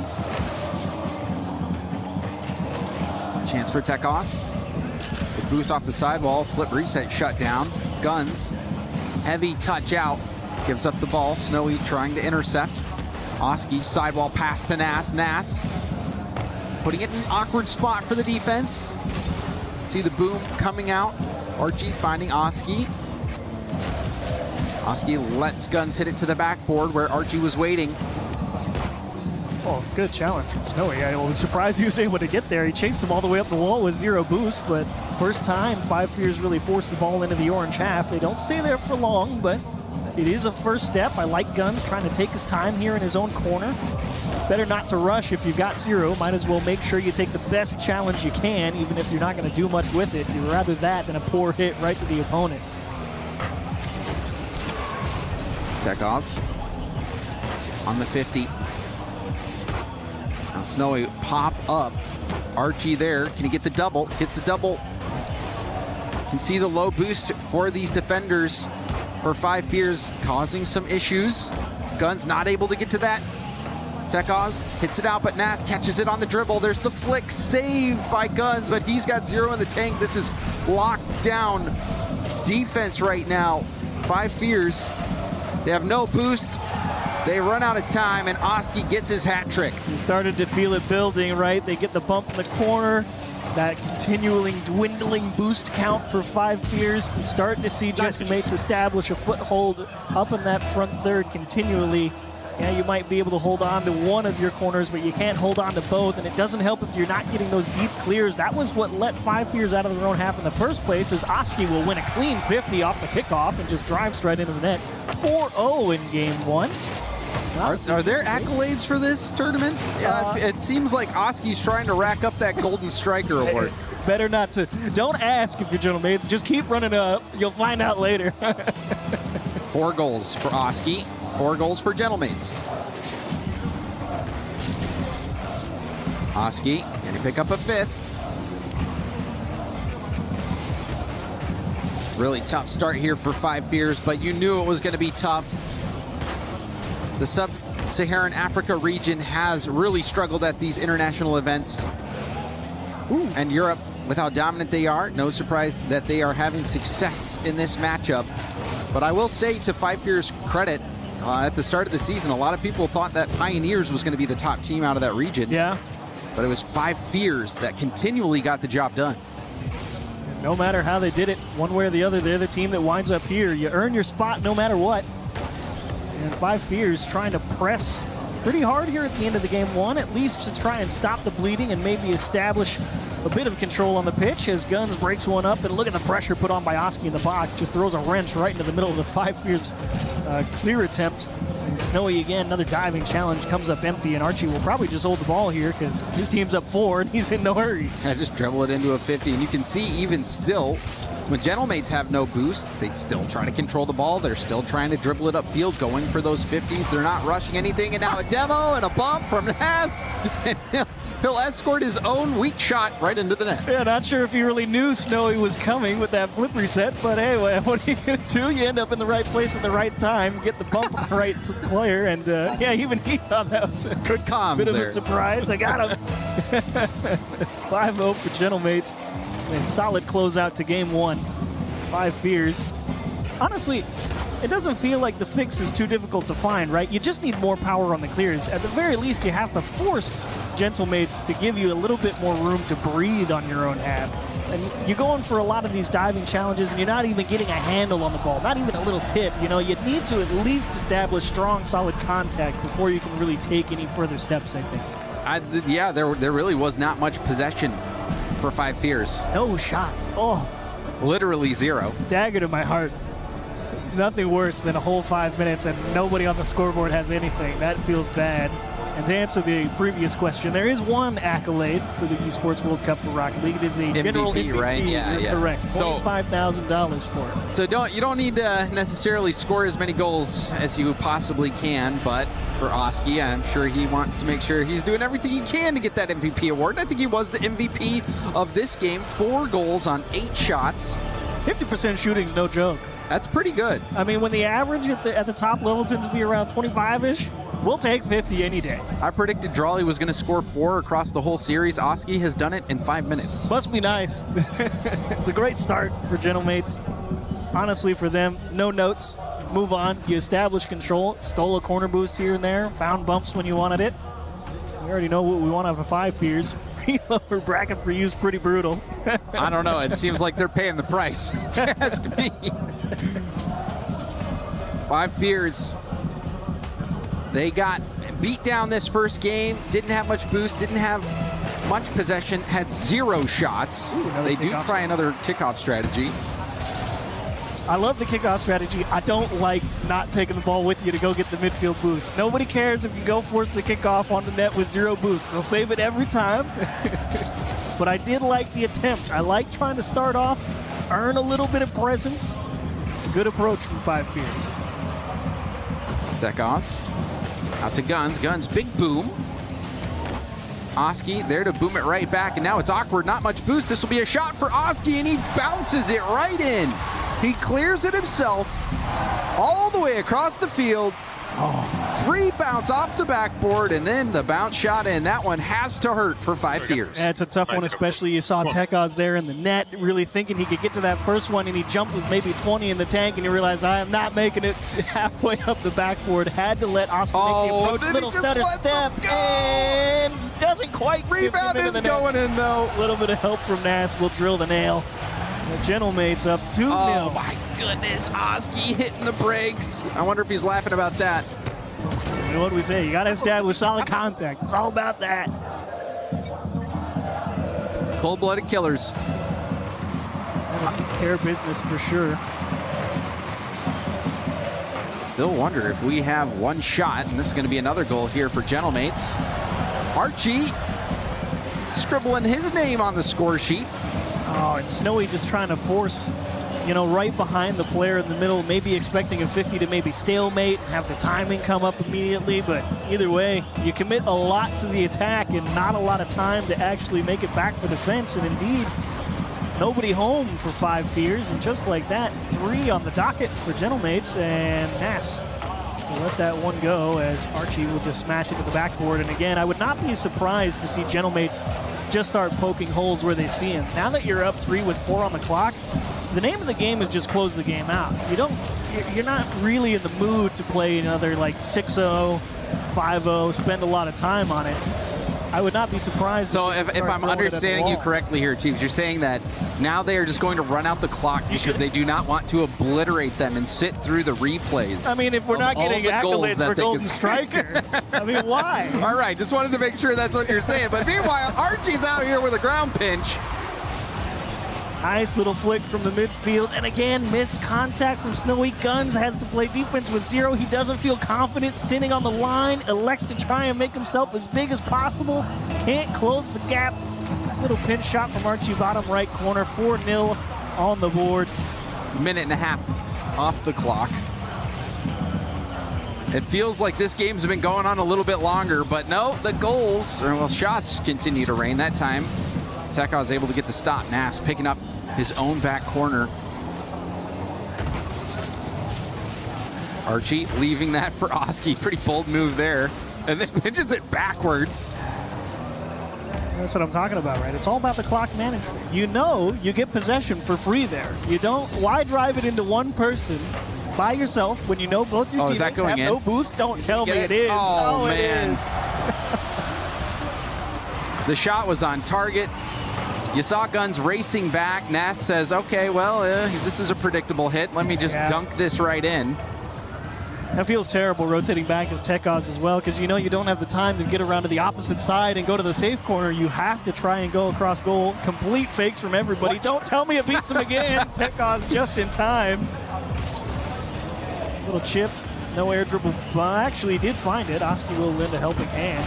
Chance for Tekaz. Boost off the sidewall, flip reset, shut down. Guns, heavy touch out, gives up the ball. Snowy trying to intercept. Oski, sidewall pass to Nass. Nass putting it in an awkward spot for the defense. See the boom coming out. Archie finding Oski. Oski lets Guns hit it to the backboard where Archie was waiting. Oh, good challenge from Snowy. I was surprised he was able to get there. He chased him all the way up the wall with zero boost, but first time Five Fears really forced the ball into the orange half. They don't stay there for long, but it is a first step. I like Guns trying to take his time here in his own corner. Better not to rush if you've got zero. Might as well make sure you take the best challenge you can, even if you're not going to do much with it. You'd rather that than a poor hit right to the opponent. Tekaz on the 50. Now Snowy pop up. Archie there. Can he get the double? Gets the double. Can see the low boost for these defenders for Five Fears, causing some issues. Guns not able to get to that. Tekaz hits it out, but Nass catches it on the dribble. There's the flick, saved by Guns, but he's got zero in the tank. This is locked down defense right now. Five Fears, they have no boost. They run out of time, and Oski gets his hat trick. He started to feel it building, right? They get the bump in the corner. that continually dwindling boost count for 5 Fears. You're starting to see Gentlemates establish a foothold up in that front third continually. Yeah, you might be able to hold on to one of your corners, but you can't hold on to both, and it doesn't help if you're not getting those deep clears. That was what let 5 Fears out of their own half in the first place, as Oski will win a clean 50 off the kickoff and just drive straight into the net. 4-0 in game 1. Are there accolades for this tournament? Yeah, it seems like Oski's trying to rack up that Golden Striker award. Better not to. Don't ask if you're Gentlemates. Just keep running up. You'll find out later. 4 goals for Oski. 4 goals for Gentlemates. Oski, can he pick up a 5th? Really tough start here for 5 Fears, but you knew it was going to be tough. The Sub-Saharan Africa region has really struggled at these international events. And Europe, with how dominant they are, no surprise that they are having success in this matchup. But I will say, to 5 Fears' credit, at the start of the season, a lot of people thought that Pioneers was going to be the top team out of that region. Yeah. But it was 5 Fears that continually got the job done. No matter how they did it, one way or the other, they're the team that winds up here. You earn your spot no matter what. And 5 Fears trying to press pretty hard here at the end of the game 1, at least to try and stop the bleeding and maybe establish a bit of control on the pitch as Guns breaks one up. And look at the pressure put on by Oski in the box. Just throws a wrench right into the middle of the 5 Fears clear attempt. And Snowy again, another diving challenge, comes up empty, and Archie will probably just hold the ball here because his team's up 4 and he's in no hurry. Yeah, just dribble it into a 50. And you can see even still, when Gentlemates have no boost, they still try to control the ball. They're still trying to dribble it upfield, going for those 50s. They're not rushing anything. And now a demo and a bump from Ness. And he'll escort his own weak shot right into the net. Yeah, not sure if he really knew Snowy was coming with that flip reset, but hey, what are you going to do? You end up in the right place at the right time, get the bump on the right player, and yeah, even he thought that was a good comms bit of there. A surprise. I got him. 5-0 for Gentlemates. A solid closeout to game 1. 5 Fears. Honestly, it doesn't feel like the fix is too difficult to find, right? You just need more power on the clears. At the very least, you have to force Gentlemates to give you a little bit more room to breathe on your own half. And you're going for a lot of these diving challenges, and you're not even getting a handle on the ball, not even a little tip. You know, you need to at least establish strong, solid contact before you can really take any further steps, I think. Yeah, there really was not much possession for 5 Fears. No shots. Oh. Literally 0. Dagger to my heart. Nothing worse than a whole 5 minutes and nobody on the scoreboard has anything. That feels bad. And to answer the previous question, there is one accolade for the Esports World Cup for Rocket League. It is a general MVP, right? Yeah, You're correct. $25,000 for it. So you don't need to necessarily score as many goals as you possibly can, but for Oski, I'm sure he wants to make sure he's doing everything he can to get that MVP award. I think he was the MVP of this game. 4 goals on 8 shots. 50% shooting's no joke. That's pretty good. I mean, when the average at the top level tends to be around 25-ish, we'll take 50 any day. I predicted Drawley was going to score 4 across the whole series. Oski has done it in 5 minutes. Must be nice. It's a great start for Gentlemates. Honestly, for them, no notes. Move on. You establish control. Stole a corner boost here and there. Found bumps when you wanted it. We already know what we want out of 5 Fears. Lower bracket for you is pretty brutal. I don't know. It seems like they're paying the price. Ask me. 5 Fears. They got beat down this first game. Didn't have much boost. Didn't have much possession. Had 0 shots. They do try another kickoff strategy. I love the kickoff strategy. I don't like not taking the ball with you to go get the midfield boost. Nobody cares if you go force the kickoff on the net with 0 boost. They'll save it every time. But I did like the attempt. I like trying to start off, earn a little bit of presence. It's a good approach from 5 Fears. Dekos out to Guns. Guns, big boom. Oski there to boom it right back, and now it's awkward. Not much boost. This will be a shot for Oski, and he bounces it right in. He clears it himself all the way across the field, Free bounce off the backboard, and then the bounce shot in. That one has to hurt for 5 fears. Yeah, it's a tough one, especially you saw Tekaz there in the net, really thinking he could get to that first one, and he jumped with maybe 20 in the tank, and you realize, I am not making it halfway up the backboard. Had to let Oscar make the approach, little stutter step, and doesn't quite Rebound is going in, though. A little bit of help from Nass will drill the nail. The Gentlemates up 2-0. Oh, my goodness. Oski hitting the brakes. I wonder if he's laughing about that. You know what we say? You got to establish solid contact. It's all about that. Cold-blooded killers. Hair business for sure. Still wonder if we have one shot, and this is going to be another goal here for Gentlemates. Archie scribbling his name on the score sheet. Oh, and Snowy just trying to force, right behind the player in the middle, maybe expecting a 50 to maybe stalemate and have the timing come up immediately. But either way, you commit a lot to the attack and not a lot of time to actually make it back for defense. And indeed, nobody home for 5 fears. And just like that, 3 on the docket for Gentlemates, and Nass will let that one go as Archie will just smash it to the backboard. And again, I would not be surprised to see Gentlemates just start poking holes where they see him. Now that you're up 3 with 4 on the clock, the name of the game is just close the game out. You're not really in the mood to play another like 6-0, 5-0, spend a lot of time on it. I would not be surprised. So if I'm understanding you correctly here, Chiefs, you're saying that now they are just going to run out the clock because they do not want to obliterate them and sit through the replays. I mean, if we're not getting accolades for Golden Striker, I mean, why? All right, just wanted to make sure that's what you're saying. But meanwhile, Archie's out here with a ground pinch. Nice little flick from the midfield. And again, missed contact from Snowy. Guns has to play defense with 0. He doesn't feel confident sitting on the line. Elects to try and make himself as big as possible. Can't close the gap. Little pinch shot from Archie, bottom right corner. 4-0 on the board. Minute and a half off the clock. It feels like this game's been going on a little bit longer, but no, the goals, or well, shots continue to rain that time. Tekaz able to get the stop. Nass picking up his own back corner. Archie leaving that for Oski. Pretty bold move there. And then pitches it backwards. That's what I'm talking about, right? It's all about the clock management. You get possession for free there. Why drive it into one person by yourself when you know both your teammates have no boost? Don't tell me it is. Oh, man. It is. The shot was on target. You saw Guns racing back. Nass says, okay, well, this is a predictable hit. Let me just dunk this right in. That feels terrible rotating back as Tekaz as well, because you don't have the time to get around to the opposite side and go to the safe corner. You have to try and go across goal. Complete fakes from everybody. What? Don't tell me it beats him again. Tekaz just in time. Little chip, no air dribble. Actually, he did find it. Oski will lend a helping hand.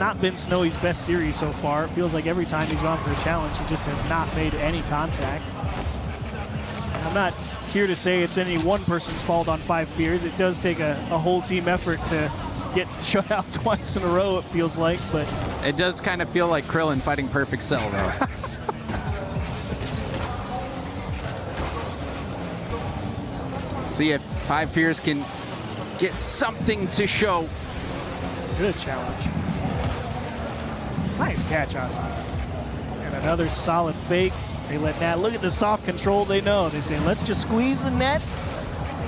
Not been Snowy's best series so far. It feels like every time he's gone for a challenge, he just has not made any contact. I'm not here to say it's any one person's fault on 5 fears. It does take a whole team effort to get shut out twice in a row, it feels like, but it does kind of feel like Krillin fighting Perfect Cell, though. See if 5 fears can get something to show. Good challenge. Nice catch, Oski. And another solid fake. They let Nat look at the soft control they know. They say, let's just squeeze the net.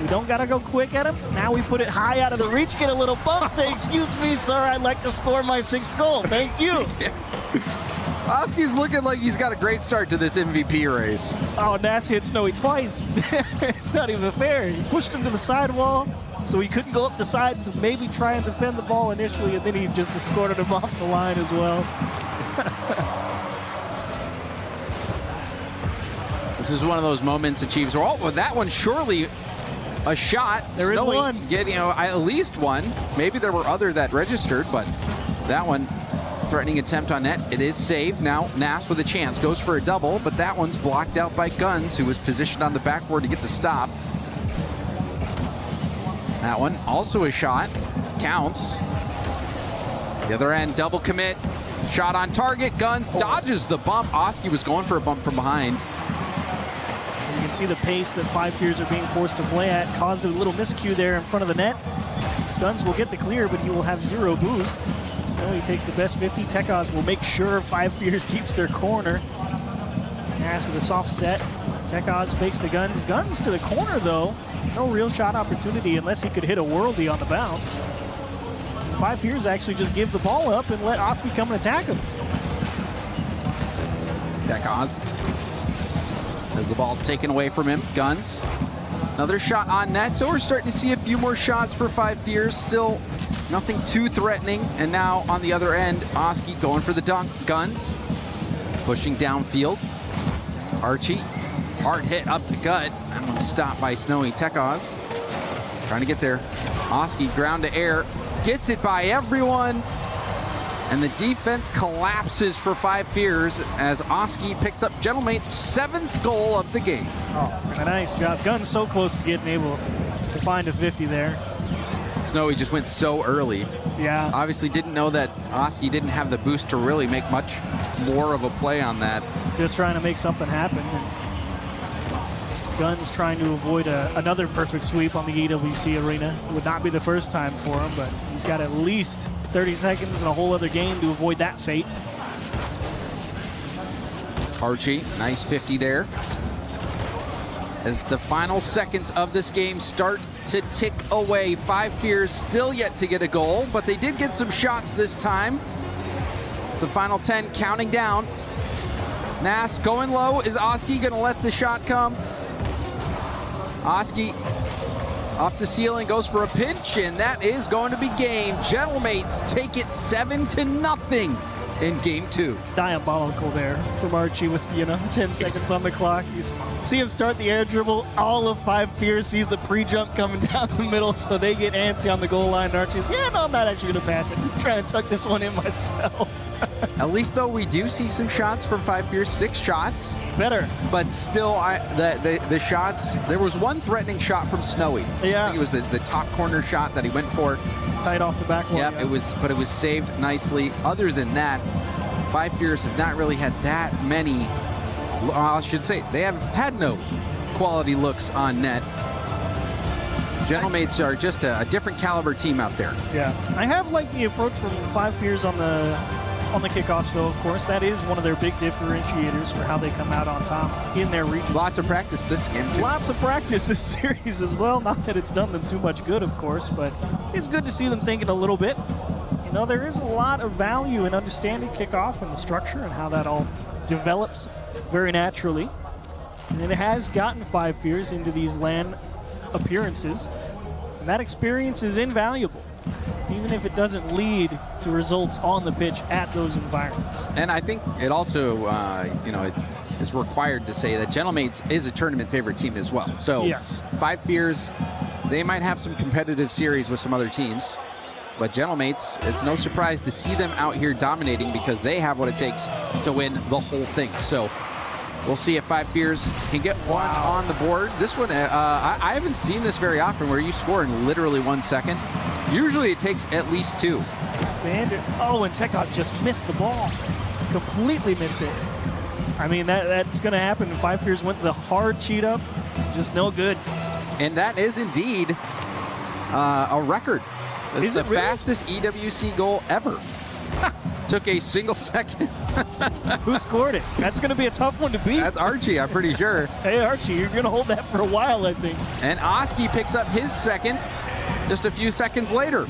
We don't got to go quick at him. Now we put it high out of the reach, get a little bump, say, excuse me, sir, I'd like to score my 6th goal. Thank you. Oski's looking like he's got a great start to this MVP race. Oh, Nats hit Snowy twice. It's not even fair. He pushed him to the sidewall, so he couldn't go up the side to maybe try and defend the ball initially, and then he just escorted him off the line as well. This is one of those moments the Chiefs are, well, that one surely a shot. There is one. Get, at least one. Maybe there were other that registered, but that one, threatening attempt on net. It is saved. Now Nass with a chance. Goes for a double, but that one's blocked out by Guns, who was positioned on the backboard to get the stop. That one, also a shot. Counts. The other end, double commit. Shot on target. Guns dodges the bump. Oski was going for a bump from behind. You can see the pace that 5 fears are being forced to play at. Caused a little miscue there in front of the net. Guns will get the clear, but he will have 0 boost. Snowy takes the best 50. Tekaz will make sure 5 Fears keeps their corner. Nass with a soft set. Tekaz fakes to Guns. Guns to the corner, though. No real shot opportunity unless he could hit a worldie on the bounce. 5 Fears actually just give the ball up and let Oski come and attack him. Tekaz has the ball taken away from him. Guns. Another shot on net, so we're starting to see a few more shots for 5 Fears. Still nothing too threatening. And now on the other end, Oski going for the dunk. Guns pushing downfield. Archie, hard hit up the gut. That one's stopped by Snowy. Tekaz trying to get there. Oski ground to air, gets it by everyone. And the defense collapses for 5 Fears as Oski picks up Gentlemate's 7th goal of the game. Oh, and a nice job. Guns so close to getting able to find a 50 there. Snowy just went so early. Yeah. Obviously didn't know that Oski didn't have the boost to really make much more of a play on that. Just trying to make something happen. And Guns trying to avoid another perfect sweep on the EWC arena. It would not be the first time for him, but he's got at least 30 seconds and a whole other game to avoid that fate. Archie, nice 50 there. As the final seconds of this game start to tick away. 5 Fears still yet to get a goal, but they did get some shots this time. So final 10 counting down. Nass going low. Is Oski gonna let the shot come? Oski off the ceiling, goes for a pinch, and that is going to be game. Gentlemates take it 7-0 in game 2. Diabolical there from Archie with, 10 seconds on the clock. You see him start the air dribble. All of 5 Fears sees the pre-jump coming down the middle, so they get antsy on the goal line. And Archie's, no, I'm not actually going to pass it. I'm trying to tuck this one in myself. At least, though, we do see some shots from 5 Fears, 6 shots. Better. But still, the shots, there was one threatening shot from Snowy. Yeah. I think it was the top corner shot that he went for. Tight off the back wall. Yep, it was saved nicely. Other than that, 5 Fears have not really had that many, I should say, they have had no quality looks on net. Gentlemates are just a different caliber team out there. Yeah, I have liked the approach from 5 Fears on the kickoffs, though. Of course, that is one of their big differentiators for how they come out on top in their region. Lots of practice this game, too. Lots of practice this series as well. Not that it's done them too much good, of course, but it's good to see them thinking a little bit. There is a lot of value in understanding kickoff and the structure and how that all develops very naturally. And it has gotten 5 Fears into these LAN appearances, and that experience is invaluable, even if it doesn't lead to results on the pitch at those environments. And I think it also, it is required to say that Gentlemates is a tournament favorite team as well. So yes. 5 Fears, they might have some competitive series with some other teams, but Gentlemates, it's no surprise to see them out here dominating because they have what it takes to win the whole thing. So we'll see if 5 Fears can get one on the board. This one, I haven't seen this very often where you score in literally 1 second. Usually it takes at least 2. Standard. Oh, and Tekaz just missed the ball. Completely missed it. I mean, that's going to happen. 5 Fears went the hard cheat up. Just no good. And that is indeed a record. It's the really? fastest EWC goal ever. Took a single second. Who scored it? That's going to be a tough one to beat. That's Archie, I'm pretty sure. Hey, Archie, you're going to hold that for a while, I think. And Oski picks up his second just a few seconds later.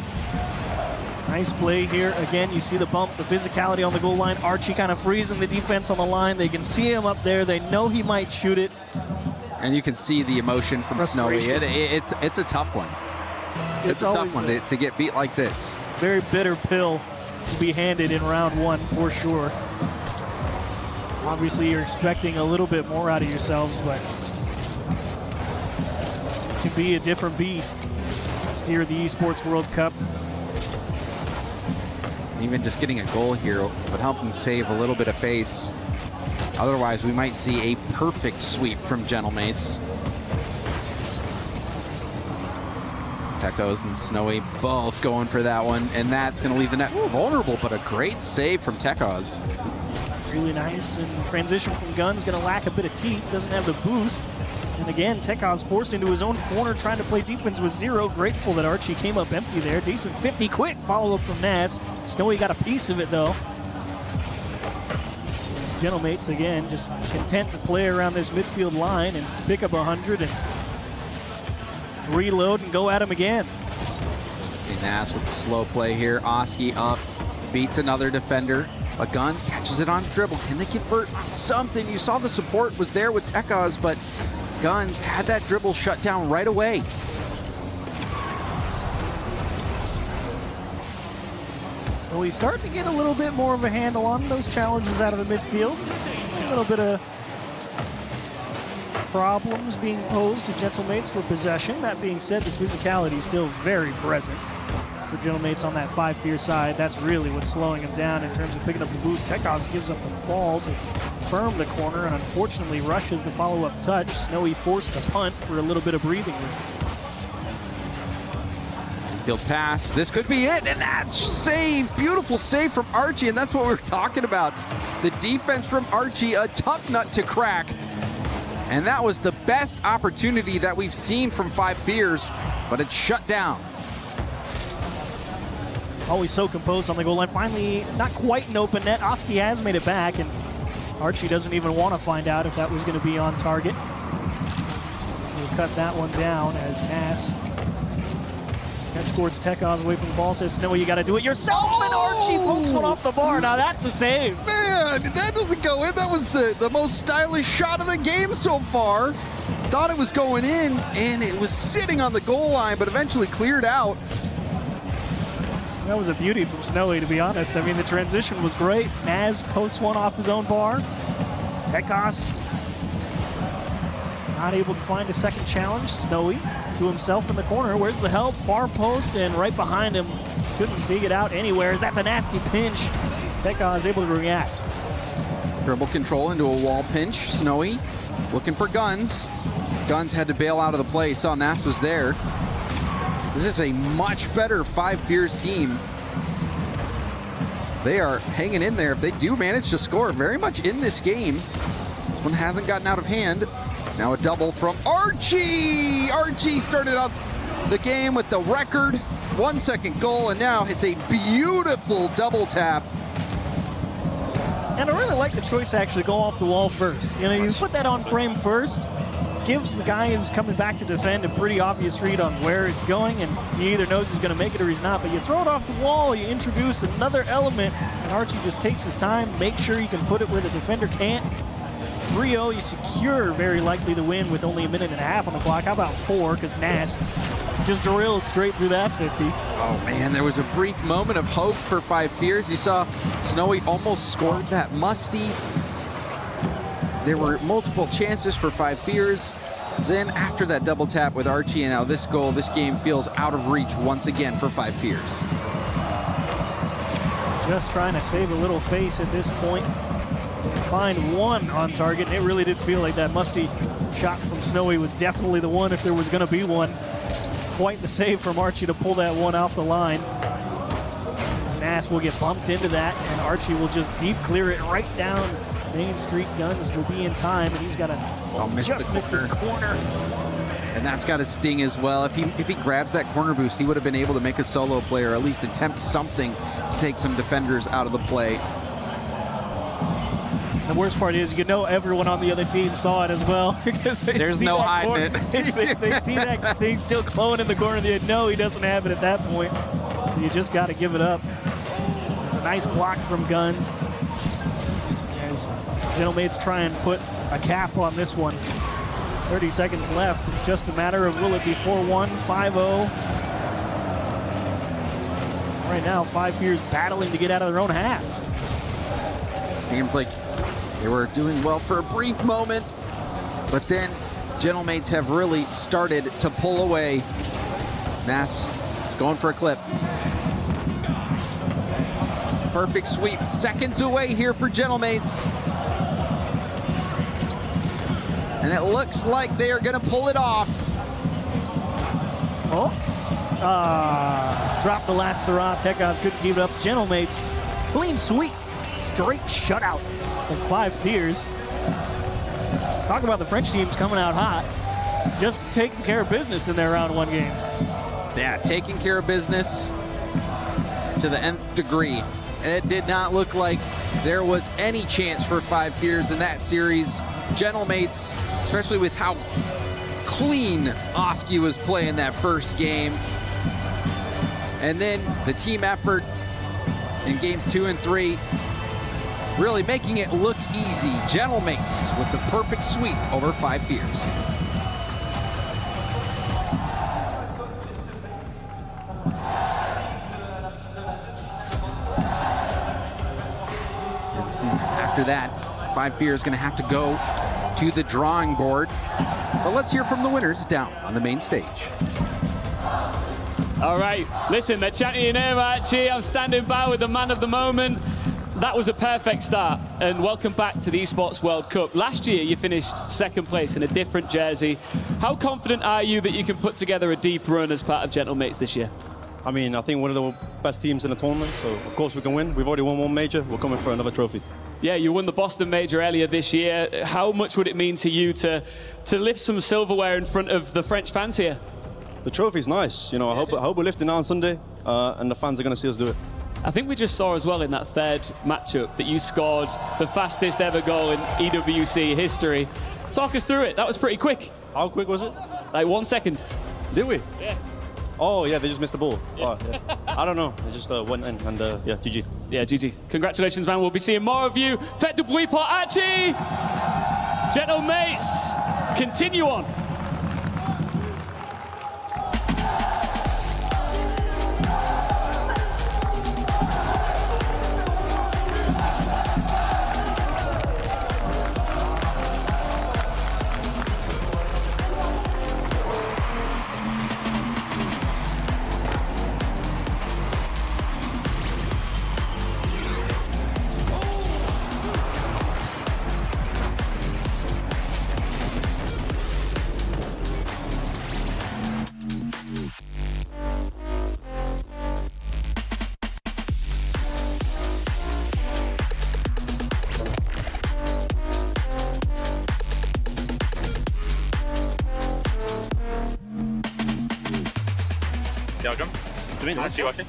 Nice play here. Again, you see the bump, the physicality on the goal line. Archie kind of freezing the defense on the line. They can see him up there. They know he might shoot it. And you can see the emotion from Snowy. It's a tough one. It's a tough one to get beat like this. Very bitter pill to be handed in round 1 for sure. Obviously, you're expecting a little bit more out of yourselves, but it can be a different beast here at the Esports World Cup. Even just getting a goal here would help them save a little bit of face. Otherwise, we might see a perfect sweep from Gentlemates. Tekos and Snowy both going for that one, and that's going to leave the net vulnerable, but a great save from Tekos. Really nice, and transition from Guns gonna lack a bit of teeth, doesn't have the boost. And again, Tekov's forced into his own corner, trying to play defense with zero. Grateful that Archie came up empty there. Decent 50, quick follow-up from Naz. Snowy got a piece of it though. Gentlemates again, just content to play around this midfield line and pick up 100 and reload and go at him again. See Nas with the slow play here. Oski up, beats another defender. But Guns catches it on dribble. Can they convert on something? You saw the support was there with Tekaz, but Guns had that dribble shut down right away. So he's starting to get a little bit more of a handle on those challenges out of the midfield. A little bit of problems being posed to Gentlemates for possession. That being said, the physicality is still very present for Gentlemates on that 5 Fear side. That's really what's slowing him down in terms of picking up the boost. Tekov gives up the ball to firm the corner and unfortunately rushes the follow-up touch. Snowy forced a punt for a little bit of breathing room. Field pass. This could be it, and that's save. Beautiful save from Archie, and that's what we were talking about. The defense from Archie, a tough nut to crack. And that was the best opportunity that we've seen from 5 Fears, but it's shut down. Always so composed on the goal line. Finally, not quite an open net. Oski has made it back, and Archie doesn't even want to find out if that was going to be on target. We'll cut that one down as Nas escorts Tekov away from the ball, says, Snowy, you got to do it yourself, and Archie pokes one off the bar. Now that's a save. Man, that doesn't go in. That was the most stylish shot of the game so far. Thought it was going in, and it was sitting on the goal line, but eventually cleared out. That was a beauty from Snowy, to be honest. I mean, the transition was great. Naz pokes one off his own bar. Tekos not able to find a second challenge. Snowy to himself in the corner. Where's the help? Far post, and right behind him. Couldn't dig it out anywhere. That's a nasty pinch. Tekos is able to react. Dribble control into a wall pinch. Snowy looking for Guns. Guns had to bail out of the play. Saw Nas was there. This is a much better 5 Fears team. They are hanging in there. If they do manage to score very much in this game, this one hasn't gotten out of hand. Now a double from Archie. Archie started up the game with the record 1 second goal, and now it's a beautiful double tap. And I really like the choice to actually go off the wall first. You know, you put that on frame first, gives the guy who's coming back to defend a pretty obvious read on where it's going, and he either knows he's going to make it or he's not. But you throw it off the wall, you introduce another element, and Archie just takes his time, make sure you can put it where the defender can't. 3-0, you secure very likely the win with only a minute and a half on the clock. How about 4? Because Nas just drilled straight through that 50. Oh man, there was a brief moment of hope for 5 Fears. You saw Snowy almost scored that musty. There were multiple chances for 5 Fears. Then after that double tap with Archie and now this goal, this game feels out of reach once again for 5 Fears. Just trying to save a little face at this point. Find one on target, and it really did feel like that musty shot from Snowy was definitely the one if there was going to be one. Quite the save from Archie to pull that one off the line. Nas will get bumped into that, and Archie will just deep clear it right down Main Street. Guns will be in time, and he's got to just missed his corner. And that's got to sting as well. If he grabs that corner boost, he would have been able to make a solo play or at least attempt something to take some defenders out of the play. The worst part is, you know, everyone on the other team saw it as well. Because there's no hiding it. they see that thing still glowing in the corner. They know he doesn't have it at that point. So you just got to give it up. It's a nice block from Guns. As Gentlemates try and put a cap on this one. 30 seconds left. It's just a matter of will it be 4-1, 5-0. Right now, 5 Fears battling to get out of their own half. Seems like they were doing well for a brief moment, but then Gentlemates have really started to pull away. Nas is going for a clip. Perfect sweep, seconds away here for Gentlemates. And it looks like they are going to pull it off. Drop the last Sarah. Tekaz couldn't keep it up. Gentlemates, clean sweep straight shutout from 5 Fears. Talk about the French teams coming out hot. Just taking care of business in their round 1 games. Yeah, taking care of business to the nth degree. It did not look like there was any chance for 5 Fears in that series. Gentlemates, especially with how clean Oski was playing that first game. And then the team effort in games 2 and 3, really making it look easy. Gentlemates with the perfect sweep over 5 Fears. After that, 5 Fears is going to have to go to the drawing board. But let's hear from the winners down on the main stage. All right, listen, they're chanting your name, Archie. I'm standing by with the man of the moment. That was a perfect start, and welcome back to the Esports World Cup. Last year, you finished second place in a different jersey. How confident are you that you can put together a deep run as part of Gentlemates this year? I mean, I think one of the best teams in the tournament, so of course we can win. We've already won 1 major. We're coming for another trophy. Yeah, you won the Boston Major earlier this year. How much would it mean to you to lift some silverware in front of the French fans here? The trophy's nice. You know, I hope we're lifting now on Sunday, and the fans are going to see us do it. I think we just saw as well in that third matchup that you scored the fastest ever goal in EWC history. Talk us through it. That was pretty quick. How quick was it? Like 1 second. Did we? Yeah. Oh, yeah, they just missed the ball. Yeah. Oh, yeah. I don't know. They just went in, and yeah, GG. Yeah, GG. Congratulations, man. We'll be seeing more of you. Faites du bruit pour Archie! Gentlemates, continue on. Yeah, jump. Do you see working?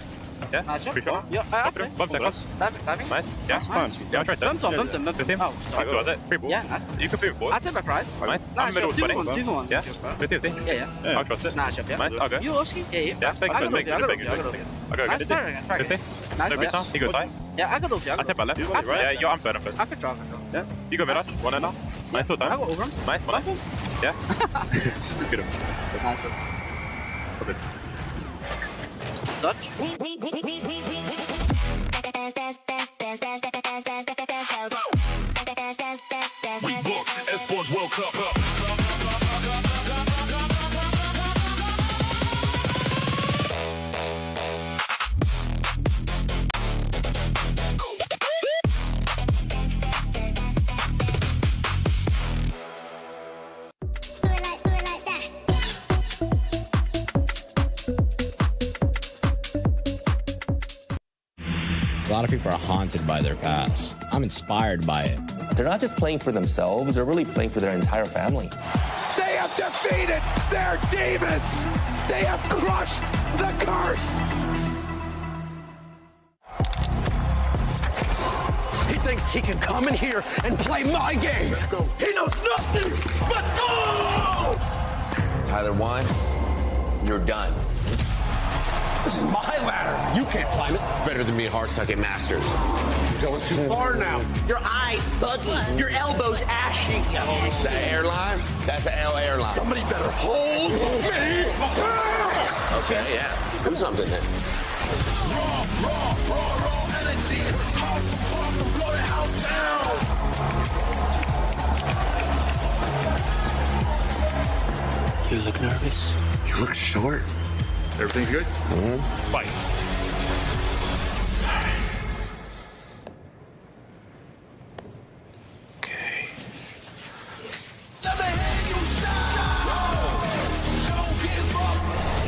Yeah? Pretty sure? Yeah, okay. Bump across. Diving. Nice. Yeah, fine. Yeah, I tried that. Bumped him. Oh, sorry. That was it. Free ball. Yeah, nice. You can move forward. I take back right. Right. Nah, I'm middle sure. spinning. Do one. Yeah? 50-50. Yeah. I'll trust it. Nah, sure, yeah. Right, I'll go. You Oski? Yeah. Yeah, take it. Take it. I'll go. I'll go. Nice, 50. try again. 50. Nice, No big time. He goes tight. Yeah, I got over. I take back left. Yeah, you're I'm third. I could draw. Yeah. You go mid-arch. One and now. Nice all time. I got over him. Nice. One. Yeah. Good. Nice. Good. Dodge. We book Esports World Cup. A lot of people are haunted by their past. I'm inspired by it. They're not just playing for themselves, they're really playing for their entire family. They have defeated their demons. They have crushed the curse. He thinks he can come in here and play my game. He knows nothing but go! Tyler 1, you're done. This is my ladder. You can't climb it. It's better than being hard-sucking masters. You're going too far now. Your eyes buggy. Your elbows ashy. That airline? That's an L airline. Somebody better hold me. Okay, yeah. Do something then. Raw energy. House from blow the house down. You look nervous. You look short. Everything's good? Mm-hmm. Fight. Okay.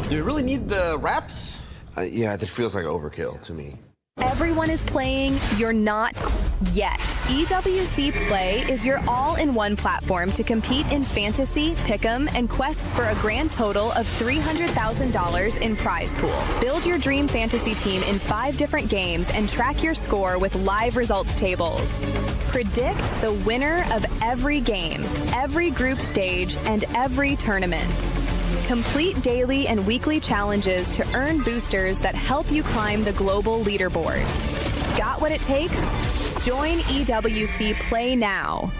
Do you really need the wraps? Yeah, that feels like overkill to me. Everyone is playing, you're not yet. EWC Play is your all-in-one platform to compete in fantasy, pick'em, and quests for a grand total of $300,000 in prize pool. Build your dream fantasy team in 5 different games and track your score with live results tables. Predict the winner of every game, every group stage, and every tournament. Complete daily and weekly challenges to earn boosters that help you climb the global leaderboard. Got what it takes? Join EWC Play now.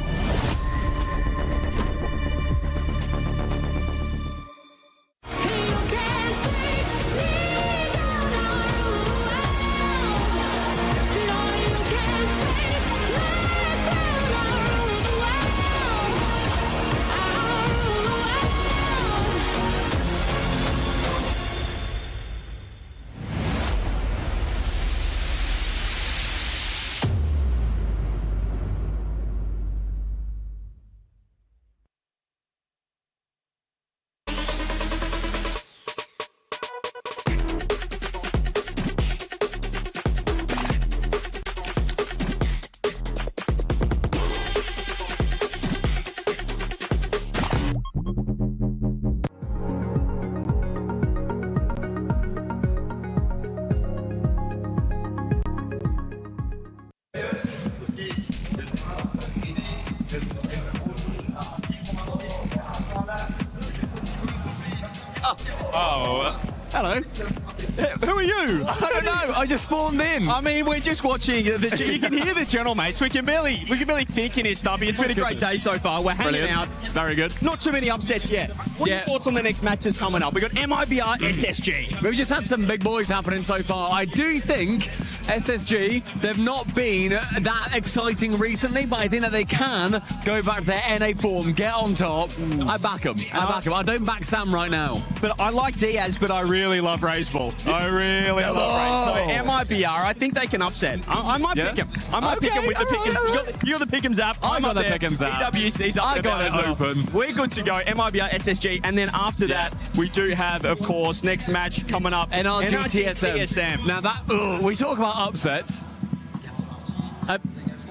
Hello. Who are you? I don't know. I just spawned in. I mean, we're just watching. You can hear the general, mates. We can barely think in here, Stubby. It's been a great day so far. We're hanging out. Very good. Not too many upsets yet. What are your thoughts on the next matches coming up? We've got MIBR, SSG. We've just had some big boys happening so far. I do think SSG, they've not been that exciting recently, but I think that they can go back to their NA form, get on top. I back them. I don't back Sam right now. But I like Diaz, but I really love Razeball. I really love Raze. So MIBR, I think they can upset. I might pick him. I might pick him with the Pick'ems. You got the Pick'ems app. I got the Pick'ems app. EWC's up I got it open. We're good to go. MIBR, SSG, and then after that, we do have, of course, next match coming up. NRG TSM. Now that we talk about upsets.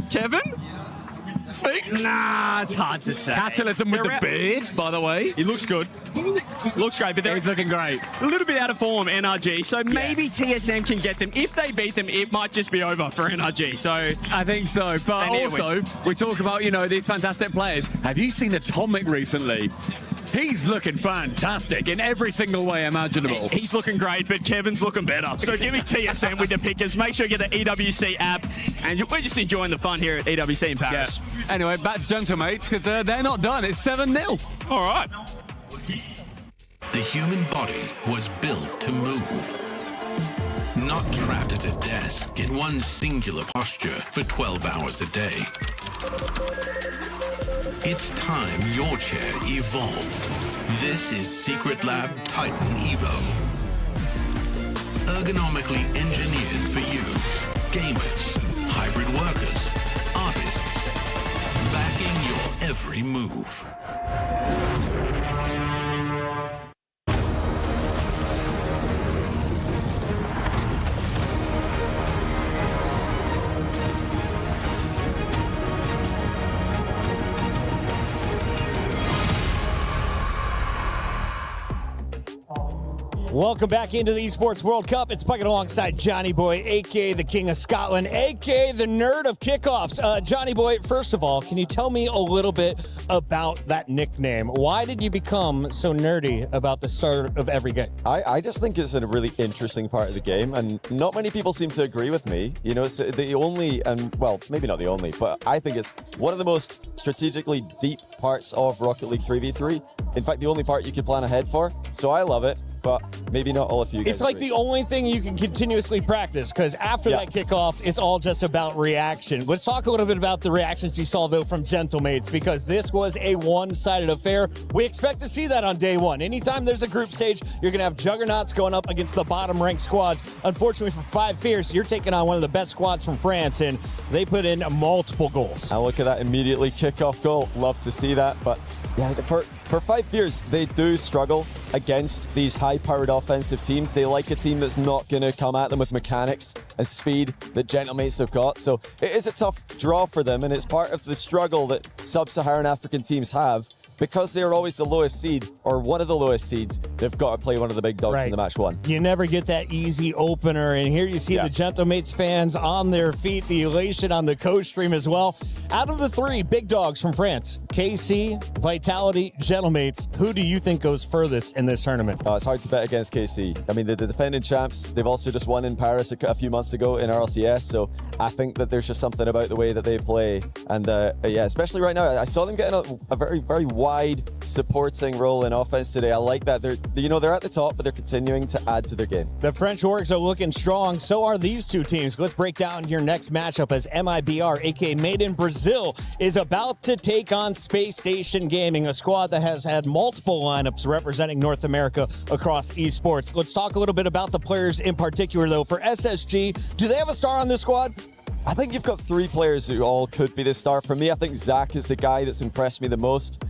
Kevin? Sphinx? Nah, it's hard to say. Catalysm with the beard, by the way. He looks good. Looks great, but he's looking great. A little bit out of form, NRG. So maybe TSM can get them. If they beat them, it might just be over for NRG. So I think so. But also, we talk about, these fantastic players. Have you seen Atomic recently? He's looking fantastic in every single way imaginable. He's looking great, but Kevin's looking better. So give me TSM with the pickers. Make sure you get the EWC app. And we're just enjoying the fun here at EWC in Paris. Yeah. Anyway, back to Gentlemates, because they're not done. It's 7-0. All right. The human body was built to move. Not trapped at a desk in one singular posture for 12 hours a day. It's time your chair evolved. This is Secret Lab Titan Evo. Ergonomically engineered for you. Gamers, hybrid workers, artists. Backing your every move. Welcome back into the Esports World Cup. It's Puckett alongside Johnny Boy, a.k.a. the King of Scotland, a.k.a. the nerd of kickoffs. Johnny Boy, first of all, can you tell me a little bit about that nickname? Why did you become so nerdy about the start of every game? I just think it's a really interesting part of the game, and not many people seem to agree with me. It's the only, and well, maybe not the only, but I think it's one of the most strategically deep parts of Rocket League 3v3. In fact, the only part you can plan ahead for. So I love it, but maybe not all of you guys It's like agree. the only thing you can continuously practice, because after that kickoff, it's all just about reaction. Let's talk a little bit about the reactions you saw, though, from Gentlemates, because this was a one-sided affair. We expect to see that on day one. Anytime there's a group stage, you're going to have juggernauts going up against the bottom-ranked squads. Unfortunately, for Five Fierce, you're taking on one of the best squads from France, and they put in multiple goals. And look at that immediately kickoff goal. Love to see that, but Yeah, for 5 years, they do struggle against these high-powered offensive teams. They like a team that's not going to come at them with mechanics and speed that Gentlemates have got. So it is a tough draw for them, and it's part of the struggle that sub-Saharan African teams have. Because they're always the lowest seed, or one of the lowest seeds, they've got to play one of the big dogs in the match one. You never get that easy opener, and here you see the Gentlemates fans on their feet, the elation on the coach stream as well. Out of the 3 big dogs from France, KC, Vitality, Gentlemates, who do you think goes furthest in this tournament? It's hard to bet against KC. I mean, the defending champs, they've also just won in Paris a few months ago in RLCS, so I think that there's just something about the way that they play. And yeah, especially right now, I saw them getting a very, very wide supporting role in offense today. I like that. They're at the top, but they're continuing to add to their game. The French Orcs are looking strong. So are these 2 teams. Let's break down your next matchup as MIBR, aka Made in Brazil, is about to take on Space Station Gaming, a squad that has had multiple lineups representing North America across esports. Let's talk a little bit about the players in particular, though. For SSG, do they have a star on this squad? I think you've got 3 players who all could be the star. For me, I think Zach is the guy that's impressed me the most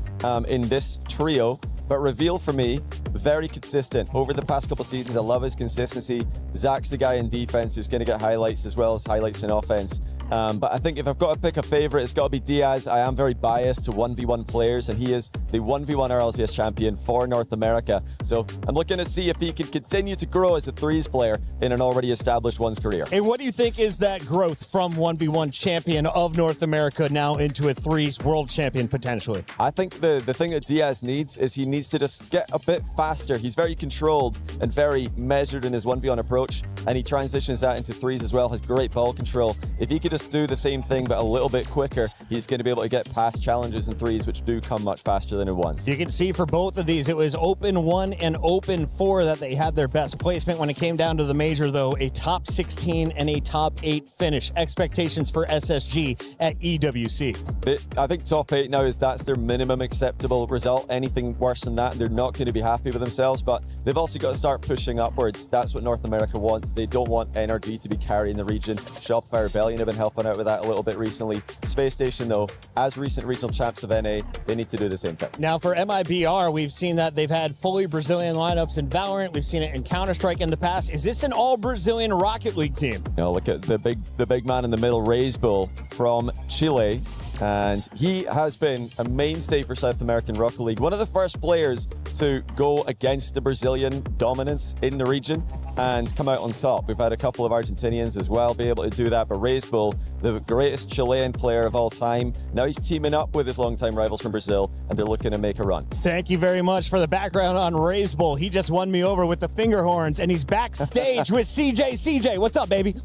in this trio. But Reveal, for me, very consistent. Over the past couple seasons, I love his consistency. Zach's the guy in defense who's going to get highlights as well as highlights in offense. But I think if I've got to pick a favorite, it's got to be Diaz. I am very biased to 1v1 players, and he is the 1v1 RLCS champion for North America. So I'm looking to see if he can continue to grow as a threes player in an already established ones career. And what do you think is that growth from 1v1 champion of North America now into a threes world champion potentially? I think the thing that Diaz needs is he needs to just get a bit faster. He's very controlled and very measured in his 1v1 approach, and he transitions that into threes as well, has great ball control. If he could just do the same thing but a little bit quicker, he's going to be able to get past challenges in threes, which do come much faster than in ones. You can see for both of these, it was Open 1 and Open 4 that they had their best placement. When it came down to the major, though, a top 16 and a top 8 finish. Expectations for SSG at EWC. I think top 8 now that's their minimum acceptable result. Anything worse than that, they're not going to be happy with themselves, but they've also got to start pushing upwards. That's what North America wants. They don't want NRG to be carrying the region. Shopify Rebellion have been helping out with that a little bit recently. Space Station, though, as recent regional champs of NA, they need to do the same thing. Now for MIBR, we've seen that they've had fully Brazilian lineups in Valorant. We've seen it in Counter-Strike in the past. Is this an all-Brazilian Rocket League team? No, look at the big man in the middle, Raise Bull from Chile. And he has been a mainstay for South American Rocket League. One of the first players to go against the Brazilian dominance in the region and come out on top. We've had a couple of Argentinians as well be able to do that, but Raise Bull, the greatest Chilean player of all time, now he's teaming up with his longtime rivals from Brazil, and they're looking to make a run. Thank you very much for the background on Raise Bull. He just won me over with the finger horns, and he's backstage with CJ. CJ, what's up, baby?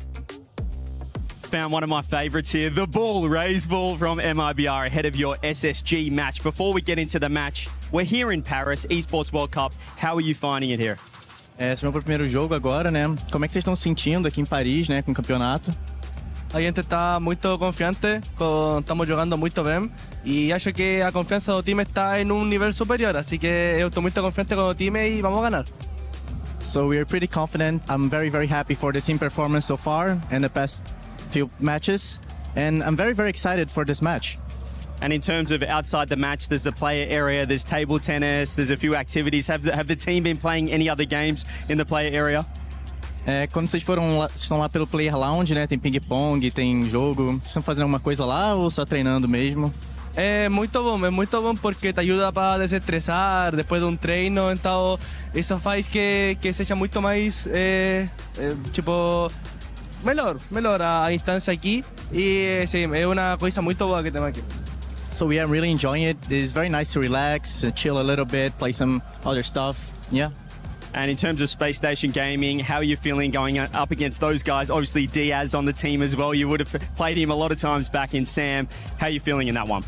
Found one of my favorites here, the Bull, Raise Bull from MIBR ahead of your SSG match. Before we get into the match, we're here in Paris, Esports World Cup. How are you finding it here? Esse é o meu primeiro jogo agora, né? Como é que vocês estão se sentindo aqui em Paris, né, com o campeonato? A gente está muito confiante, estamos jogando muito bem e acho que a confiança do time está em nível superior, así que eu estou muito confiante com o time e vamos ganhar. So we are pretty confident. I'm very, very happy for the team performance so far and the past few matches, and I'm very, very excited for this match. And in terms of outside the match, there's the player area, there's table tennis, there's a few activities. Have the team been playing any other games in the player area? Quando vocês estão lá pelo Player Lounge, né? Tem ping-pong, tem jogo. Vocês estão fazendo alguma coisa lá ou só treinando mesmo? É muito bom porque te ajuda para desestressar depois de treino, então isso faz que seja muito mais melhor a instância aqui e sim, é uma coisa muito boa que temos aqui. So yeah, I'm really enjoying it. It's very nice to relax, chill a little bit, play some other stuff. Yeah. And in terms of Space Station Gaming, how are you feeling going up against those guys? Obviously Diaz on the team as well. You would have played him a lot of times back in SAM. How are you feeling in that one?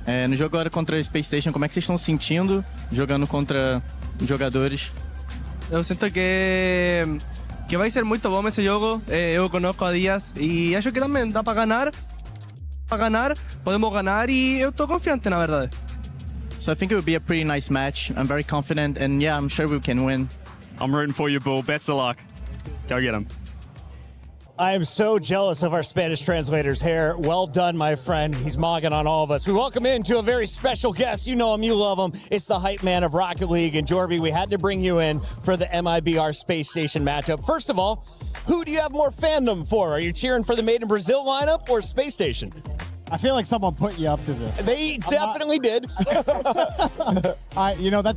No jogo agora contra a Space Station, como é que vocês estão se sentindo jogando contra os jogadores? Eu sinto que vai ser muito bom esse jogo. Eu conheço a Diaz e acho que também dá para ganhar. Podemos ganhar e eu estou confiante, na verdade. So I think it would be a pretty nice match. I'm very confident and yeah, I'm sure we can win. I'm rooting for you, Bull. Best of luck. Go get him. I am so jealous of our Spanish translator's hair. Well done, my friend. He's mogging on all of us. We welcome in to a very special guest. You know him, you love him. It's the hype man of Rocket League. And Jorby, we had to bring you in for the MIBR Space Station matchup. First of all, who do you have more fandom for? Are you cheering for the Made in Brazil lineup or Space Station? I feel like someone put you up to this. They definitely did.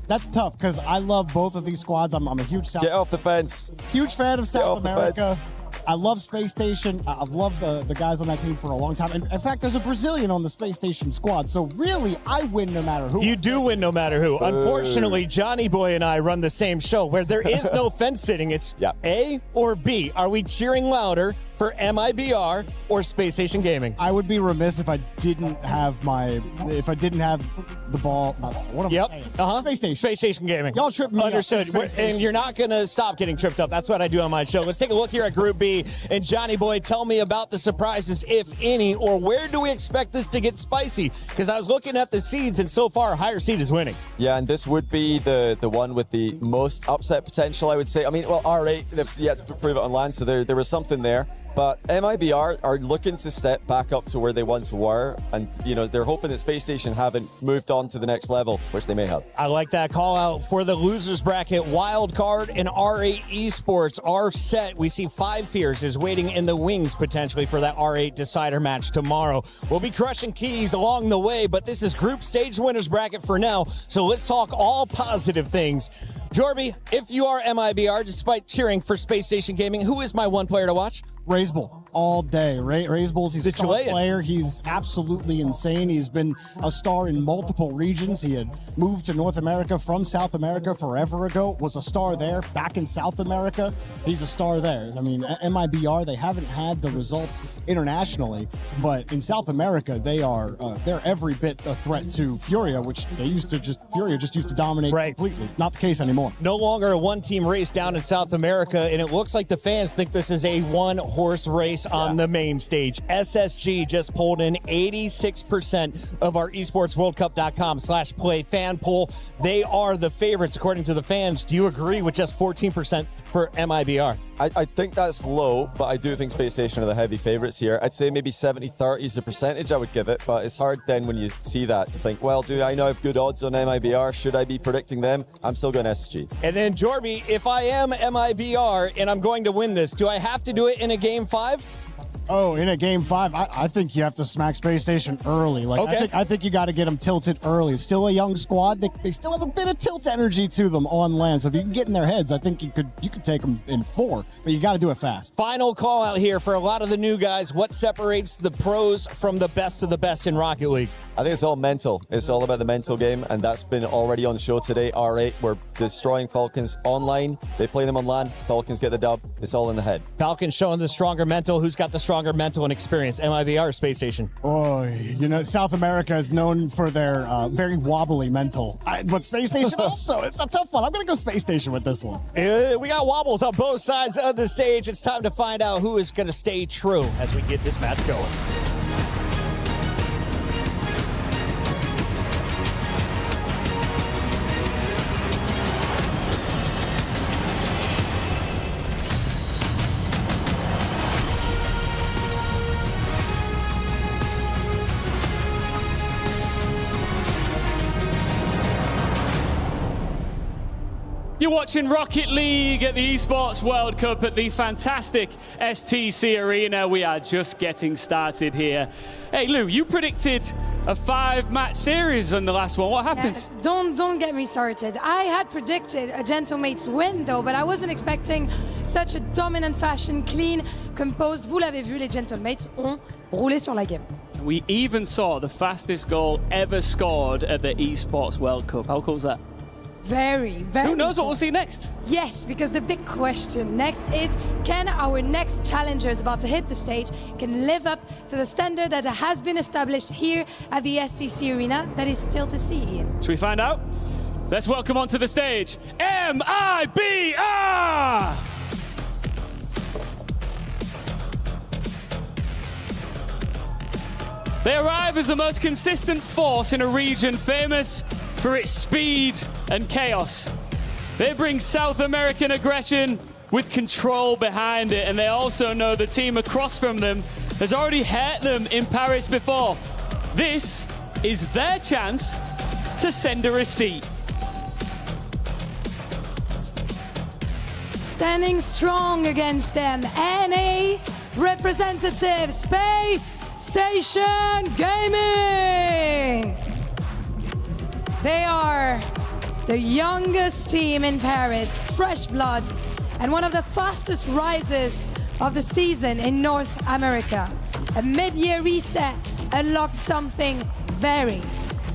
That's tough because I love both of these squads. I'm a huge Get off the fence. Huge fan of South America. Fence. I love Space Station. I've loved the guys on that team for a long time. And in fact, there's a Brazilian on the Space Station squad. So really, I win no matter who. You do win no matter who. Unfortunately, Johnny Boy and I run the same show where there is no fence sitting. It's A or B. Are we cheering louder for MIBR or Space Station Gaming? I would be remiss if I didn't have the ball. What am I saying? Space Station. Space Station Gaming. Y'all tripped me Understood. up. And you're not going to stop getting tripped up. That's what I do on my show. Let's take a look here at Group B. And Johnny Boy, tell me about the surprises, if any, or where do we expect this to get spicy? Because I was looking at the seeds, and so far, higher seed is winning. Yeah, and this would be the one with the most upset potential, I would say. I mean, well, R8, they've yet to prove it on land, so there was something there. But MIBR are looking to step back up to where they once were. And, they're hoping that Space Station haven't moved on to the next level, which they may have. I like that call out for the losers bracket. Wild Card and R8 Esports are set. We see Five Fears is waiting in the wings potentially for that R8 decider match tomorrow. We'll be crushing keys along the way, but this is group stage winners bracket for now. So let's talk all positive things. Jorby, if you are MIBR, despite cheering for Space Station Gaming, who is my one player to watch? Razebull all day. Razebull's he's a star Chilean player. He's absolutely insane. He's been a star in multiple regions. He had moved to North America from South America forever ago, was a star there. Back in South America, he's a star there. I mean, MIBR, they haven't had the results internationally, but in South America, they're every bit a threat to Furia, which Furia just used to dominate completely. Not the case anymore. No longer a one-team race down in South America, and it looks like the fans think this is a one-horse race on the main stage. SSG just pulled in 86% of our esportsworldcup.com/play fan poll. They are the favorites according to the fans. Do you agree with just 14% for MIBR? I think that's low, but I do think Space Station are the heavy favorites here. I'd say maybe 70-30 is the percentage I would give it, but it's hard then when you see that to think, well, do I now have good odds on MIBR? Should I be predicting them? I'm still going SSG. And then, Jorby, if I am MIBR and I'm going to win this, do I have to do it in a Game 5? Oh, in a Game 5, I think you have to smack Space Station early. I think you got to get them tilted early. It's still a young squad. They still have a bit of tilt energy to them on land. So if you can get in their heads, I think you could take them in 4, but you got to do it fast. Final call out here for a lot of the new guys. What separates the pros from the best of the best in Rocket League? I think it's all mental. It's all about the mental game, and that's been already on show today. R8, we're destroying Falcons online. They play them on land. Falcons get the dub. It's all in the head. Falcons showing the stronger mental. Who's got the stronger mental and experience? MIBR or Space Station? Oh, South America is known for their very wobbly mental. But Space Station also, it's a tough one. I'm going to go Space Station with this one. We got wobbles on both sides of the stage. It's time to find out who is going to stay true as we get this match going. You're watching Rocket League at the Esports World Cup at the fantastic STC Arena. We are just getting started here. Hey, Lou, you predicted a 5-match series in the last one. What happened? Don't get me started. I had predicted a Gentlemates win, though, but I wasn't expecting such a dominant fashion, clean, composed. Vous l'avez vu, les Gentlemates ont roulé sur la game. We even saw the fastest goal ever scored at the Esports World Cup. How cool is that? Very, very Who knows cool. what we'll see next? Yes, because the big question next is, can our next challengers about to hit the stage can live up to the standard that has been established here at the STC Arena? That is still to see, Ian. Should we find out? Let's welcome onto the stage, MIBR! They arrive as the most consistent force in a region famous for its speed and chaos. They bring South American aggression with control behind it, and they also know the team across from them has already hurt them in Paris before. This is their chance to send a receipt. Standing strong against them, NA representative Space Station Gaming. They are the youngest team in Paris, fresh blood, and one of the fastest rises of the season in North America. A mid-year reset unlocked something very,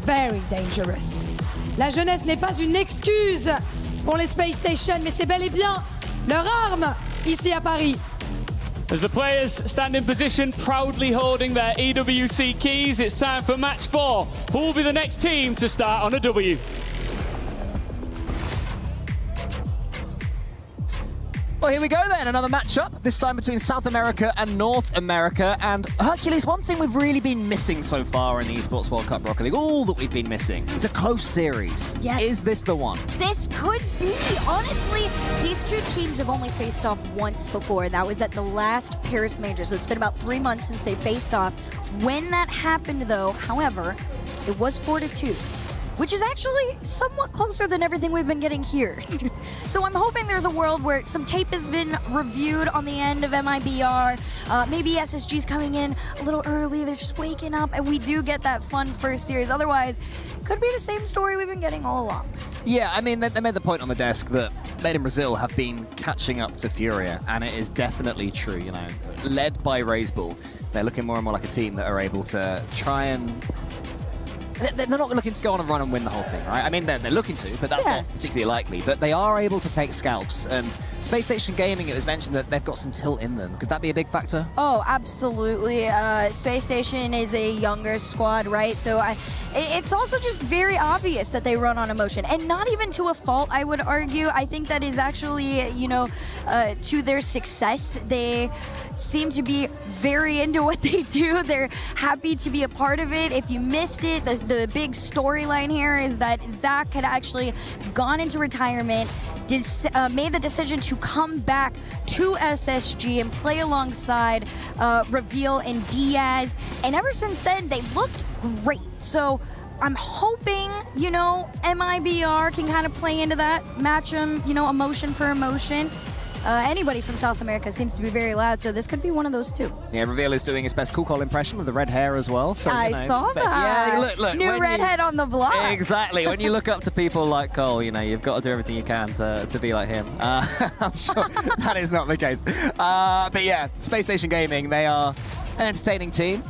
very dangerous. La jeunesse n'est pas une excuse pour les Space Station, mais c'est bel et bien leur arme ici à Paris. As the players stand in position, proudly holding their EWC keys, it's time for match 4. Who will be the next team to start on a W? Well, here we go then, another matchup, this time between South America and North America. And Hercules, one thing we've really been missing so far in the Esports World Cup Rocket League, all that we've been missing, is a close series. Yes. Is this the one? This could be. Honestly, these two teams have only faced off once before, and that was at the last Paris Major, so it's been about 3 months since they faced off. When that happened, though, however, it was 4-2. Which is actually somewhat closer than everything we've been getting here. So I'm hoping there's a world where some tape has been reviewed on the end of MIBR. Maybe SSG's coming in a little early, they're just waking up, and we do get that fun first series. Otherwise, could be the same story we've been getting all along. Yeah, I mean, they made the point on the desk that Made in Brazil have been catching up to Furia, and it is definitely true, you know. Led by Razebull, they're looking more and more like a team that are able to try and... They're not looking to go on a run and win the whole thing, right? I mean, they're looking to, but that's not particularly likely. But they are able to take scalps. And Space Station Gaming, it was mentioned that they've got some tilt in them. Could that be a big factor? Oh, absolutely. Space Station is a younger squad, right? So it's also just very obvious that they run on emotion. And not even to a fault, I would argue. I think that is actually, you know, to their success. They seem to be very into what they do. They're happy to be a part of it. If you missed it, the big storyline here is that Zach had actually gone into retirement, made the decision to come back to SSG and play alongside Reveal and Diaz. And ever since then, they've looked great. So I'm hoping, you know, MIBR can kind of play into that, match them, you know, emotion for emotion. Anybody from South America seems to be very loud, so this could be one of those two. Yeah, Reveal is doing his best Cool Call impression with the red hair as well. So, I saw that. Yeah, look. New redhead on the block. Exactly. When you look up to people like Cole, you know, you've got to do everything you can to be like him. I'm sure that is not the case. But yeah, Space Station Gaming, they are an entertaining team.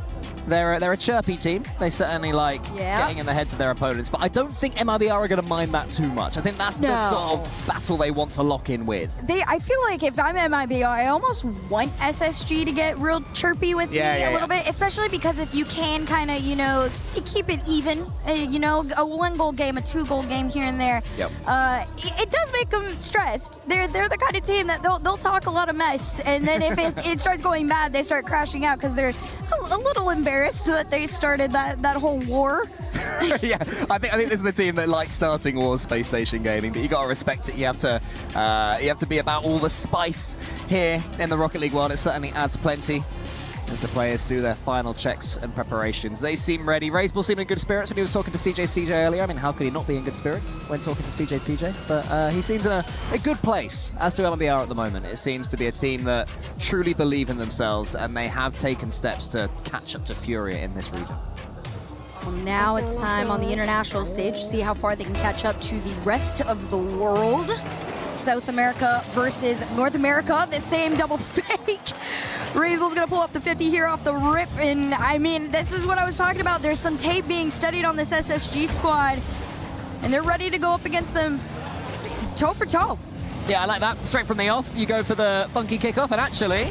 They're a chirpy team. They certainly like getting in the heads of their opponents, but I don't think MIBR are going to mind that too much. I think that's the sort of battle they want to lock in with. I feel like if I'm MIBR, I almost want SSG to get real chirpy with me a little bit, especially because if you can kind of, you know, keep it even, you know, a 1-goal game, a 2-goal game here and there, it does make them stressed. They're the kind of team that they'll talk a lot of mess, and then if it starts going bad, they start crashing out because they're a little embarrassed that they started that whole war. Yeah, I think this is the team that likes starting wars, Space Station Gaming, but you got to respect it. You have to be about all the spice here in the Rocket League world. It certainly adds plenty as the players do their final checks and preparations. They seem ready. Razebull seemed in good spirits when he was talking to CJ earlier. I mean, how could he not be in good spirits when talking to CJ? But he seems in a good place, as to MIBR at the moment. It seems to be a team that truly believe in themselves, and they have taken steps to catch up to Furia in this region. Well, now it's time on the international stage, see how far they can catch up to the rest of the world. South America versus North America, the same double fake. Razebull's gonna pull off the 50 here off the rip, and I mean, this is what I was talking about. There's some tape being studied on this SSG squad, and they're ready to go up against them toe for toe. Yeah, I like that. Straight from the off, you go for the funky kickoff, and actually,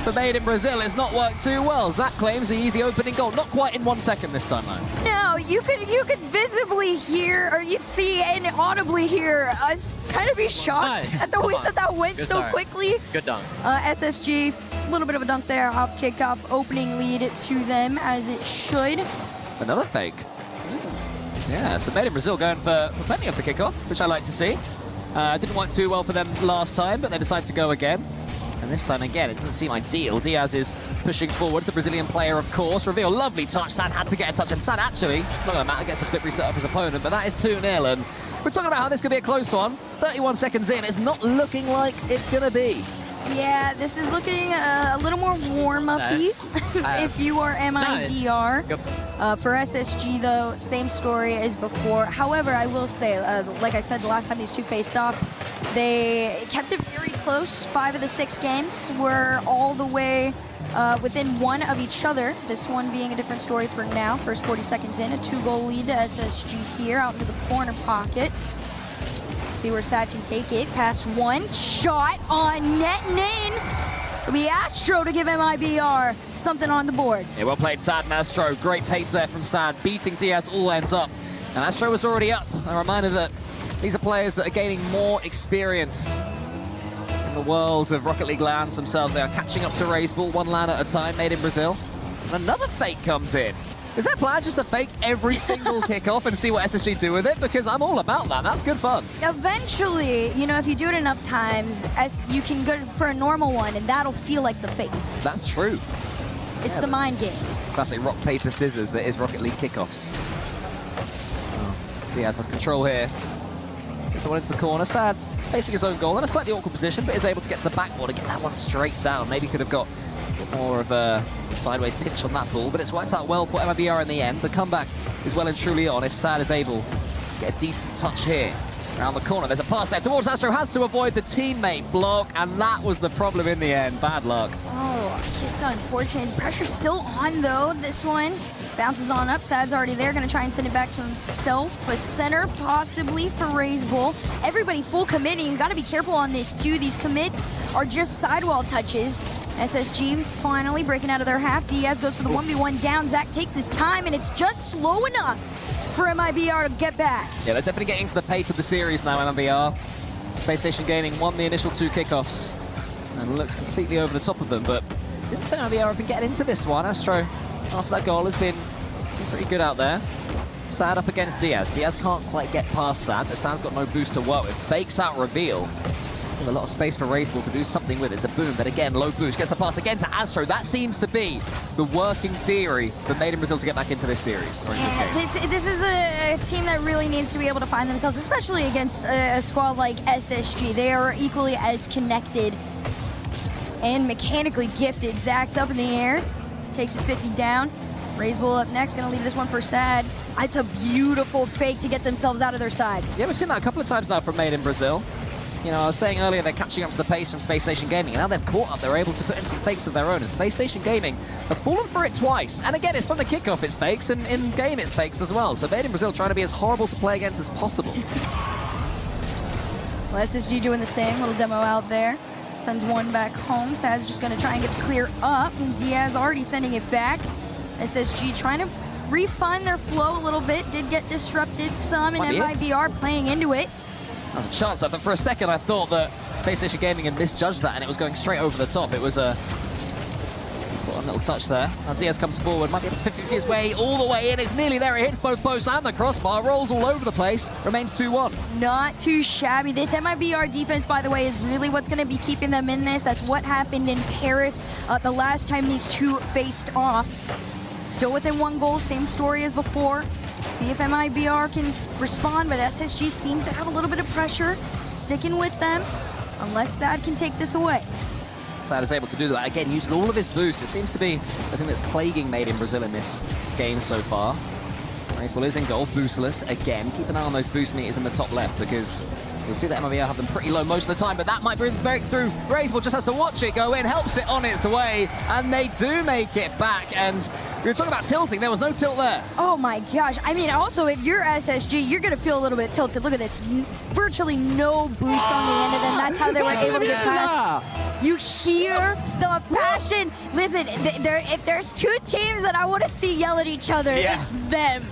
for Made in Brazil, it's not worked too well. Zach claims the easy opening goal. Not quite in 1 second this time, though. No, you could visibly hear, or you see and audibly hear us kind of be shocked at the way that went so quickly. Good dunk. SSG, a little bit of a dunk there off kickoff, opening lead to them as it should. Another fake. Yeah, so Made in Brazil going for plenty of the kickoff, which I like to see. Didn't work too well for them last time, but they decided to go again. And this time again, it doesn't seem ideal. Diaz is pushing forwards, the Brazilian player, of course. Reveal, lovely touch. Sad had to get a touch, and Sad actually, not going to matter, gets a flip reset of his opponent, but that is 2-0. And we're talking about how this could be a close one. 31 seconds in, it's not looking like it's going to be. Yeah, this is looking a little more warm-up-y if you are MIBR. For SSG, though, same story as before. However, I will say, like I said, the last time these two faced off, they kept it very close. 5 of the 6 games were all the way within 1 of each other. This one being a different story for now. First 40 seconds in, a 2-goal lead to SSG here, out into the corner pocket. See where Sad can take it. Past 1 shot on net. Nane. It'll be Astro to give MIBR something on the board. Yeah, well played, Sad and Astro. Great pace there from Sad, beating Diaz all ends up. And Astro was already up. A reminder that these are players that are gaining more experience in the world of Rocket League LANs themselves. They are catching up to Raiseball, 1 LAN at a time, made in Brazil. And another fake comes in. Is their plan just to fake every single kickoff and see what SSG do with it? Because I'm all about that. That's good fun. Eventually, you know, if you do it enough times, you can go for a normal one, and that'll feel like the fake. That's true. It's the mind games. Classic rock, paper, scissors that is Rocket League kickoffs. Diaz has control here. Gets the one into the corner. Sad's facing his own goal in a slightly awkward position, but is able to get to the backboard and get that one straight down. Maybe could have got more of a sideways pitch on that ball, but it's worked out well for MIBR in the end. The comeback is well and truly on if Sad is able to get a decent touch here. Around the corner, there's a pass there towards Astro, has to avoid the teammate block, and that was the problem in the end. Bad luck. Oh, just unfortunate. Pressure's still on, though. This one bounces on up. Sad's already there, going to try and send it back to himself. A center, possibly, for Raiseball. Everybody full committing. You got to be careful on this, too. These commits are just sidewall touches. SSG finally breaking out of their half. Diaz goes for the 1v1 down. Zach takes his time, and it's just slow enough for MIBR to get back. Yeah, they're definitely getting to the pace of the series now, MIBR. Space Station Gaming won the initial 2 kickoffs and looks completely over the top of them, but since MIBR have been getting into this one, Astro, after that goal, has been pretty good out there. Sad up against Diaz. Diaz can't quite get past Sad, but Sad's got no boost to work with. Fakes out reveal. With a lot of space for Raiseball to do something with. It's a boom, but again, low boost. Gets the pass again to Astro. That seems to be the working theory for Made in Brazil to get back into this series. This is a team that really needs to be able to find themselves, especially against a squad like SSG. They are equally as connected and mechanically gifted. Zach's up in the air, takes his 50 down. Raiseball up next, gonna leave this one for Sad. It's a beautiful fake to get themselves out of their side. Yeah, we've seen that a couple of times now from Made in Brazil. You know, I was saying earlier they're catching up to the pace from Space Station Gaming, and now they've caught up. They're able to put in some fakes of their own, and Space Station Gaming have fallen for it twice. And again, it's from the kickoff, it's fakes, and in-game it's fakes as well. So Made in Brazil trying to be as horrible to play against as possible. Well, SSG doing the same, little demo out there. Sends one back home. Sad's just gonna try and get the clear up, and Diaz already sending it back. SSG trying to refine their flow a little bit, did get disrupted some, and MIBR playing into it. There's a chance. I thought for a second I thought that Space Station Gaming had misjudged that and it was going straight over the top. It was a little touch there. Now Diaz comes forward, might be able to pitch his way all the way in. It's nearly there. It hits both posts and the crossbar, rolls all over the place. Remains 2-1. Not too shabby. This MIBR defense, by the way, is really what's going to be keeping them in this. That's what happened in Paris the last time these two faced off. Still within 1 goal, same story as before. See if MIBR can respond, but SSG seems to have a little bit of pressure sticking with them, unless Sad can take this away. Sad is able to do that. Again, uses all of his boost. It seems to be the thing that's plaguing Made in Brazil in this game so far. Raiseball is in goal, boostless again. Keep an eye on those boost meters in the top left because you'll see that MIBR have them pretty low most of the time, but that might break through. Raiseball just has to watch it go in, helps it on its way, and they do make it back. And we were talking about tilting. There was no tilt there. Oh my gosh. I mean, also, if you're SSG, you're going to feel a little bit tilted. Look at this. Virtually no boost on the end of them. That's how they were able to get past. You hear the passion. Listen, if there's 2 teams that I want to see yell at each other, it's them.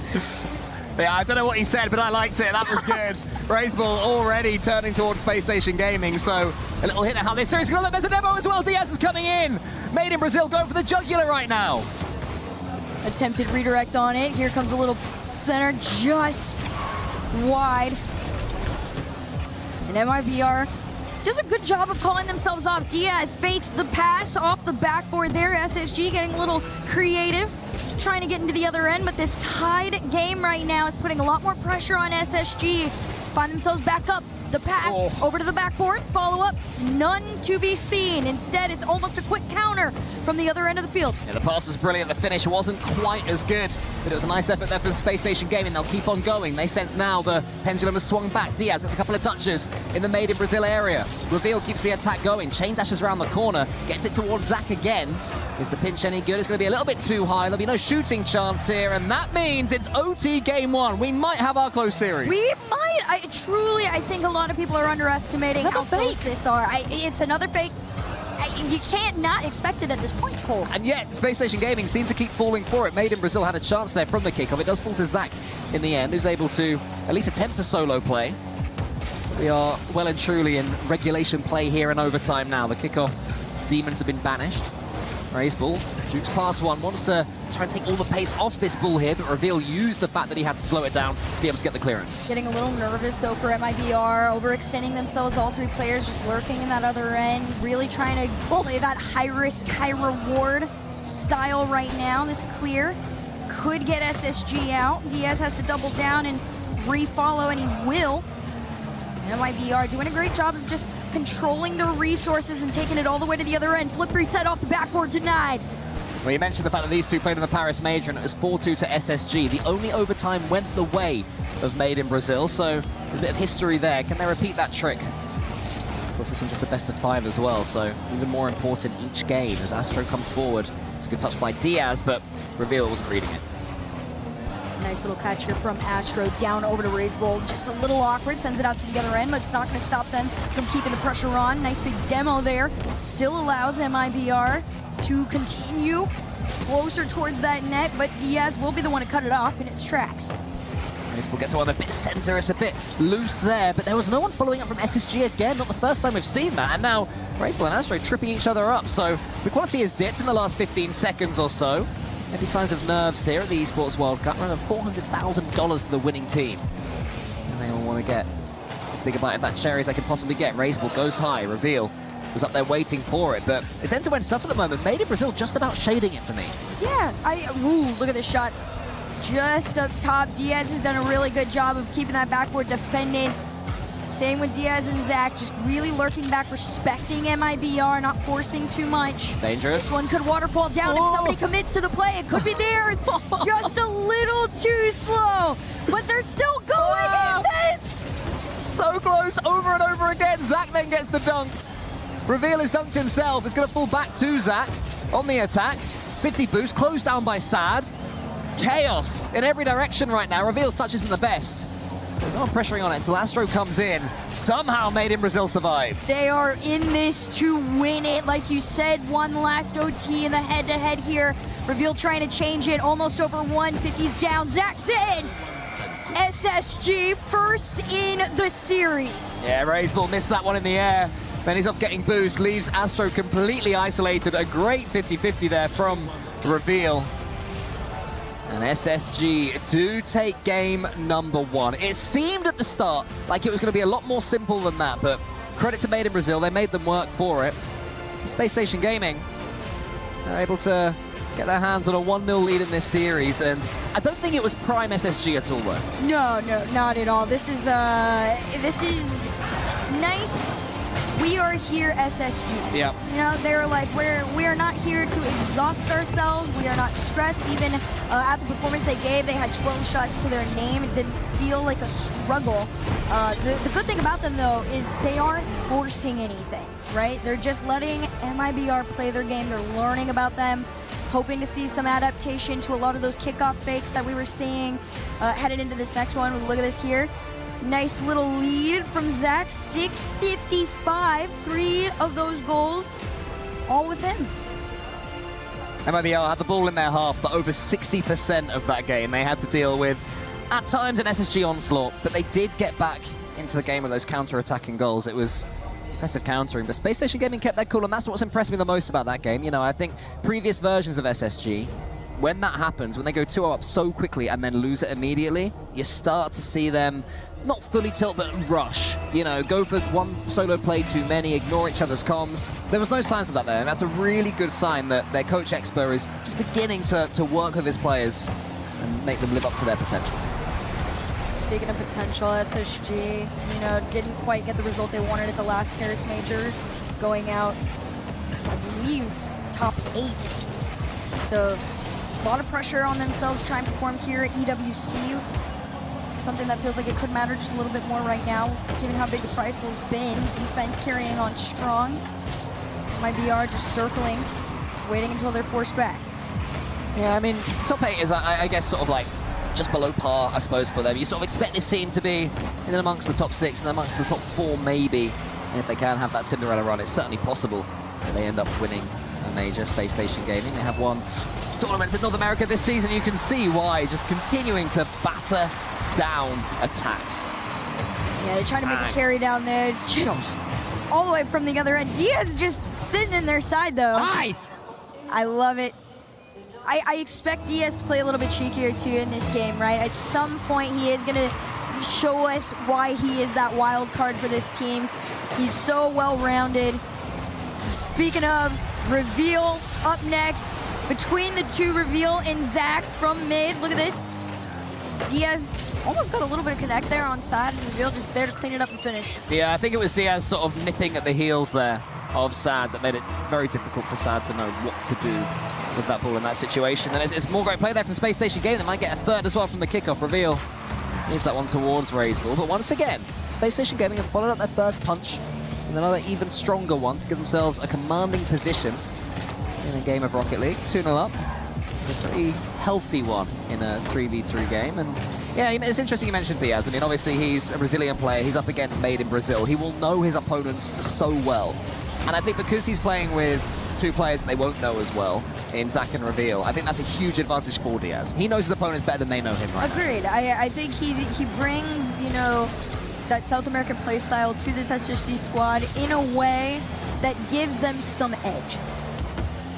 Yeah, I don't know what he said, but I liked it. That was good. Raiseball already turning towards Space Station Gaming, so a little hint at how this series is going to look. There's a demo as well. Diaz is coming in. Made in Brazil going for the jugular right now. Attempted redirect on it. Here comes a little center just wide. And MIBR does a good job of calling themselves off. Diaz fakes the pass off the backboard there. SSG getting a little creative, trying to get into the other end, but this tied game right now is putting a lot more pressure on SSG. Find themselves back up. The pass over to the backboard, follow up, none to be seen. Instead, it's almost a quick counter from the other end of the field. Yeah, the pass was brilliant. The finish wasn't quite as good, but it was a nice effort there from Space Station Gaming. They'll keep on going. They sense now the pendulum has swung back. Diaz gets a couple of touches in the Made in Brazil area. Reveal keeps the attack going. Chain dashes around the corner, gets it towards Zach again. Is the pinch any good? It's going to be a little bit too high. There'll be no shooting chance here, and that means it's OT game one. We might have our close series. We might. I think a lot of people are underestimating how close this are. It's another fake. You can't not expect it at this point, Cole. And yet, Space Station Gaming seems to keep falling for it. Made in Brazil had a chance there from the kickoff. It does fall to Zach in the end, who's able to at least attempt a solo play. We are well and truly in regulation play here in overtime now. The kickoff demons have been banished. Raise ball, Duke's past one, wants to try and take all the pace off this ball here, but Reveal used the fact that he had to slow it down to be able to get the clearance. Getting a little nervous though for MIBR, overextending themselves, all three players just lurking in that other end, really trying to play that high risk, high reward style right now. This clear could get SSG out. Diaz has to double down and re-follow, and he will. MIBR doing a great job of just controlling their resources and taking it all the way to the other end. Flip reset off the backboard, denied. Well, you mentioned the fact that these two played in the Paris Major, and it was 4-2 to SSG. The only overtime went the way of Made in Brazil, so there's a bit of history there. Can they repeat that trick? Of course, this one's just a best of 5 as well, so even more important each game as Astro comes forward. It's a good touch by Diaz, but Reveal wasn't reading it. Nice little catch here from Astro, down over to Raise Bull. Just a little awkward, sends it out to the other end, but it's not going to stop them from keeping the pressure on. Nice big demo there. Still allows MIBR to continue closer towards that net, but Diaz will be the one to cut it off in its tracks. Raise Bull gets one a bit center, it's a bit loose there, but there was no one following up from SSG again. Not the first time we've seen that, and now Raise Bull and Astro tripping each other up. So the quality has dipped in the last 15 seconds or so. Maybe signs of nerves here at the Esports World Cup. Around $400,000 for the winning team. And they all want to get as big a bite of that cherry as they can possibly get. Raise Bull goes high. Reveal was up there waiting for it. But it's end-to-end stuff at the moment. Made in Brazil just about shading it for me. Yeah, look at this shot. Just up top. Diaz has done a really good job of keeping that backboard defended. Same with Diaz and Zach, just really lurking back, respecting MIBR, not forcing too much. Dangerous. This one could waterfall down if somebody commits to the play. It could be theirs. Just a little too slow, but they're still going and missed. So close, over and over again. Zach then gets the dunk. Reveal has dunked himself. It's going to fall back to Zach on the attack. 50 boost, closed down by Sad. Chaos in every direction right now. Reveal's touch isn't the best. There's no pressuring on it until Astro comes in. Somehow Made in Brazil survive. They are in this to win it. Like you said, one last OT in the head-to-head here. Reveal trying to change it, almost over 150's down. Zach's in! SSG first in the series. Yeah, Raise Bull missed that one in the air. Then he's off getting boost, leaves Astro completely isolated. A great 50-50 there from Reveal. And SSG do take game number 1. It seemed at the start like it was going to be a lot more simple than that, but credit to Made in Brazil, they made them work for it. Space Station Gaming, they're able to get their hands on a 1-0 lead in this series, and I don't think it was prime SSG at all, though. No, not at all. This is nice. We are here, SSG. Yeah. You know, they're like, we are not here to exhaust ourselves. We are not stressed. Even at the performance they gave, they had 12 shots to their name. It didn't feel like a struggle. The good thing about them, though, is they aren't forcing anything, right? They're just letting MIBR play their game. They're learning about them, hoping to see some adaptation to a lot of those kickoff fakes that we were seeing headed into this next one. Look at this here. Nice little lead from Zach, 655. 3 of those goals, all with him. MIBR had the ball in their half for over 60% of that game. They had to deal with, at times, an SSG onslaught, but they did get back into the game with those counter-attacking goals. It was impressive countering, but Space Station Gaming kept their cool, and that's what's impressed me the most about that game. You know, I think previous versions of SSG when that happens, when they go 2-0 up so quickly and then lose it immediately, you start to see them not fully tilt, but rush. You know, go for one solo play too many, ignore each other's comms. There was no signs of that there, and that's a really good sign that their coach Expo is just beginning to work with his players and make them live up to their potential. Speaking of potential, SSG, you know, didn't quite get the result they wanted at the last Paris Major, going out, I believe, top 8. So a lot of pressure on themselves trying to perform here at EWC. Something that feels like it could matter just a little bit more right now, given how big the prize pool's been. Defense carrying on strong. My BR just circling, waiting until they're forced back. Yeah, I mean, top 8 is, I guess, sort of like just below par, I suppose, for them. You sort of expect this team to be in amongst the top 6 and amongst the top 4, maybe. And if they can have that Cinderella run, it's certainly possible that they end up winning a major. Space Station Gaming, they have won tournaments in North America this season. You can see why, just continuing to batter down attacks. Yeah, they're trying to make a carry down there. It's just all the way from the other end. Diaz just sitting in their side, though. Nice! I love it. I expect Diaz to play a little bit cheekier, too, in this game, right? At some point, he is going to show us why he is that wild card for this team. He's so well-rounded. Speaking of, Reveal up next. Between the two, Reveal and Zach from mid. Look at this. Diaz almost got a little bit of connect there on side, and Reveal just there to clean it up and finish. Yeah, I think it was Diaz sort of nipping at the heels there of Sad that made it very difficult for Sad to know what to do with that ball in that situation. And it's more great play there from Space Station Gaming. They might get a third as well from the kickoff. Reveal leaves that one towards Raiseball. But once again, Space Station Gaming have followed up their first punch with another even stronger one to give themselves a commanding position in a game of Rocket League. 2-0 up. A pretty healthy one in a 3v3 game. And yeah, it's interesting you mentioned Diaz. I mean, obviously he's a Brazilian player. He's up against Made in Brazil. He will know his opponents so well. And I think because he's playing with two players that they won't know as well in Zach and Reveal, I think that's a huge advantage for Diaz. He knows his opponents better than they know him, right? Agreed. I think he brings, you know, that South American play style to this SSG squad in a way that gives them some edge.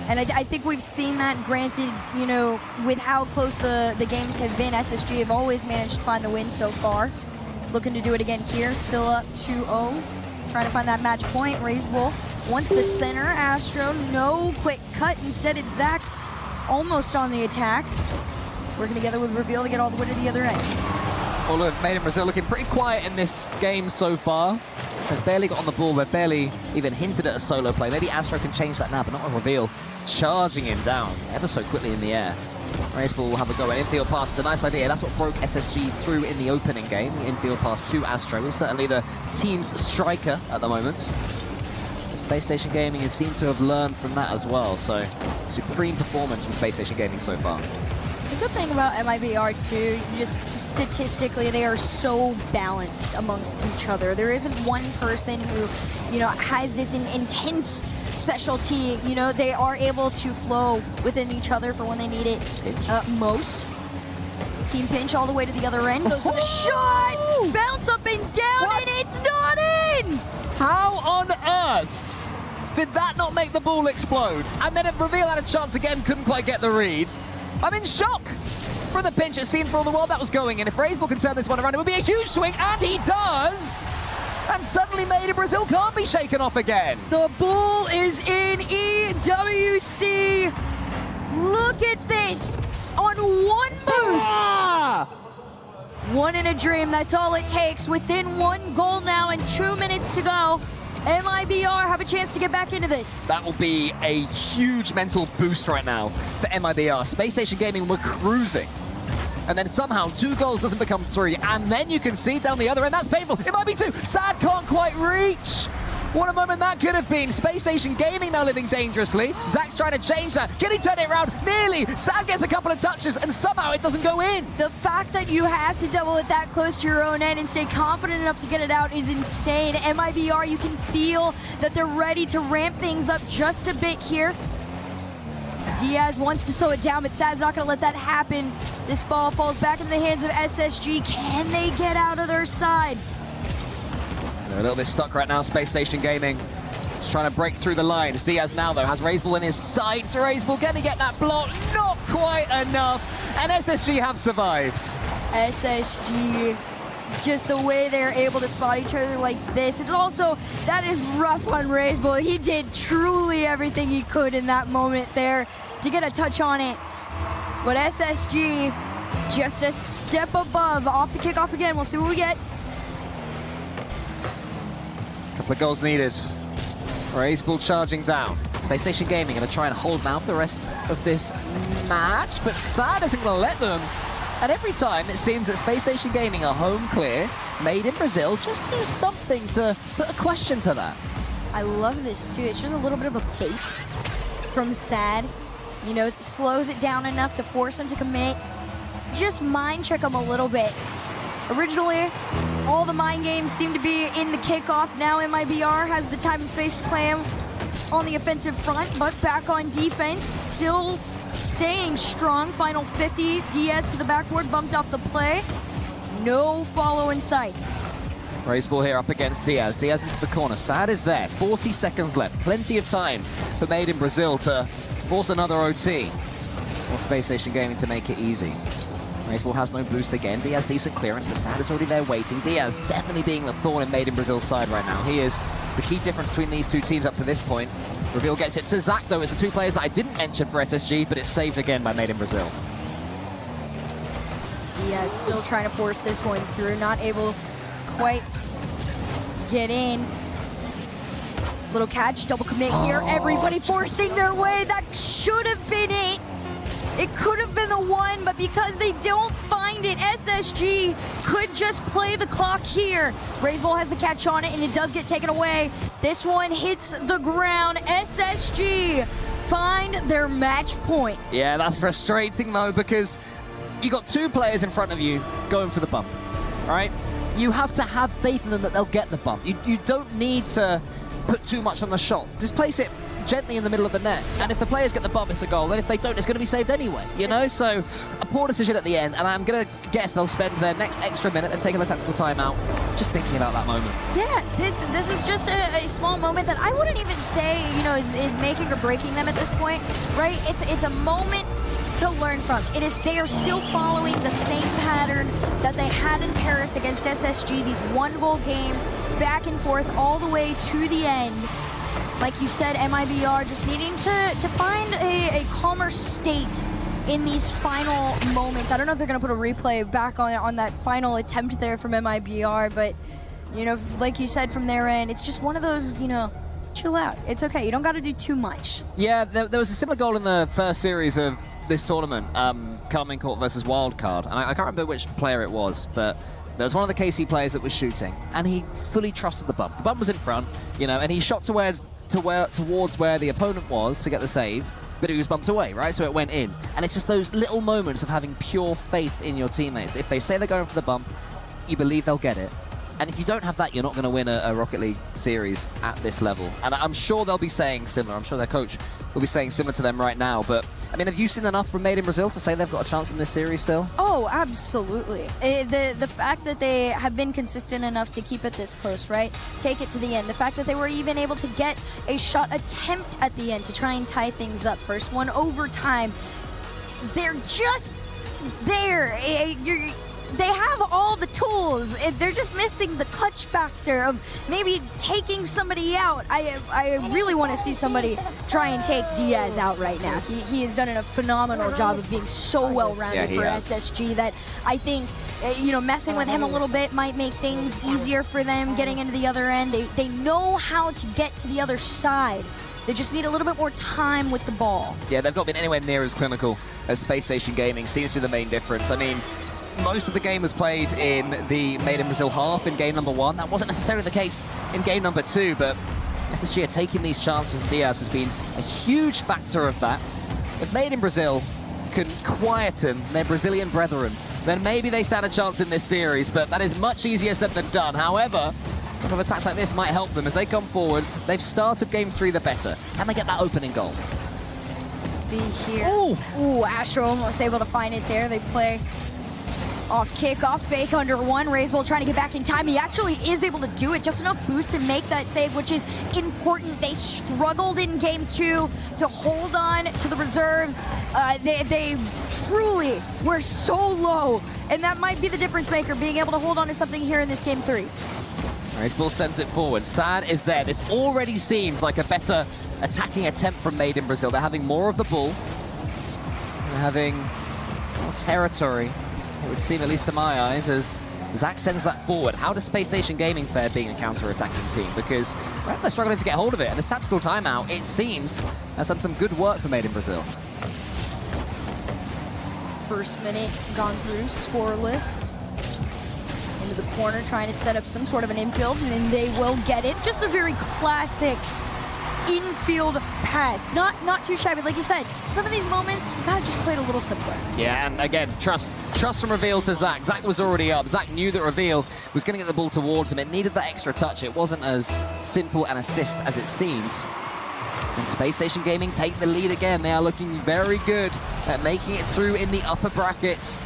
And I think we've seen that, granted, you know, with how close the games have been. SSG have always managed to find the win so far. Looking to do it again here, still up 2-0. Trying to find that match point. Raiseball wants the center. Astro, no quick cut. Instead, it's Zach almost on the attack. Working together with Reveal to get all the way to the other end. Well, look, Made in Brazil looking pretty quiet in this game so far. They've barely got on the ball. They've barely even hinted at a solo play. Maybe Astro can change that now, but not a Reveal. Charging him down ever so quickly in the air. Raiseball will have a go at infield pass. It's a nice idea. That's what broke SSG through in the opening game. The infield pass to Astro is certainly the team's striker at the moment. The Space Station Gaming has seemed to have learned from that as well. So, supreme performance from Space Station Gaming so far. The good thing about MIBR too, just statistically, they are so balanced amongst each other. There isn't one person who, you know, has this intense specialty. You know, they are able to flow within each other for when they need it most. Team pinch all the way to the other end. Goes for the shot! Bounce up and down, and it's not in! How on earth did that not make the ball explode? And then Reveal had a chance again, couldn't quite get the read. I'm in shock from the pinch. It seemed for all the world that was going in. If Raiseball can turn this one around, it would be a huge swing, and he does! And suddenly Made in Brazil can't be shaken off again. The ball is in EWC. Look at this. On one boost. One in a dream. That's all it takes. Within one goal now and 2 minutes to go. MIBR have a chance to get back into this. That will be a huge mental boost right now for MIBR. Space Station Gaming were cruising. And then somehow 2 goals doesn't become 3. And then you can see down the other end, that's painful. It might be 2. Sad can't quite reach. What a moment that could have been. Space Station Gaming now living dangerously. Zach's trying to change that. Can he turn it around? Nearly. Sad gets a couple of touches and somehow it doesn't go in. The fact that you have to double it that close to your own end and stay confident enough to get it out is insane. MIBR, you can feel that they're ready to ramp things up just a bit here. Diaz wants to slow it down, but Sad's not going to let that happen. This ball falls back into the hands of SSG. Can they get out of their side? They're a little bit stuck right now, Space Station Gaming. trying to break through the lines. Diaz now, though, has Razebull in his sights. Razebull going to get that block. Not quite enough. And SSG have survived. SSG, just the way they're able to spot each other like this. And also, that is rough on Razebull. He did truly everything he could in that moment there to get a touch on it. But SSG, just a step above. Off the kickoff again. We'll see what we get. Couple of goals needed. Razebull charging down. Space Station Gaming going to try and hold now for the rest of this match, but Sad isn't going to let them. And every time it seems that Space Station Gaming are home clear, made in Brazil, just do something to put a question to that. I love this too. It's just a little bit of a bait from Sad. You know, slows it down enough to force him to commit. Just mind trick him a little bit. Originally, all the mind games seem to be in the kickoff. Now MIBR has the time and space to play him on the offensive front, but back on defense, still staying strong. Final 50, Diaz to the backboard, bumped off the play. No follow in sight. Razebull here up against Diaz. Diaz into the corner. Sad is there. 40 seconds left. Plenty of time for Made in Brazil to force another OT. Or Space Station Gaming to make it easy. Razebull has no boost again. Diaz decent clearance, but Sad is already there waiting. Diaz definitely being the thorn in Made in Brazil's side right now. He is the key difference between these two teams up to this point. Reveal gets it to Zach, though. It's the two players that I didn't mention for SSG, but it's saved again by Made in Brazil. Diaz still trying to force this one through, not able to quite get in. Little catch, double commit here. Everybody forcing their way. That should have been it. It could have been the one, but because they don't find it, SSG could just play the clock here. Razebull has the catch on it, and it does get taken away. This one hits the ground. SSG find their match point. Yeah, that's frustrating, though, because you got two players in front of you going for the bump, all right? You have to have faith in them that they'll get the bump. You don't need to put too much on the shot. Just place it gently in the middle of the net, and if the players get the bump, it's a goal, and if they don't, it's going to be saved anyway, you know? So a poor decision at the end, and I'm going to guess they'll spend their next extra minute and taking a tactical timeout just thinking about that moment. Yeah, this is just a small moment that I wouldn't even say, you know, is making or breaking them at this point, right? It's a moment to learn from. It is, they are still following the same pattern that they had in Paris against SSG, these one-goal games, back and forth all the way to the end. Like you said, MIBR just needing to find a calmer state in these final moments. I don't know if they're going to put a replay back on that final attempt there from MIBR, but, you know, like you said, from their end, it's just one of those, you know, chill out. It's okay. You don't got to do too much. Yeah, there was a similar goal in the first series of this tournament, Carmine Court versus Wildcard, and I can't remember which player it was, but there was one of the KC players that was shooting, and he fully trusted the bump. The bump was in front, you know, and he shot towards where the opponent was to get the save, but it was bumped away, right? So it went in. And it's just those little moments of having pure faith in your teammates. If they say they're going for the bump, you believe they'll get it. And if you don't have that, you're not going to win a Rocket League series at this level. And I'm sure they'll be saying similar. I'm sure their coach will be saying similar to them right now. But, I mean, have you seen enough from Made in Brazil to say they've got a chance in this series still? Oh, absolutely. The fact that they have been consistent enough to keep it this close, right? Take it to the end. The fact that they were even able to get a shot attempt at the end to try and tie things up. First one overtime. They're just there. They have all the tools. They're just missing the clutch factor of maybe taking somebody out. I really want to see somebody try and take Diaz out right now. He has done a phenomenal job of being so well-rounded for SSG that I think, you know, messing with him a little bit might make things easier for them getting into the other end. They know how to get to the other side. They just need a little bit more time with the ball. Yeah, they've not been anywhere near as clinical as Space Station Gaming. Seems to be the main difference. I mean, most of the game was played in the Made in Brazil half in game number 1. That wasn't necessarily the case in game number 2, but SSG are taking these chances, and Diaz has been a huge factor of that. If Made in Brazil can quieten their Brazilian brethren, then maybe they stand a chance in this series, but that is much easier said than done. However, some of attacks like this might help them as they come forwards. They've started game 3 the better, and they get that opening goal. See here. Ooh, Astro almost able to find it there. They play Off kick, off fake, under one. Razebull trying to get back in time. He actually is able to do it. Just enough boost to make that save, which is important. They struggled in game 2 to hold on to the reserves. They truly were so low, and that might be the difference maker, being able to hold on to something here in this game 3. Razebull sends it forward. Sad is there. This already seems like a better attacking attempt from Made in Brazil. They're having more of the ball. They're having more territory, it would seem, at least to my eyes, as Zach sends that forward. How does Space Station Gaming fare being a counter-attacking team? Because they're struggling to get hold of it, and the tactical timeout, it seems, has done some good work for Made in Brazil. First minute gone through, scoreless. Into the corner, trying to set up some sort of an infield, and then they will get it. Just a very classic infield pass. Not too shy, but like you said, some of these moments, you gotta just play it a little simpler. Yeah, and again, trust from Reveal to Zach. Zach was already up. Zach knew that Reveal was going to get the ball towards him. It needed that extra touch. It wasn't as simple an assist as it seemed. And Space Station Gaming take the lead again. They are looking very good at making it through in the upper bracket.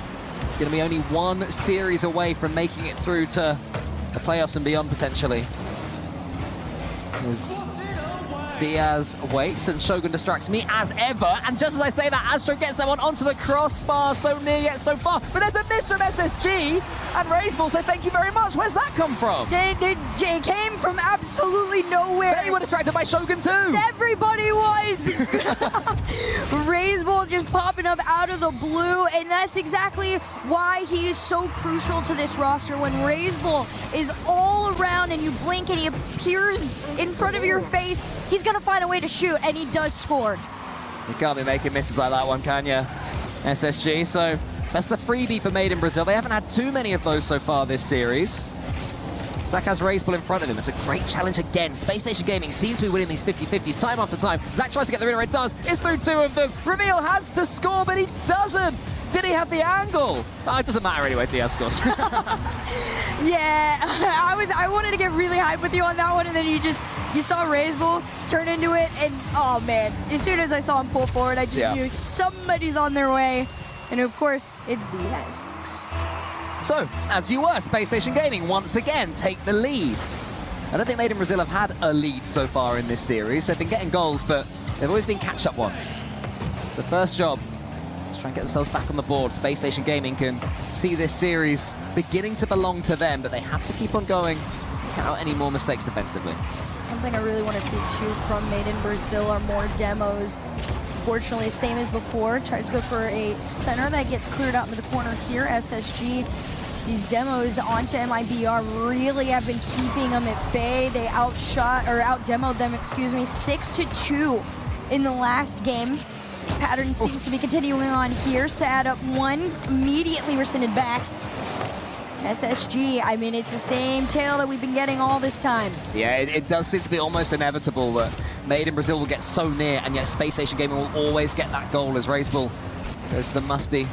Going to be only one series away from making it through to the playoffs and beyond, potentially. As Diaz waits and Shogun distracts me as ever. And just as I say that, Astro gets that one onto the crossbar. So near yet so far. But there's a miss from SSG. And Razebull, so thank you very much. Where's that come from? It came from absolutely nowhere. They were distracted by Shogun too. Everybody was. Razebull just popping up out of the blue, and that's exactly why he is so crucial to this roster. When Razebull is all around and you blink and he appears in front of your face, he's gonna find a way to shoot, and he does score. You can't be making misses like that one, can you? SSG, so that's the freebie for Made in Brazil. They haven't had too many of those so far this series. Zach has Razebull in front of him. It's a great challenge again. Space Station Gaming seems to be winning these 50-50s time after time. Zach tries to get the winner, it does. It's through 2 of them. Reveal has to score, but he doesn't. Did he have the angle? Oh, it doesn't matter anyway, Diaz scores. Yeah, I wanted to get really hyped with you on that one, and then you saw Razebull turn into it, and oh man, as soon as I saw him pull forward, I just knew somebody's on their way. And of course, it's Diaz. So, as you were, Space Station Gaming once again take the lead. I don't think Made in Brazil have had a lead so far in this series. They've been getting goals, but they've always been catch-up ones. So first job, let's try and get themselves back on the board. Space Station Gaming can see this series beginning to belong to them, but they have to keep on going without any more mistakes defensively. Something I really want to see too from Made in Brazil are more demos. Unfortunately, same as before, tries to go for a center that gets cleared out into the corner here. SSG, these demos onto MIBR really have been keeping them at bay. They out-demoed them, 6-2 in the last game. Pattern seems to be continuing on here. Sad up 1, immediately rescinded back. SSG, I mean, it's the same tale that we've been getting all this time. Yeah, it does seem to be almost inevitable that Made in Brazil will get so near, and yet Space Station Gaming will always get that goal as Razebull goes to the musty.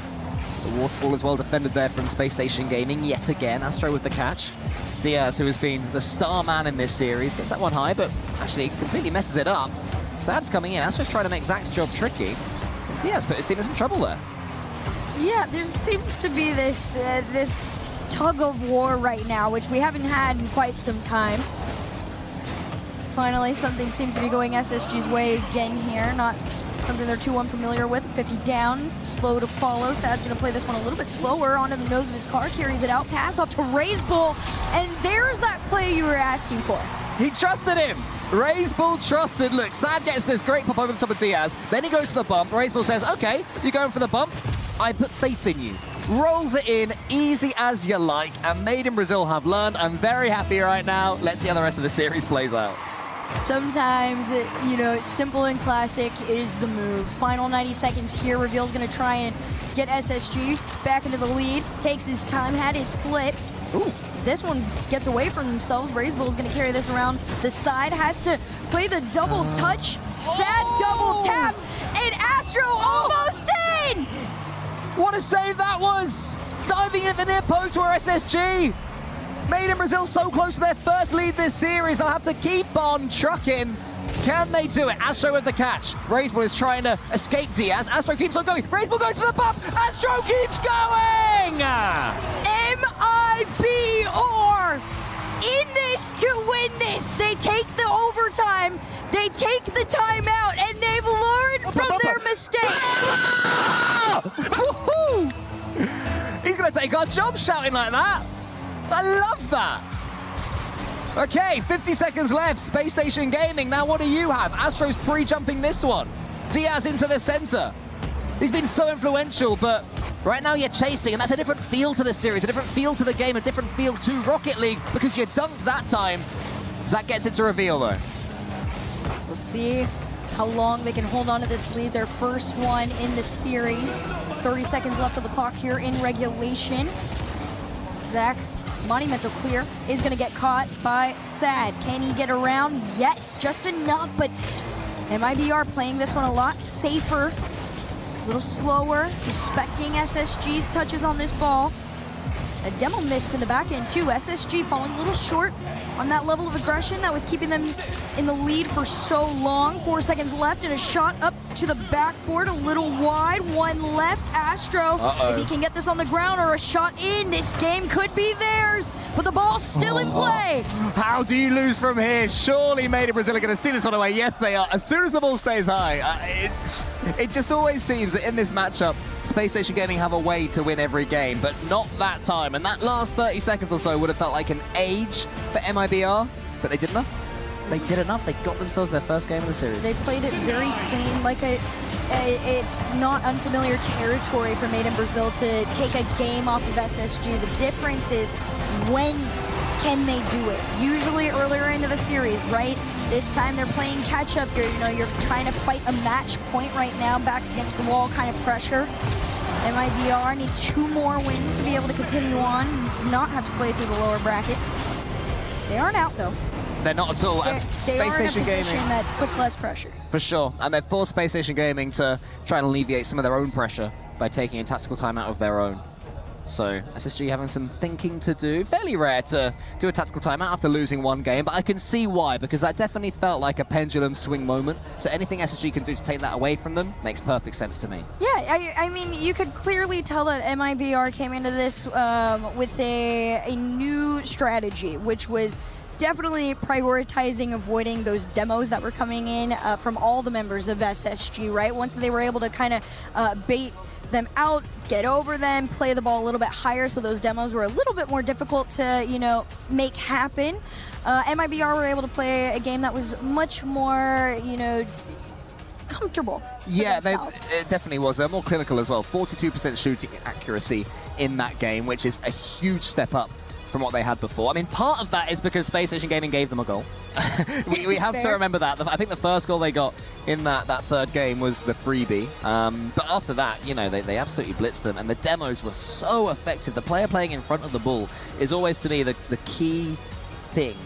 The waterfall is well defended there from Space Station Gaming yet again. Astro with the catch. Diaz, who has been the star man in this series, gets that one high, but actually completely messes it up. Sad's coming in. Astro's trying to make Zach's job tricky. And Diaz put his team in some trouble there. Yeah, there seems to be this tug of war right now, which we haven't had in quite some time. Finally, something seems to be going SSG's way again here. Not something they're too unfamiliar with. 50 down, slow to follow. Sad's gonna play this one a little bit slower onto the nose of his car, carries it out, pass off to Razebull, and there's that play you were asking for. He trusted him. Razebull trusted. Look, Sad gets this great pop over the top of Diaz. Then he goes to the bump. Razebull says, okay, you're going for the bump. I put faith in you. Rolls it in, easy as you like, and Made in Brazil have learned. I'm very happy right now. Let's see how the rest of the series plays out. Sometimes, simple and classic is the move. Final 90 seconds here. Reveal's going to try and get SSG back into the lead. Takes his time, had his flip. Ooh. This one gets away from themselves. Razebull is going to carry this around the side. Has to play the double touch. Sad double tap. And Astro almost in! What a save that was! Diving in at the near post for SSG. Made in Brazil so close to their first lead this series. They'll have to keep on trucking. Can they do it? Astro with the catch. Razebull is trying to escape Diaz. Astro keeps on going. Razebull goes for the bump. Astro keeps going! going! MIBR in this to win this. They take the overtime, they take the timeout, and they've learned from their mistakes. Woohoo! He's going to take our job shouting like that. I love that. Okay, 50 seconds left. Space Station Gaming. Now, what do you have? Astro's pre-jumping this one. Diaz into the center. He's been so influential, but right now you're chasing, and that's a different feel to the series, a different feel to the game, a different feel to Rocket League, because you dunked that time. So that gets it to reveal, though. We'll see how long they can hold on to this lead. Their first one in the series. 30 seconds left of the clock here in regulation. Zach, monumental clear, is going to get caught by Sad. Can he get around? Yes, just enough, but MIBR playing this one a lot safer, a little slower, respecting SSG's touches on this ball. A demo missed in the back end too. SSG falling a little short on that level of aggression that was keeping them in the lead for so long. 4 seconds left and a shot up to the backboard, a little wide. One left. Astro, if he can get this on the ground or a shot in, this game could be theirs. But the ball's still in play. How do you lose from here? Surely Made in Brazil are going to see this one away. Yes, they are. As soon as the ball stays high, it just always seems that in this matchup, Space Station Gaming have a way to win every game, but not that time. And that last 30 seconds or so would have felt like an age for MIBR, but they did enough. They did enough. They got themselves their first game of the series. They played it very clean, like it's not unfamiliar territory for Made in Brazil to take a game off of SSG. The difference is when can they do it? Usually earlier into the series, right? This time they're playing catch up. You're trying to fight a match point right now, backs against the wall kind of pressure. MIBR need 2 more wins to be able to continue on, not have to play through the lower bracket. They aren't out though. They're not at all. They are in a position that puts less pressure. For sure. And they've forced Space Station Gaming to try and alleviate some of their own pressure by taking a tactical timeout of their own. So SSG having some thinking to do. Fairly rare to do a tactical timeout after losing one game, but I can see why, because that definitely felt like a pendulum swing moment. So anything SSG can do to take that away from them makes perfect sense to me. Yeah, I mean, you could clearly tell that MIBR came into this with a new strategy, which was definitely prioritizing avoiding those demos that were coming in from all the members of SSG, right? Once they were able to kind of bait them out, get over them, play the ball a little bit higher, so those demos were a little bit more difficult to, make happen. MIBR were able to play a game that was much more, comfortable. Yeah, it definitely was. They're more clinical as well. 42% shooting accuracy in that game, which is a huge step up from what they had before. I mean, part of that is because Space Station Gaming gave them a goal. we have to remember that. I think the first goal they got in that third game was the freebie. But after that, they absolutely blitzed them, and the demos were so effective. The player playing in front of the ball is always, to me, the key thing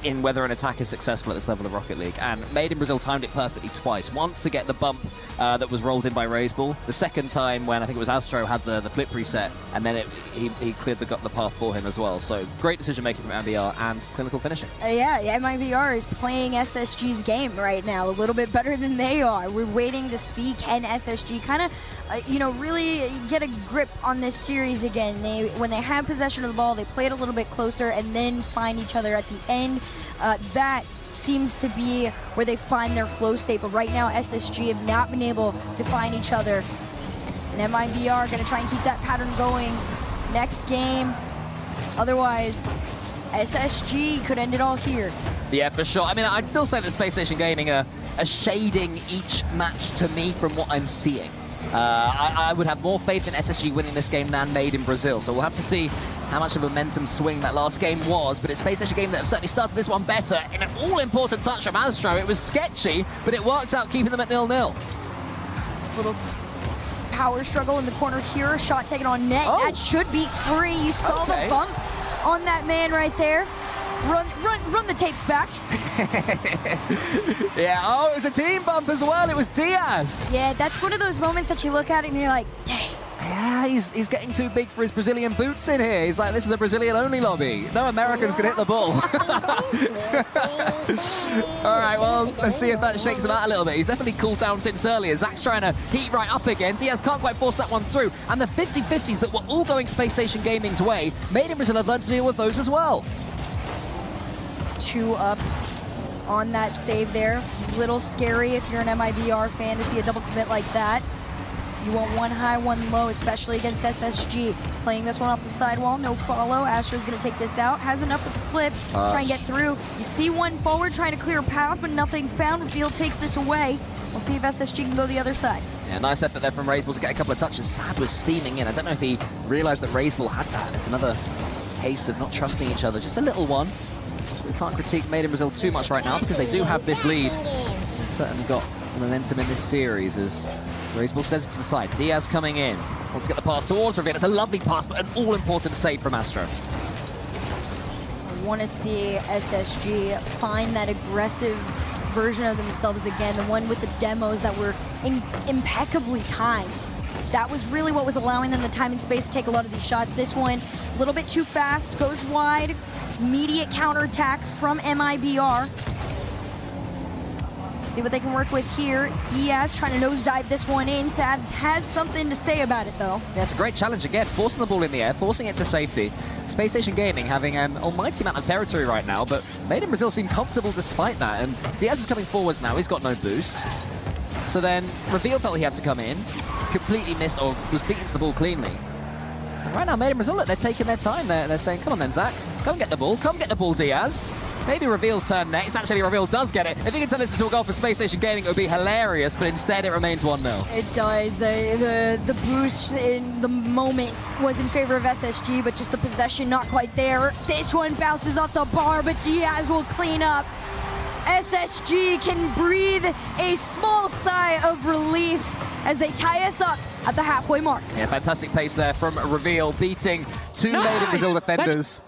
in whether an attack is successful at this level of Rocket League. And Made in Brazil timed it perfectly twice. Once to get the bump that was rolled in by Raiseball. The second time when I think it was Astro had the flip reset, and then he cleared the path for him as well. So great decision making from MIBR and clinical finishing. Yeah, MIBR is playing SSG's game right now a little bit better than they are. We're waiting to see can SSG kind of really get a grip on this series again. When they have possession of the ball, they play it a little bit closer and then find each other at the end. That seems to be where they find their flow state, but right now SSG have not been able to find each other. And MIBR are going to try and keep that pattern going next game. Otherwise, SSG could end it all here. Yeah, for sure. I mean, I'd still say that Space Station Gaming are shading each match to me from what I'm seeing. I would have more faith in SSG winning this game than Made in Brazil, so we'll have to see how much of a momentum swing that last game was, but it's Space Station Gaming that have certainly started this one better. In an all-important touch from Astro, it was sketchy, but it worked out keeping them at 0-0. Little power struggle in the corner here, shot taken on net. That should be free. You saw the bump on that man right there. Run the tapes back. Yeah, it was a team bump as well. It was Diaz. Yeah, that's one of those moments that you look at it and you're like, dang. Yeah, he's getting too big for his Brazilian boots in here. He's like, this is a Brazilian-only lobby. No Americans can hit the ball. All right, well, let's see if that shakes him out a little bit. He's definitely cooled down since earlier. Zach's trying to heat right up again. Diaz can't quite force that one through. And the 50-50s that were all going Space Station Gaming's way made him Brazil have learned to deal with those as well. 2 up on that save there. Little scary if you're an MIBR fan to see a double commit like that. You want 1 high, 1 low, especially against SSG. Playing this one off the sidewall, no follow. Astro's going to take this out. Has enough with the flip, try and get through. You see one forward trying to clear a path, but nothing found. Reveal takes this away. We'll see if SSG can go the other side. Yeah, nice effort there from Razebull to get a couple of touches. Sad was steaming in. I don't know if he realized that Razebull had that. It's another case of not trusting each other. Just a little one. We can't critique Made in Brazil too much right now because they do have this lead. They've certainly got the momentum in this series as Razebull sends it to the side. Diaz coming in. Wants to get the pass towards Reveal. It's a lovely pass, but an all-important save from Astro. I want to see SSG find that aggressive version of themselves again, the one with the demos that were impeccably timed. That was really what was allowing them the time and space to take a lot of these shots. This one, a little bit too fast, goes wide. Immediate counterattack from MIBR. See what they can work with here. It's Diaz trying to nosedive this one in. Sad has something to say about it, though. Yeah, it's a great challenge again, forcing the ball in the air, forcing it to safety. Space Station Gaming having an almighty amount of territory right now, but Made in Brazil seem comfortable despite that. And Diaz is coming forwards now. He's got no boost. So then Reveal felt he had to come in, completely missed or was beaten to the ball cleanly. And right now, Made in Brazil, look, they're taking their time. They're saying, come on then, Zach. Come get the ball. Come get the ball, Diaz. Maybe Reveal's turn next. Actually, Reveal does get it. If he can turn this into a goal for Space Station Gaming, it would be hilarious, but instead it remains 1-0. It does. The boost in the moment was in favor of SSG, but just the possession not quite there. This one bounces off the bar, but Diaz will clean up. SSG can breathe a small sigh of relief as they tie us up at the halfway mark. Yeah, fantastic pace there from Reveal, beating 2 Made in Brazil defenders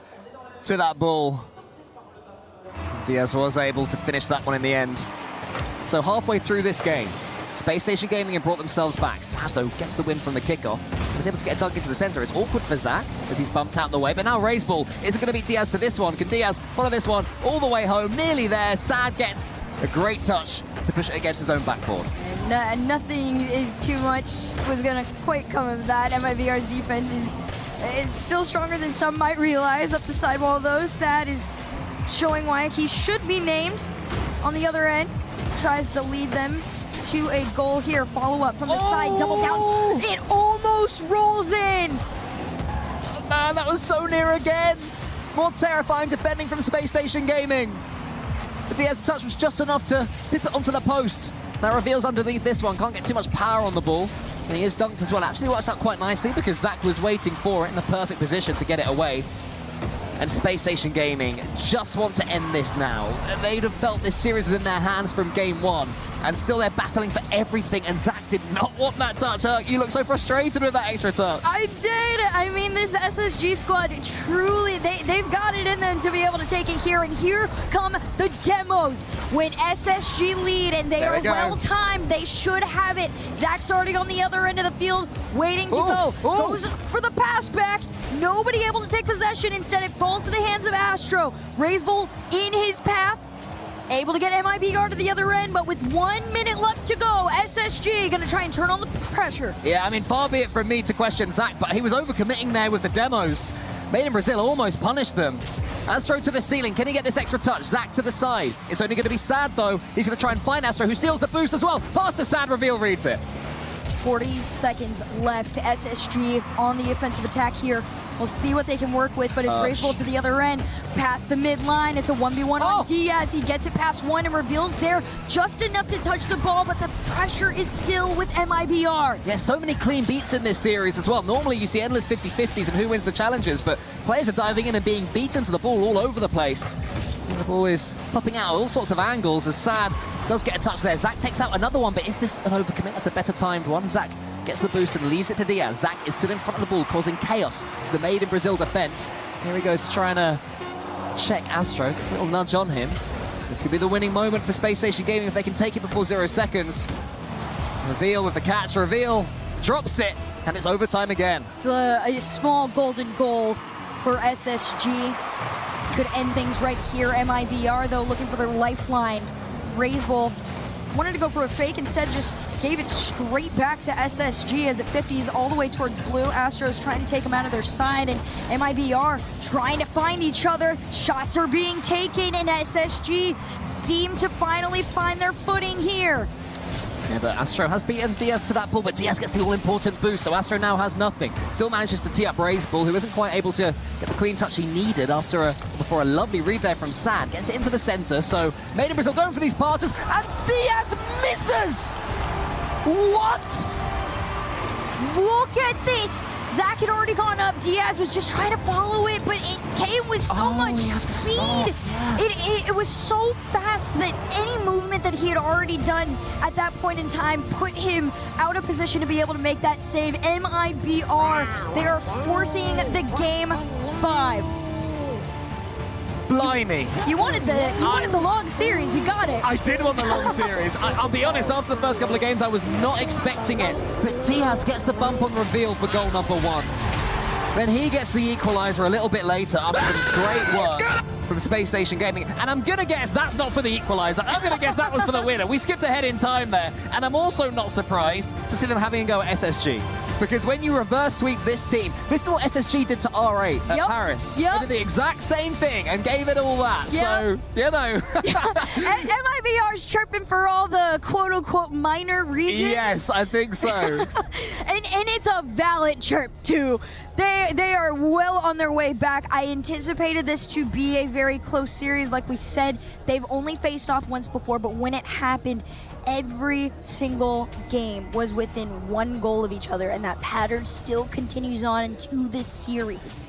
to that ball. Diaz was able to finish that one in the end. So halfway through this game, Space Station Gaming have brought themselves back. Sado gets the win from the kickoff. He's able to get a dunk into the center. It's awkward for Zach as he's bumped out the way, but now Razebull isn't going to beat Diaz to this one. Can Diaz follow this one all the way home? Nearly there. Sad gets a great touch to push it against his own backboard. Nothing is too much was going to quite come of that. MIBR's defense is still stronger than some might realize. Up the sidewall, though, Sad is showing why he should be named on the other end. Tries to lead them to a goal here. Follow up from the side, double down. It almost rolls in. Man, that was so near again. More terrifying defending from Space Station Gaming. But Diaz's touch was just enough to pip it onto the post. Now Reveal's underneath this one, can't get too much power on the ball. And he is dunked as well. Actually works out quite nicely because Zach was waiting for it in the perfect position to get it away. And Space Station Gaming just want to end this now. They'd have felt this series was in their hands from game 1, and still they're battling for everything, and Zach did not want that touch. You look so frustrated with that extra touch. I did! I mean, this SSG squad, truly, they've got it in them to be able to take it here, and here come the demos. When SSG lead, and they are well-timed, they should have it. Zach starting on the other end of the field, waiting to go. Goes for the pass back. Nobody able to take possession. Instead, it falls to the hands of Astro. Razebull in his path. Able to get MIBR to the other end, but with 1 minute left to go, SSG going to try and turn on the pressure. Yeah, I mean, far be it from me to question Zach, but he was overcommitting there with the demos. Made in Brazil almost punished them. Astro to the ceiling. Can he get this extra touch? Zach to the side. It's only going to be Sad, though. He's going to try and find Astro, who steals the boost as well. Pass to Sad. Reveal reads it. 40 seconds left. SSG on the offensive attack here. We'll see what they can work with, but it's Razebull to the other end. Past the midline, it's a 1v1 on Diaz. He gets it past one and Reveal's there just enough to touch the ball, but the pressure is still with MIBR. Yeah, so many clean beats in this series as well. Normally you see endless 50-50s and who wins the challenges, but players are diving in and being beaten to the ball all over the place. And the ball is popping out all sorts of angles as Sad does get a touch there. Zach takes out another one, but is this an overcommit? That's a better timed one. Zach gets the boost and leaves it to Diaz. Zach is still in front of the ball, causing chaos to the Made in Brazil defense. Here he goes trying to check Astro. Gets a little nudge on him. This could be the winning moment for Space Station Gaming if they can take it before 0 seconds. Reveal with the catch. Reveal drops it. And it's overtime again. It's a small golden goal for SSG. Could end things right here. MIBR, though, looking for their lifeline. Razebull wanted to go for a fake, instead just gave it straight back to SSG as it 50s all the way towards blue. Astros trying to take them out of their side, and MIBR trying to find each other. Shots are being taken, and SSG seem to finally find their footing here. Yeah, but Astro has beaten Diaz to that pull, but Diaz gets the all-important boost, so Astro now has nothing. Still manages to tee up Razebull, who isn't quite able to get the clean touch he needed before a lovely read there from Sad. Gets it into the center, so Made in Brazil going for these passes, and Diaz misses! What? Look at this! Zach had already gone up. Diaz was just trying to follow it, but it came with so much speed. It was so fast that any movement that he had already done at that point in time put him out of position to be able to make that save. MIBR, they are forcing the game 5. Blimey. You wanted the long series, you got it. I did want the long series. I'll be honest, after the first couple of games, I was not expecting it. But Diaz gets the bump on reveal for goal number 1. Then he gets the equalizer a little bit later after some great work from Space Station Gaming. And I'm going to guess that's not for the equalizer. I'm going to guess that was for the winner. We skipped ahead in time there. And I'm also not surprised to see them having a go at SSG. Because when you reverse sweep this team, this is what SSG did to R8 at Paris. They did the exact same thing and gave it all that. So, you know. MIBR's chirping for all the quote-unquote minor regions. Yes, I think so. and it's a valid chirp, too. They are well on their way back. I anticipated this to be a very close series. Like we said, they've only faced off once before, but when it happened, every single game was within 1 goal of each other, and that pattern still continues on into this series.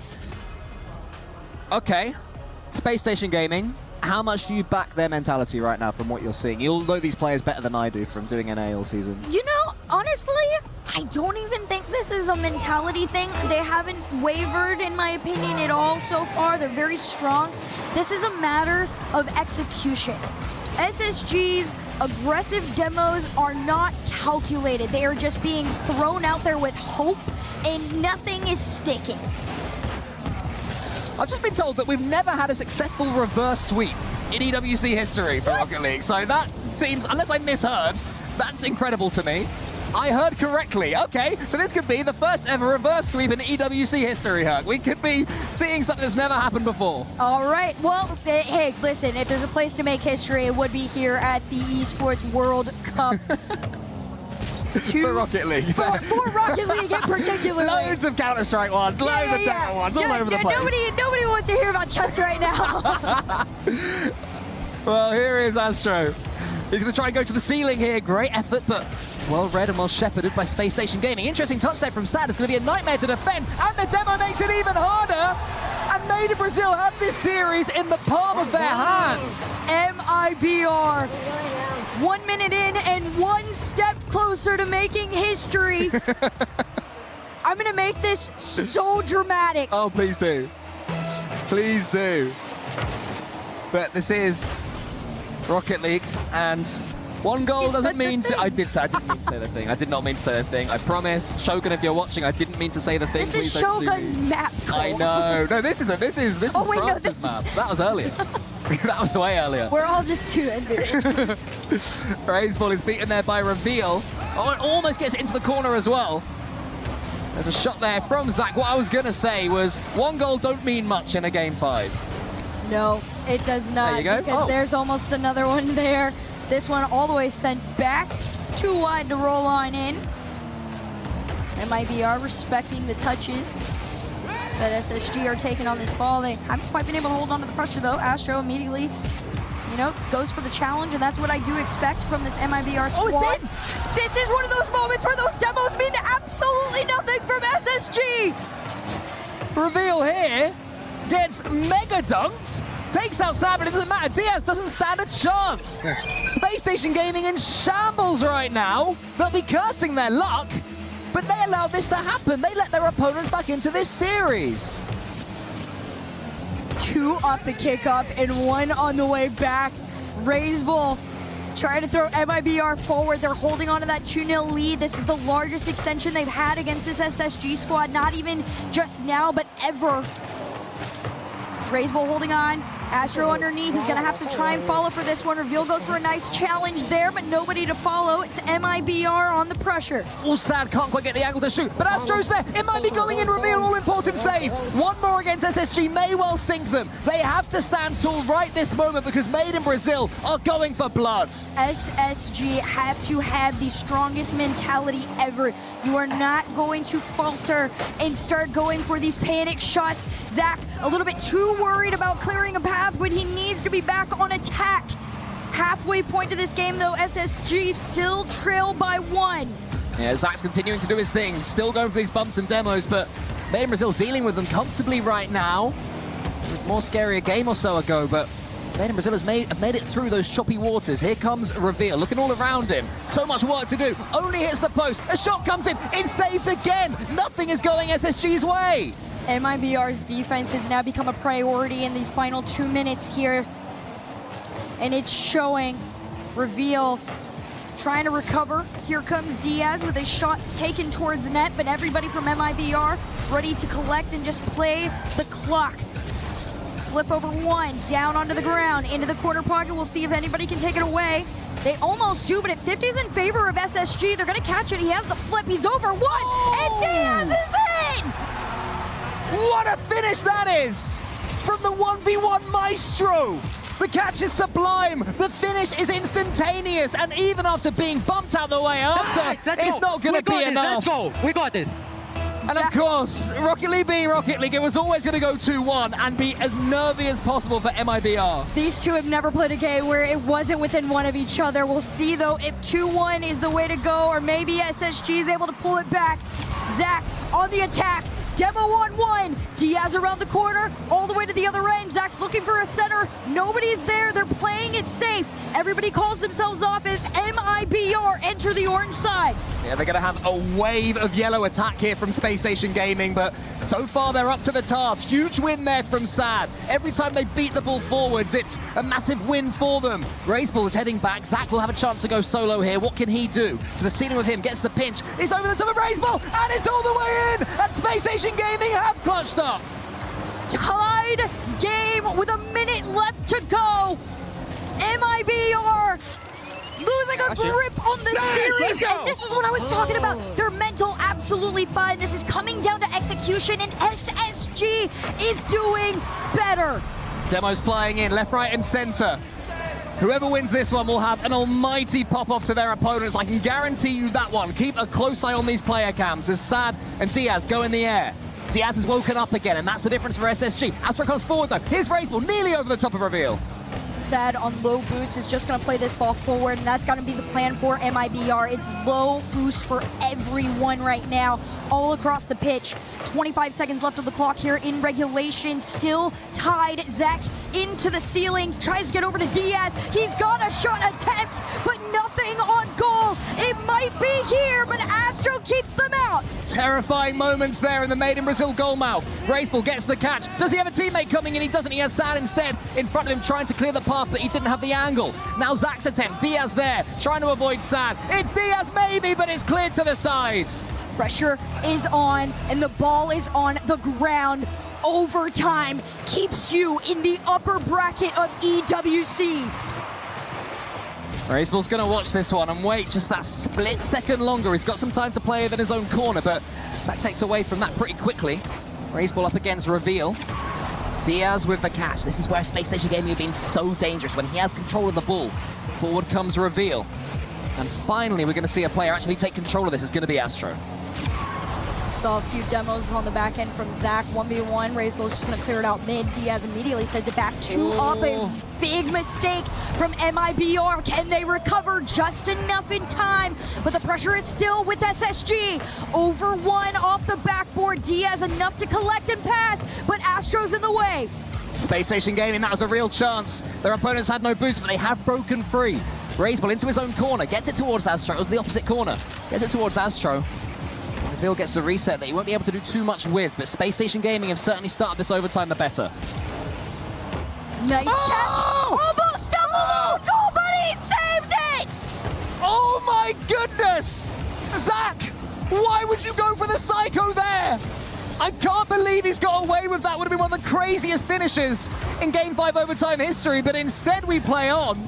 Okay, Space Station Gaming, how much do you back their mentality right now from what you're seeing? You'll know these players better than I do from doing NA all season. You know, honestly, I don't even think this is a mentality thing. They haven't wavered, in my opinion, at all so far. They're very strong. This is a matter of execution. SSG's aggressive demos are not calculated. They are just being thrown out there with hope, and nothing is sticking. I've just been told that we've never had a successful reverse sweep in EWC history for Rocket League, so that seems, unless I misheard, that's incredible to me. I heard correctly. Okay, so this could be the first ever reverse sweep in EWC history, Herc. We could be seeing something that's never happened before. All right, well, hey, listen, if there's a place to make history, it would be here at the Esports World Cup. For Rocket League. For Rocket League in particular. Loads of Counter-Strike ones, loads of Dota ones, all over the place. Nobody wants to hear about chess right now. Well, here is Astro. He's going to try and go to the ceiling here. Great effort, but well read and well shepherded by Space Station Gaming. Interesting touch there from Sad. It's going to be a nightmare to defend, and the demo makes it even harder. And Made in Brazil have this series in the palm of their hands. MIBR. 1 minute in and 1 step closer to making history. I'm going to make this so dramatic. Oh, please do. Please do. But this is Rocket League, and 1 goal doesn't mean to... I didn't mean to say the thing. I did not mean to say the thing. I promise. Shogun, if you're watching, I didn't mean to say the thing. This is Shogun's map. I know. No, this is France's map. That was earlier. That was way earlier. We're all just too envious. Razebull is beaten there by Reveal. Oh, it almost gets into the corner as well. There's a shot there from Zach. What I was going to say was 1 goal don't mean much in a game 5. No, it does not. There you go. Because there's almost another one there. This one all the way sent back. Too wide to roll on in. MIBR respecting the touches that SSG are taking on this ball. They haven't quite been able to hold on to the pressure, though. Astro immediately, you know, goes for the challenge, and that's what I do expect from this MIBR squad. Oh, it's in! This is one of those moments where those demos mean absolutely nothing from SSG! Reveal here gets mega dunked, takes out Sad, but it doesn't matter. Diaz doesn't stand a chance. Space Station Gaming in shambles right now. They'll be cursing their luck, but they allow this to happen. They let their opponents back into this series. 2 off the kickoff and 1 on the way back. Razebull Trying to throw MIBR forward. They're holding on to that 2-0 lead. This is the largest extension they've had against this SSG squad, not even just now, but ever. Razebull holding on. Astro underneath. He's going to have to try and follow for this one. Reveal goes for a nice challenge there, but nobody to follow. It's MIBR on the pressure. All Sad can't quite get the angle to shoot, but Astro's there. It might be going in. Reveal, all-important save. One more against SSG may well sink them. They have to stand tall right this moment because Made in Brazil are going for blood. SSG have to have the strongest mentality ever. You are not going to falter and start going for these panic shots. Zach, a little bit too worried about clearing a path when he needs to be back on attack. Halfway point to this game, though, SSG still trail by 1. Yeah, Zach's continuing to do his thing, still going for these bumps and demos, but Made in Brazil dealing with them comfortably right now. It was more scary a game or so ago, but Made in Brazil has made it through those choppy waters. Here comes Reveal, looking all around him. So much work to do. Only hits the post. A shot comes in. It's saved again. Nothing is going SSG's way. MIBR's defense has now become a priority in these final 2 minutes here. And it's showing. Reveal trying to recover. Here comes Diaz with a shot taken towards net, but everybody from MIBR ready to collect and just play the clock. Flip over 1, down onto the ground, into the corner pocket. We'll see if anybody can take it away. They almost do, but at 50's in favor of SSG. They're gonna catch it. He has the flip. He's over 1, and Diaz is in! What a finish that is! From the 1v1 Maestro! The catch is sublime, the finish is instantaneous, and even after being bumped out the way after, it's not going to be enough. Let's go, we got this. And of course, Rocket League being Rocket League, it was always going to go 2-1 and be as nervy as possible for MIBR. These two have never played a game where it wasn't within 1 of each other. We'll see, though, if 2-1 is the way to go, or maybe SSG is able to pull it back. Zach on the attack. Demo on 1. Diaz around the corner, all the way to the other end. Zach's looking for a center. Nobody's there. They're playing it safe. Everybody calls themselves off as MIBR enter the orange side. Yeah, they're going to have a wave of yellow attack here from Space Station Gaming, but so far they're up to the task. Huge win there from Sad. Every time they beat the ball forwards, it's a massive win for them. Razebull is heading back. Zach will have a chance to go solo here. What can he do? To the ceiling with him, gets the pinch. It's over the top of Razebull, and it's all the way in! And Space Station Gaming have clutched up. Tied game with a minute left to go. MIBR losing a grip on the series, and this is what I was talking about. Their mental absolutely fine. This is coming down to execution, and SSG is doing better. Demo's flying in, left, right, and center. Whoever wins this one will have an almighty pop-off to their opponents. I can guarantee you that one. Keep a close eye on these player cams as Sad and Diaz go in the air. Diaz has woken up again, and that's the difference for SSG. Astro comes forward, though. Here's Razebull, nearly over the top of Reveal. Sad on low boost is just going to play this ball forward, and that's going to be the plan for MIBR. It's low boost for everyone right now, all across the pitch. 25 seconds left of the clock here in regulation. Still tied. Zach into the ceiling, tries to get over to Diaz. He's got a shot attempt, but nothing on goal. It might be here, but Astro keeps them out. Terrifying moments there in the Made in Brazil goal mouth. Razebull gets the catch. Does he have a teammate coming in? He doesn't. He has Sad instead in front of him trying to clear the path, but he didn't have the angle. Now Zach's attempt. Diaz there, trying to avoid Sad. It's Diaz maybe, but it's cleared to the side. Pressure is on, and the ball is on the ground. Overtime keeps you in the upper bracket of EWC. Razebull's going to watch this one and wait just that split second longer. He's got some time to play within his own corner, but Zach takes away from that pretty quickly. Razebull up against Reveal. Diaz with the catch. This is where Space Station Gaming have been so dangerous, when he has control of the ball. Forward comes Reveal. And finally, we're going to see a player actually take control of this. It's going to be Astro. Saw a few demos on the back end from Zach. 1v1. Razebull's just going to clear it out mid. Diaz immediately sends it back 2 up. A big mistake from MIBR. Can they recover just enough in time? But the pressure is still with SSG. Over 1 off the backboard. Diaz enough to collect and pass, but Astro's in the way. Space Station Gaming, that was a real chance. Their opponents had no boost, but they have broken free. Razebull into his own corner, gets it towards Astro, to the opposite corner. Gets it towards Astro. Reveal gets the reset that he won't be able to do too much with, but Space Station Gaming have certainly started this overtime the better. Nice catch. Almost double goal, but he saved goodness! Zach, why would you go for the Psycho there? I can't believe he's got away with that. Would have been one of the craziest finishes in Game 5 overtime history, but instead we play on.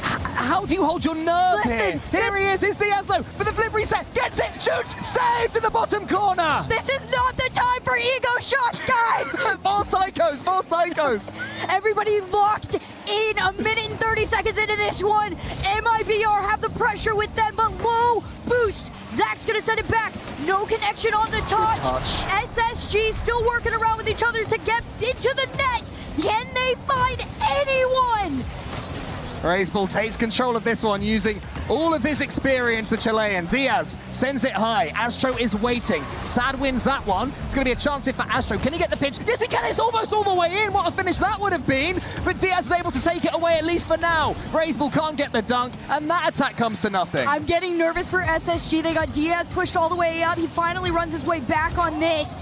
How do you hold your nerve here? Here he is, it's Diazlo for the flip reset, gets it, shoots, saved in the bottom corner! This is not the time for ego shots, guys! More psychos, more psychos! Everybody locked in a minute and 30 seconds into this one. MIBR have the pressure with them, but low boost. Zach's gonna send it back. No connection on the touch. SSG still working around with each other to get into the net. Can they find anyone? Raiseball takes control of this one using all of his experience, the Chilean. Diaz sends it high. Astro is waiting. Sad wins that one. It's going to be a chance here for Astro. Can he get the pitch? Yes, he can. It's almost all the way in. What a finish that would have been. But Diaz is able to take it away, at least for now. Raiseball can't get the dunk, and that attack comes to nothing. I'm getting nervous for SSG. They got Diaz pushed all the way up. He finally runs his way back on this.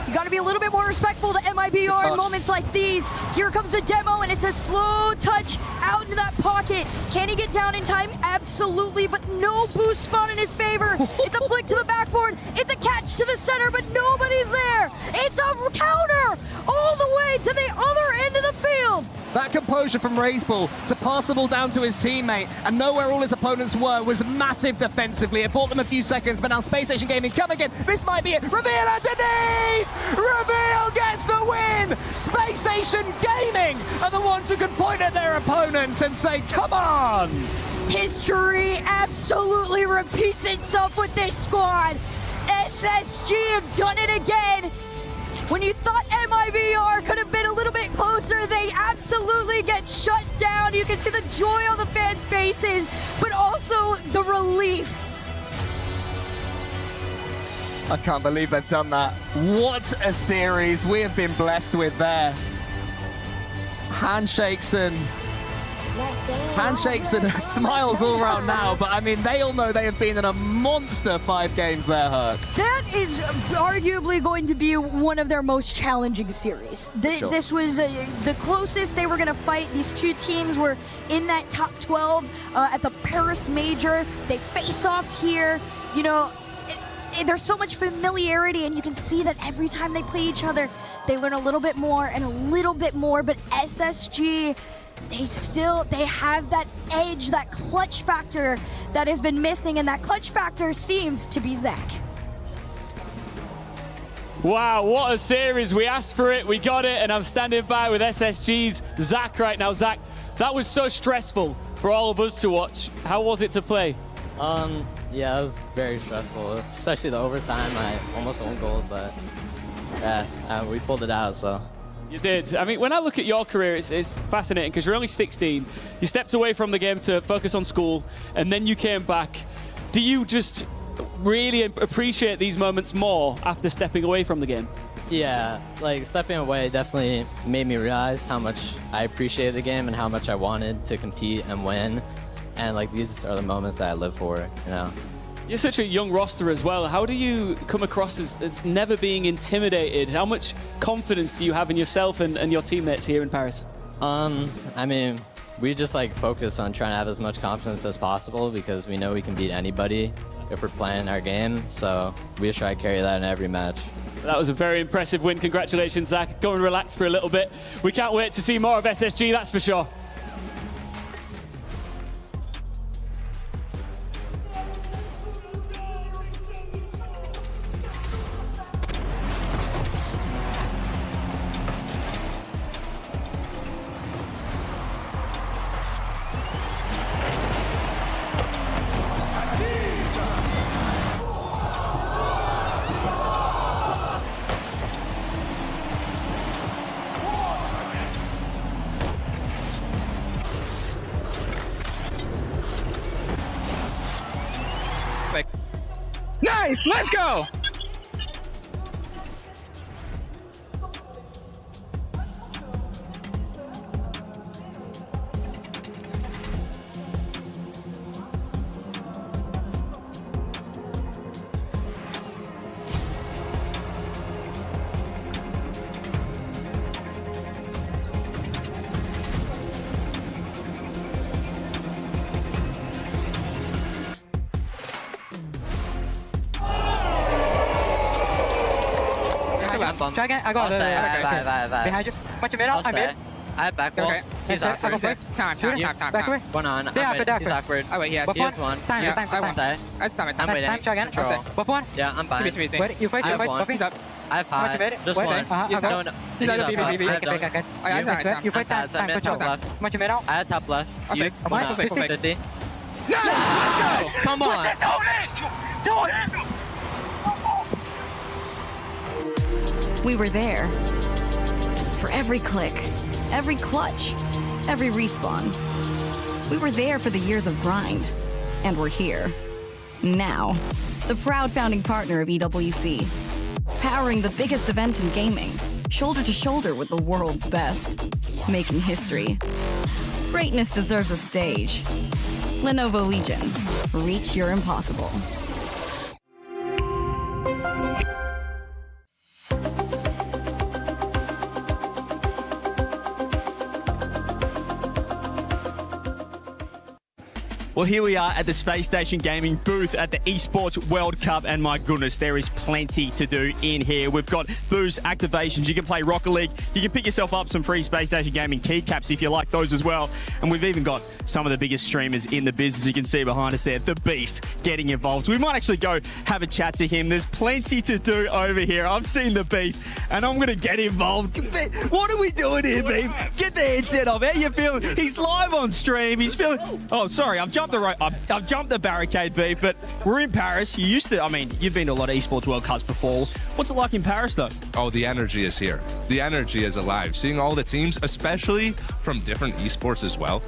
You got to be a little bit more respectful to MIBR in moments like these. Here comes the demo, and it's a slow touch out into that pocket. Can he get down in time? Absolutely, but no boost spawn in his favor. It's a flick to the backboard. It's a catch to the center, but nobody's there. It's a counter all the way to the other end of the field. That composure from Raiseball to pass the ball down to his teammate and know where all his opponents were was massive defensively. It bought them a few seconds, but now Space Station Gaming come again. This might be it. Reveal underneath! Reveal gets the win! Space Station Gaming are the ones who can point at their opponents and say, come on! History absolutely repeats itself with this squad. SSG have done it again. When you thought MIBR could have been a little bit closer, they absolutely get shut down. You can see the joy on the fans' faces, but also the relief. I can't believe they've done that. What a series we have been blessed with there. Handshakes and smiles all around now, but I mean, they all know they have been in a monster 5 games there, Herc. That is arguably going to be one of their most challenging series. This was the closest they were going to fight. These two teams were in that top 12 at the Paris Major. They face off here. You know, there's so much familiarity, and you can see that every time they play each other, they learn a little bit more and a little bit more, but SSG, they have that edge, that clutch factor that has been missing, and that clutch factor seems to be Zach. Wow, what a series. We asked for it, we got it, and I'm standing by with SSG's Zach right now. Zach, that was so stressful for all of us to watch. How was it to play? Yeah, it was very stressful, especially the overtime. I almost owned goal, but yeah, we pulled it out, so. You did. I mean, when I look at your career, it's fascinating because you're only 16. You stepped away from the game to focus on school, and then you came back. Do you just really appreciate these moments more after stepping away from the game? Yeah, like stepping away definitely made me realize how much I appreciated the game and how much I wanted to compete and win. And like these are the moments that I live for, you know. You're such a young roster as well. How do you come across as never being intimidated? How much confidence do you have in yourself and your teammates here in Paris? I mean, we just like focus on trying to have as much confidence as possible because we know we can beat anybody if we're playing our game. So we just try to carry that in every match. That was a very impressive win. Congratulations, Zach. Go and relax for a little bit. We can't wait to see more of SSG, that's for sure. Nice, let's go! Dragon, I got behind you. Watch your mid out. I'm mid. I have back wall. Okay. He's awkward. I go first. Time. Back away. One on. He's awkward. Oh wait, yes. He has one. Time. I'm waiting. Dragon. Control. Yeah, I'm fine. Wait, you fight. I have one. He's up. I have high. Just one. No. He's on the BB. You fight time. Control. Watch your mid out. I have top left. You. One up. 50. No! Come on. We were there. For every click, every clutch, every respawn. We were there for the years of grind. And we're here. Now. The proud founding partner of EWC. Powering the biggest event in gaming. Shoulder to shoulder with the world's best. Making history. Greatness deserves a stage. Lenovo Legion. Reach your impossible. Well, here we are at the Space Station Gaming booth at the Esports World Cup, and my goodness, there is plenty to do in here. We've got boost activations. You can play Rocket League. You can pick yourself up some free Space Station Gaming keycaps if you like those as well. And we've even got some of the biggest streamers in the business. You can see behind us there, The Beef, getting involved. We might actually go have a chat to him. There's plenty to do over here. I've seen The Beef, and I'm going to get involved. What are we doing here, Beef? Get the headset off. How you feeling? He's live on stream. He's feeling... Oh, sorry, I've jumped I've jumped the barricade, Beef, but we're in Paris. You've been to a lot of Esports World Cups before. What's it like in Paris, though? Oh, the energy is here. The energy is alive. Seeing all the teams, especially from different esports as well.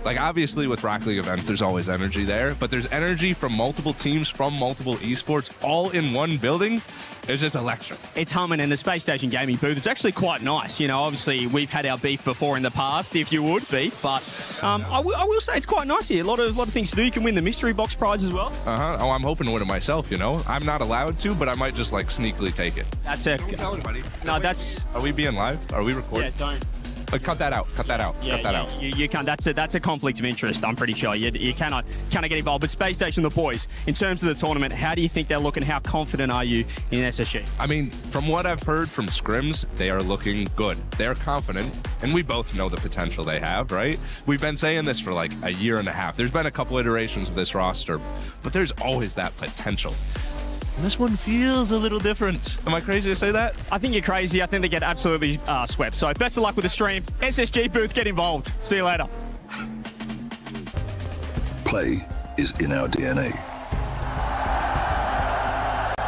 Like, obviously, with Rocket League events, there's always energy there, but there's energy from multiple teams, from multiple esports, all in one building. It's just electric. It's humming in the Space Station Gaming booth. It's actually quite nice. You know, obviously, we've had our beef before in the past, if you would, Beef, but I will say it's quite nice here. A lot of things to do. You can win the mystery box prize as well. Uh-huh. Oh, I'm hoping to win it myself, you know? I'm not allowed to, but I might just, like, sneakily take it. That's it. Don't tell anybody. No, that's... Are we being live? Are we recording? Yeah, don't. Cut that out. Cut that out. Yeah, cut that out. You can't. That's a conflict of interest. I'm pretty sure you cannot get involved. But Space Station, the boys, in terms of the tournament, how do you think they're looking? How confident are you in SSG? I mean, from what I've heard from scrims, they are looking good. They're confident, and we both know the potential they have, right? We've been saying this for like a year and a half. There's been a couple iterations of this roster, but there's always that potential. And this one feels a little different. Am I crazy to say that? I think you're crazy. I think they get absolutely swept. So best of luck with the stream. SSG booth, get involved. See you later. Play is in our DNA.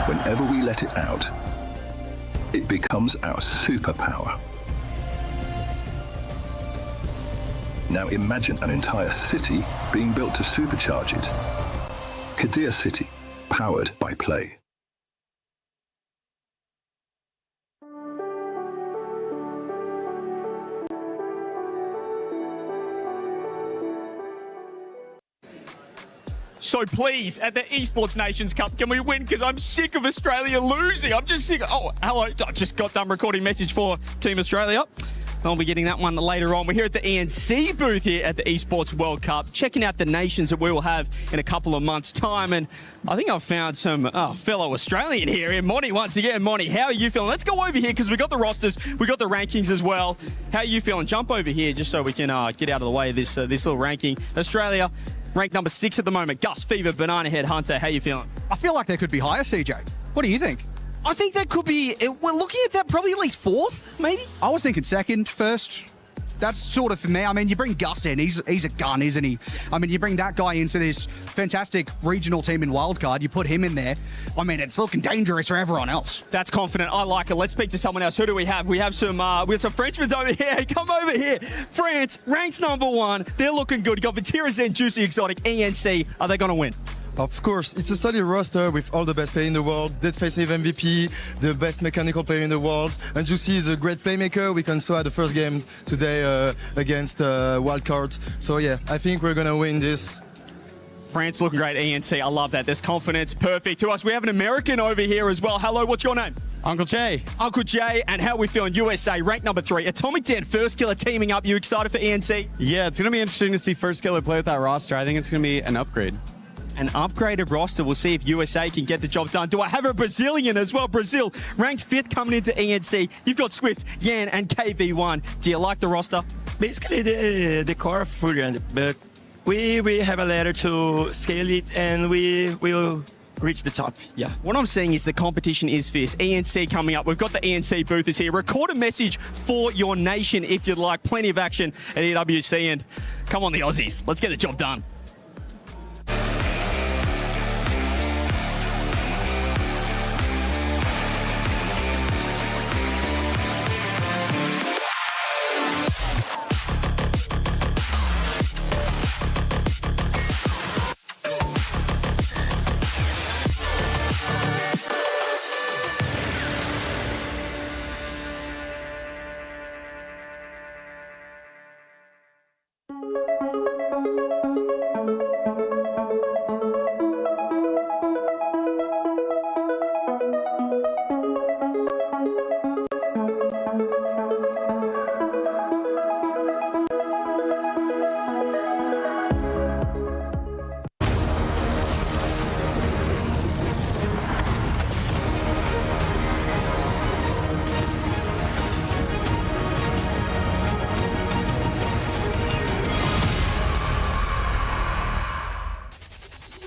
Whenever we let it out, it becomes our superpower. Now imagine an entire city being built to supercharge it. Kadir City, powered by Play. So please, at the Esports Nations Cup, can we win? Because I'm sick of Australia losing. I'm just sick of... Oh, hello. I just got done recording message for Team Australia. I'll be getting that one later on. We're here at the ENC booth here at the Esports World Cup, checking out the nations that we will have in a couple of months' time. And I think I've found some fellow Australian here in Monty once again. Monty, how are you feeling? Let's go over here because we got the rosters, we got the rankings as well. How are you feeling? Jump over here just so we can get out of the way of this little ranking. Australia, ranked number 6 at the moment. Gus, Fever, Banana Head, Hunter, how you feeling? I feel like they could be higher, CJ. What do you think? I think that could be, we're looking at that probably at least 4th, maybe? I was thinking 2nd, 1st. That's sort of for me. I mean, you bring Gus in, he's a gun, isn't he? I mean, you bring that guy into this fantastic regional team in Wildcard, you put him in there. I mean, it's looking dangerous for everyone else. That's confident. I like it. Let's speak to someone else. Who do we have? We have some Frenchmen over here. Come over here. France, ranked number 1. They're looking good. You got Vatira Zen, Juicy Exotic, ENC. Are they going to win? Of course, it's a solid roster with all the best players in the world. Deadface MVP, the best mechanical player in the world. And Juicy is a great playmaker. We can saw at the first game today against Wildcard. So yeah, I think we're going to win this. France looking great, ENC. I love that. There's confidence. Perfect. To us, we have an American over here as well. Hello, what's your name? Uncle Jay. Uncle Jay, and how are we feeling? USA, ranked number 3. Atomic Dan, First Killer teaming up. You excited for ENC? Yeah, it's going to be interesting to see First Killer play with that roster. I think it's going to be an upgrade. an upgraded roster. We'll see if USA can get the job done. Do I have a Brazilian as well? Brazil, ranked 5th coming into ENC. You've got Swift, Yan, and KV1. Do you like the roster? Basically, the core Furion, but we have a ladder to scale it, and we will reach the top. Yeah. What I'm seeing is the competition is fierce. ENC coming up. We've got the ENC boothers here. Record a message for your nation if you'd like. Plenty of action at EWC, and come on, the Aussies. Let's get the job done.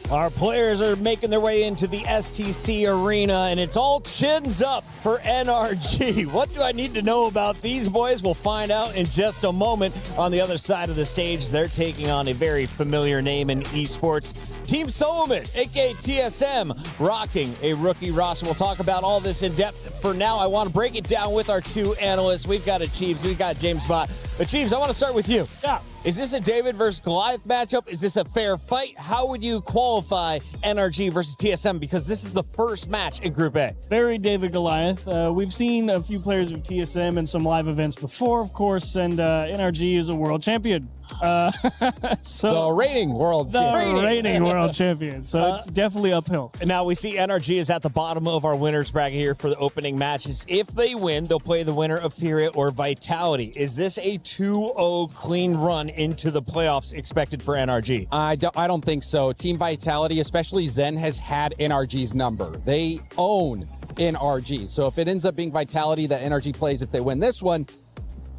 Our players are making their way into the STC arena, and it's all chins up for NRG. What do I need to know about these boys? We'll find out in just a moment. On the other side of the stage, they're taking on a very familiar name in esports. Team Solomon, aka TSM, rocking a rookie roster. We'll talk about all this in depth. For now, I want to break it down with our two analysts. We've got Achieves, we've got James Bott. Achieves, I want to start with you. Yeah. Is this a David versus Goliath matchup? Is this a fair fight? How would you qualify NRG versus TSM? Because this is the first match in Group A. Very David Goliath. We've seen a few players of TSM in some live events before, of course, and NRG is a world champion. The reigning world champion. So it's definitely uphill. And now we see NRG is at the bottom of our winners bracket here for the opening matches. If they win, they'll play the winner of Furia or Vitality. Is this a 2-0 clean run into the playoffs expected for NRG? I don't think so. Team Vitality, especially Zen, has had NRG's number. They own NRG. So if it ends up being Vitality that NRG plays if they win this one,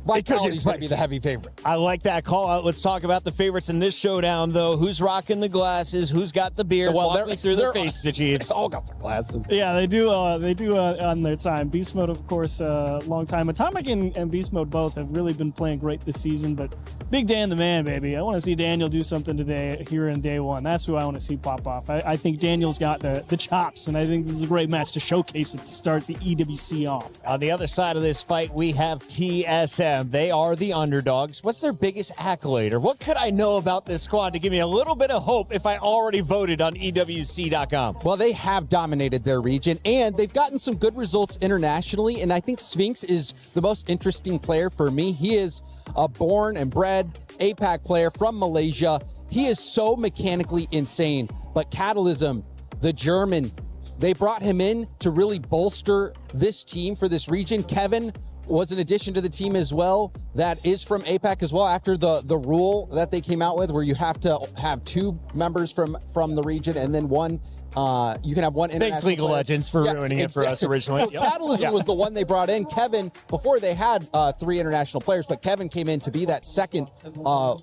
Vitality's going to be the heavy favorite. I like that call out. Let's talk about the favorites in this showdown, though. Who's rocking the glasses? Who's got the beard? Walk me through their faces, the Chiefs. They all got their glasses. Yeah, they do on their time. Beast Mode, of course, long time. Atomic and Beast Mode both have really been playing great this season, but Big Dan the man, baby. I want to see Daniel do something today here in day one. That's who I want to see pop off. I think Daniel's got the chops, and I think this is a great match to showcase it to start the EWC off. On the other side of this fight, we have TSM. They are the underdogs. What's their biggest accolade, or what could I know about this squad to give me a little bit of hope if I already voted on EWC.com? Well, they have dominated their region, and they've gotten some good results internationally, and I think Sphinx is the most interesting player for me. He is a born and bred APAC player from Malaysia. He is so mechanically insane, but Catalysm, the German, they brought him in to really bolster this team for this region. Kevin was an addition to the team as well that is from APAC as well, after the rule that they came out with where you have to have 2 members from the region and then one you can have one international Thanks, League of Legends, for ruining it for us originally. So Catalysm was the one they brought in. Kevin, before they had 3 international players, but Kevin came in to be that second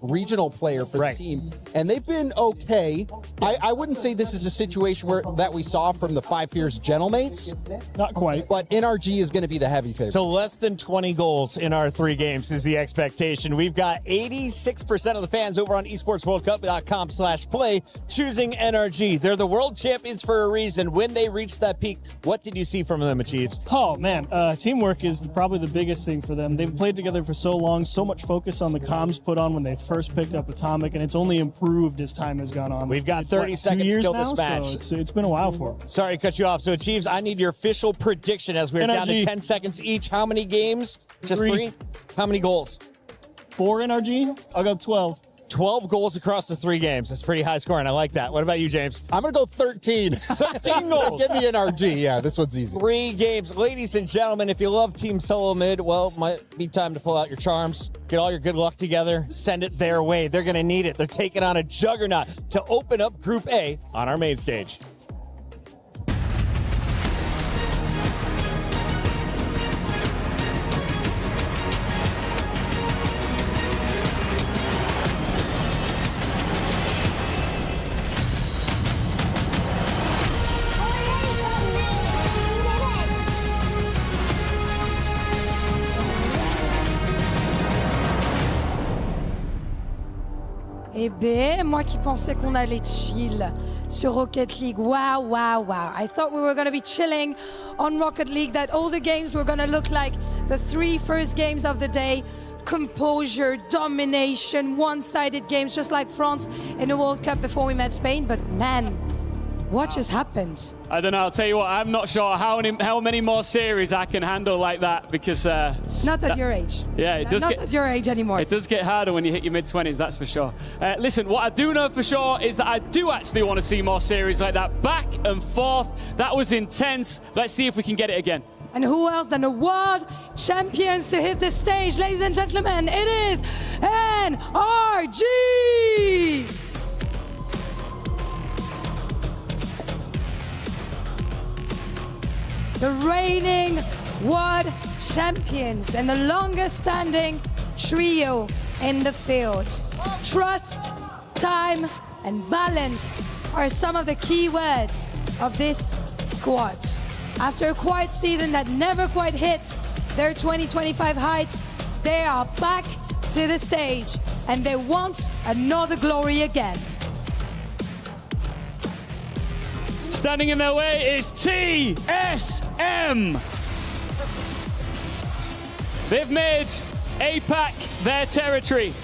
regional player for the team. And they've been okay. I wouldn't say this is a situation that we saw from the 5 Fierce Gentlemates. Not quite. But NRG is going to be the heavy favorite. So less than 20 goals in our 3 games is the expectation. We've got 86% of the fans over on esportsworldcup.com/play choosing NRG. They're the world champions for a reason. When they reached that peak, what did you see from them, Achieves? Oh, man. Teamwork is probably the biggest thing for them. They've played together for so long, so much focus on the comms put on when they first picked up Atomic, and it's only improved as time has gone on. We've got 30 seconds till this match. So it's been a while for them. Sorry to cut you off. So, Achieves, I need your official prediction as we're down to 10 seconds each. How many games? Just 3? How many goals? 4 NRG. I'll go 12. 12 goals across the 3 games. That's pretty high scoring. I like that. What about you, James? I'm going to go 13. 13 goals. Give me NRG. Yeah, this one's easy. 3 games. Ladies and gentlemen, if you love Team Solo Mid, well, might be time to pull out your charms, get all your good luck together, send it their way. They're going to need it. They're taking on a juggernaut to open up Group A on our main stage. Eh bien, moi qui pensais qu'on allait chill sur Rocket League. Wow, wow, wow. I thought we were going to be chilling on Rocket League, that all the games were going to look like the 3 first games of the day. Composure, domination, one-sided games, just like France in the World Cup before we met Spain. But man, what just happened? I don't know. I'll tell you what. I'm not sure how many more series I can handle like that because. Not at your age. Yeah, it does. Not at your age anymore. It does get harder when you hit your mid-20s. That's for sure. Listen, what I do know for sure is that I do actually want to see more series like that, back and forth. That was intense. Let's see if we can get it again. And who else than the world champions to hit the stage, ladies and gentlemen? It is NRG. The reigning world champions and the longest standing trio in the field. Trust, time, and balance are some of the key words of this squad. After a quiet season that never quite hit their 2025 heights, they are back to the stage and they want another glory again. Standing in their way is TSM. They've made APAC their territory.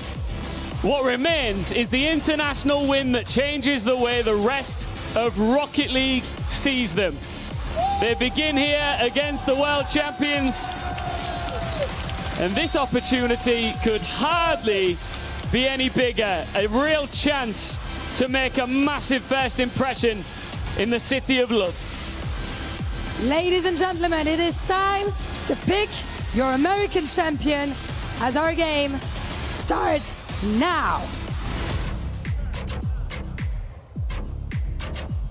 What remains is the international win that changes the way the rest of Rocket League sees them. They begin here against the world champions, and this opportunity could hardly be any bigger. A real chance to make a massive first impression in the city of love. Ladies and gentlemen, it is time to pick your American champion as our game starts now.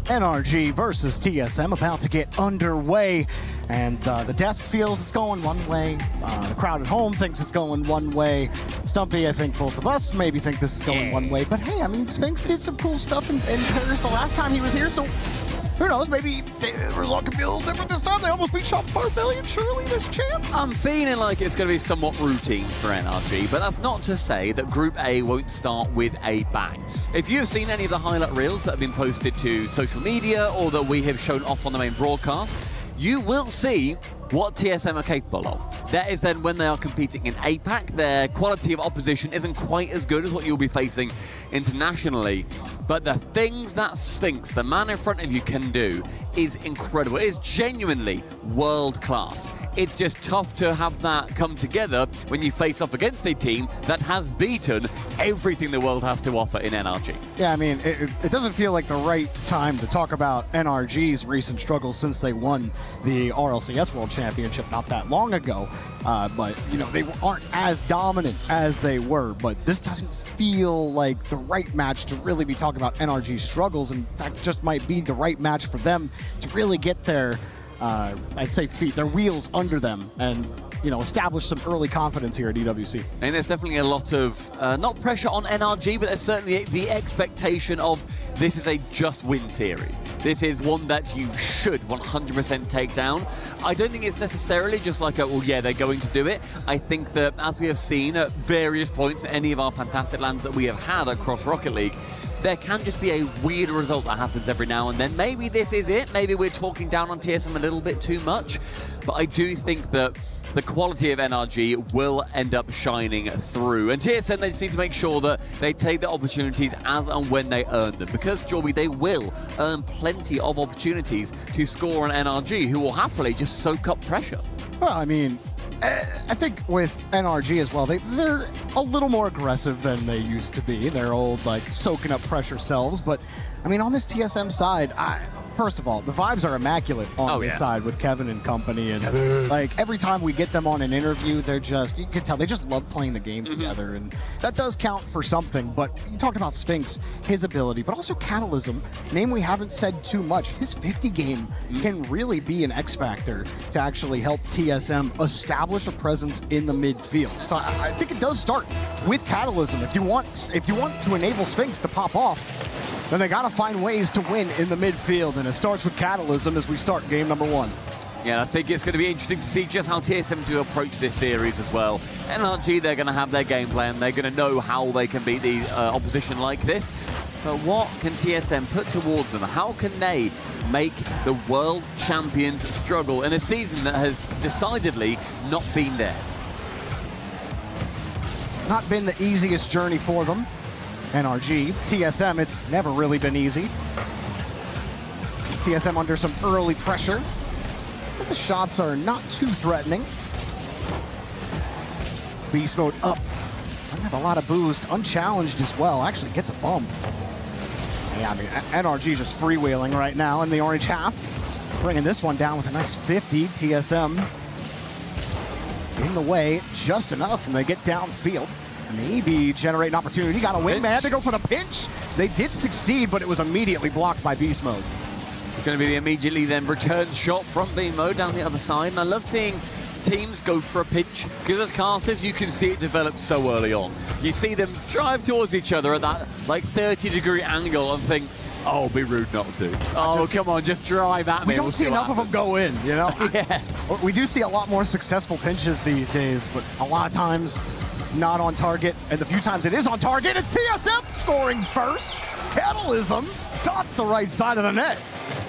NRG versus TSM about to get underway, and the desk feels it's going one way, the crowd at home thinks it's going one way. Stumpy, I think both of us maybe think this is going one way, but hey, I mean, Sphinx did some cool stuff in Paris the last time he was here, so who knows, maybe the result could be a little different this time. They almost beat Shop Barbellion, surely there's a chance. I'm feeling like it's going to be somewhat routine for NRG, but that's not to say that Group A won't start with a bang. If you've seen any of the highlight reels that have been posted to social media or that we have shown off on the main broadcast, you will see what TSM are capable of. That is then when they are competing in APAC, their quality of opposition isn't quite as good as what you'll be facing internationally. But the things that Sphinx, the man in front of you, can do is incredible. It is genuinely world class. It's just tough to have that come together when you face off against a team that has beaten everything the world has to offer in NRG. Yeah, I mean, it doesn't feel like the right time to talk about NRG's recent struggles since they won the RLCS World Championship not that long ago. But, you know, they aren't as dominant as they were. But this doesn't feel like the right match to really be talking about NRG's struggles. In fact, just might be the right match for them to really get their, I'd say, their wheels under them and, you know, establish some early confidence here at EWC. And there's definitely a lot of, not pressure on NRG, but there's certainly the expectation of this is a just win series. This is one that you should 100% take down. I don't think it's necessarily just like, well, yeah, they're going to do it. I think that as we have seen at various points in any of our fantastic lands that we have had across Rocket League, there can just be a weird result that happens every now and then. Maybe this is it. Maybe we're talking down on TSM a little bit too much. But I do think that the quality of NRG will end up shining through. And TSM, they just need to make sure that they take the opportunities as and when they earn them. Because, Jorby, they will earn plenty of opportunities to score on NRG, who will happily just soak up pressure. Well, I mean, I think with NRG as well, they're a little more aggressive than they used to be. They're old, like, soaking up pressure selves. But, I mean, on this TSM side, first of all, the vibes are immaculate on this side with Kevin and company. And, like, every time we get them on an interview, they're just, you can tell, they just love playing the game together. And that does count for something. But you talked about Sphinx, his ability, but also Catalysm, name we haven't said too much. His 50 game can really be an X factor to actually help TSM establish a presence in the midfield. So I think it does start with Catalysm. If you want to enable Sphinx to pop off, then they got to find ways to win in the midfield, and it starts with Catalysm as we start game number 1. Yeah, I think it's going to be interesting to see just how TSM do approach this series as well. NRG, they're going to have their game plan. They're going to know how they can beat the opposition like this. But what can TSM put towards them? How can they make the world champions struggle in a season that has decidedly not been theirs? Not been the easiest journey for them. NRG, TSM, it's never really been easy. TSM under some early pressure, but the shots are not too threatening. Beast mode up. Doesn't have a lot of boost, unchallenged as well. Actually gets a bump. Yeah, I mean, NRG just freewheeling right now in the orange half. Bringing this one down with a nice 50. TSM in the way just enough, and they get downfield. Maybe generate an opportunity. Got a win, man. They go for the pinch. They did succeed, but it was immediately blocked by Beast Mode. It's going to be the immediately then return shot from Beast Mode down the other side. And I love seeing teams go for a pinch, because as casters, you can see it develop so early on. You see them drive towards each other at that like 30-degree angle and think, oh, be rude not to. Oh, come on, just drive at me. We don't see enough of them go in, you know? Yeah. We do see a lot more successful pinches these days, but a lot of times not on target. And the few times it is on target, it's TSM scoring first. Catalysm dots the right side of the net.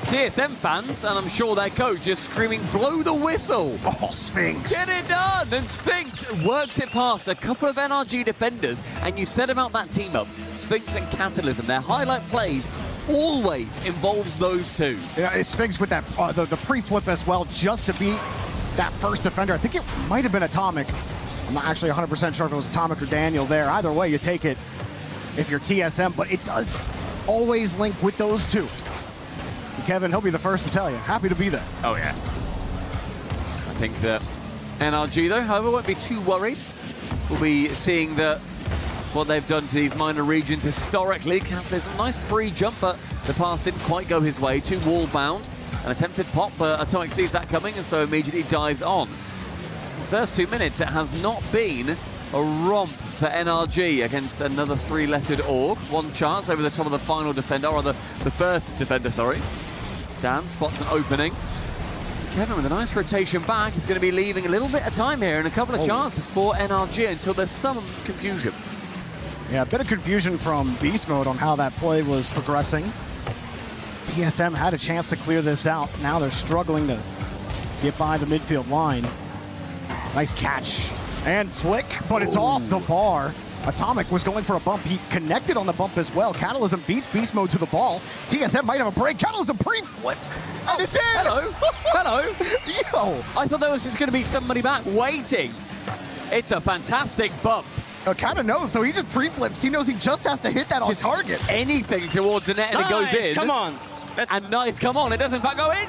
TSM fans, and I'm sure their coach, is screaming, blow the whistle. Oh, Sphinx. Get it done. And Sphinx works it past a couple of NRG defenders. And you said about that team up, Sphinx and Catalysm, their highlight plays always involves those two. Yeah, it's Sphinx with that the pre-flip as well, just to beat that first defender. I think it might have been Atomic. I'm not actually 100% sure if it was Atomic or Daniel there. Either way, you take it if you're TSM, but it does always link with those two. And Kevin, he'll be the first to tell you. Happy to be there. Oh, yeah. I think that NRG, though, however, won't be too worried. We'll be seeing that what they've done to these minor regions historically. There's a nice free jump, but the pass didn't quite go his way. Too wall bound. An attempted pop, but Atomic sees that coming and so immediately dives on. First 2 minutes, it has not been a romp for NRG against another 3-lettered org. One chance over the top of the final defender, or the first defender, sorry. Dan spots an opening. Kevin with a nice rotation back. He's going to be leaving a little bit of time here and a couple of chances for NRG until there's some confusion. Yeah, a bit of confusion from Beast Mode on how that play was progressing. TSM had a chance to clear this out. Now they're struggling to get by the midfield line. Nice catch and flick, but it's off the bar. Atomic was going for a bump. He connected on the bump as well. Catalysm beats Beast Mode to the ball. TSM might have a break. Catalysm pre-flip, and it's in! Hello. Hello. Yo! I thought there was just going to be somebody back waiting. It's a fantastic bump. Kind of knows, so he just pre-flips. He knows he just has to hit that on target. Anything towards the net and it goes in. Come on. And nice, come on. It does in fact go in.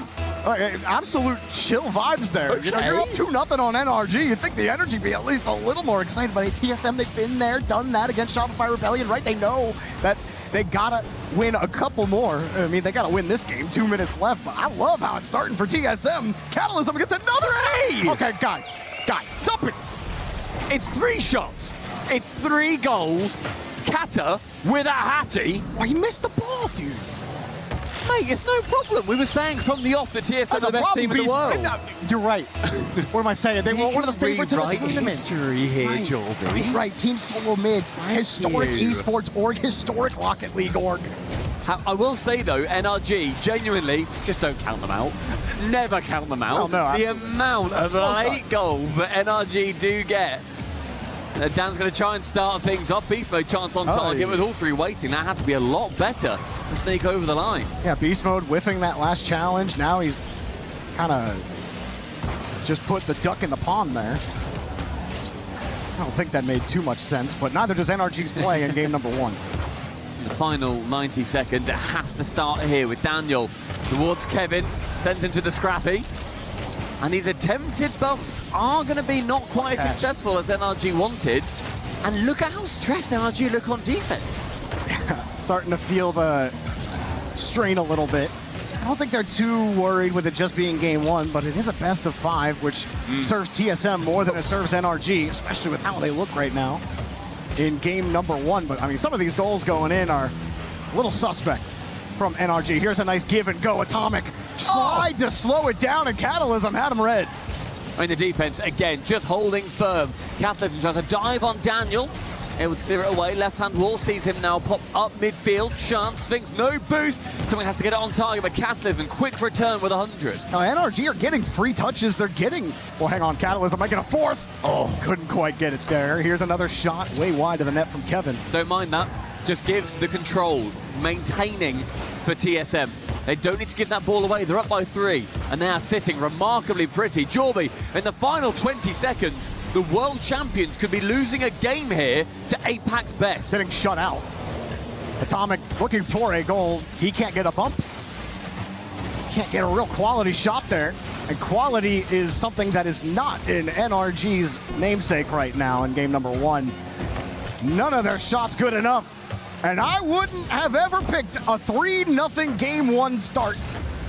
Absolute chill vibes there. Okay. You know, you're up 2-0 on NRG. You'd think the energy be at least a little more excited, but TSM, they've been there, done that against Shopify Rebellion, right? They know that they gotta win a couple more. I mean, they gotta win this game. 2 minutes left, but I love how it's starting for TSM. Catalysm gets another A! Okay, guys, it's up it. It's 3 shots. It's 3 goals. Kata with a hattie. Well, he missed the ball, dude. Mate, it's no problem. We were saying from the off that TSM are the best team in the world. You're right. What am I saying? They were one of the favorites in the tournament. History here, Jordy. Right, Team Solo Mid, historic esports org, historic Rocket League org. I will say, though, NRG, genuinely, just don't count them out. Never count them out. Oh, no, the amount of late goals that NRG do get. Dan's going to try and start things off. Beast Mode chance on target with all 3 waiting. That had to be a lot better to sneak over the line. Yeah, Beast Mode whiffing that last challenge. Now he's kind of just put the duck in the pond there. I don't think that made too much sense, but neither does NRG's play in game number 1. In the final 90 seconds, it has to start here with Daniel towards Kevin, sends him to the scrappy. And these attempted bumps are going to be not quite as successful as NRG wanted. And look at how stressed NRG look on defense. Starting to feel the strain a little bit. I don't think they're too worried with it just being game 1, but it is a best of 5, which serves TSM more than it serves NRG, especially with how they look right now in game number 1. But I mean, some of these goals going in are a little suspect from NRG. Here's a nice give and go. Atomic tried to slow it down, and Catalysm had him red. In the defense, again, just holding firm. Catalysm tries to dive on Daniel. Able to clear it away. Left-hand wall sees him now pop up midfield. Chance, Sphinx, no boost. Someone has to get it on target, but Catalysm, quick return with 100. Now, NRG are getting free touches. They're getting, well, hang on, Catalysm making a 4th. Oh, couldn't quite get it there. Here's another shot way wide of the net from Kevin. Don't mind that. Just gives the control, maintaining for TSM. They don't need to give that ball away. They're up by 3, and they are sitting remarkably pretty. Jorby, in the final 20 seconds, the world champions could be losing a game here to APAC's best. Getting shut out. Atomic looking for a goal. He can't get a bump. Can't get a real quality shot there. And quality is something that is not in NRG's namesake right now in game number 1. None of their shots good enough. And I wouldn't have ever picked a 3-0 game 1 start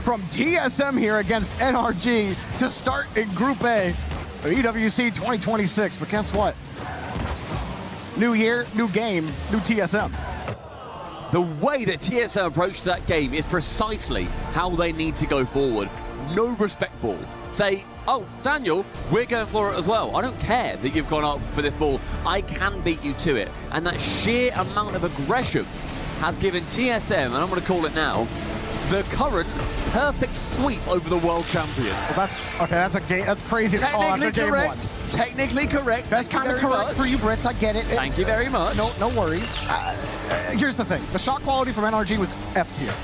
from TSM here against NRG to start in Group A of EWC 2026. But guess what? New year, new game, new TSM. The way that TSM approached that game is precisely how they need to go forward. No respect ball. Say, oh, Daniel, we're going for it as well. I don't care that you've gone up for this ball. I can beat you to it. And that sheer amount of aggression has given TSM, and I'm going to call it now, the current perfect sweep over the world champions. So that's, okay, that's a game, that's crazy. Technically game correct. 1. Technically correct. That's kind of correct for you Brits, I get it. Thank you very much. No worries. Here's the thing. The shot quality from NRG was F tier.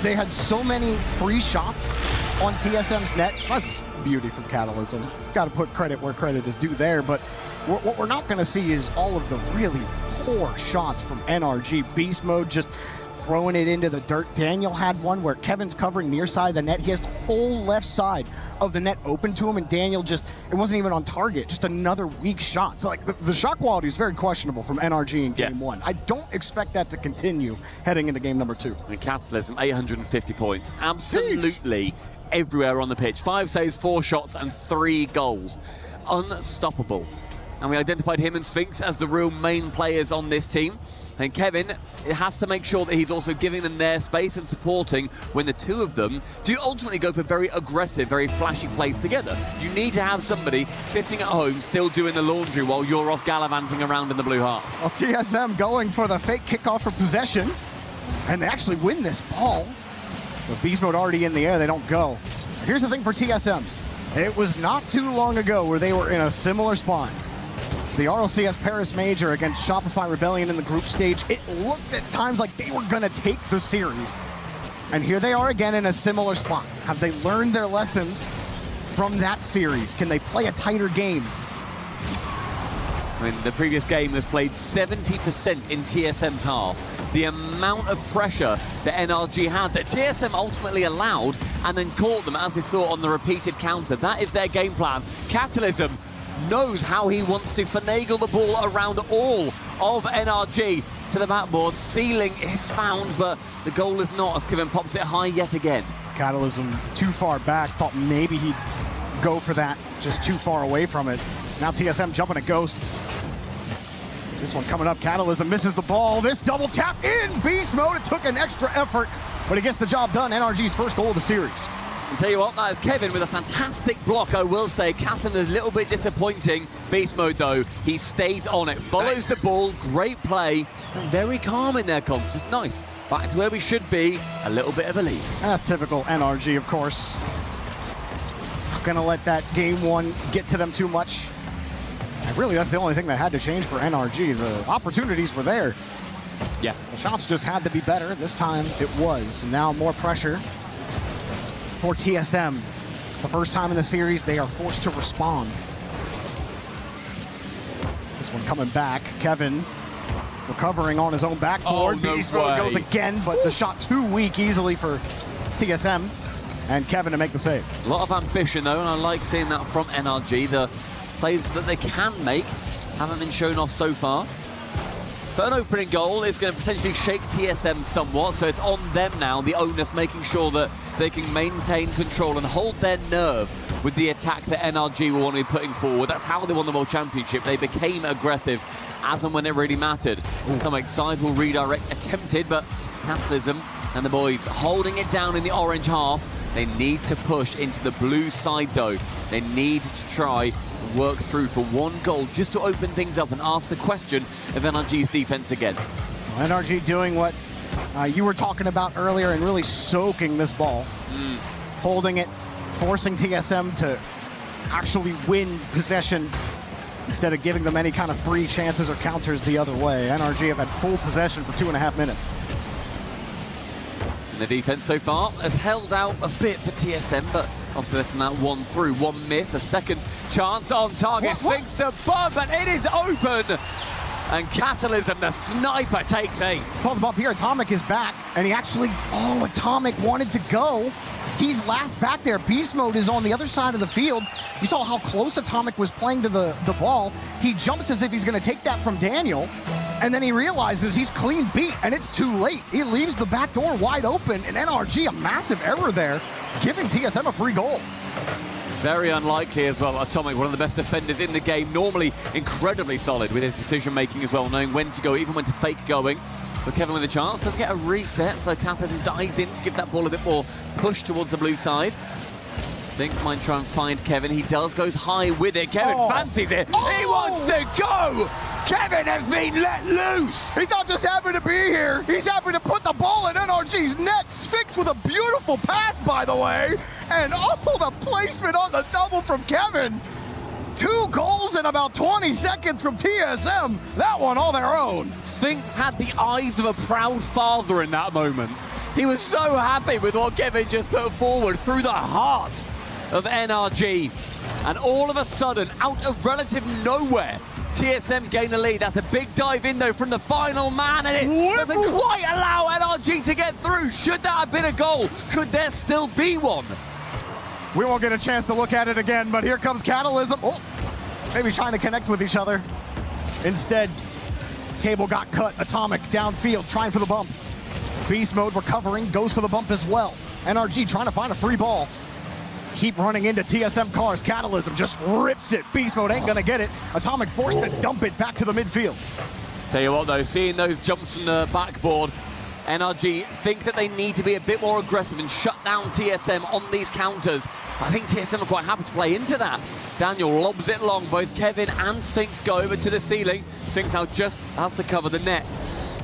They had so many free shots on TSM's net. That's beauty from Catalysm. Got to put credit where credit is due there, but what we're not going to see is all of the really poor shots from NRG. Beast mode just throwing it into the dirt. Daniel had one where Kevin's covering near side of the net. He has the whole left side of the net open to him, and Daniel just, it wasn't even on target, just another weak shot. So like the shot quality is very questionable from NRG in game 1. I don't expect that to continue heading into game number 2. And Catalysm, 850 points. Absolutely everywhere on the pitch. 5 saves, 4 shots, and 3 goals. Unstoppable. And we identified him and Sphinx as the real main players on this team. And Kevin has to make sure that he's also giving them their space and supporting when the two of them do ultimately go for very aggressive, very flashy plays together. You need to have somebody sitting at home still doing the laundry while you're off gallivanting around in the blue half. Well, TSM going for the fake kickoff for possession, and they actually win this ball. With Beast Mode already in the air, they don't go. Here's the thing for TSM. It was not too long ago where they were in a similar spot. The RLCS Paris Major against Shopify Rebellion in the group stage. It looked at times like they were going to take the series. And here they are again in a similar spot. Have they learned their lessons from that series? Can they play a tighter game? I mean, the previous game was played 70% in TSM's half. The amount of pressure that NRG had that TSM ultimately allowed and then caught them as they saw on the repeated counter. That is their game plan. Catalysm knows how he wants to finagle the ball around all of NRG to the backboard. Ceiling is found, but the goal is not as Kevin pops it high yet again. Catalysm too far back, thought maybe he'd go for that, just too far away from it. Now TSM jumping at Ghosts. This one coming up, Catalysm misses the ball. This double tap in beast mode. It took an extra effort, but he gets the job done. NRG's first goal of the series. And tell you what, that is Kevin with a fantastic block, I will say. Catherine is a little bit disappointing. Beast mode, though, he stays on it. Follows the ball, great play, and very calm in their comps. Just nice. Back to where we should be, a little bit of a lead. That's typical NRG, of course. Not gonna let that game 1 get to them too much. And really, that's the only thing that had to change for NRG. The opportunities were there. Yeah. The shots just had to be better. This time it was. And now more pressure for TSM. It's the first time in the series they are forced to respond. This one coming back. Kevin recovering on his own backboard. Oh, no Beast Mode way. goes again, but the shot too weak easily for TSM. And Kevin to make the save. A lot of ambition, though, and I like seeing that from NRG. The plays that they can make haven't been shown off so far. But an opening goal is going to potentially shake TSM somewhat, so it's on them now, the onus, making sure that they can maintain control and hold their nerve with the attack that NRG will want to be putting forward. That's how they won the World Championship. They became aggressive as and when it really mattered. Atomic side will redirect, attempted, but Catalysm and the boys holding it down in the orange half. They need to push into the blue side, though. They need to try work through for one goal just to open things up and ask the question of NRG's defense again. NRG doing what you were talking about earlier and really soaking this ball. Holding it, forcing TSM to actually win possession instead of giving them any kind of free chances or counters the other way. NRG have had full possession for 2.5 minutes. And the defense so far has held out a bit for TSM, but obviously letting that one through. One miss, a second chance on target. Sphinx to bump, and it is open. And Catalysm, the sniper, takes 8. Call the bump here. Atomic is back, and he actually, Atomic wanted to go. He's last back there. Beast Mode is on the other side of the field. You saw how close Atomic was playing to the ball. He jumps as if he's going to take that from Daniel, and then he realizes he's clean beat, and it's too late. He leaves the back door wide open, and NRG, a massive error there, giving TSM a free goal. Very unlikely as well. Atomic, one of the best defenders in the game, normally incredibly solid with his decision-making as well, knowing when to go, even when to fake going. But Kevin with a chance, doesn't get a reset, so Catalysm dives in to give that ball a bit more push towards the blue side. Sphinx might try and find Kevin. He does, goes high with it. Kevin fancies it. He wants to go! Kevin has been let loose! He's not just happy to be here. He's happy to put the ball in NRG's net. Sphinx with a beautiful pass, by the way. And the placement on the double from Kevin. 2 goals in about 20 seconds from TSM. That one all their own. Sphinx had the eyes of a proud father in that moment. He was so happy with what Kevin just put forward through the heart of NRG. And all of a sudden, out of relative nowhere, TSM gain the lead. That's a big dive in, though, from the final man, and it doesn't quite allow NRG to get through. Should that have been a goal? Could there still be one? We won't get a chance to look at it again, but here comes Catalysm. Maybe trying to connect with each other. Instead, cable got cut. Atomic downfield, trying for the bump. Beast Mode recovering, goes for the bump as well. NRG trying to find a free ball. Keep running into TSM cars. Catalysm just rips it. Beast Mode ain't gonna get it. Atomic forced to dump it back to the midfield. Tell you what, though, seeing those jumps from the backboard, NRG think that they need to be a bit more aggressive and shut down TSM on these counters. I think TSM are quite happy to play into that. Daniel lobs it long. Both Kevin and Sphinx go over to the ceiling. Sphinx now just has to cover the net.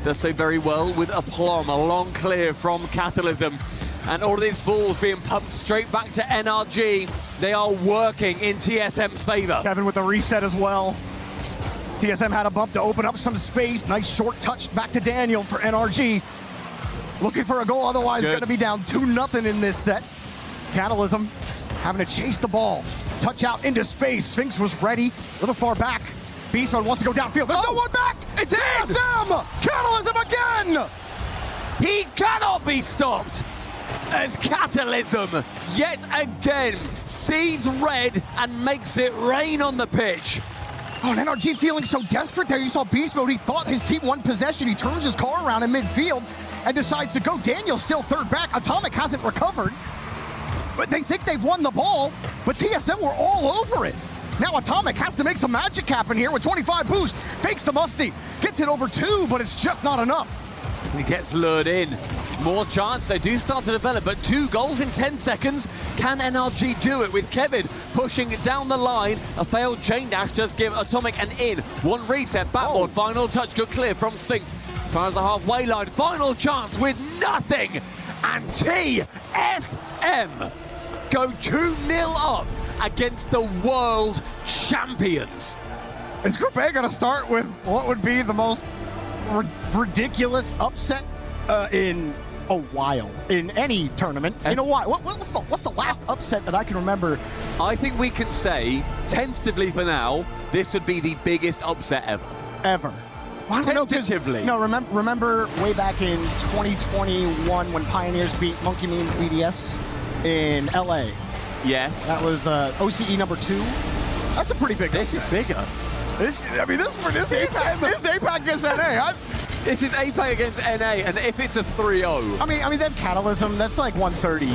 Does so very well with aplomb. A long clear from Catalysm. And all of these balls being pumped straight back to NRG. They are working in TSM's favor. Kevin with the reset as well. TSM had a bump to open up some space. Nice short touch back to Daniel for NRG. Looking for a goal, otherwise going to be down 2-0 in this set. Catalysm having to chase the ball. Touch out into space. Sphinx was ready, a little far back. Beast Mode wants to go downfield. There's no one back! It's TSM! Catalysm again! He cannot be stopped! As Catalysm, yet again, sees red and makes it rain on the pitch. Oh, and NRG feeling so desperate there. You saw Beast Mode. He thought his team won possession. He turns his car around in midfield and decides to go. Daniel's still third back. Atomic hasn't recovered. But they think they've won the ball, but TSM were all over it. Now Atomic has to make some magic happen here with 25 boost. Fakes the Musty. Gets it over 2, but it's just not enough. He gets lured in. More chance, they do start to develop, but 2 goals in 10 seconds. Can NRG do it with Kevin pushing down the line? A failed chain dash does give Atomic an in. 1 reset, backboard, final touch, good clear from Sphinx. As far as the halfway line, final chance with nothing. And TSM go 2-0 up against the world champions. Is Group A going to start with what would be the most ridiculous upset in a while in any tournament. In a while. What's the last upset that I can remember? I think we can say, tentatively for now, this would be the biggest upset ever. Ever. Well, I don't know, 'cause- Tentatively. No, remember way back in 2021 when Pioneers beat Monkey Means BDS in LA? Yes. That was OCE number 2. That's a pretty big This upset. is bigger. This APAC against NA. This is APAC against NA, and if it's a 3-0. I mean, that Catalysm, that's like 130.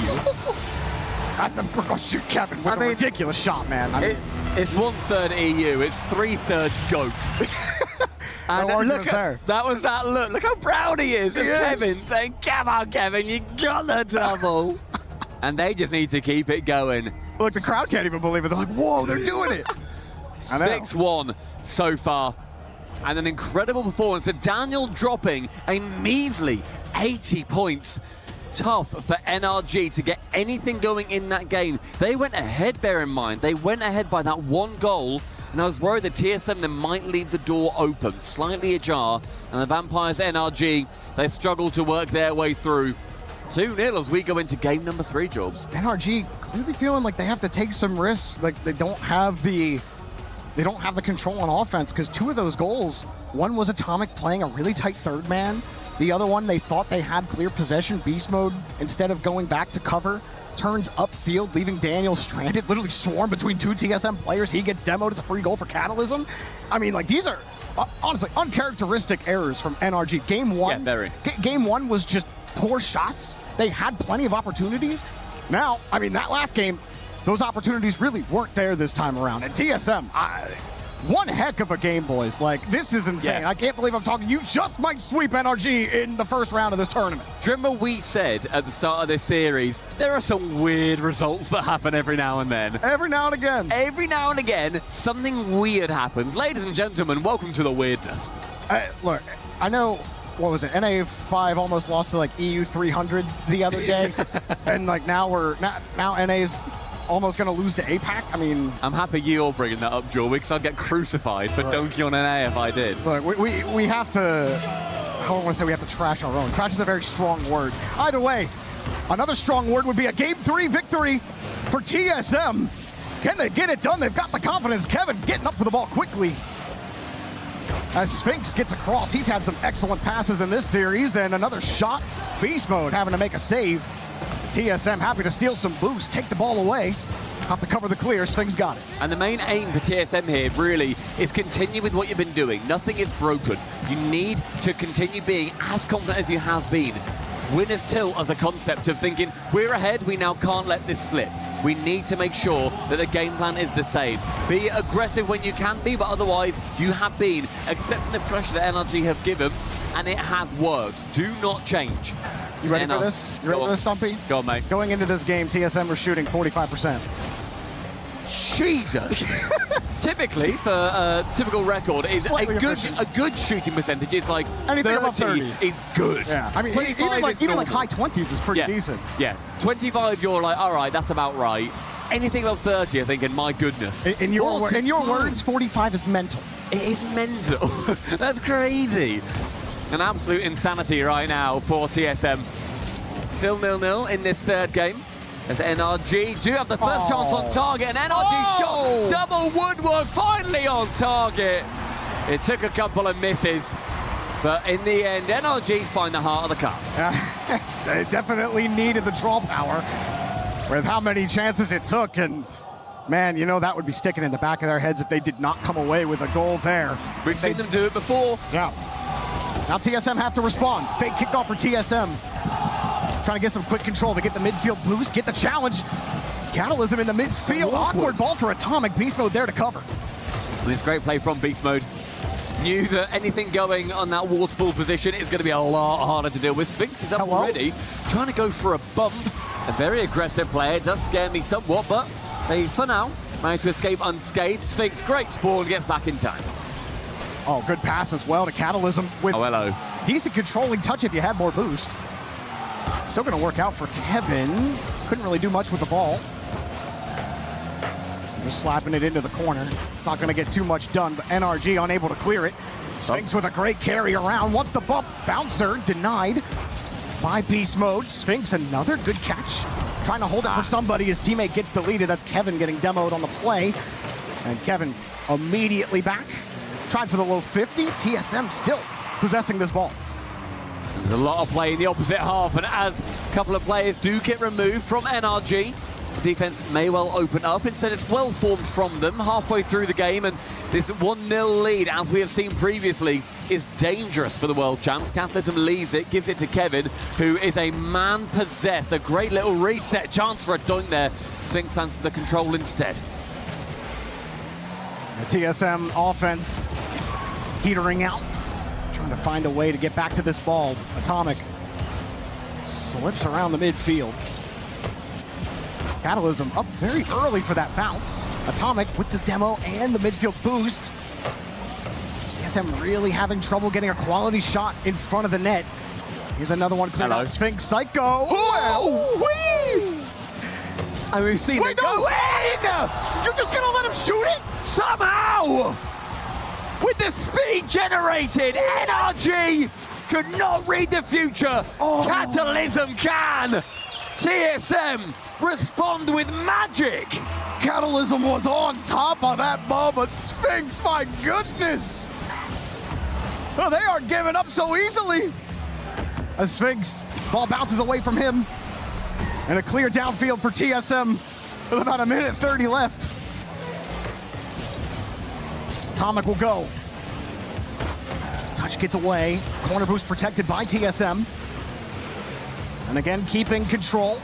That's a shoot Kevin with a ridiculous shot, man. It's 1/3 EU. It's 3/3 GOAT. And look at that was that look. Look how proud he is. And Kevin saying, "Come on, Kevin, you got the double." And they just need to keep it going. Look, the crowd can't even believe it. They're like, "Whoa, they're doing it!" 6-1 so far. And an incredible performance. So Daniel dropping a measly 80 points. Tough for NRG to get anything going in that game. They went ahead, bear in mind. They went ahead by that 1 goal. And I was worried that TSM then might leave the door open, slightly ajar. And the Vampires NRG, they struggled to work their way through. 2-0 as we go into game number 3, Jobs. NRG clearly feeling like they have to take some risks. Like they don't have the control on offense, because 2 of those goals, one was Atomic playing a really tight third man. The other one, they thought they had clear possession. Beast Mode, instead of going back to cover, turns upfield, leaving Daniel stranded, literally swarmed between 2 TSM players. He gets demoed. It's a free goal for Catalysm. I mean, like, these are honestly uncharacteristic errors from NRG. Game 1, Game 1 was just poor shots. They had plenty of opportunities. Now, I mean, that last game, those opportunities really weren't there this time around. And TSM, one heck of a game, boys. Like, this is insane. I can't believe I'm talking. You just might sweep NRG in the first round of this tournament. Do you remember we said at the start of this series, there are some weird results that happen every now and then. Every now and again. Every now and again, something weird happens. Ladies and gentlemen, welcome to the weirdness. Look, I know, what was it? NA5 almost lost to like EU 300 the other day. And like now NA's almost going to lose to APAC. I mean, I'm happy you're bringing that up, Joel, because I'd get crucified for dunking on NA if I did. Look, we have to, I don't want to say we have to trash our own. Trash is a very strong word. Either way, another strong word would be a Game 3 victory for TSM. Can they get it done? They've got the confidence. Kevin getting up for the ball quickly. As Sphinx gets across, he's had some excellent passes in this series, and another shot. Beast Mode having to make a save. TSM happy to steal some boost, take the ball away. Have to cover the clear. Sphinx got it. And the main aim for TSM here really is continue with what you've been doing. Nothing is broken. You need to continue being as confident as you have been. Winner's tilt as a concept of thinking, we're ahead, we now can't let this slip. We need to make sure that the game plan is the same. Be aggressive when you can be, but otherwise you have been accepting the pressure that NRG have given, and it has worked. Do not change. You ready for this? You ready for this, Stumpy? Go on, mate. Going into this game, TSM were shooting 45%. Jesus! Typically, for a typical record, is a good shooting percentage is like anything above 30 is good. Yeah, I mean, even like high 20s is pretty decent. Yeah, 25, you're like, all right, that's about right. Anything above 30, I think, and my goodness. In your words, 45 is mental. It is mental. That's crazy. An absolute insanity right now for TSM. Still 0-0 in this third game. As NRG do have the first chance on target, and NRG shot double woodwork finally on target. It took a couple of misses, but in the end, NRG find the heart of the cards. They definitely needed the draw power with how many chances it took, and man, you know that would be sticking in the back of their heads if they did not come away with a goal there. We've seen them do it before. Yeah. Now TSM have to respond. Fake kickoff for TSM. Trying to get some quick control to get the midfield boost, get the challenge. Catalysm in the midfield. Awkward ball for Atomic. Beast Mode there to cover. This great play from Beast Mode. Knew that anything going on that waterfall position is going to be a lot harder to deal with. Sphinx is up already, trying to go for a bump. A very aggressive play. It does scare me somewhat, but they, for now, managed to escape unscathed. Sphinx, great spawn, gets back in time. Oh, good pass as well to Catalysm with decent controlling touch if you had more boost. Still going to work out for Kevin. Couldn't really do much with the ball. Just slapping it into the corner. It's not going to get too much done, but NRG unable to clear it. Sphinx with a great carry around. Wants the bump. Bouncer denied. by Beast Mode. Sphinx, another good catch. Trying to hold it for somebody. His teammate gets deleted. That's Kevin getting demoed on the play. And Kevin immediately back. Tried for the low 50. TSM still possessing this ball. There's a lot of play in the opposite half, and as a couple of players do get removed from NRG, the defense may well open up. Instead, it's well formed from them halfway through the game, and this 1-0 lead, as we have seen previously, is dangerous for the World Champs. Catalysm leaves it, gives it to Kevin, who is a man-possessed. A great little reset chance for a dunk there. Sphinx lands the control instead. The TSM offense heatering out, trying to find a way to get back to this ball. Atomic slips around the midfield. Catalysm up very early for that bounce. Atomic with the demo and the midfield boost. TSM really having trouble getting a quality shot in front of the net. Here's another one cleared out. Sphinx Psycho. Whee! And we've seen Wait, no! You're just gonna let him shoot it? Somehow! With the speed generated, NRG could not read the future. Catalysm can. TSM respond with magic. Catalysm was on top of that ball, but Sphinx, my goodness! Oh, they aren't giving up so easily. As Sphinx, ball bounces away from him. And a clear downfield for TSM with about 1:30 left. Atomic will go. Touch gets away. Corner boost protected by TSM. And again, keeping control.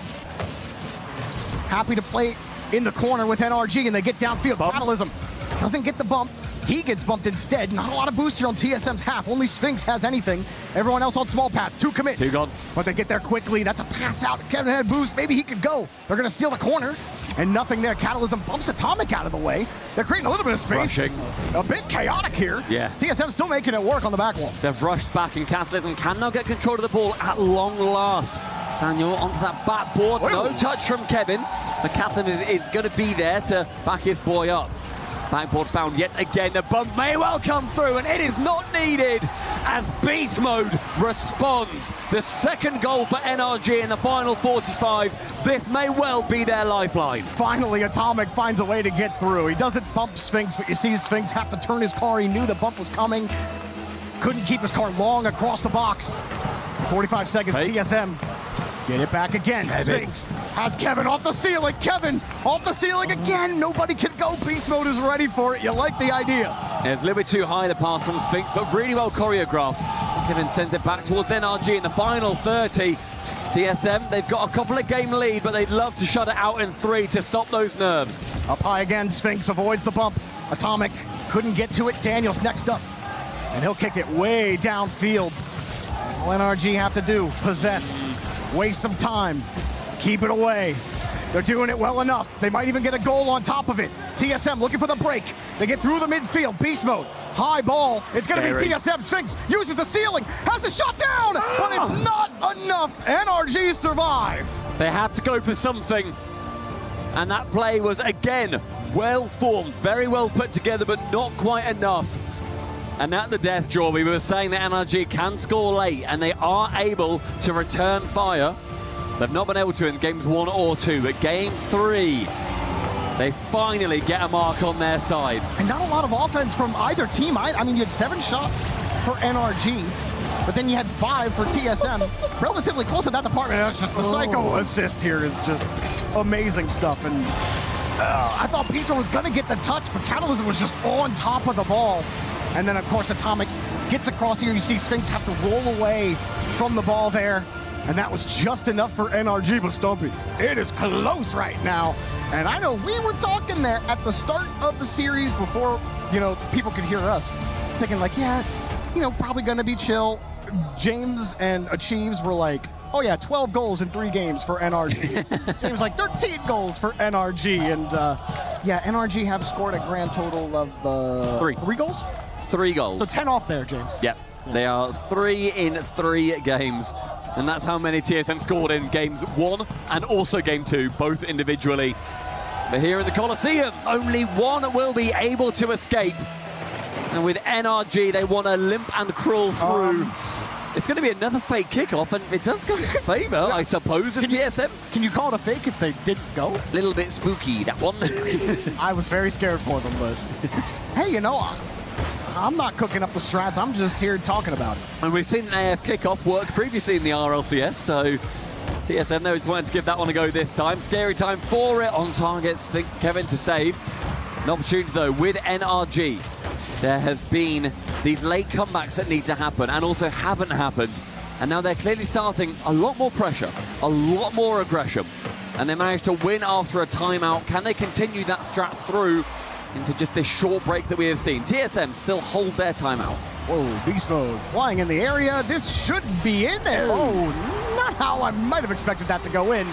Happy to play in the corner with NRG, and they get downfield. Catalysm doesn't get the bump. He gets bumped instead. Not a lot of boost here on TSM's half. Only Sphinx has anything. Everyone else on small paths. 2 commit. 2 gone. But they get there quickly. That's a pass out. Kevin had boost. Maybe he could go. They're going to steal the corner. And nothing there. Catalysm bumps Atomic out of the way. They're creating a little bit of space. Rushing. A bit chaotic here. Yeah. TSM still making it work on the back wall. They've rushed back, and Catalysm can now get control of the ball at long last. Daniel onto that backboard. No touch from Kevin. But Catalysm is going to be there to back his boy up. Backboard found yet again. The bump may well come through, and it is not needed as Beast Mode responds. The second goal for NRG in the final 45. This may well be their lifeline. Finally, Atomic finds a way to get through. He doesn't bump Sphinx, but you see Sphinx have to turn his car. He knew the bump was coming. Couldn't keep his car long across the box. 45 seconds, TSM. Get it back again. Sphinx has Kevin off the ceiling. Kevin off the ceiling again. Nobody can go. Beast Mode is ready for it. You like the idea. Yeah, it's a little bit too high, the pass from Sphinx, but really well choreographed. Kevin sends it back towards NRG in the final 30. TSM, they've got a couple of game lead, but they'd love to shut it out in 3 to stop those nerves. Up high again. Sphinx avoids the bump. Atomic couldn't get to it. Daniel's next up. And he'll kick it way downfield. All NRG have to do, possess. Waste some time, keep it away. They're doing it well enough. They might even get a goal on top of it. TSM looking for the break. They get through the midfield. Beast Mode, high ball. It's going to be TSM. Sphinx uses the ceiling, has the shot down, but it's not enough. NRG survive. They had to go for something, and that play was again well formed, very well put together, but not quite enough. And at the death draw, we were saying that NRG can score late, and they are able to return fire. They've not been able to in games 1 or 2, but game 3, they finally get a mark on their side. And not a lot of offense from either team. I mean, you had 7 shots for NRG, but then you had 5 for TSM. Relatively close in that department. That's just the Psycho assist here is just amazing stuff. And I thought Beast Mode was going to get the touch, but Catalysm was just on top of the ball. And then, of course, Atomic gets across here. You see Sphinx have to roll away from the ball there. And that was just enough for NRG, but Stumpy, it is close right now. And I know we were talking there at the start of the series before, people could hear us. Thinking like, yeah, probably going to be chill. James and Achieves were like, oh yeah, 12 goals in 3 games for NRG. James like 13 goals for NRG. And yeah, NRG have scored a grand total of 3 goals? 3 goals. So 10 off there, James. Yep. They are 3 in 3 games. And that's how many TSM scored in games 1 and also game 2, both individually. But here in the Coliseum, only one will be able to escape. And with NRG, they want to limp and crawl through. It's going to be another fake kickoff, and it does go in favor, I suppose, of TSM. Can you call it a fake if they didn't go? A little bit spooky, that one. I was very scared for them, but hey, you know, I'm not cooking up the strats. I'm just here talking about it. And we've seen an AF kickoff work previously in the RLCS, so TSM knows wanted to give that one a go this time. Scary time for it on targets. Think Kevin to save. An opportunity, though, with NRG. There has been these late comebacks that need to happen and also haven't happened. And now they're clearly starting a lot more pressure, a lot more aggression. And they managed to win after a timeout. Can they continue that strat through into just this short break that we have seen? TSM still hold their timeout. Whoa, Beast Mode flying in the area. This should be in there. Oh, not how I might have expected that to go in.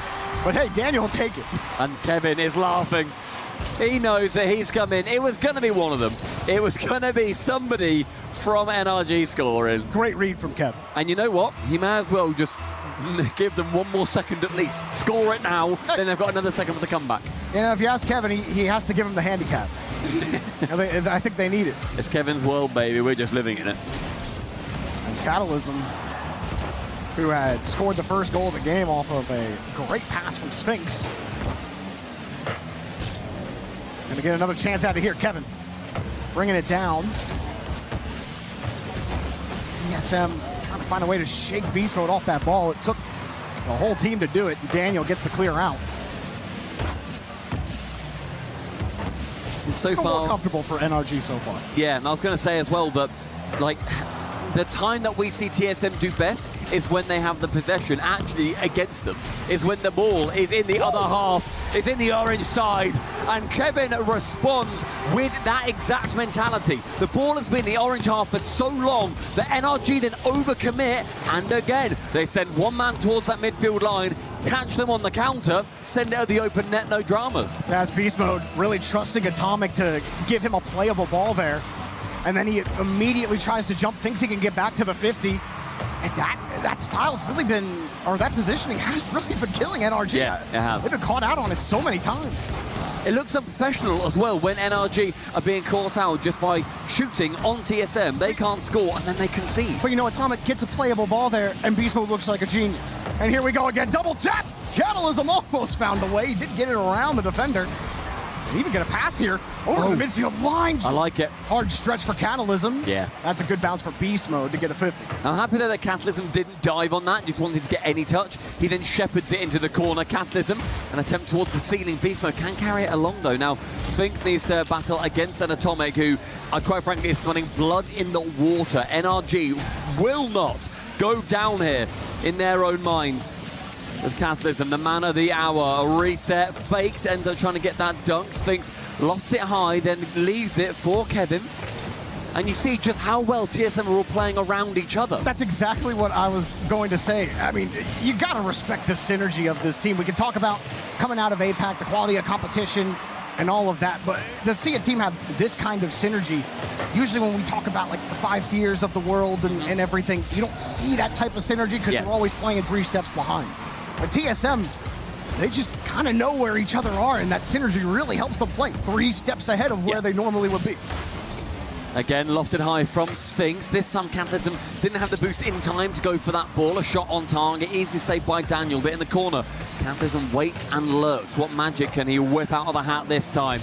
But hey, Daniel will take it. And Kevin is laughing. He knows that he's come in. It was going to be one of them. It was going to be somebody from NRG scoring. Great read from Kevin. And you know what? He may as well just give them one more second at least. Score it now, then they've got another second for the comeback. You know, if you ask Kevin, he has to give him the handicap. I think they need it. It's Kevin's world, baby. We're just living in it. And Catalysm, who had scored the first goal of the game off of a great pass from Sphinx. Gonna get another chance out of here. Kevin bringing it down. TSM trying to find a way to shake Beast Mode off that ball. It took the whole team to do it. Daniel gets the clear out. So far, more comfortable for NRG so far. Yeah, and I was going to say as well that, like, the time that we see TSM do best is when they have the possession actually against them, is when the ball is in the other half, is in the orange side, and Kevin responds with that exact mentality. The ball has been in the orange half for so long that NRG then overcommit, and again, they send one man towards that midfield line, catch them on the counter, send it at the open net, no dramas. That's Beast Mode really trusting Atomic to give him a playable ball there. And then he immediately tries to jump, thinks he can get back to the 50. And that style's really been, or that positioning has really been killing NRG. Yeah, it has. They've been caught out on it so many times. It looks unprofessional as well when NRG are being caught out just by shooting on TSM. They can't score and then they concede. But you know, Atomic gets a playable ball there and Beast Mode looks like a genius. And here we go again, double tap! Catalysm almost found a way. He did get it around the defender. Even get a pass here over the midfield line. I like it. Hard stretch for Catalysm. Yeah. That's a good bounce for Beast Mode to get a 50. I'm happy that Catalysm didn't dive on that, just wanted to get any touch. He then shepherds it into the corner. Catalysm, an attempt towards the ceiling. Beast Mode can carry it along though. Now, Sphinx needs to battle against an Atomic who, quite frankly, is running blood in the water. NRG will not go down here in their own minds. With Catalysm, the man of the hour, a reset, faked, ends up trying to get that dunk. Sphinx lofts it high, then leaves it for Kevin. And you see just how well TSM are all playing around each other. That's exactly what I was going to say. I mean, you got to respect the synergy of this team. We can talk about coming out of APAC, the quality of competition, and all of that, but to see a team have this kind of synergy, usually when we talk about like the 5 fears of the world and everything, you don't see that type of synergy because we're always playing 3 steps behind. But TSM, they just kind of know where each other are, and that synergy really helps them play 3 steps ahead of where they normally would be. Again, lofted high from Sphinx. This time, Catalysm didn't have the boost in time to go for that ball. A shot on target, easily saved by Daniel, but in the corner, Catalysm waits and lurks. What magic can he whip out of the hat this time?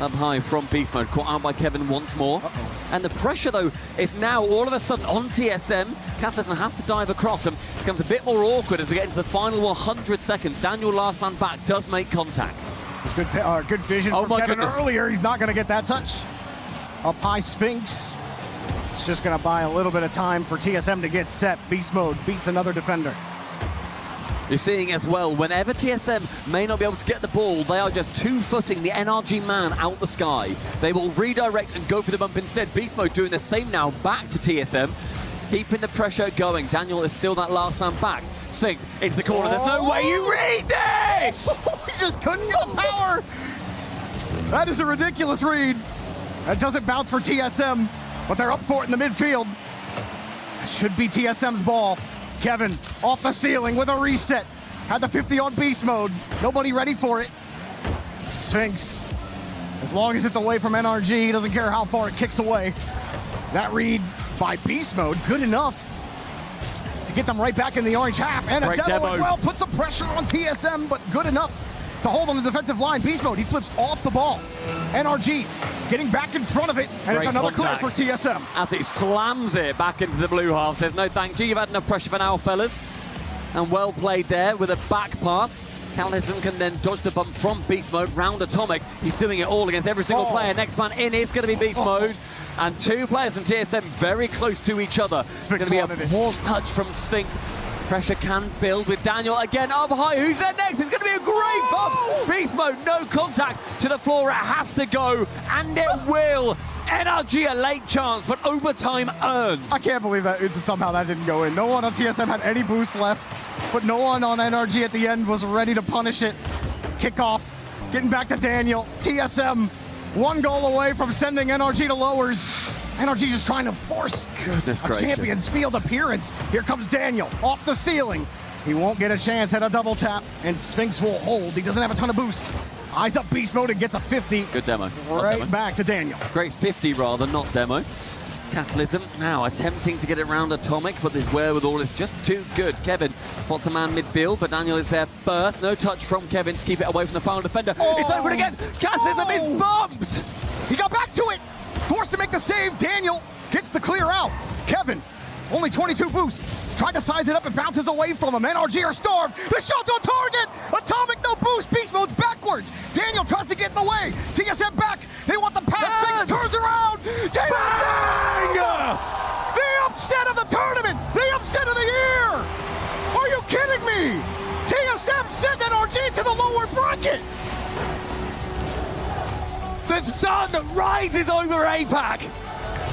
Up high from Beast Mode, caught out by Kevin once more. And the pressure, though, is now all of a sudden on TSM. Catalysm has to dive across him. It becomes a bit more awkward as we get into the final 100 seconds. Daniel, last man back, does make contact. Good vision from Kevin earlier. He's not going to get that touch. Up high, Sphinx. It's just going to buy a little bit of time for TSM to get set. Beast Mode beats another defender. You're seeing as well, whenever TSM may not be able to get the ball, they are just 2-footing the NRG man out the sky. They will redirect and go for the bump instead. Beast Mode doing the same now, back to TSM, keeping the pressure going. Daniel is still that last man back. Sphinx into the corner. There's no way you read this! He just couldn't get the power. That is a ridiculous read. That doesn't bounce for TSM, but they're up for it in the midfield. That should be TSM's ball. Kevin off the ceiling with a reset. Had the 50 on Beast Mode. Nobody ready for it. Sphinx, as long as it's away from NRG, he doesn't care how far it kicks away. That read by Beast Mode, good enough. get them right back in the orange half. And a demo as well. Put some pressure on TSM, but good enough to hold on the defensive line. Beast Mode, he flips off the ball. NRG getting back in front of it, and it's another clear for TSM. As he slams it back into the blue half, says, no thank you, you've had enough pressure for now, fellas. And well played there with a back pass. Callison can then dodge the bump from Beast Mode round Atomic. He's doing it all against every single player. Next man in is going to be Beast Mode. And two players from TSM very close to each other. It's going to be a force touch from Sphinx. Pressure can build with Daniel again up high. Who's there next? It's going to be a great bump. Beast Mode, no contact to the floor. It has to go, and it will. NRG a late chance, but overtime earned. I can't believe that somehow that didn't go in. No one on TSM had any boost left, but no one on NRG at the end was ready to punish it. Kickoff, getting back to Daniel. TSM, one goal away from sending NRG to lowers. NRG just trying to force a Champions Field appearance. Here comes Daniel off the ceiling. He won't get a chance at a double tap, and Sphinx will hold. He doesn't have a ton of boost. Eyes up Beast Mode and gets a 50. Good demo. Right back to Daniel. Great 50 rather, not demo. Catalysm now attempting to get it round Atomic, but this wherewithal is just too good. Kevin spots a man midfield, but Daniel is there first. No touch from Kevin to keep it away from the final defender. It's open again. Catalysm is bumped. He got back to it. Forced to make the save. Daniel gets the clear out. Kevin, only 22 boosts. Tried to size it up and bounces away from him. NRG are starved. The shot's on target. Atomic, no boost. Beast Mode's backwards. Daniel tries to get in the way. TSM back. They want the pass. Sphinx turns around. TSM! The upset of the tournament. The upset of the year. Are you kidding me? TSM sent NRG to the lower bracket. The sun rises over APAC.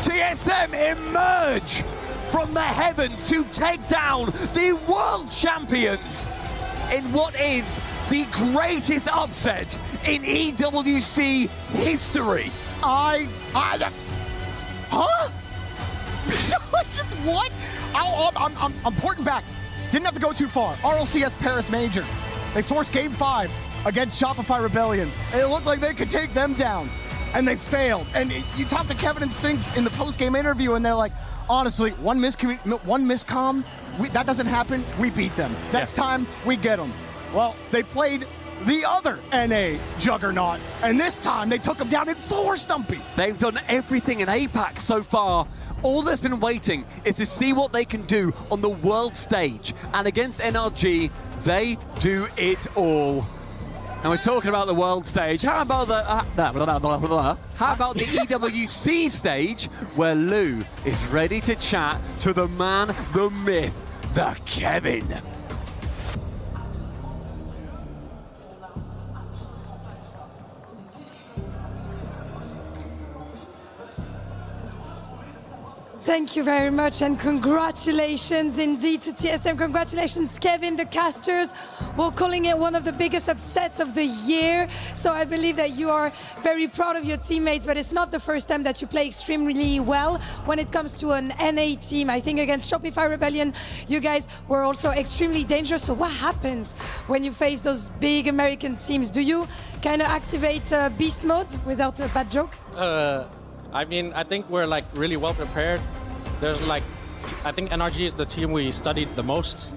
TSM emerge from the heavens to take down the world champions in what is the greatest upset in EWC history. Huh? What? I'm porting back. Didn't have to go too far. RLCS Paris Major. They forced Game 5 against Shopify Rebellion. It looked like they could take them down, and they failed. And you talk to Kevin and Sphinx in the post-game interview, and they're like, honestly, one miscomm, that doesn't happen, we beat them. Next time, we get them. Well, they played the other NA juggernaut, and this time they took them down in 4, Stumpy. They've done everything in APAC so far. All that's been waiting is to see what they can do on the world stage. And against NRG, they do it all. And we're talking about the world stage. How about the EWC stage, where Lou is ready to chat to the man, the myth, the Kevin. Thank you very much, and congratulations indeed to TSM. Congratulations, Kevin, the casters. We're calling it one of the biggest upsets of the year. So I believe that you are very proud of your teammates, but it's not the first time that you play extremely well when it comes to an NA team. I think against Shopify Rebellion, you guys were also extremely dangerous. So what happens when you face those big American teams? Do you kind of activate beast mode without a bad joke? I mean, I think we're like really well prepared. There's like, I think NRG is the team we studied the most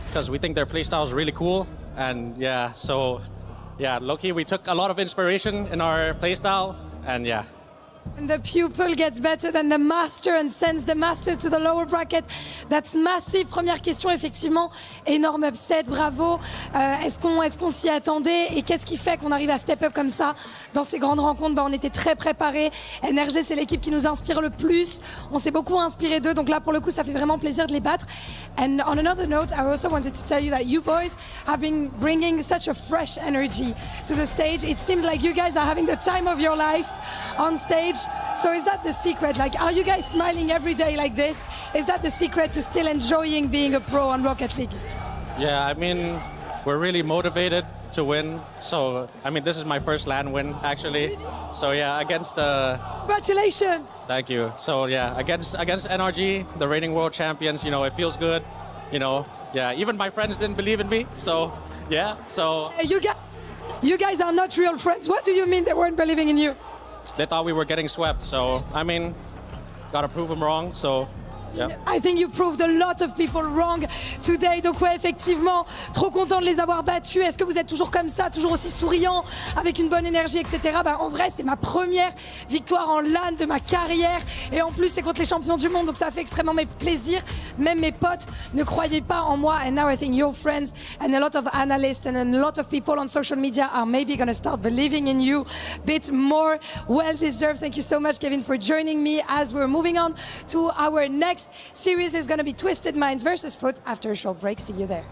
because we think their playstyle is really cool. And yeah, so yeah, low-key, we took a lot of inspiration in our playstyle, and yeah. And the pupil gets better than the master and sends the master to the lower bracket. That's massive. Première question, effectivement, énorme upset, bravo. Est-ce qu'on s'y attendait, et qu'est-ce qui fait qu'on arrive à step up comme ça dans ces grandes rencontres? On était très préparés. NRG, c'est l'équipe qui nous inspire le plus. On s'est beaucoup inspiré d'eux, donc là, pour le coup, ça fait vraiment plaisir de les battre. And on another note, I also wanted to tell you that you boys have been bringing such a fresh energy to the stage. It seems like you guys are having the time of your lives on stage. So is that the secret? Like, are you guys smiling every day like this? Is that the secret to still enjoying being a pro on Rocket League? Yeah, I mean, we're really motivated to win. So, I mean, this is my first LAN win, actually. So, yeah, against... Congratulations! Thank you. So, yeah, against NRG, the reigning world champions, you know, it feels good. You know, yeah, even my friends didn't believe in me. So, yeah, so... You guys are not real friends. What do you mean they weren't believing in you? They thought we were getting swept. So, I mean, gotta prove them wrong. So, I think you proved a lot of people wrong today. Donc ouais, effectivement, trop content de les avoir battus. Est-ce que vous êtes toujours comme ça, toujours aussi souriant, avec une bonne énergie, etc. Bah, en vrai, c'est ma première victoire en LAN de ma carrière. Et en plus, c'est contre les champions du monde. Donc ça fait extrêmement plaisir. Même mes potes ne croyaient pas en moi. And now I think your friends and a lot of analysts and a lot of people on social media are maybe going to start believing in you a bit more. Well deserved. Thank you so much, Kevin, for joining me. As we're moving on to our next series, is going to be Twisted Minds versus Foot after a short break. See you there.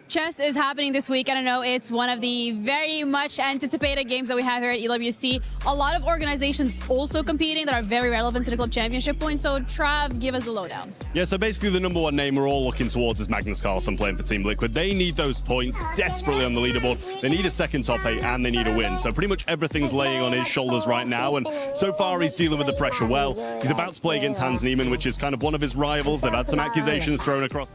Chess is happening this week, and I know it's one of the very much anticipated games that we have here at EWC. A lot of organizations also competing that are very relevant to the club championship point. So Trav, give us the lowdown. Yeah, so basically the number one name we're all looking towards is Magnus Carlsen playing for Team Liquid. They need those points desperately on the leaderboard. They need a second top 8 and they need a win. So pretty much everything's laying on his shoulders right now, and so far he's dealing with the pressure well. He's about to play against Hans Niemann, which is kind of one of his rivals. They've had some accusations thrown across.